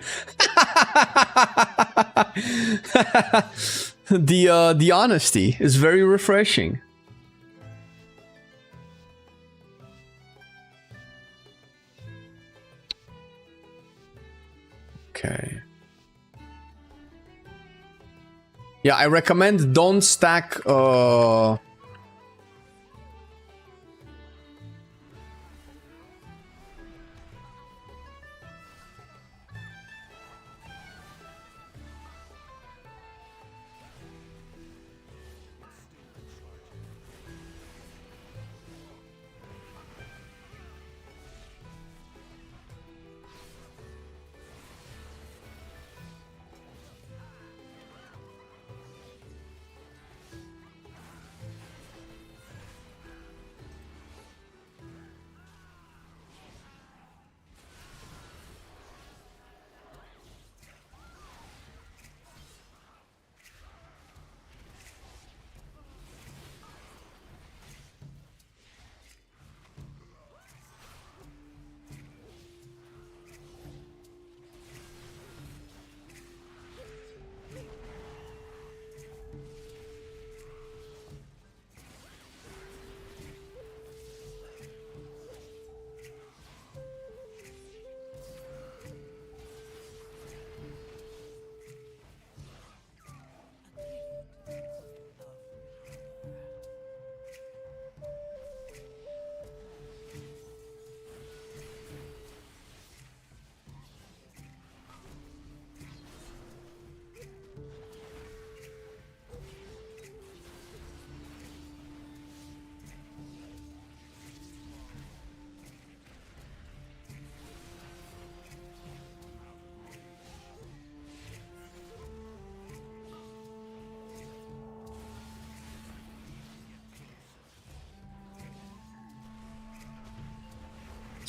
The honesty is very refreshing. Okay. Yeah, I recommend don't stack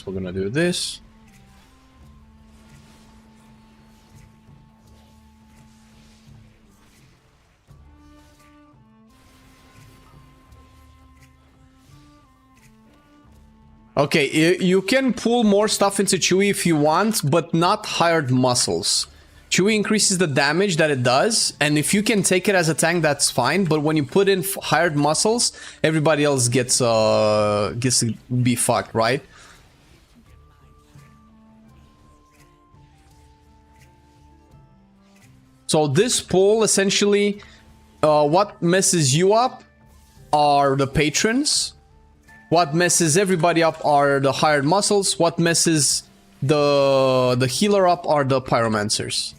we're gonna do this. Okay, you can pull more stuff into Chewy if you want, but not hired muscles. Chewy increases the damage that it does, and if you can take it as a tank, that's fine. But when you put in hired muscles, everybody else gets to be fucked, right? So this pull, essentially, what messes you up are the patrons. What messes everybody up are the hired muscles. What messes the healer up are the pyromancers.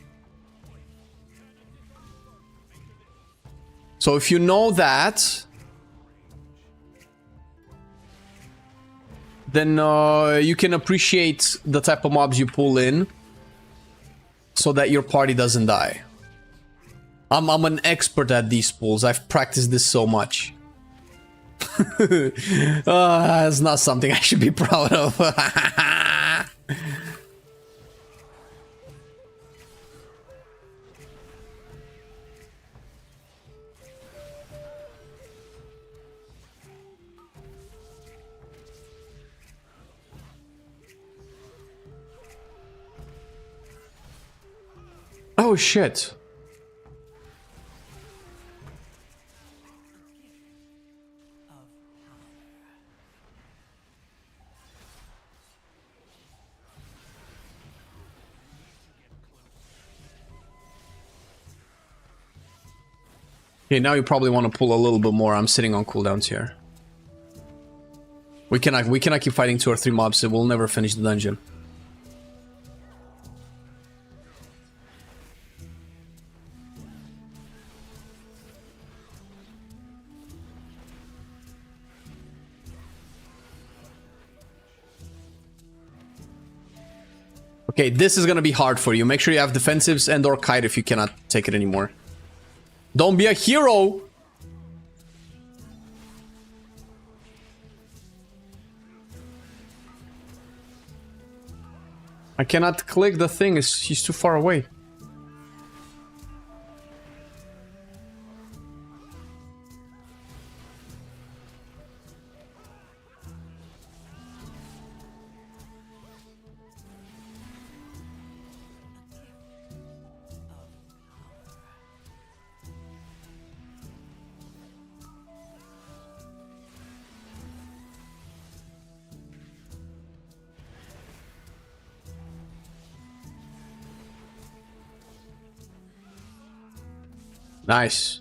So if you know that, then you can appreciate the type of mobs you pull in so that your party doesn't die. I'm an expert at these pulls. I've practiced this so much. It's not something I should be proud of. Oh shit. Okay, now you probably want to pull a little bit more. I'm sitting on cooldowns here. We cannot keep fighting 2 or 3 mobs. It will never finish the dungeon. Okay, this is gonna be hard for you. Make sure you have defensives and or kite if you cannot take it anymore. Don't be a hero! I cannot click the thing, he's too far away. Nice.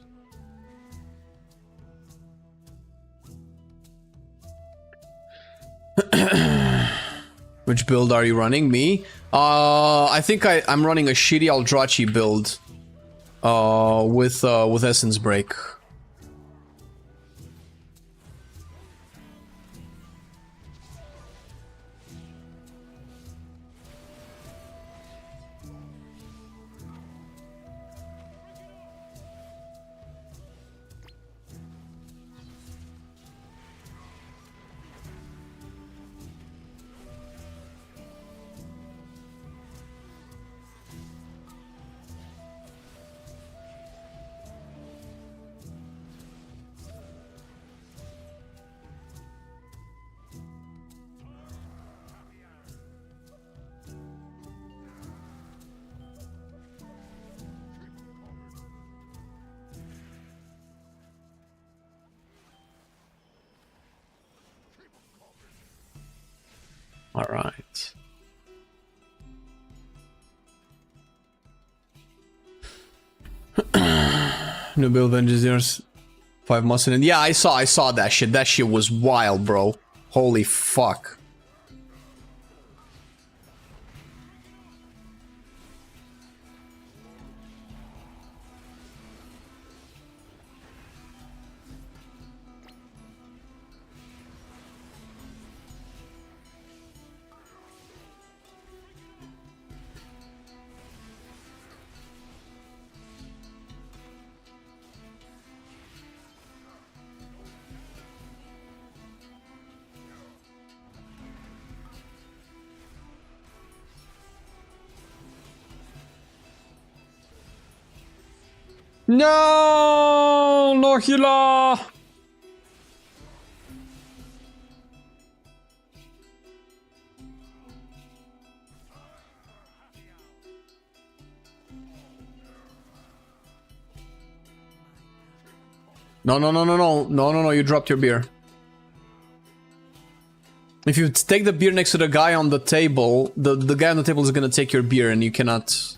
Which build are you running? Me? I think I'm running a shitty Eldrachi build. With Essence Break. All right. New build engineers 5 Marcelian. Yeah, I saw that shit. That shit was wild, bro. Holy fuck. No, no healer. No, you dropped your beer. If you take the beer next to the guy on the table, the guy on the table is gonna take your beer and you cannot...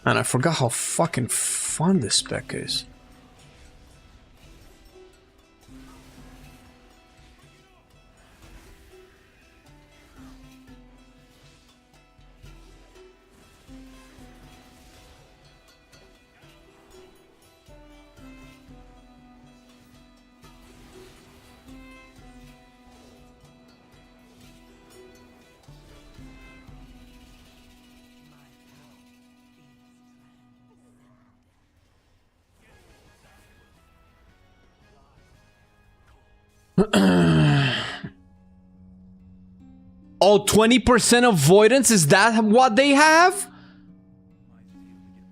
And I forgot how fucking fun this spec is. Oh, 20% avoidance? Is that what they have?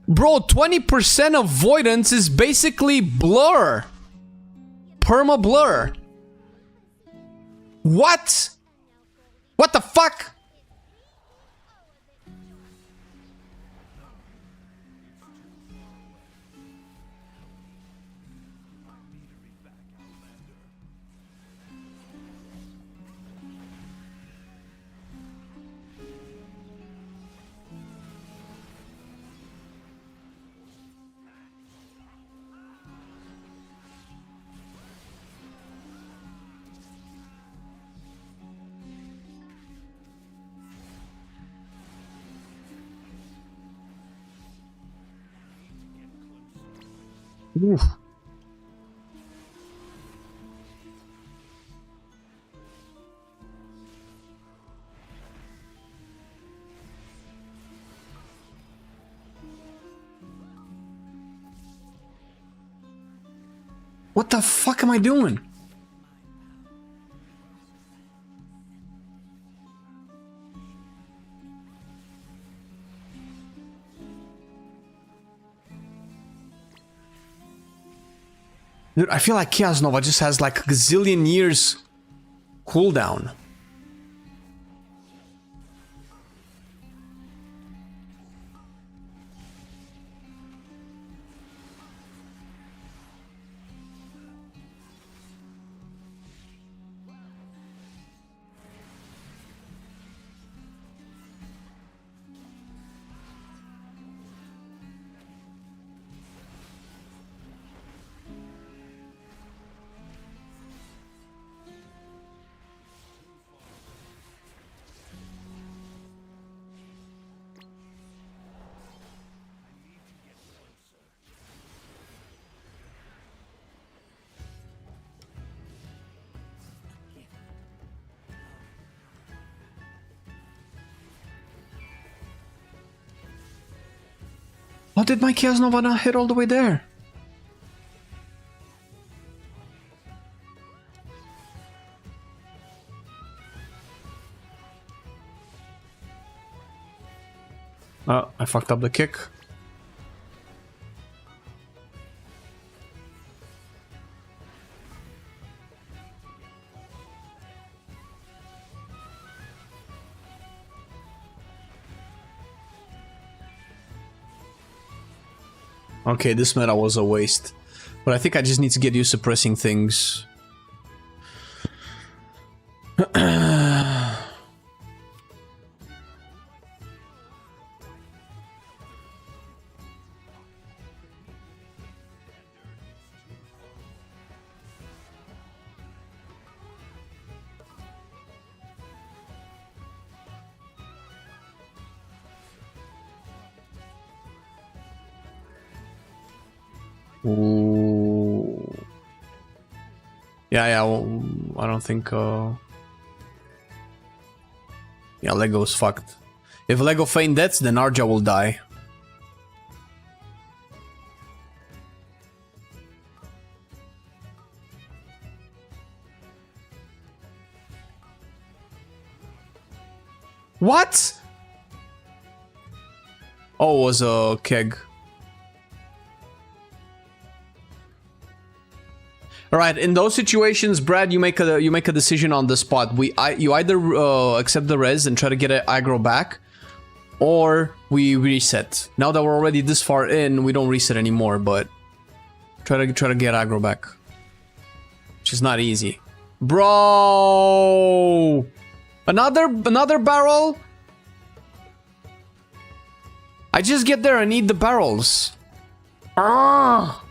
Bro, 20% avoidance is basically blur. Perma blur. What? What the fuck? Oof. What the fuck am I doing? Dude, I feel like Chaos Nova just has like a gazillion years cooldown. How did my Chaos Nova not hit all the way there? Oh, I fucked up the kick. Okay, this meta was a waste. But I think I just need to get used to pressing things. Ooh. Yeah, well, I don't think... Yeah, Lego's fucked. If Lego feign deaths, then Arja will die. What? Oh, it was a keg. All right, in those situations, Brad, you make a decision on the spot. You either accept the res and try to get an aggro back, or we reset. Now that we're already this far in, we don't reset anymore, but try to get aggro back, which is not easy, bro. Another barrel. I just get there and need the barrels. Ah.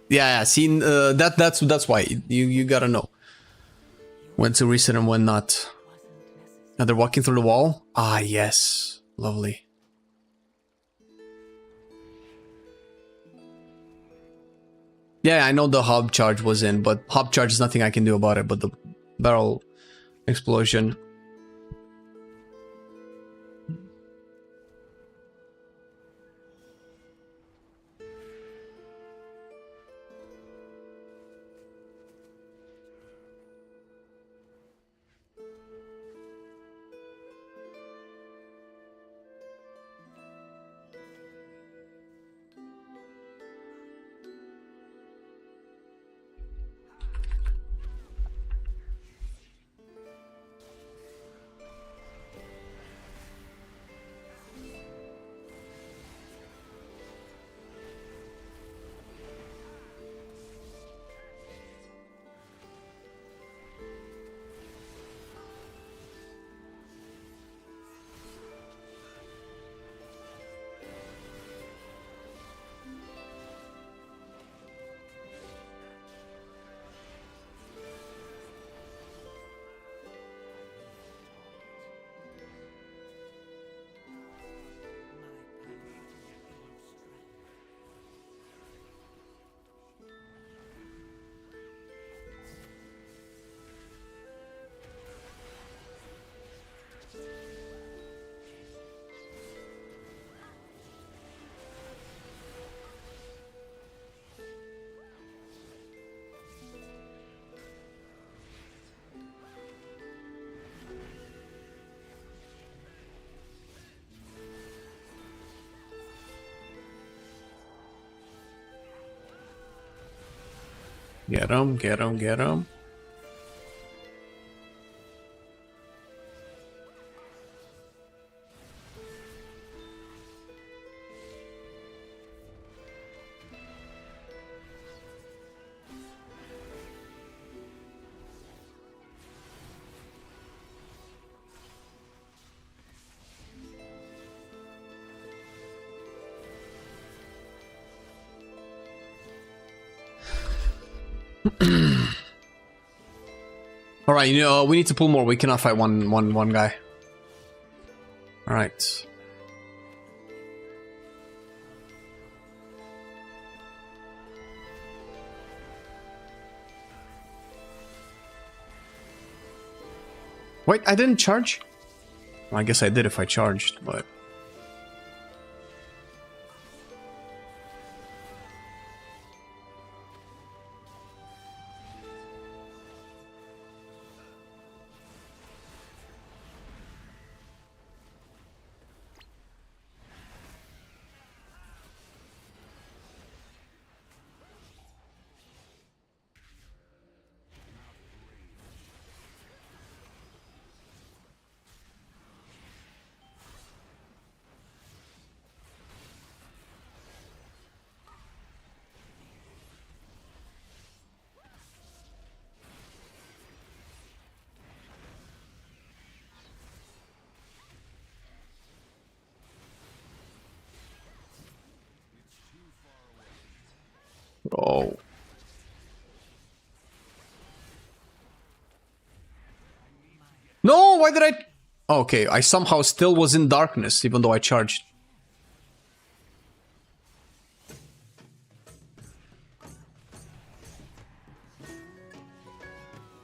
Yeah, see, that's why you gotta know when to reset and when not. Now they're walking through the wall. Ah, yes, lovely. Yeah, I know the hub charge was in, but hub charge is nothing I can do about it. But the barrel Explosion. Get him, get him, get him. All right, you know, we need to pull more. We cannot fight one guy. All right. Wait, I didn't charge? Well, I guess I did if I charged, but... Oh. No, why did I... Okay, I somehow still was in darkness, even though I charged.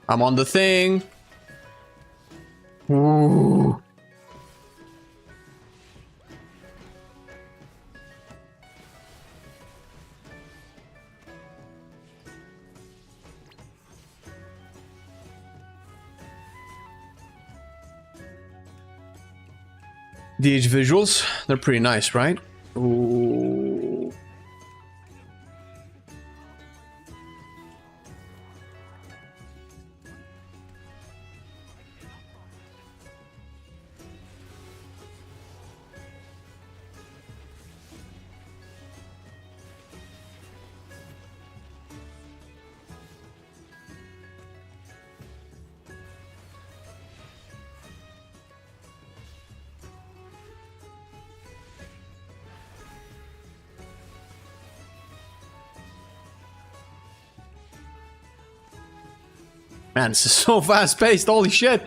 I'm on the thing. Ooh. DH visuals, they're pretty nice, right? Ooh. Man, this is so fast-paced, holy shit!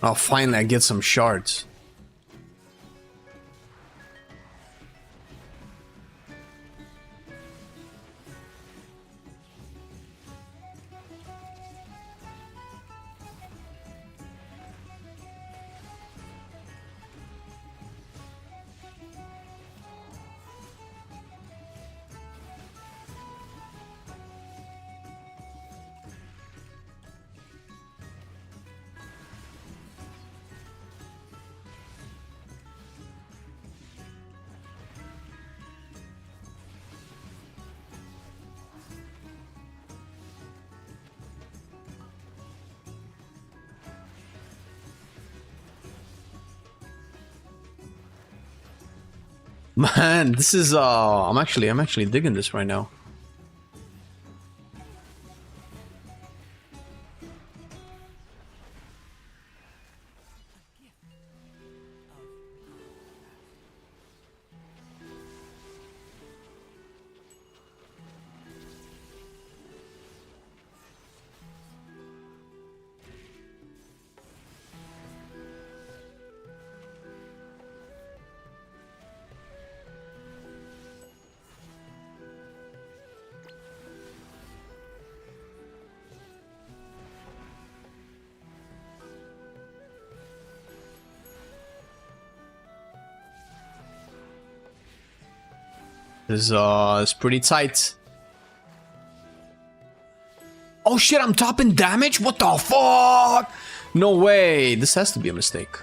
Oh, finally I get some shards. Man, this is I'm actually digging this right now. This is pretty tight. Oh shit, I'm topping damage? What the fuck? No way. This has to be a mistake.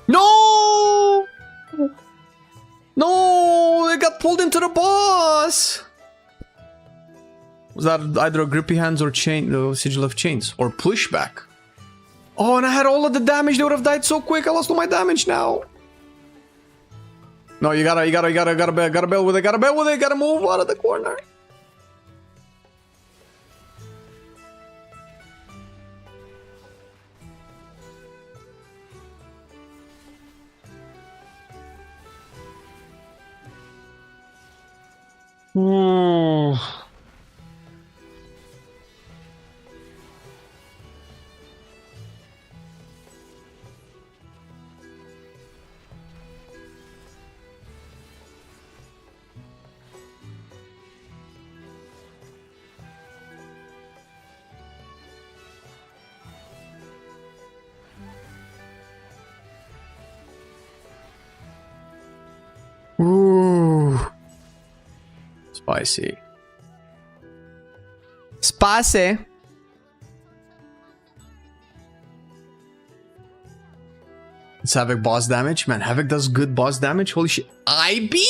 No! No! They got pulled into the boss! Was that either a grippy hands or chain, sigil of chains, or pushback? Oh, and I had all of the damage. They would have died so quick. I lost all my damage now. No, you gotta bail with it. Gotta bail with it. Gotta move out of the corner. Ooh. Ooh. Spicy. Spicy. It's Havoc boss damage. Man, Havoc does good boss damage. Holy shit. I-beam?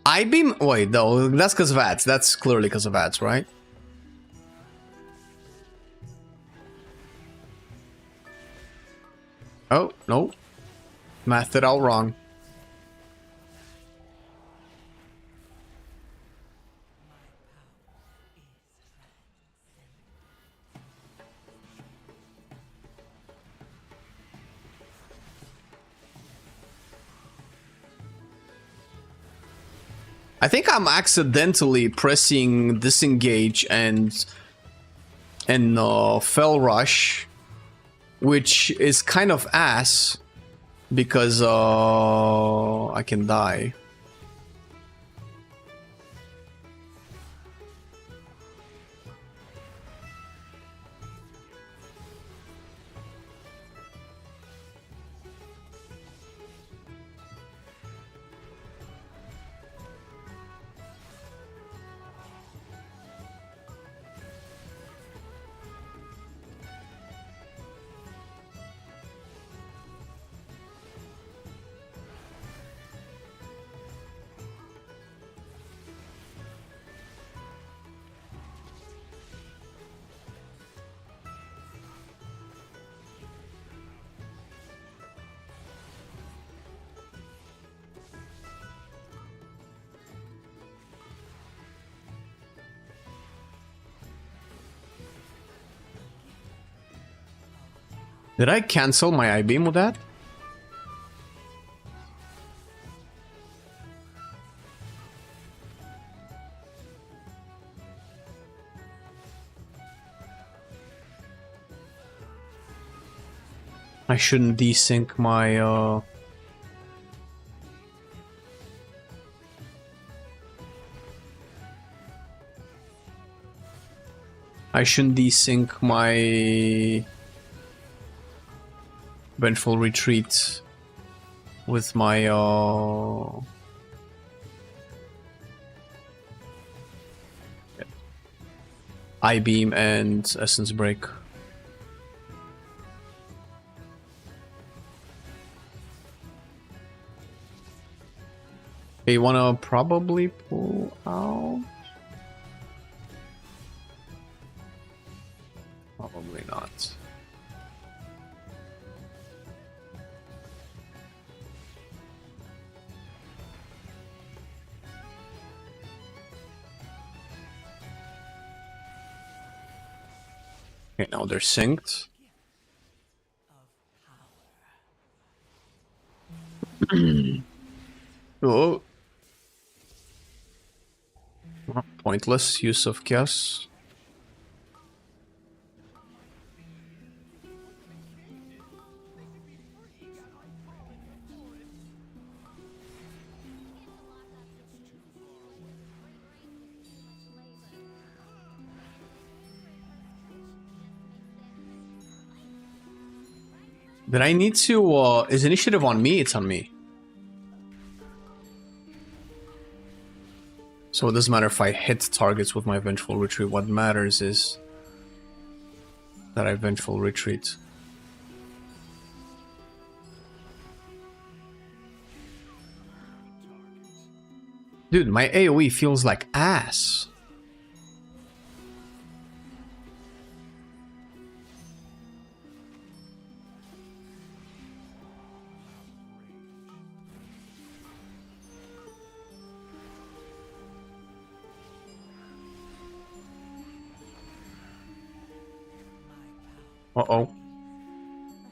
I-beam? Wait, no, that's because of ads. That's clearly because of ads, right? Oh, no. Mathed it out wrong. I think I'm accidentally pressing disengage and fell rush, which is kind of ass because I can die. Did I cancel my I-beam with that? I shouldn't desync my I shouldn't desync my Vengeful Retreat with my I-beam and Essence Break. You wanna probably pull out? Probably not. Okay, now they're synced. Oh. Pointless use of chaos. Did I need to, is initiative on me? It's on me. So it doesn't matter if I hit targets with my Vengeful Retreat. What matters is that I Vengeful Retreat. Dude, my AoE feels like ass. Uh-oh.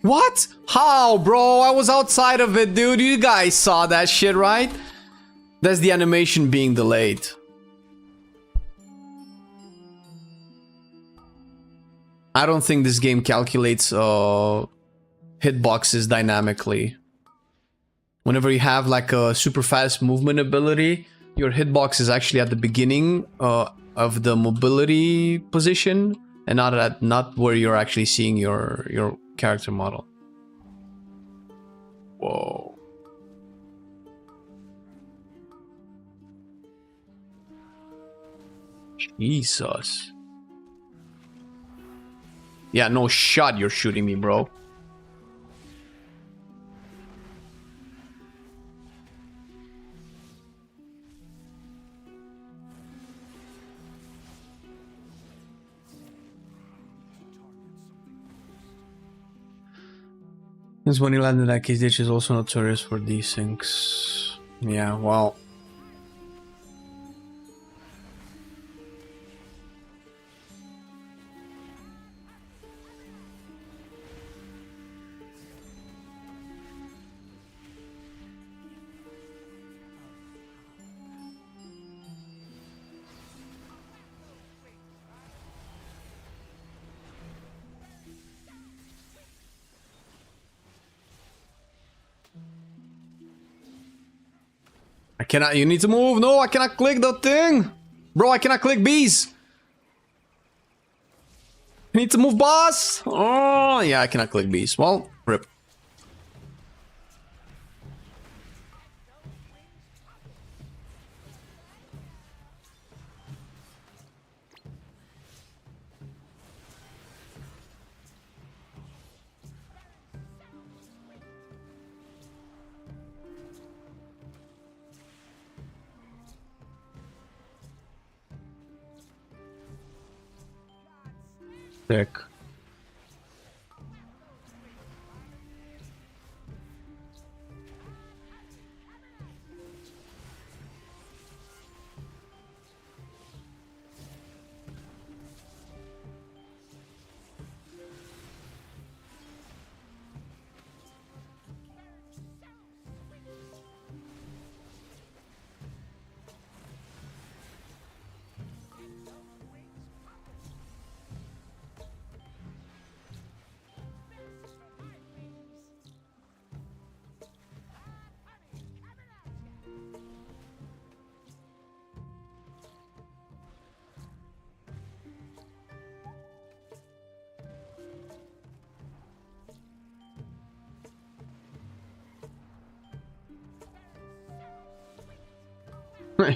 What? How, bro? I was outside of it, dude. You guys saw that shit, right? That's the animation being delayed. I don't think this game calculates hitboxes dynamically. Whenever you have like a super fast movement ability, your hitbox is actually at the beginning of the mobility position, and not where you're actually seeing your character model. Whoa. Jesus. Yeah, no shot you're shooting me, bro. Since when he landed that case, ditch is also notorious for desyncs. Yeah, well. I cannot, you need to move. No, I cannot click the thing. Bro, I cannot click bees. I need to move, boss. Oh, yeah, I cannot click bees. Well, rip. Sick.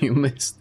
You missed.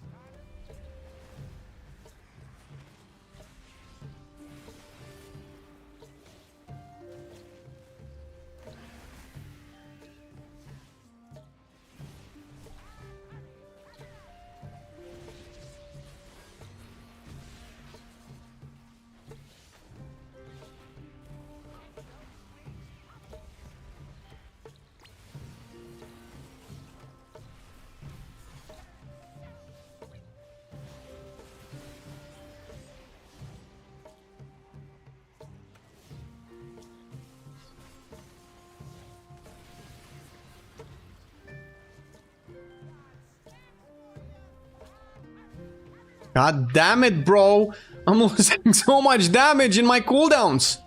God damn it, bro. I'm losing so much damage in my cooldowns.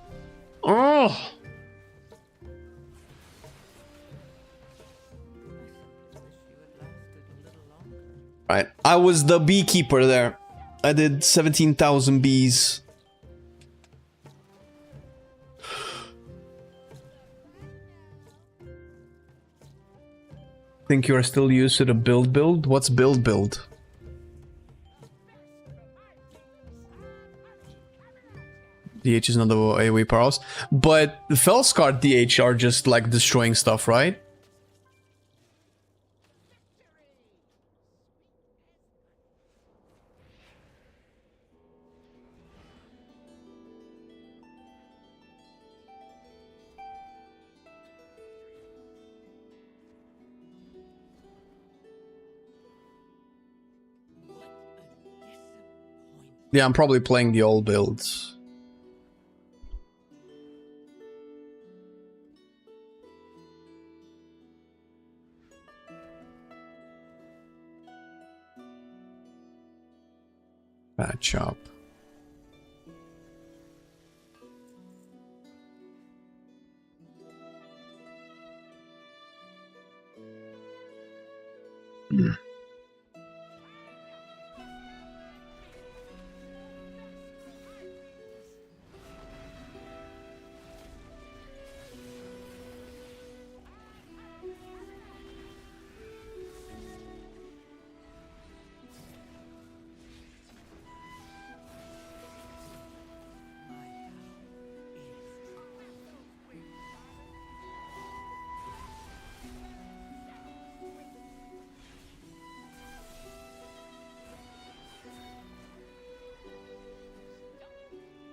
Oh. Right, I was the beekeeper there. I did 17,000 bees. Think you are still used to the build? What's build? DH is not the AoE powers, but the Felscar DH are just like destroying stuff, right? Yeah, I'm probably playing the old builds. Bad chop.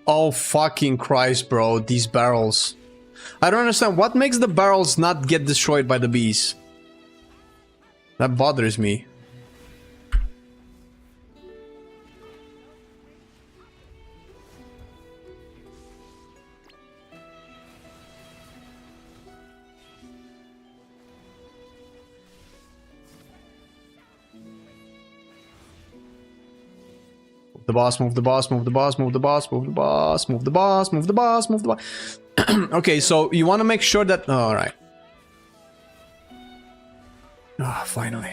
Oh fucking Christ, bro, these barrels. I don't understand, what makes the barrels not get destroyed by the bees? That bothers me. The boss, move the boss, move the boss, move the boss, move the boss, move the boss, move the boss, move the boss. Okay, so you want to make sure that... Oh, alright. Ah, finally.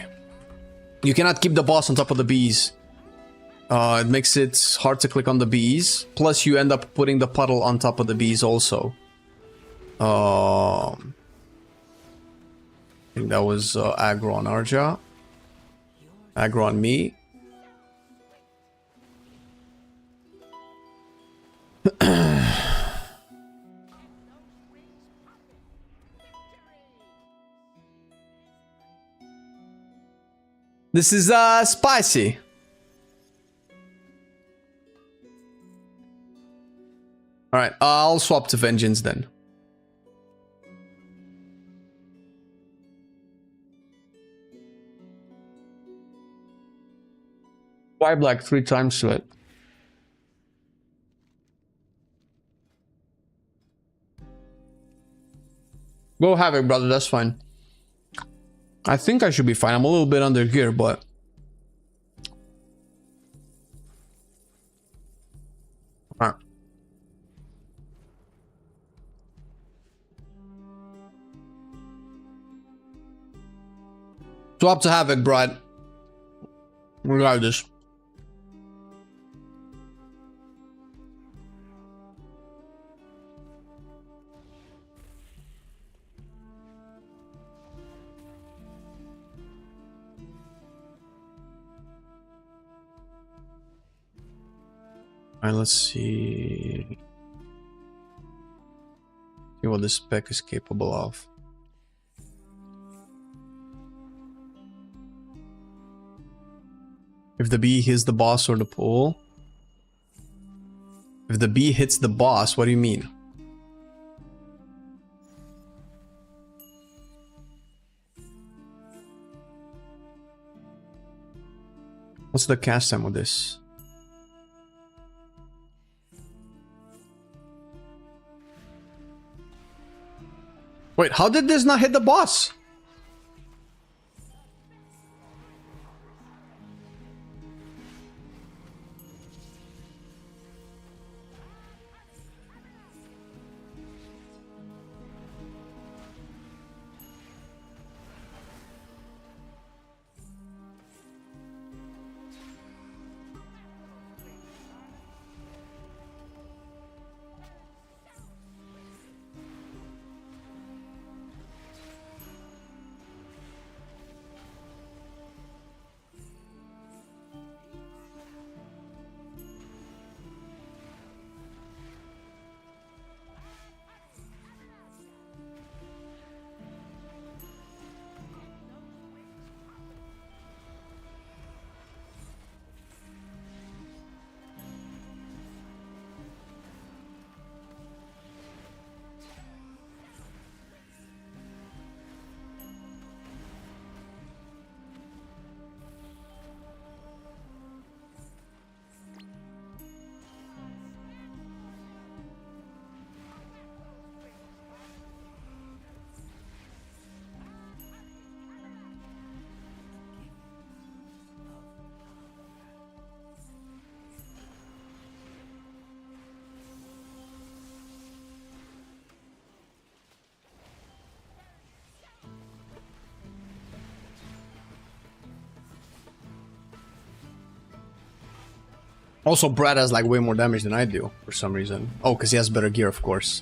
You cannot keep the boss on top of the bees. It makes it hard to click on the bees. Plus, you end up putting the puddle on top of the bees also. I think that was aggro on Arja. Aggro on me. This is spicy. All right, I'll swap to Vengeance then. Why black 3 times to it? Go Havoc, brother, that's fine. I think I should be fine. I'm a little bit under gear, but... Alright. Swap to Havoc, Brad. Regardless. Alright, let's see what the spec is capable of. If the bee hits the boss or the pool. If the bee hits the boss, what do you mean? What's the cast time with this? Wait, how did this not hit the boss? Also, Brad has like way more damage than I do for some reason. Oh, because he has better gear, of course.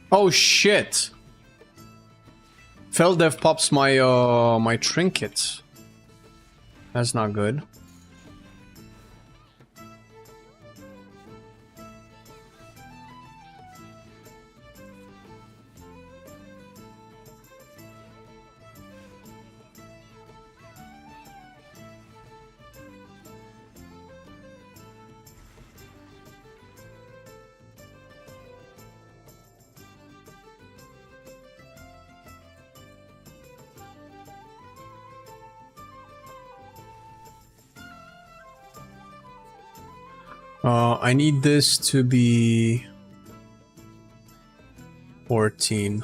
Oh shit! Feldev pops my my trinket. That's not good. I need this to be 14.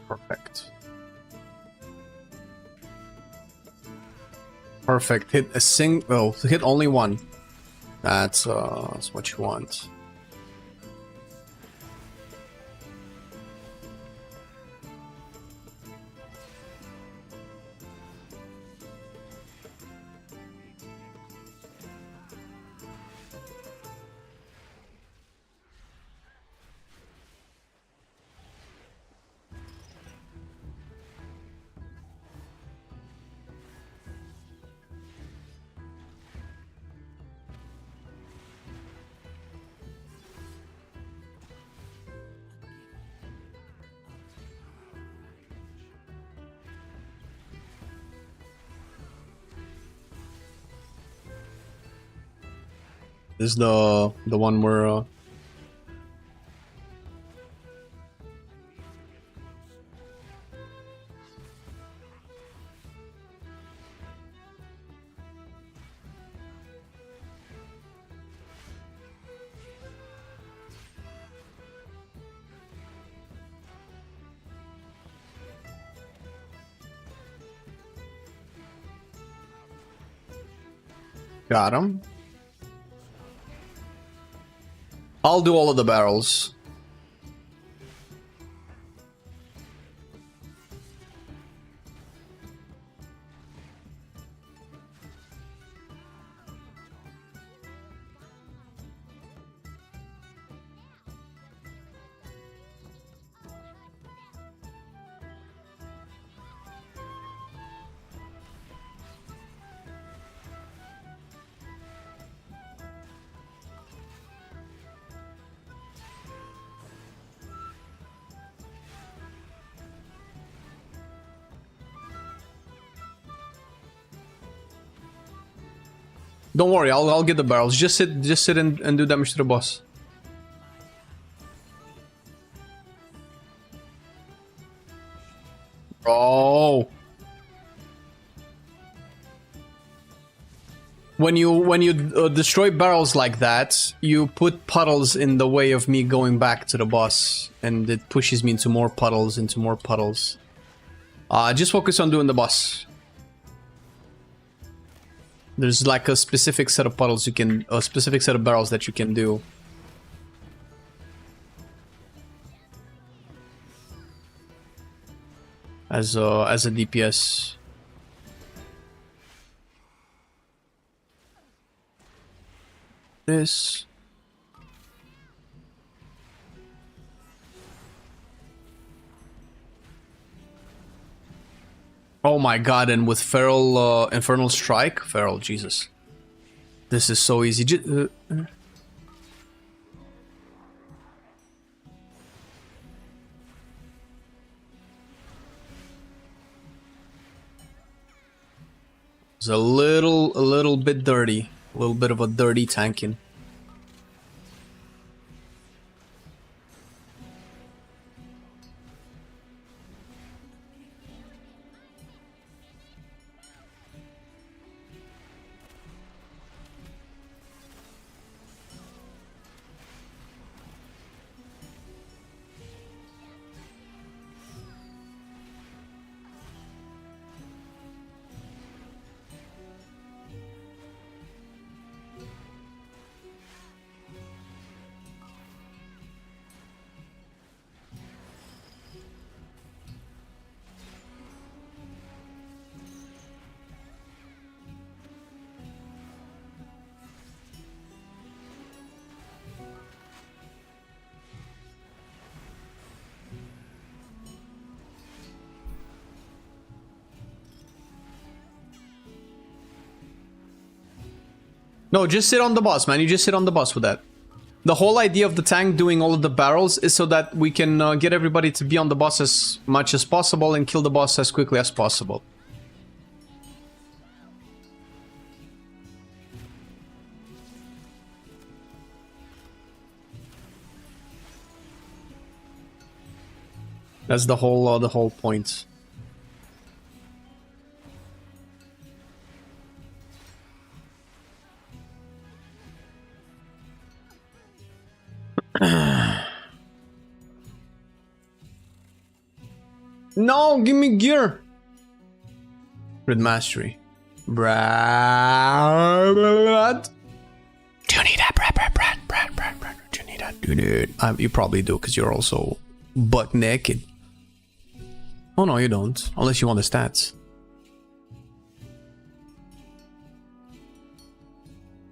Perfect. Perfect. Hit a hit only one. That's what you want. This is the one where got him. I'll do all of the barrels. Don't worry, I'll get the barrels. Just sit and do damage to the boss. Oh. When you destroy barrels like that, you put puddles in the way of me going back to the boss, and it pushes me into more puddles, Just focus on doing the boss. There's like a specific set of puddles a specific set of barrels that you can do. As a DPS. This. Oh my god, and with Feral Infernal Strike? Feral, Jesus. This is so easy. It's a little bit dirty. A little bit of a dirty tanking. No, just sit on the boss, man. You just sit on the boss with that. The whole idea of the tank doing all of the barrels is so that we can get everybody to be on the boss as much as possible and kill the boss as quickly as possible. That's the whole point. No, give me gear. Grid mastery. Brad. Do you need that, Brad? Do you need that? Dude. You probably do, because you're also butt naked. Oh no, you don't. Unless you want the stats.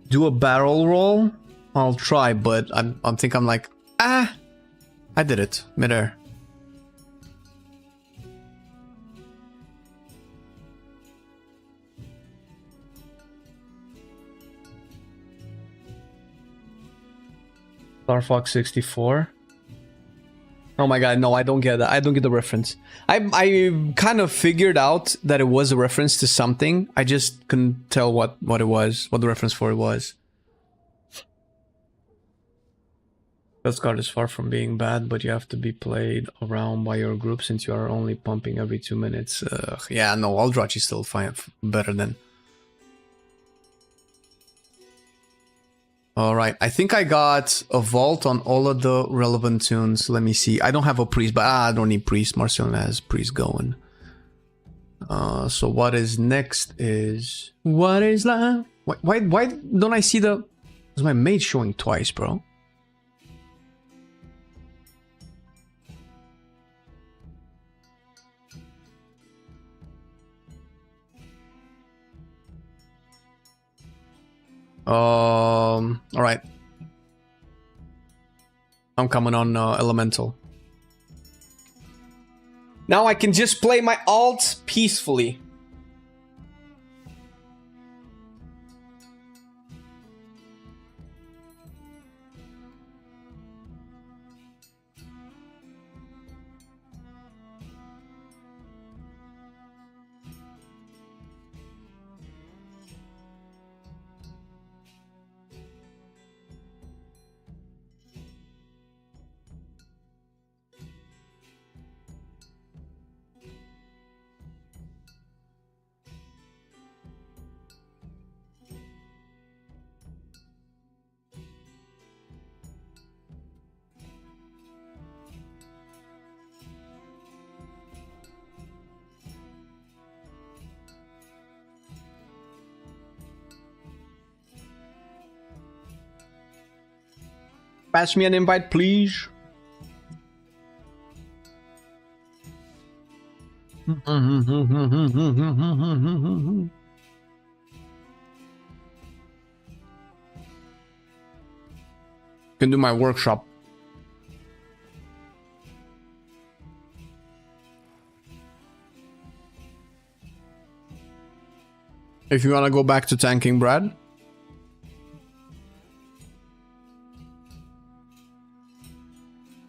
Do a barrel roll? I'll try, but I think I'm like, I did it. Midair. Star Fox 64. Oh my god, no, I don't get that. I don't get the reference. I kind of figured out that it was a reference to something. I just couldn't tell what it was, what the reference for it was. That card is far from being bad, but you have to be played around by your group since you are only pumping every 2 minutes. Yeah, no, Eldrach is still fine, better than. Alright, I think I got a vault on all of the relevant tunes. Let me see. I don't have a priest, but I don't need priest. Marcelian has priest going. So what is next is... What is life? Why don't I see the... Is my mage showing twice, bro? Alright. I'm coming on Elemental. Now I can just play my alt peacefully. Pass me an invite, please. Can do my workshop. If you want to go back to tanking, Brad.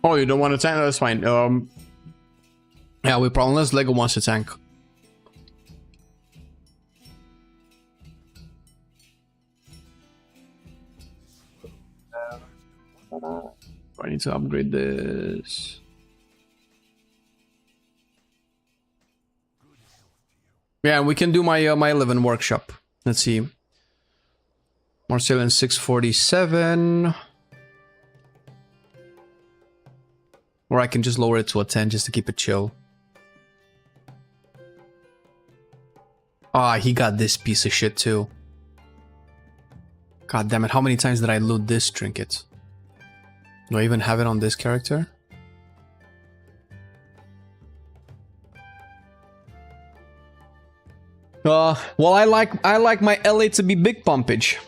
Oh, you don't want to tank? That's fine. Yeah, we probably, unless Lego wants to tank. I need to upgrade this. Yeah, we can do my my 11 workshop. Let's see. Marcelian 647. Or I can just lower it to a 10 just to keep it chill. Ah, he got this piece of shit too. God damn it, how many times did I loot this trinket? Do I even have it on this character? Well, I like my LA to be big pumpage.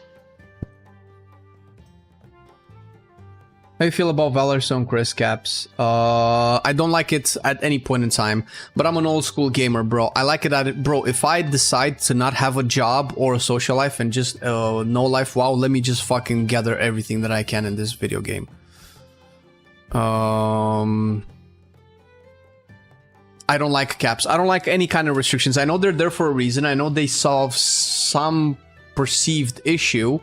How you feel about Valorstone Chris Caps? I don't like it at any point in time, but I'm an old school gamer, bro. I like it at it, bro. If I decide to not have a job or a social life and just no life, wow, let me just fucking gather everything that I can in this video game. I don't like caps. I don't like any kind of restrictions. I know they're there for a reason. I know they solve some perceived issue,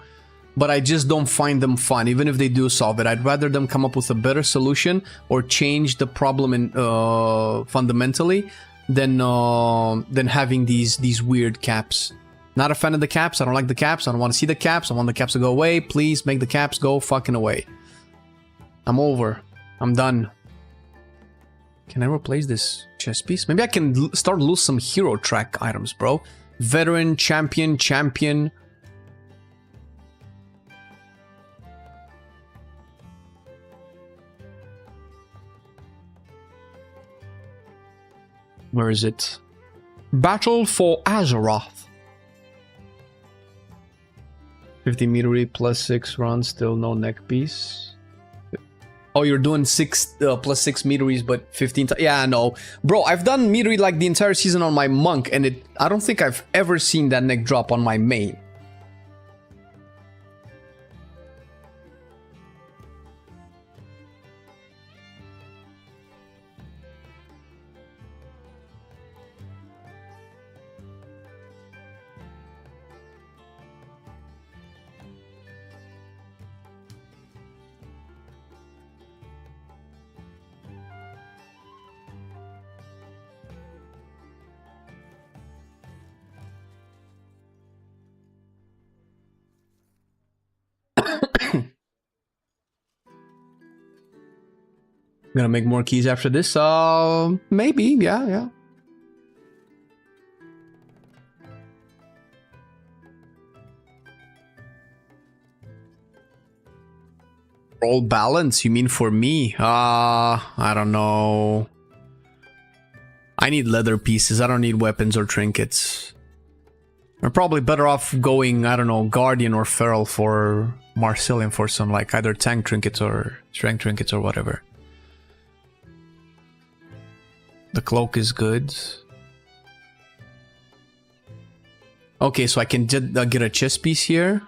but I just don't find them fun, even if they do solve it. I'd rather them come up with a better solution or change the problem in, fundamentally than having these weird caps. Not a fan of the caps. I don't like the caps. I don't want to see the caps. I want the caps to go away. Please make the caps go fucking away. I'm over. I'm done. Can I replace this chest piece? Maybe I can start lose some hero track items, bro. Veteran, champion, champion. Where is it? Battle for Azeroth. 50 meter plus 6 runs, still no neck piece. Oh, you're doing 6 plus 6 meteries, but 15 yeah, no. Bro, I've done metery like the entire season on my monk, and I don't think I've ever seen that neck drop on my main. Gonna make more keys after this? Maybe, yeah. Roll balance, you mean for me? I don't know. I need leather pieces, I don't need weapons or trinkets. We're probably better off going, I don't know, Guardian or Feral for Marcelian for some, like, either tank trinkets or strength trinkets or whatever. The cloak is good. Okay, so I can get a chest piece here.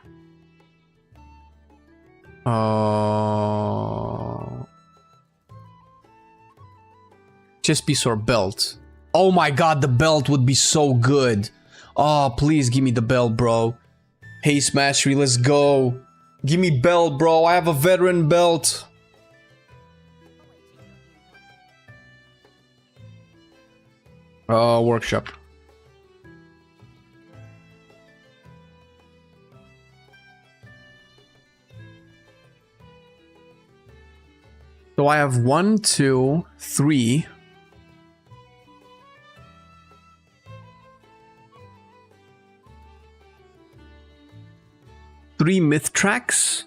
Chest piece or belt. Oh my god, the belt would be so good. Oh, please give me the belt, bro. Haste Mastery, let's go. Give me belt, bro. I have a veteran belt. Workshop. So I have 1, 2, 3. Three myth tracks.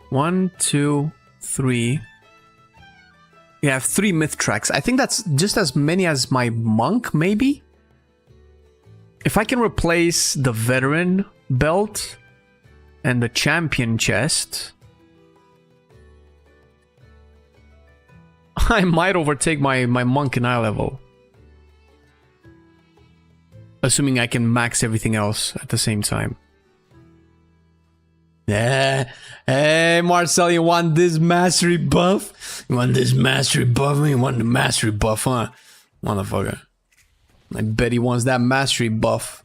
1, 2, 3. Yeah, I have 3 myth tracks. I think that's just as many as my monk, maybe? If I can replace the veteran belt and the champion chest, I might overtake my monk in eye level. Assuming I can max everything else at the same time. Yeah. Hey, Marcel, you want this mastery buff? You want this mastery buff? You want the mastery buff, huh? Motherfucker. I bet he wants that mastery buff.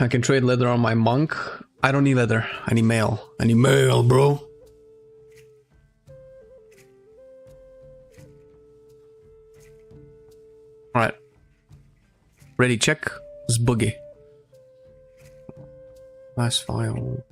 I can trade leather on my monk. I don't need leather. I need mail. I need mail, bro. Alright. Ready, check. Let's boogie. Last file.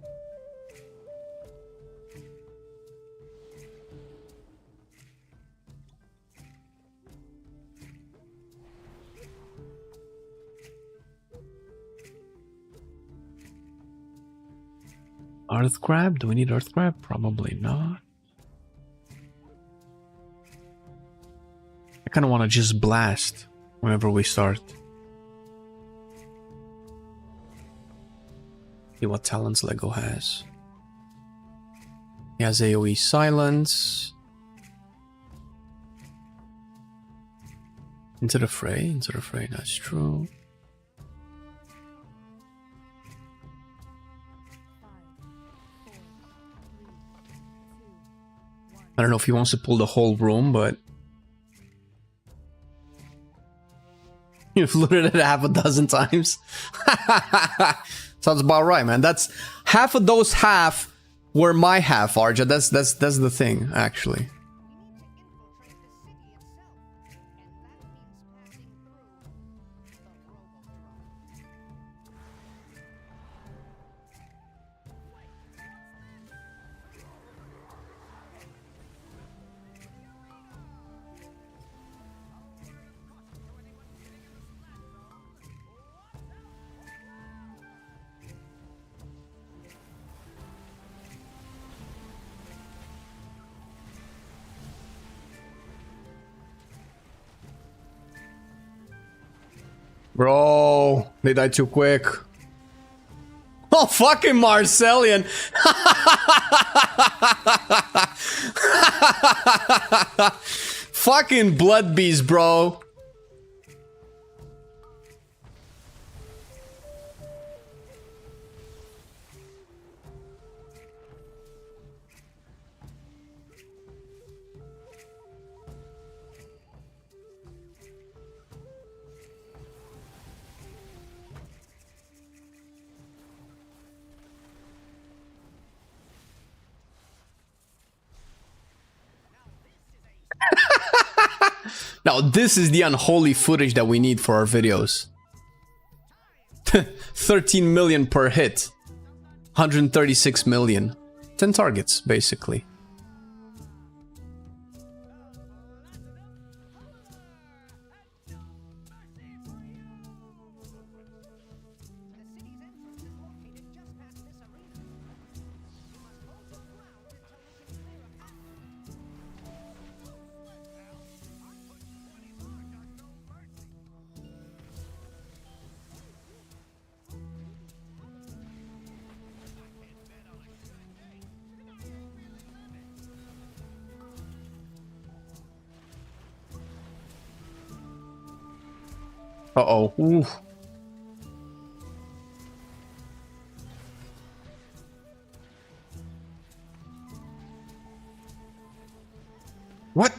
Earth grab? Do we need earth grab? Probably not. I kind of want to just blast whenever we start. See what talents Lego has. He has AoE silence. Into the fray, that's true. I don't know if he wants to pull the whole room, but you've looted it half a dozen times. Sounds about right, man. That's half of those half were my half, Arja. That's the thing, actually. Bro, they died too quick. Oh, fucking Marcelian. Fucking blood beast, bro. Now, this is the unholy footage that we need for our videos. 13 million per hit. 136 million. 10 targets, basically. Uh-oh. Ooh. What?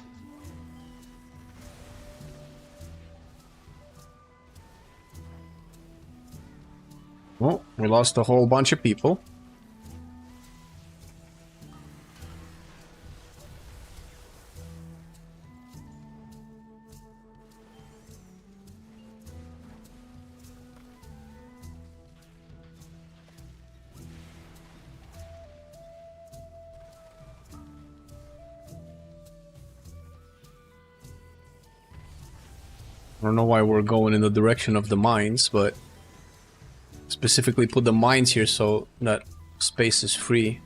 Well, we lost a whole bunch of people. I don't know why we're going in the direction of the mines, but specifically put the mines here so that space is free.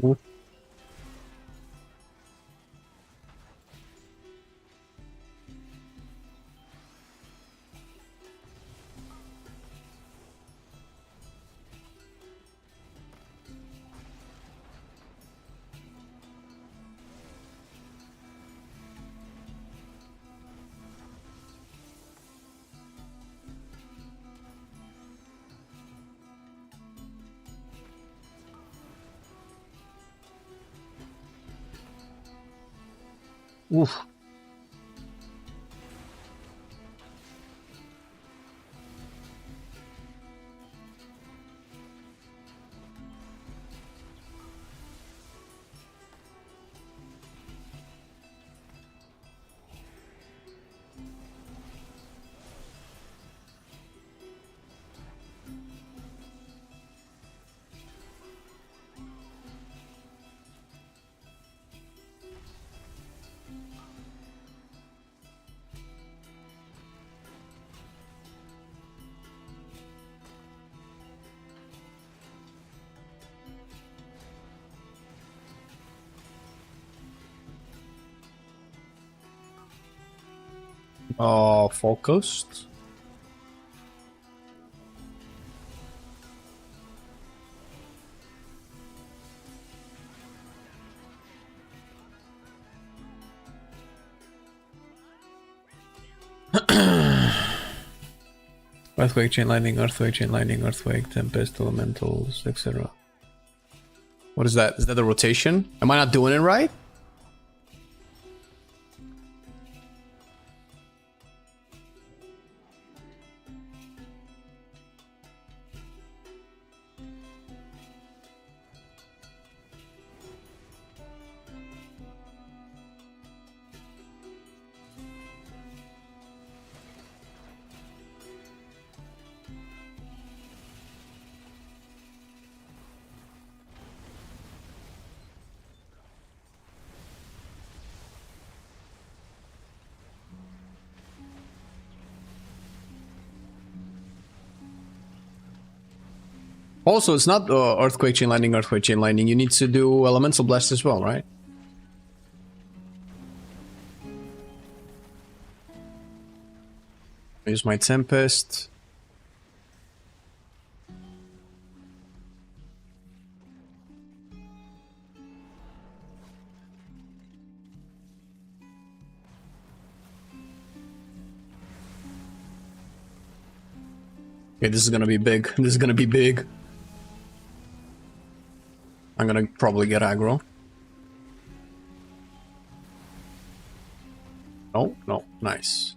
Ooh. Oof. Focused. Earthquake, chain lightning, earthquake, chain lightning, earthquake, tempest, elementals, etc. What is that? Is that the rotation? Am I not doing it right? Also, it's not earthquake, chain lightning, earthquake, chain lightning. You need to do elemental blast as well, right? Use my tempest. Okay, this is gonna be big. This is gonna be big. I'm gonna probably get aggro. No, no, nice.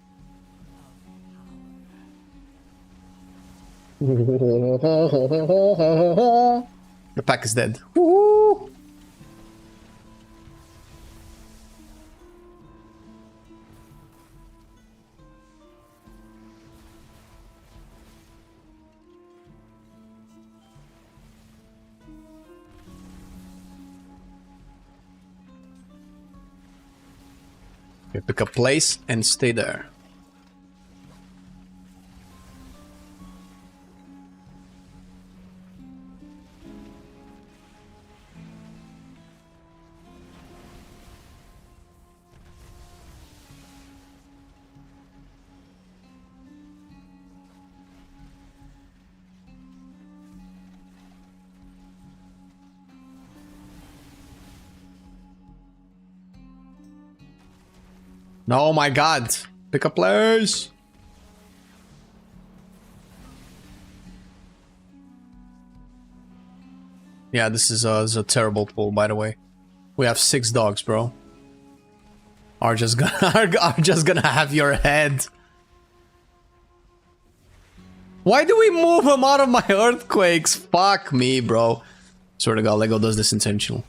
The pack is dead. Woo! Okay, pick a place and stay there. No, my God. Pick a place. Yeah, this is a terrible pull, by the way. We have 6 dogs, bro. Are just gonna have your head. Why do we move him out of my earthquakes? Fuck me, bro. Swear to God, Lego does this intentional.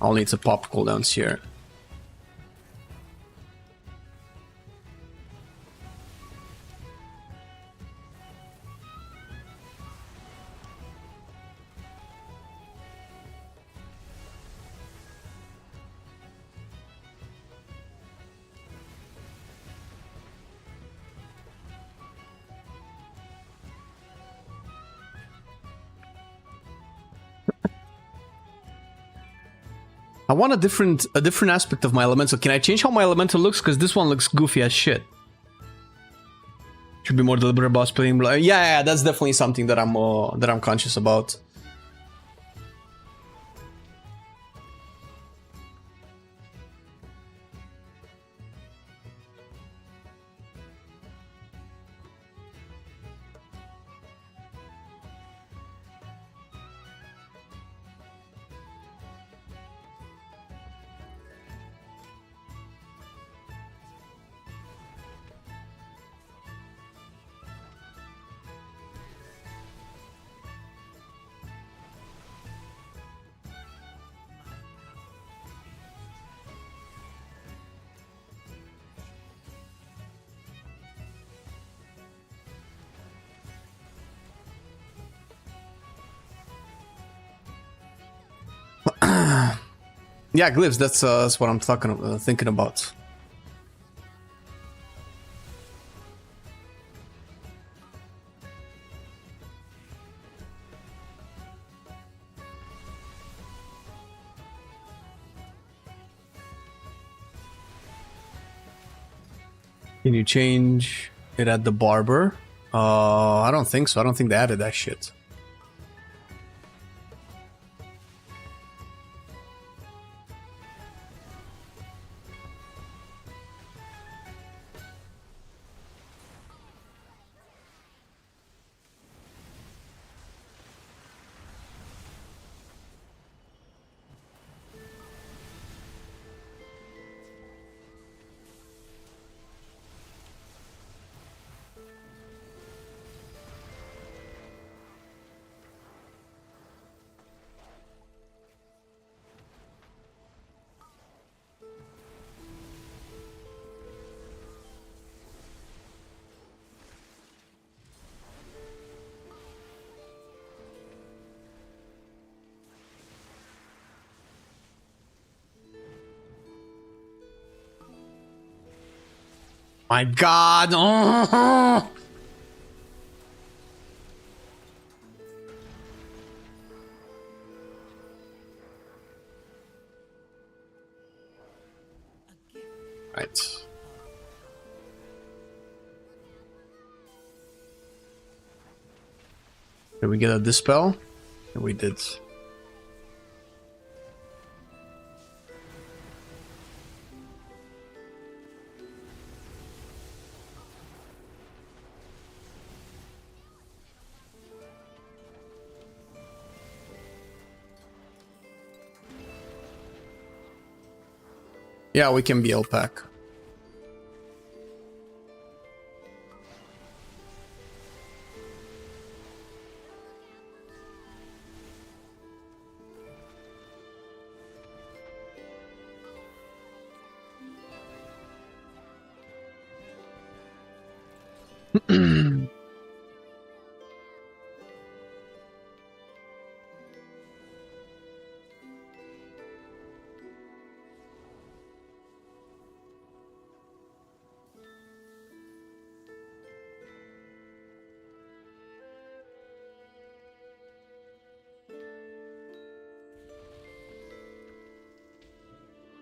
I'll need to pop cooldowns here. I want a different aspect of my elemental. Can I change how my elemental looks? Because this one looks goofy as shit. Should be more deliberate about splitting. Yeah, that's definitely something that I'm conscious about. Yeah, glyphs. That's what I'm thinking about. Can you change it at the barber? I don't think so. I don't think they added that shit. My God! Oh! Right. Did we get a dispel? And we did. Yeah, we can be opaque.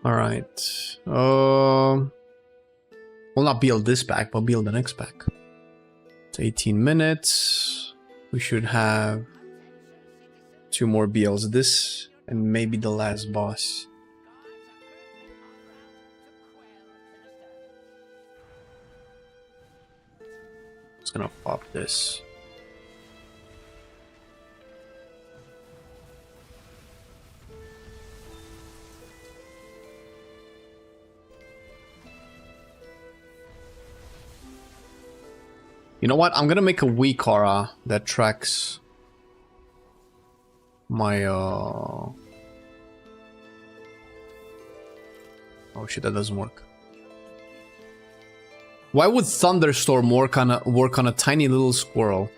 All right. We'll not build this pack, but build the next pack. It's 18 minutes. We should have 2 more BLs. This and maybe the last boss. Just gonna pop this. You know what? I'm gonna make a weak aura that tracks my oh shit, that doesn't work. Why would Thunderstorm work on a tiny little squirrel?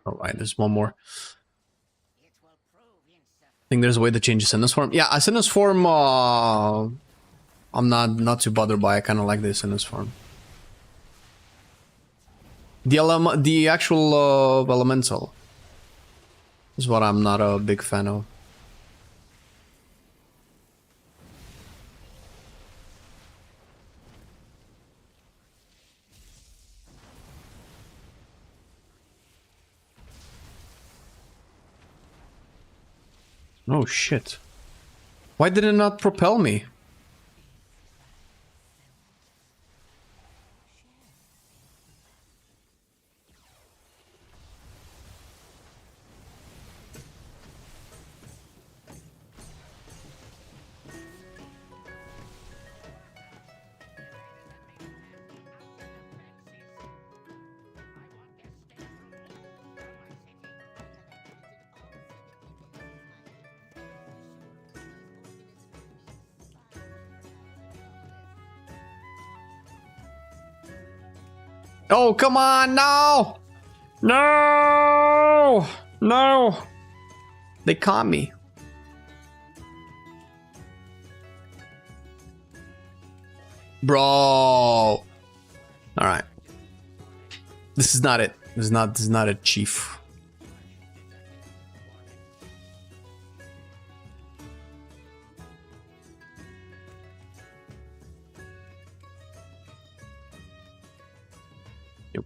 All right, there's one more. I think there's a way to change the sentence form. Yeah, a sentence form, I'm not too bothered by. I kind of like this sentence form. The actual elemental is what I'm not a big fan of. Oh shit. Why did it not propel me? Oh, come on, no! No! No! They caught me. Bro! Alright. This is not it. This is not it, Chief. Yep.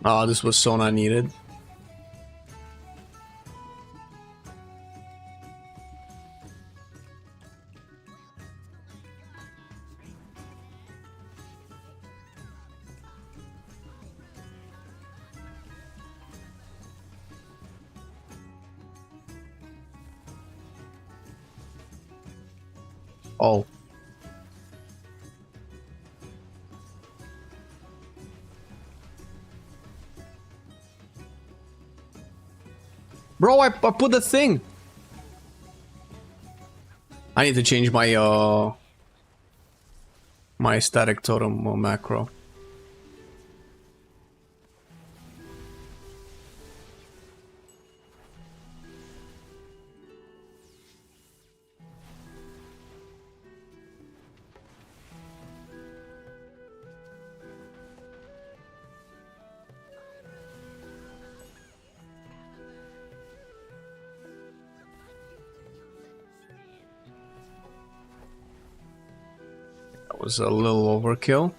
Oh, this was so not needed. Oh. Bro, I put the thing. I need to change my my static totem macro. Was a little overkill.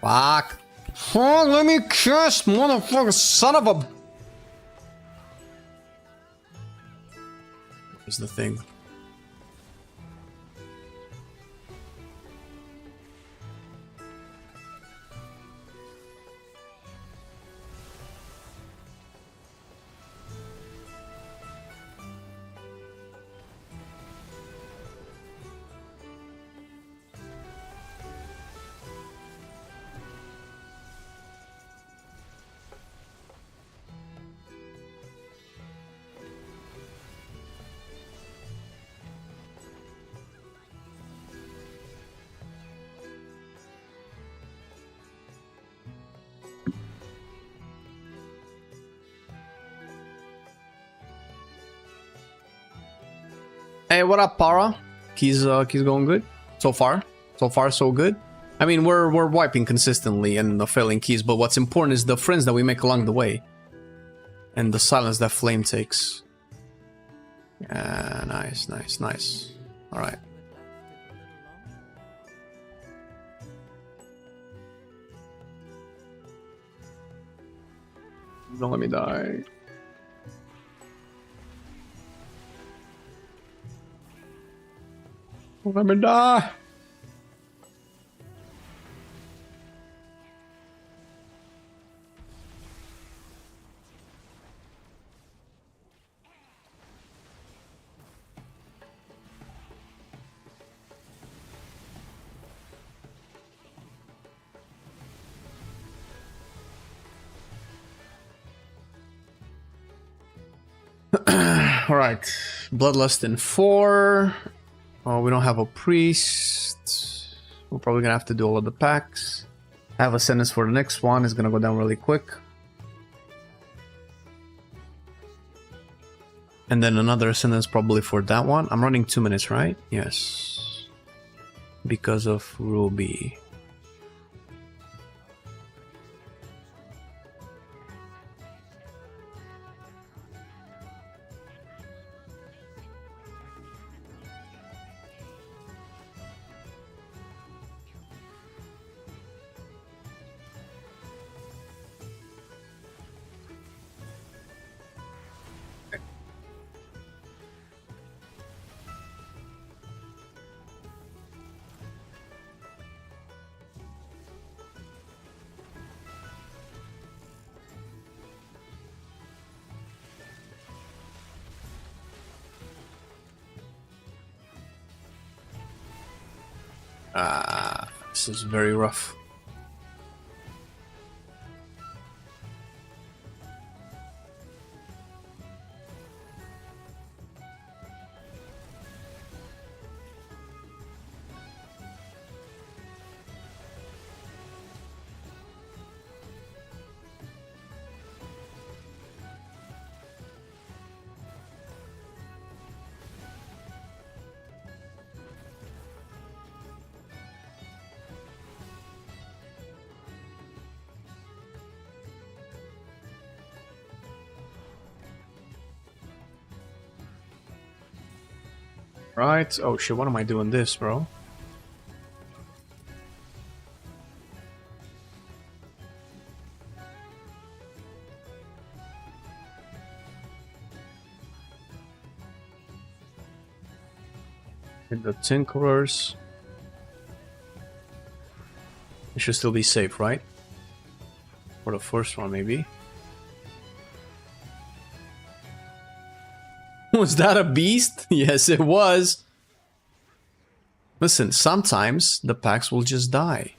Fuck. Oh, let me cast, motherfucker, son of a... Here's the thing. Hey, what up, Para? Keys going good so far. So far, so good. I mean, we're wiping consistently and failing keys, but what's important is the friends that we make along the way. And the silence that Flame takes. Nice, nice, nice. Alright. Don't let me die. Don't let me die. Alright, Bloodlust in 4. Oh, we don't have a priest. We're probably gonna have to do all of the packs. Have a sentence for the next one. It's gonna go down really quick. And then another sentence probably for that one. I'm running 2 minutes, right? Yes. Because of Ruby. This is very rough. Right. Oh shit, what am I doing this, bro? Hit the Tinkerers. It should still be safe, right? For the first one, maybe. Was that a beast? Yes, it was. Listen, sometimes the packs will just die.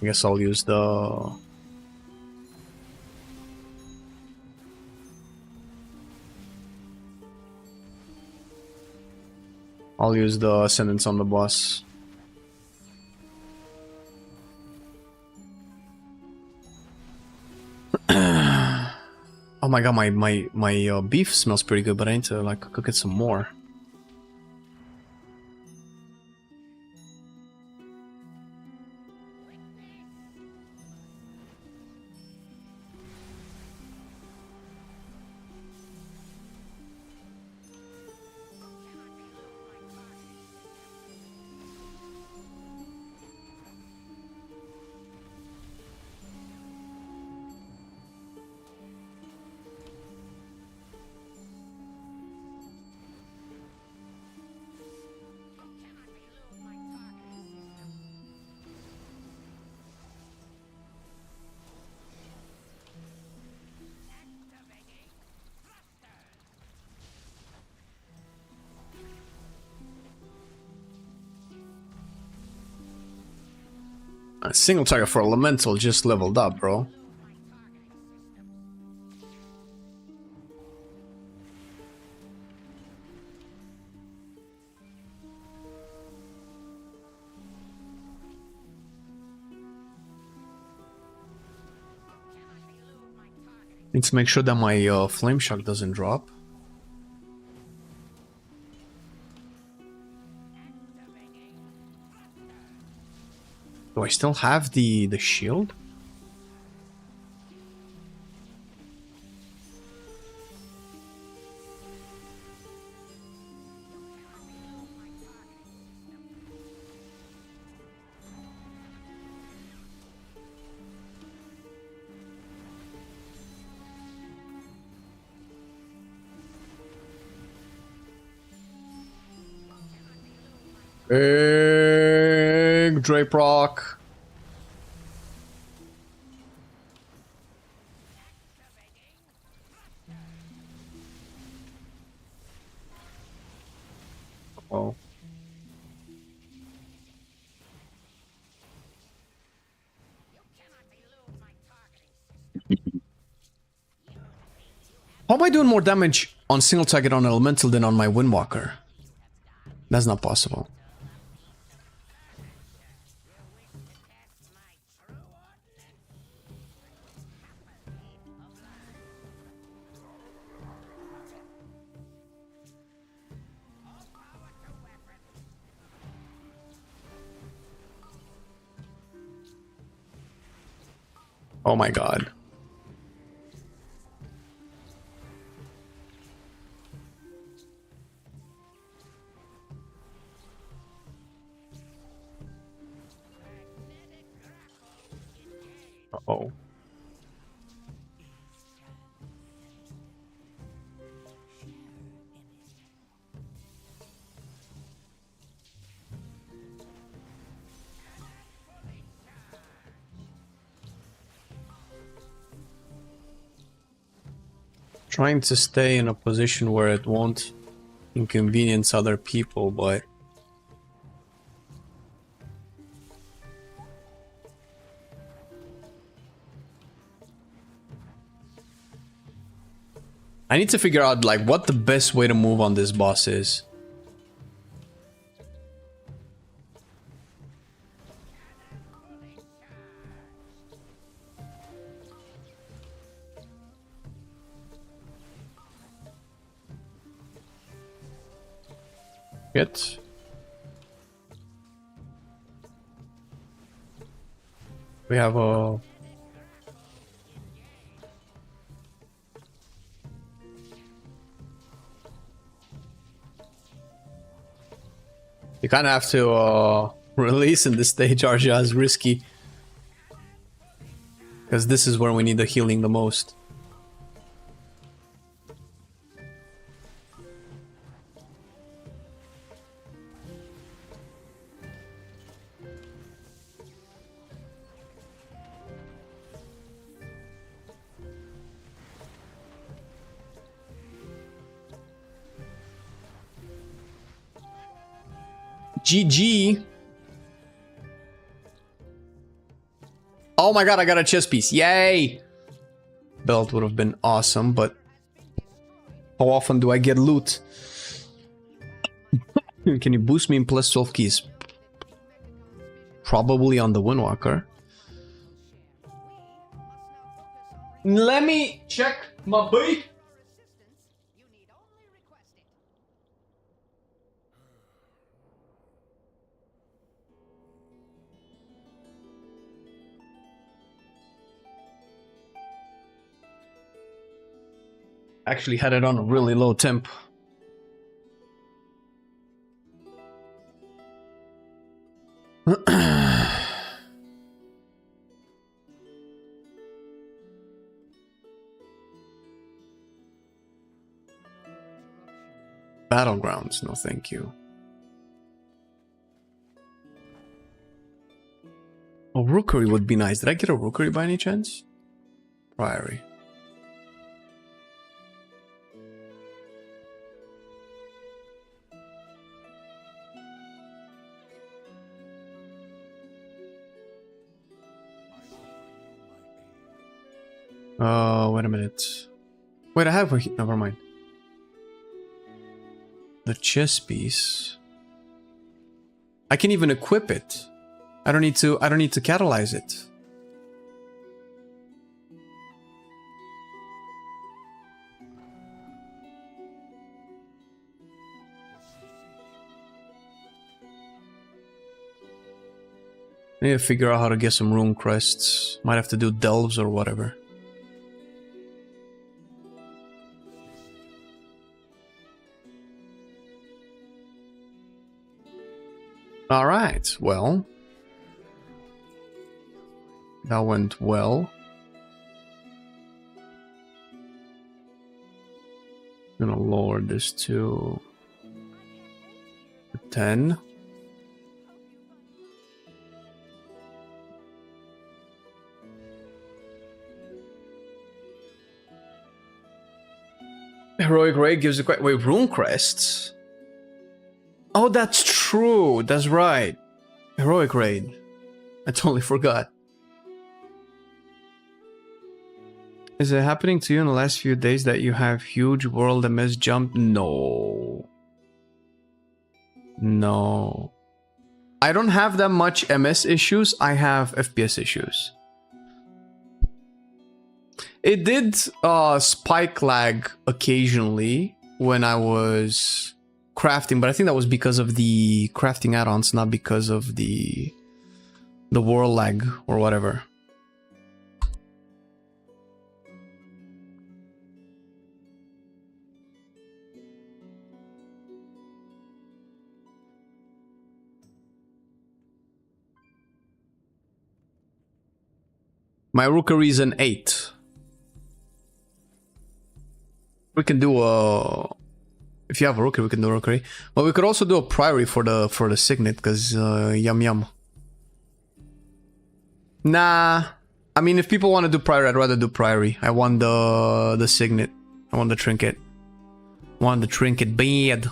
I guess I'll use the... I'll use the Ascendance on the boss. Oh my god, my beef smells pretty good, but I need to like cook it some more. A single target for Elemental just leveled up, bro. Need to make sure that my flame shock doesn't drop. Do I still have the shield? Big Drape Rock. Oh. How am I doing more damage on single target on Elemental than on my Windwalker? That's not possible. Oh my god. Uh-oh. Trying to stay in a position where it won't inconvenience other people, but I need to figure out like what the best way to move on this boss is. Hit. We have a you kind of have to release in this stage. Arja is risky because this is where we need the healing the most. GG. Oh my god, I got a chest piece. Yay! Belt would have been awesome, but how often do I get loot? Can you boost me in plus 12 keys? Probably on the Windwalker. Let me check my boy. Actually had it on a really low temp. Battlegrounds, no thank you. A rookery would be nice. Did I get a rookery by any chance? Priory. Wait a minute. Wait, I have a... Never mind. The chess piece. I can even equip it. I don't need to catalyze it. I need to figure out how to get some rune crests. Might have to do delves or whatever. Alright, well. That went well. I'm gonna lower this to 10. Heroic Raid gives a quite wait, rune crests. Oh, that's true. That's right. Heroic Raid. I totally forgot. Is it happening to you in the last few days that you have huge world MS jump? No. No. I don't have that much MS issues. I have FPS issues. It did spike lag occasionally when I was crafting, but I think that was because of the crafting add-ons, not because of the world lag or whatever. My rookery is an 8. We can do a... If you have a rookery, we can do a rookery. But we could also do a priory for the signet, because yum yum. Nah. I mean, if people want to do priory, I'd rather do priory. I want the signet. I want the trinket. I want the trinket bad.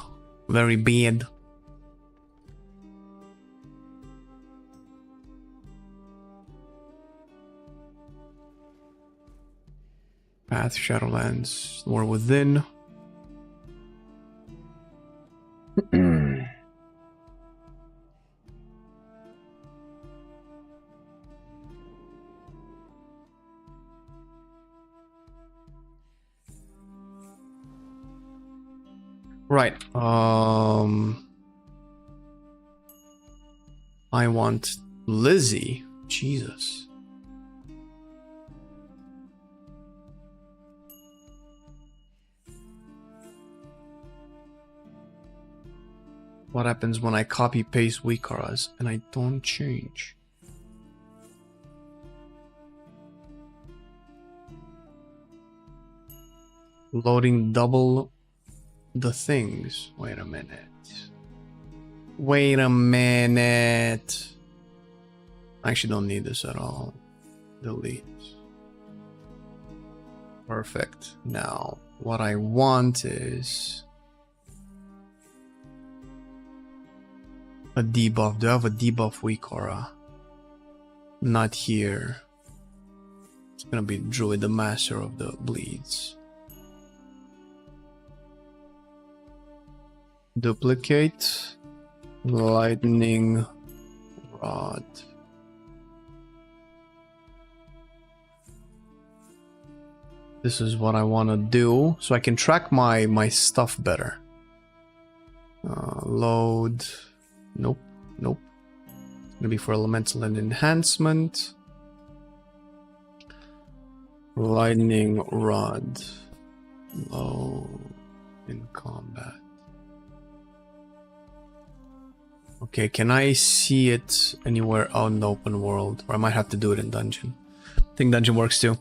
Very bad. Path, Shadowlands, War Within. Right. I want Lizzie. Jesus. What happens when I copy paste Wikaras and I don't change? Loading double the things. Wait a minute. Wait a minute. I actually don't need this at all. Delete. Perfect. Now, what I want is a debuff. Do I have a debuff Wikara? Not here. It's gonna be Druid, the master of the bleeds. Duplicate. Lightning rod. This is what I want to do so I can track my stuff better. Load. Nope, nope. It's gonna be for elemental and enhancement. Lightning rod. Low in combat. Okay, can I see it anywhere out in the open world? Or I might have to do it in dungeon. I think dungeon works too.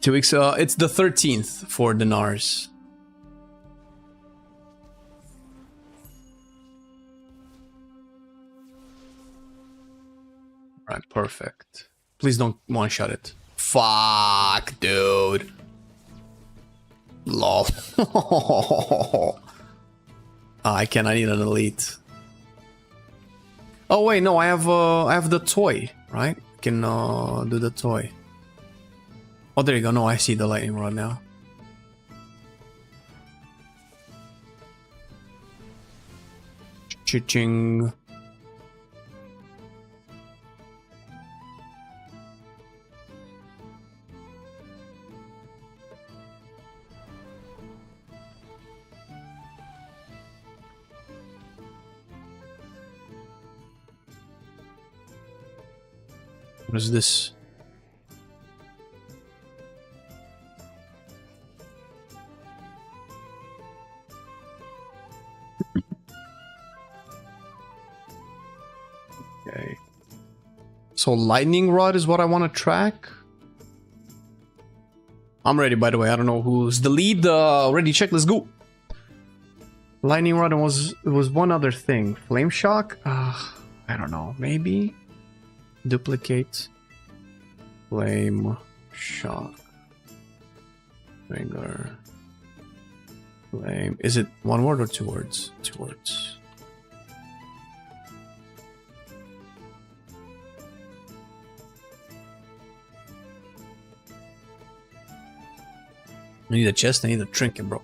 2 weeks, it's the 13th for Dinars. Right, perfect. Please don't one-shot it. Fuck, dude. Lol. I can't, I need an elite. Oh wait, no, I have the toy, right? I can do the toy. Oh, there you go. No, I see the lightning rod now. Cha-ching. What is this? Okay. So lightning rod is what I want to track. I'm ready, by the way. I don't know who's the lead. Ready, check. Let's go. Lightning rod was one other thing. Flame shock. I don't know. Maybe duplicate. Flame shock. Finger. Flame. Is it one word or two words? Two words. I need a chest, I need a trinket, bro.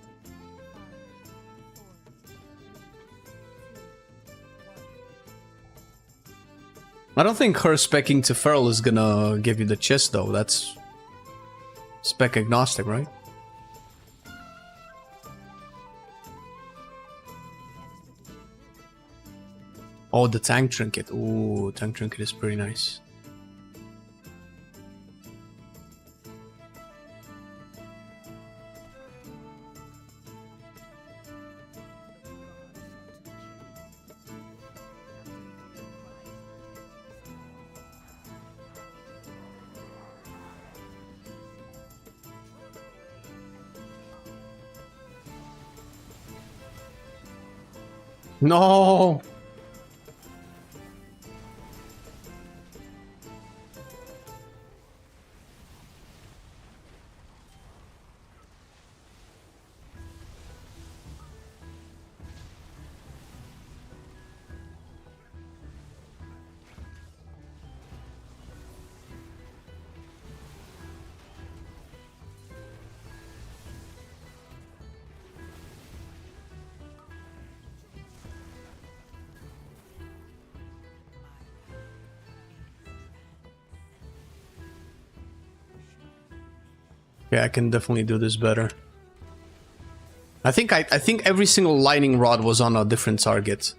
I don't think her specking to feral is gonna give you the chest though. That's spec agnostic, right? Oh, the tank trinket. Ooh, tank trinket is pretty nice. No. Yeah, I can definitely do this better. I think every single lightning rod was on a different target.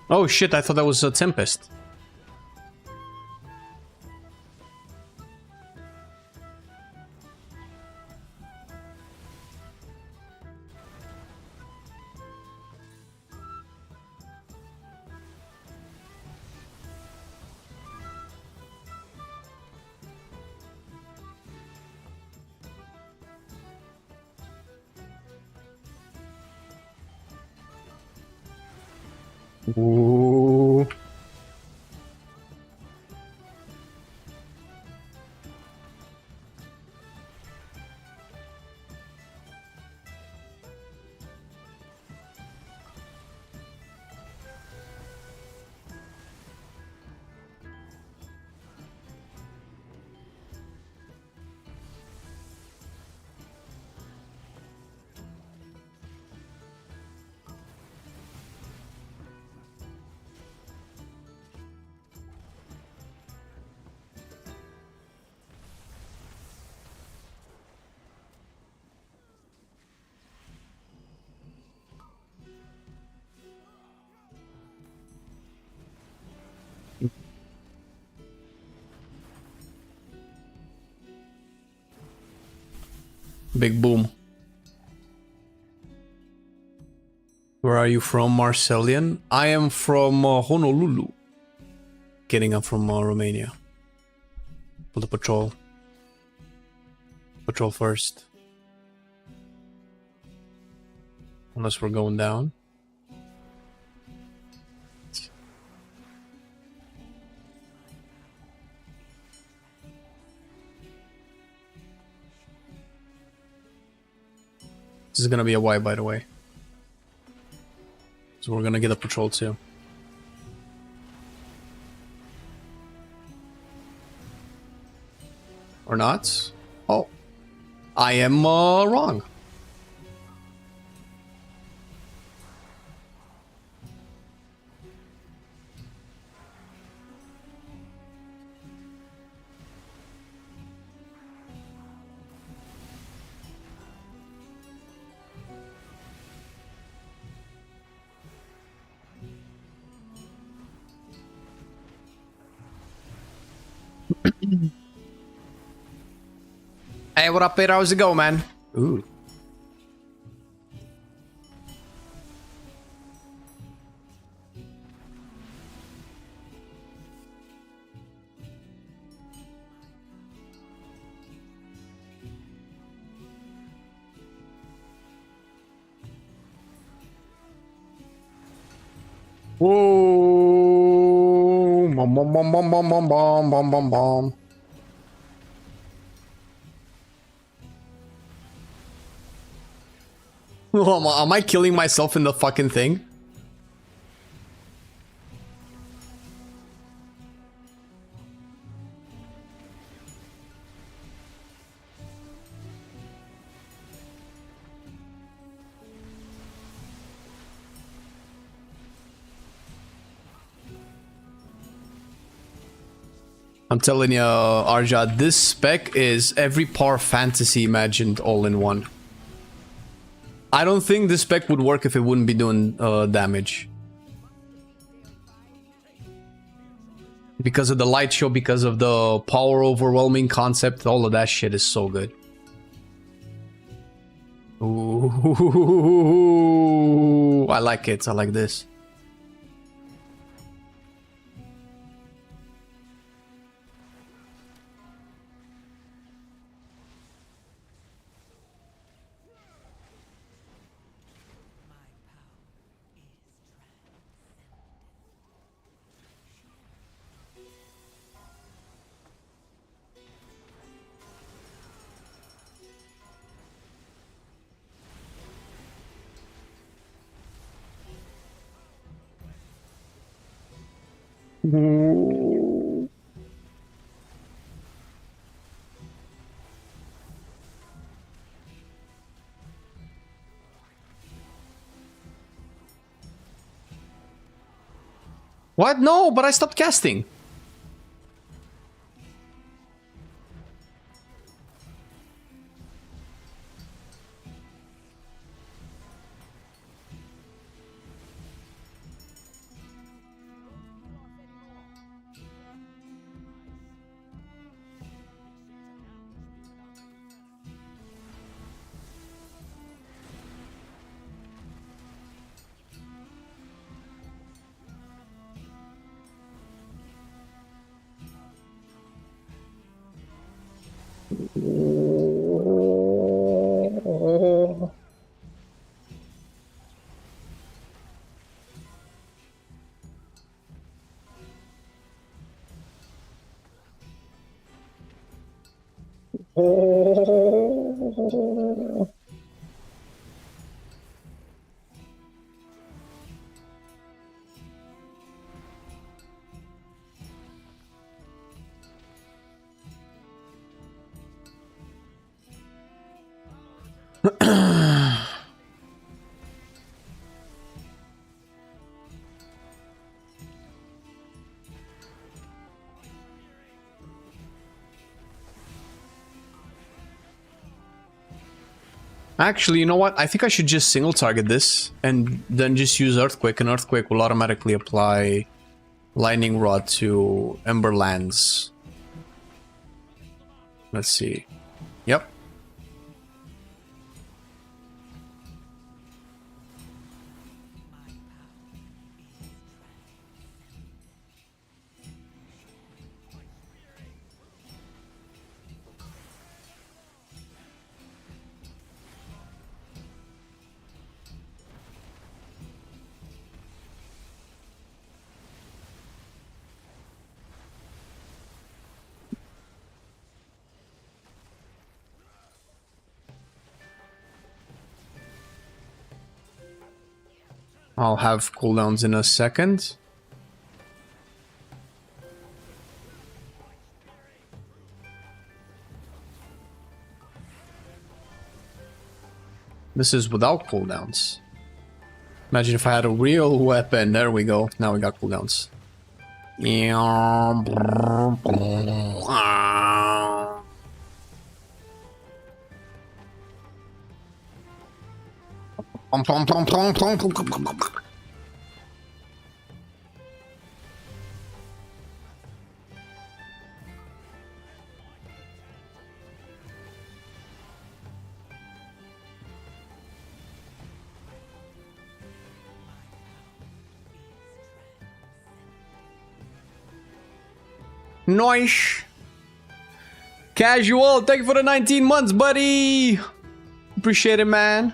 Oh shit, I thought that was a Tempest. Ooh. Big boom. Where are you from, Marcelian? I am from Honolulu. Kidding, I'm from Romania. For the patrol. Patrol first. Unless we're going down. This is gonna be a Y, by the way. So we're gonna get a patrol too. Or not? Oh. I am wrong. Hey, what up, Peter? How's it going, man? Ooh. Whoa! Bum bum bum bum bum bum bum bum bum bum. Am I killing myself in the fucking thing? I'm telling you, Arja, this spec is every par fantasy imagined all in one. I don't think this spec would work if it wouldn't be doing damage. Because of the light show, because of the power overwhelming concept, all of that shit is so good. Ooh, I like it. I like this. What? No, but I stopped casting. Actually, you know what? I think I should just single target this and then just use Earthquake, and Earthquake will automatically apply Lightning Rod to Emberlands. Let's see. Yep. I'll have cooldowns in a second. This is without cooldowns. Imagine if I had a real weapon. There we go. Now we got cooldowns. Nice. Casual, thank you for the 19 months, buddy. Appreciate it, man.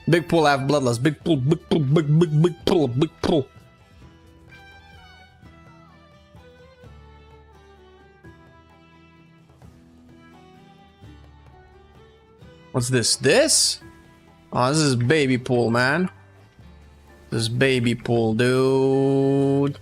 Big pull, I have bloodlust. Big pull, big pull, big pull, big pull. What's this? This? Oh, this is baby pool, man. This is baby pool, dude.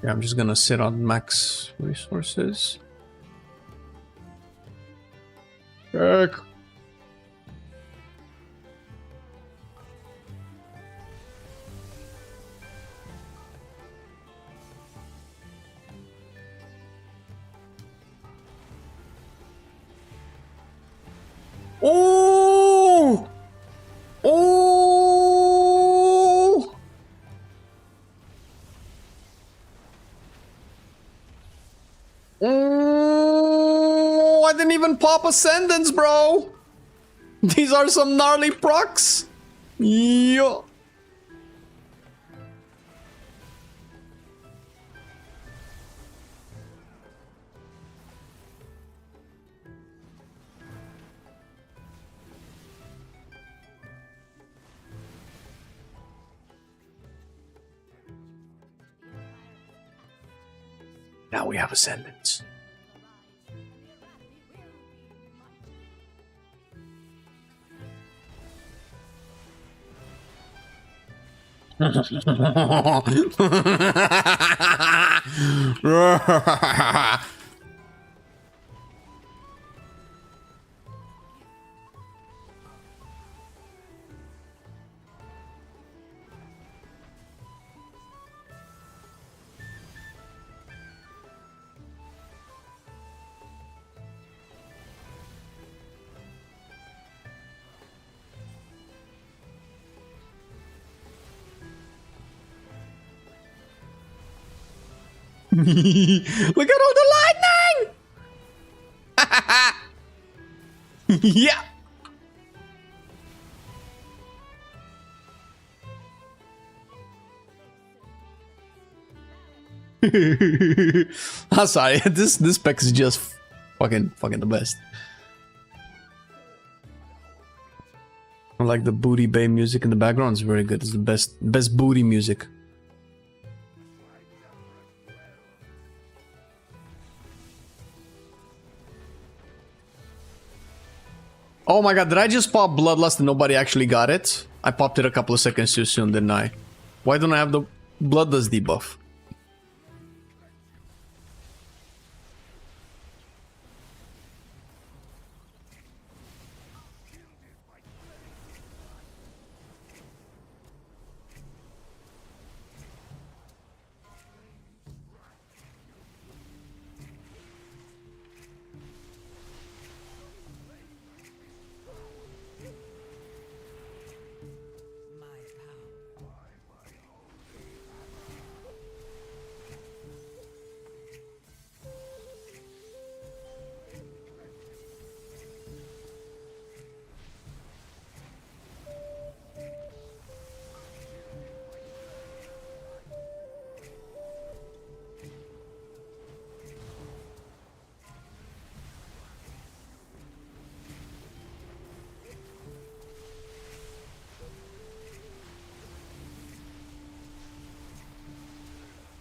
Yeah, I'm just gonna sit on max resources. Heck. Oh! Oh! Oh! I didn't even pop Ascendance, bro! These are some gnarly procs! Yo! Now we have Ascendance. Look at all the lightning! Yeah! I'm sorry, this spec is just fucking the best. I like the booty bay music in the background, it's very good. It's the best booty music. Oh my god, did I just pop Bloodlust and nobody actually got it? I popped it a couple of seconds too soon, didn't I? Why don't I have the Bloodlust debuff?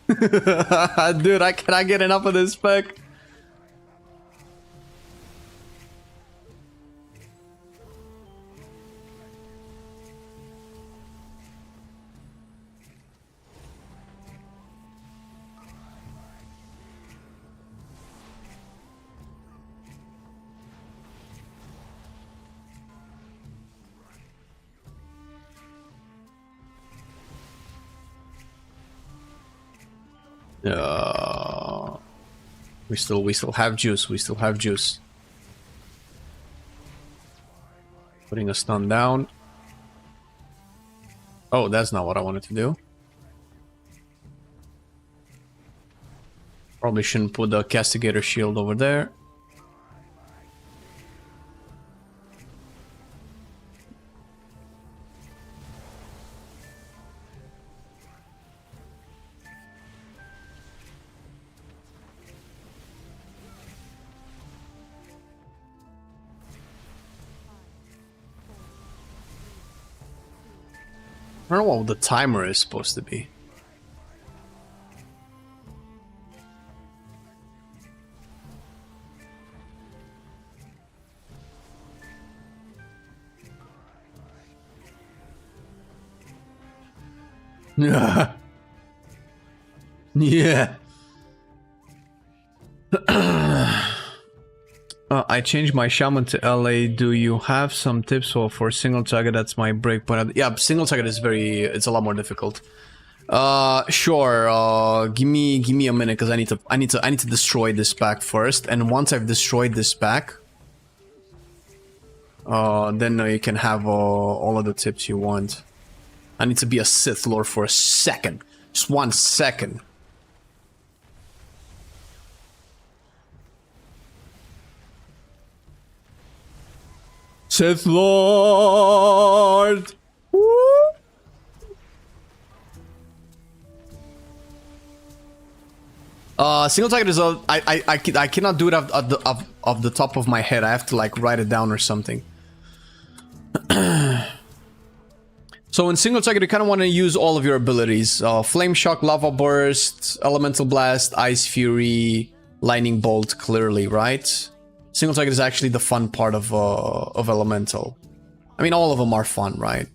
Dude, I cannot get enough of this spec. We still have juice. We still have juice. Putting a stun down. Oh, that's not what I wanted to do. Probably shouldn't put the castigator shield over there. I don't know what the timer is supposed to be. Yeah. I changed my shaman to LA. Do you have some tips for single target? That's my break point. Yeah, single target is it's a lot more difficult. Sure. Give me a minute because I need to destroy this pack first. And once I've destroyed this pack, then you can have all of the tips you want. I need to be a Sith Lord for a second. Just 1 second. Sith Lord! Woo! Single target is I cannot do it off the top of my head. I have to like write it down or something. So in single target, you kind of want to use all of your abilities. Flame Shock, Lava Burst, Elemental Blast, Ice Fury, Lightning Bolt, clearly, right? Single target is actually the fun part of Elemental. I mean, all of them are fun, right?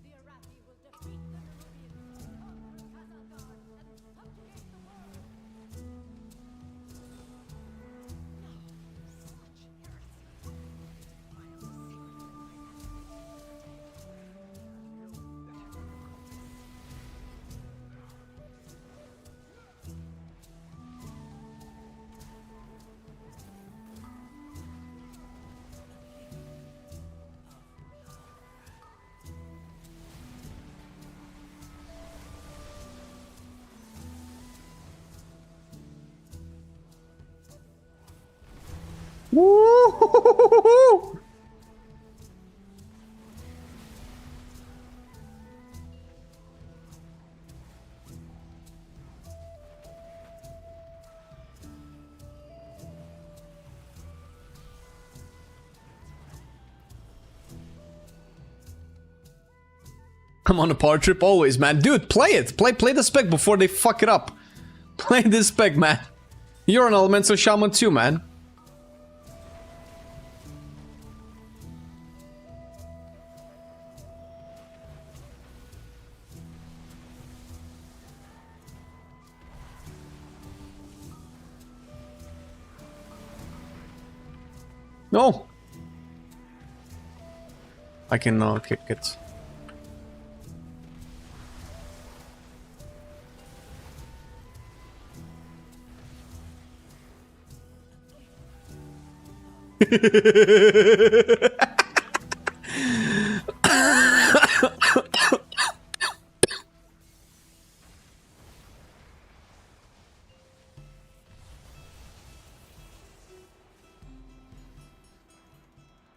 Woo! I'm on a power trip always, man. Dude, play it. Play the spec before they fuck it up. Play this spec, man. You're an elemental shaman too, man. No. I can kick it.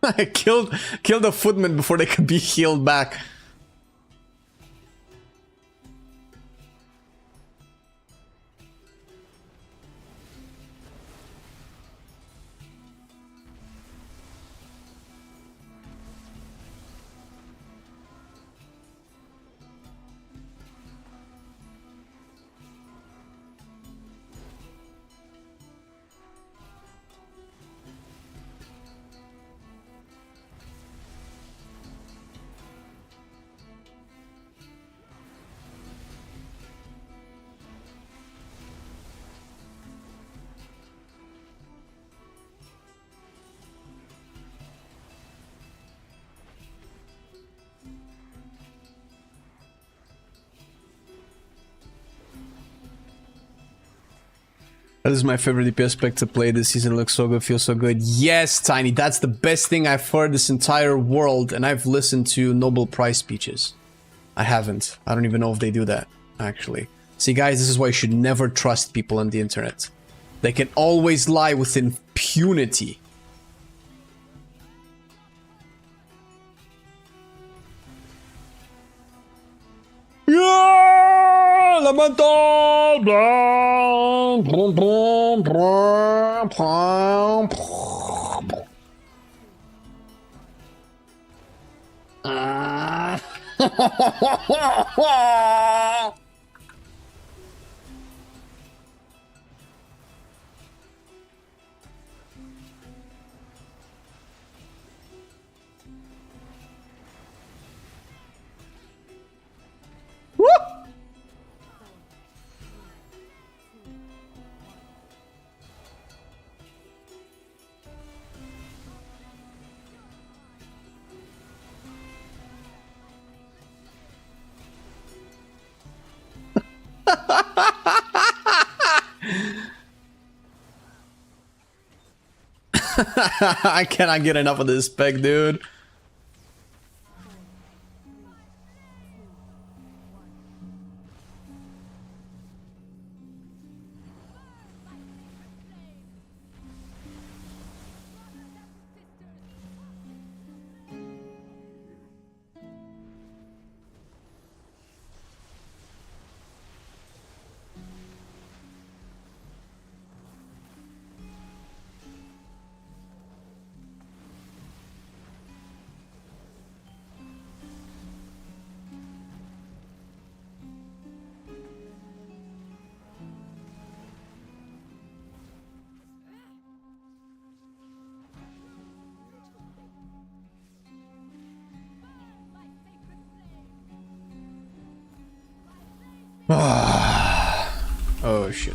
I killed the footmen before they could be healed back. That is my favorite DPS spec to play this season. Looks so good, feels so good. Yes, Tiny, that's the best thing I've heard this entire world, and I've listened to Nobel Prize speeches. I haven't. I don't even know if they do that, actually. See, guys, this is why you should never trust people on the internet. They can always lie with impunity. Yeah! Elemental! Blah, blah, blah, blah, blah, blah. I cannot get enough of this spec, dude. Oh shit.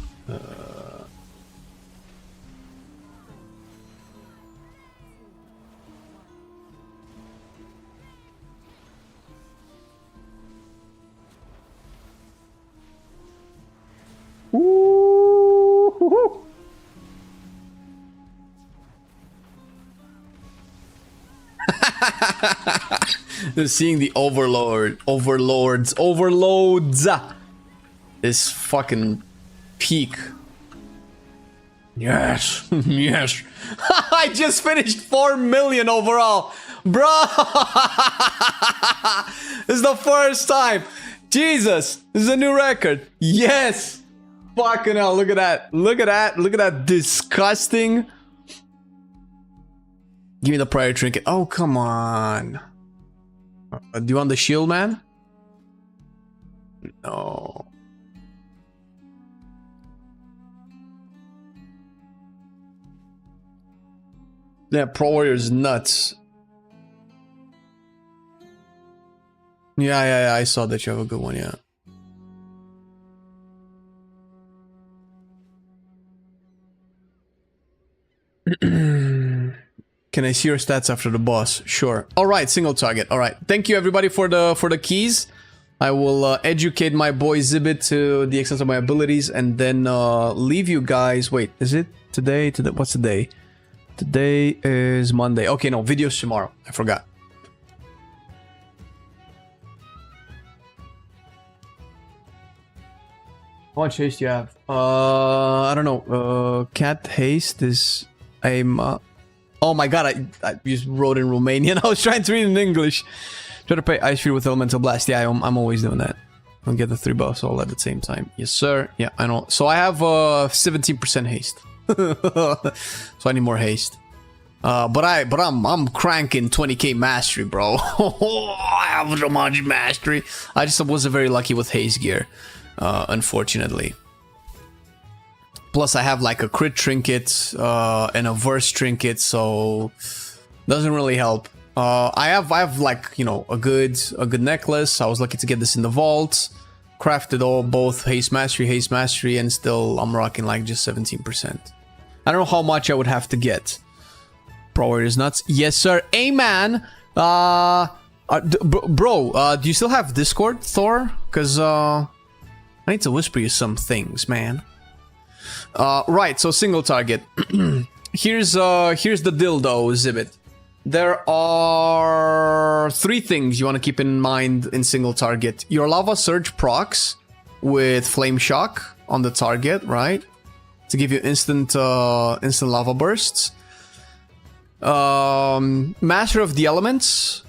Seeing the overloads is fucking peak. Yes, yes. I just finished 4 million overall, bro. This is the first time. Jesus, this is a new record. Yes. Fucking hell, look at that. Look at that. Look at that disgusting. Give me the prior trinket. Oh, come on. Do you want the shield, man? No. Yeah, Pro Warrior's nuts. Yeah, I saw that you have a good one, yeah. Can I see your stats after the boss? Sure. All right, single target. All right. Thank you everybody for the keys. I will educate my boy Zibit to the extent of my abilities and then leave you guys. Wait, is it today? What's the day? Today is Monday. Okay, no, videos tomorrow. I forgot. How much haste do you have? I don't know. Cat haste is oh my god, I just wrote in Romanian. I was trying to read in English. Try to play Ice Fear with Elemental Blast. Yeah, I'm always doing that. I'll get the 3 buffs all at the same time. Yes, sir. Yeah, I know. So I have 17% haste. So I need more haste. But I'm cranking 20k mastery, bro. I have so much mastery. I just wasn't very lucky with haste gear, unfortunately. Plus, I have like a crit trinket and a verse trinket, so doesn't really help. I have like, you know, a good necklace. I was lucky to get this in the vault. Crafted both haste mastery, and still I'm rocking like just 17%. I don't know how much I would have to get. Pro Warriors nuts. Yes, sir. Amen. Bro, do you still have Discord, Thor? Because I need to whisper you some things, man. Right, so single target. Here's the deal though, Zibit. There are 3 things you want to keep in mind in single target. Your lava surge procs with flame shock on the target, right? To give you instant lava bursts. Master of the Elements,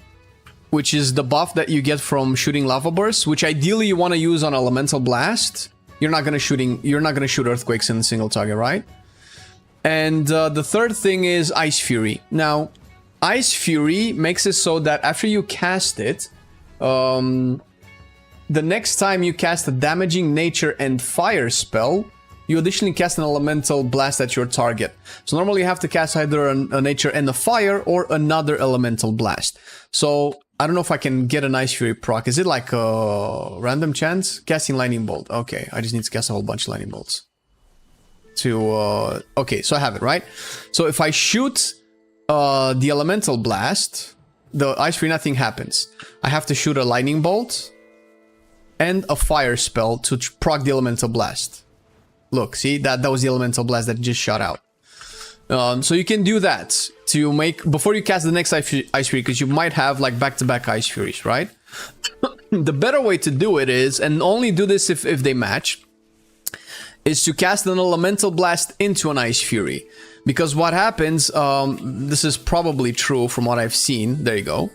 which is the buff that you get from shooting lava bursts, which ideally you want to use on Elemental Blast. You're not gonna shoot earthquakes in a single target, right? And the third thing is Ice Fury. Now, Ice Fury makes it so that after you cast it, the next time you cast a damaging nature and fire spell, you additionally cast an elemental blast at your target. So normally you have to cast either a nature and a fire or another elemental blast. So I don't know if I can get an Ice Fury proc. Is it like a random chance? Casting Lightning Bolt. Okay, I just need to cast a whole bunch of Lightning Bolts. Okay, so I have it, right? So if I shoot the elemental blast, the Ice Fury, nothing happens. I have to shoot a Lightning Bolt and a fire spell to proc the elemental blast. Look, see, that was the elemental blast that just shot out. So you can do that to make before you cast the next Ice Fury, because you might have like back-to-back Ice Furies, right? The better way to do it is, and only do this if they match, is to cast an elemental blast into an Ice Fury. Because what happens, this is probably true from what I've seen. There you go.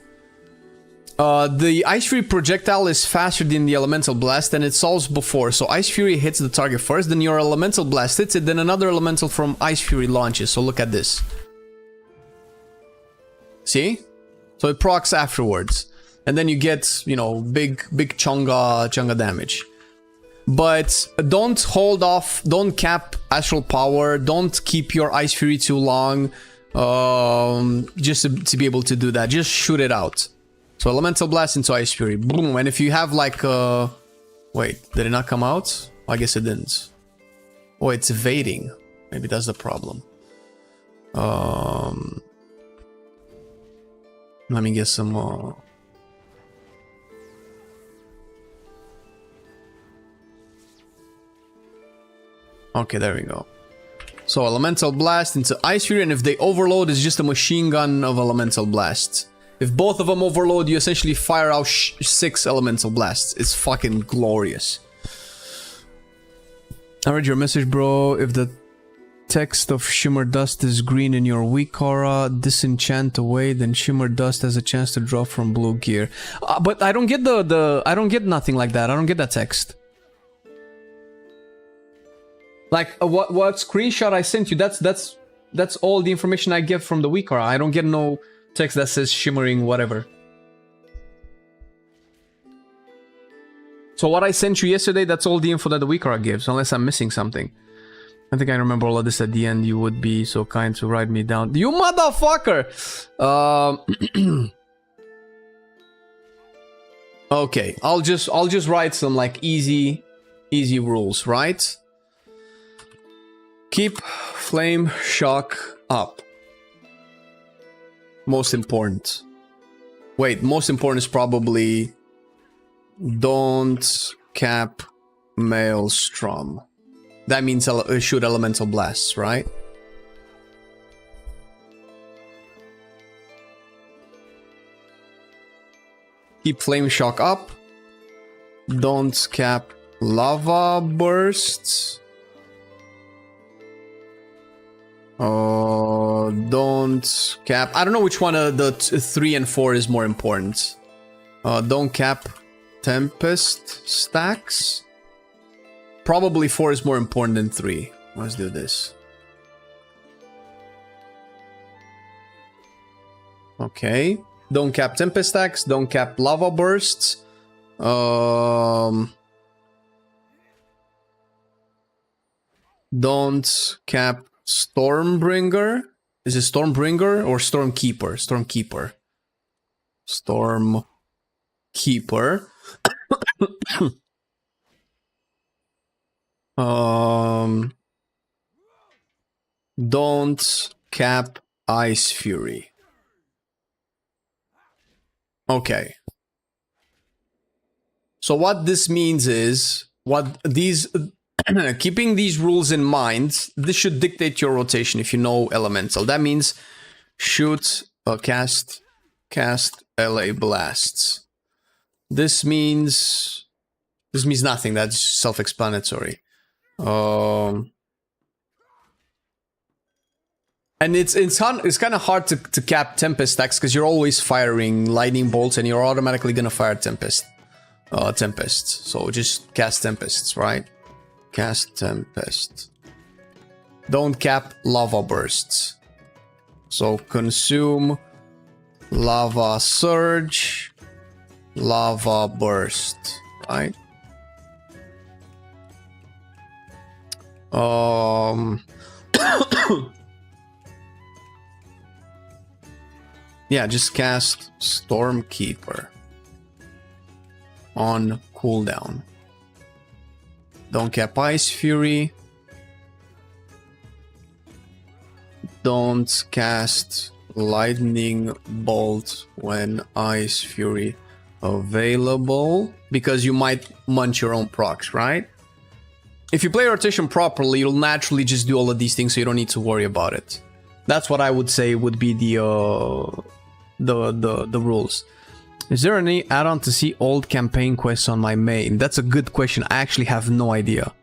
The Ice Fury projectile is faster than the Elemental Blast, and it solves before. So Ice Fury hits the target first, then your Elemental Blast hits it, then another Elemental from Ice Fury launches. So look at this. See? So it procs afterwards. And then you get, you know, big chunga damage. But don't hold off, don't cap Astral Power, don't keep your Ice Fury too long, just to be able to do that. Just shoot it out. So Elemental Blast into Ice Fury. Boom. And if you have like wait, did it not come out? I guess it didn't. Oh, it's evading. Maybe that's the problem. Let me get some more. Okay, there we go. So Elemental Blast into Ice Fury, and if they overload, it's just a machine gun of Elemental Blasts. If both of them overload, you essentially fire out 6 Elemental Blasts. It's fucking glorious. I read your message, bro. If the text of Shimmer Dust is green in your weak aura, disenchant away, then Shimmer Dust has a chance to drop from blue gear. But I don't get I don't get nothing like that. I don't get that text. Like what screenshot I sent you? That's all the information I get from the weak aura. I don't get no text that says shimmering whatever. So what I sent you yesterday, that's all the info that the weak aura gives, unless I'm missing something. I think I remember all of this at the end. You would be so kind to write me down. You motherfucker! Okay, I'll just write some like easy rules, right? Keep flame shock up. Most important. Wait, most important is probably don't cap Maelstrom. That means shoot Elemental Blasts, right? Keep Flame Shock up. Don't cap Lava Bursts. Don't cap... I don't know which one of the 3 and 4 is more important. Don't cap Tempest stacks. Probably 4 is more important than 3. Let's do this. Okay. Don't cap Tempest stacks. Don't cap Lava Bursts. Don't cap Stormbringer. Is it Stormbringer or Stormkeeper? Stormkeeper. Stormkeeper. Don't cap Ice Fury. Okay. So what this means is, what these keeping these rules in mind, this should dictate your rotation if you know elemental. That means shoot, cast LA blasts. This means nothing. That's self-explanatory. And it's kind of hard to cap Tempest stacks because you're always firing lightning bolts and you're automatically gonna fire Tempest. So just cast Tempests, right? Cast Tempest. Don't cap lava bursts. So consume lava surge, lava burst, right? Yeah, just cast Stormkeeper on cooldown. Don't cap Ice Fury. Don't cast Lightning Bolt when Ice Fury available, because you might munch your own procs, right? If you play rotation properly, you'll naturally just do all of these things, so you don't need to worry about it. That's what I would say would be the rules. Is there any add-on to see old campaign quests on my main? That's a good question. I actually have no idea.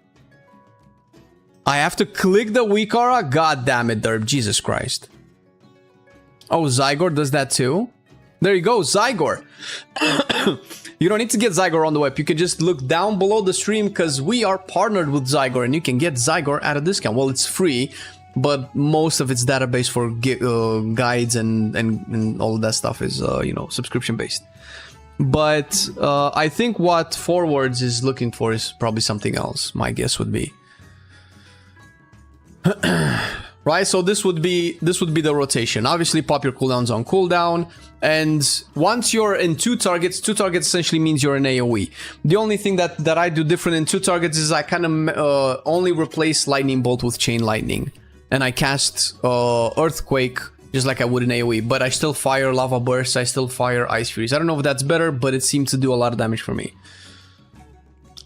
I have to click the weak aura? God damn it, Derb. Jesus Christ. Oh, Zygor does that too? There you go, Zygor. You don't need to get Zygor on the web. You can just look down below the stream because we are partnered with Zygor and you can get Zygor at a discount. Well, it's free, but most of its database for guides and all of that stuff is, you know, subscription based. But I think what Forwards is looking for is probably something else. My guess would be. Right, so this would be the rotation. Obviously, pop your cooldowns on cooldown, and once you're in two targets essentially means you're in AoE. The only thing that I do different in two targets is I kind of only replace Lightning Bolt with Chain Lightning, and I cast Earthquake just like I would in AoE, but I still fire Lava Bursts, I still fire Ice Furies. I don't know if that's better, but it seems to do a lot of damage for me.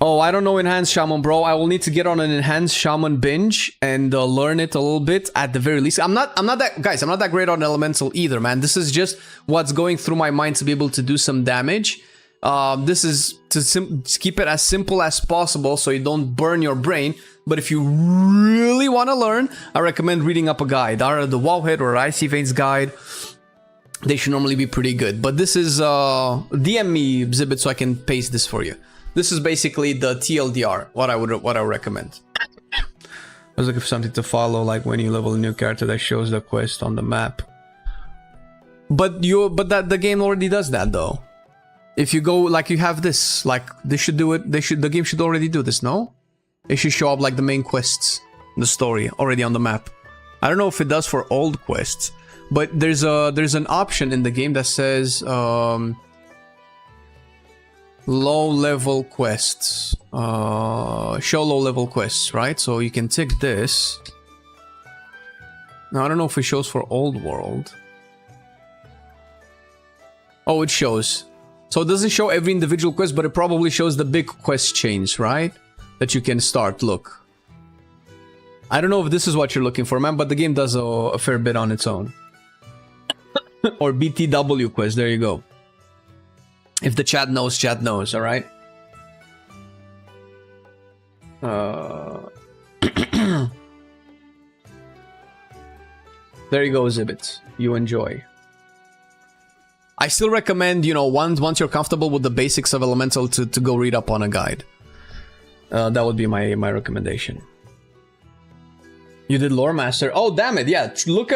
Oh, I don't know Enhanced Shaman, bro. I will need to get on an Enhanced Shaman binge and learn it a little bit at the very least. I'm not that great on Elemental either, man. This is just what's going through my mind to be able to do some damage. This is to keep it as simple as possible so you don't burn your brain. But if you really want to learn, I recommend reading up a guide. Either the Wowhead or Icy Veins guide. They should normally be pretty good. But this is DM me, Zibit, so I can paste this for you. This is basically the TLDR, what I would recommend. I was looking for something to follow, like when you level a new character that shows the quest on the map. But the game already does that though. If you go like you have this, like they should do it. The game should already do this, no? It should show up like the main quests, the story already on the map. I don't know if it does for old quests, but there's an option in the game that says low-level quests. Show low-level quests, right? So you can tick this. Now, I don't know if it shows for Old World. Oh, it shows. So it doesn't show every individual quest, but it probably shows the big quest chains, right? That you can start. Look. I don't know if this is what you're looking for, man, but the game does a fair bit on its own. Or BTW quest, there you go. If the chat knows, alright? There you go, Zibit. You enjoy. I still recommend, you know, once you're comfortable with the basics of Elemental to go read up on a guide. That would be my recommendation. You did Lore Master. Oh, damn it, yeah. Look,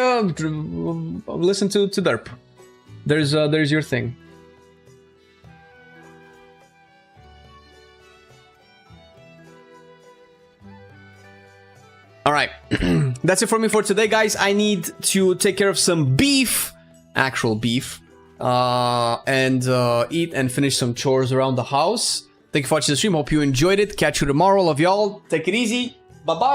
listen to Derp. There's your thing. Alright, that's it for me for today, guys. I need to take care of some beef, actual beef, and eat and finish some chores around the house. Thank you for watching the stream. Hope you enjoyed it. Catch you tomorrow. Love y'all. Take it easy. Bye-bye.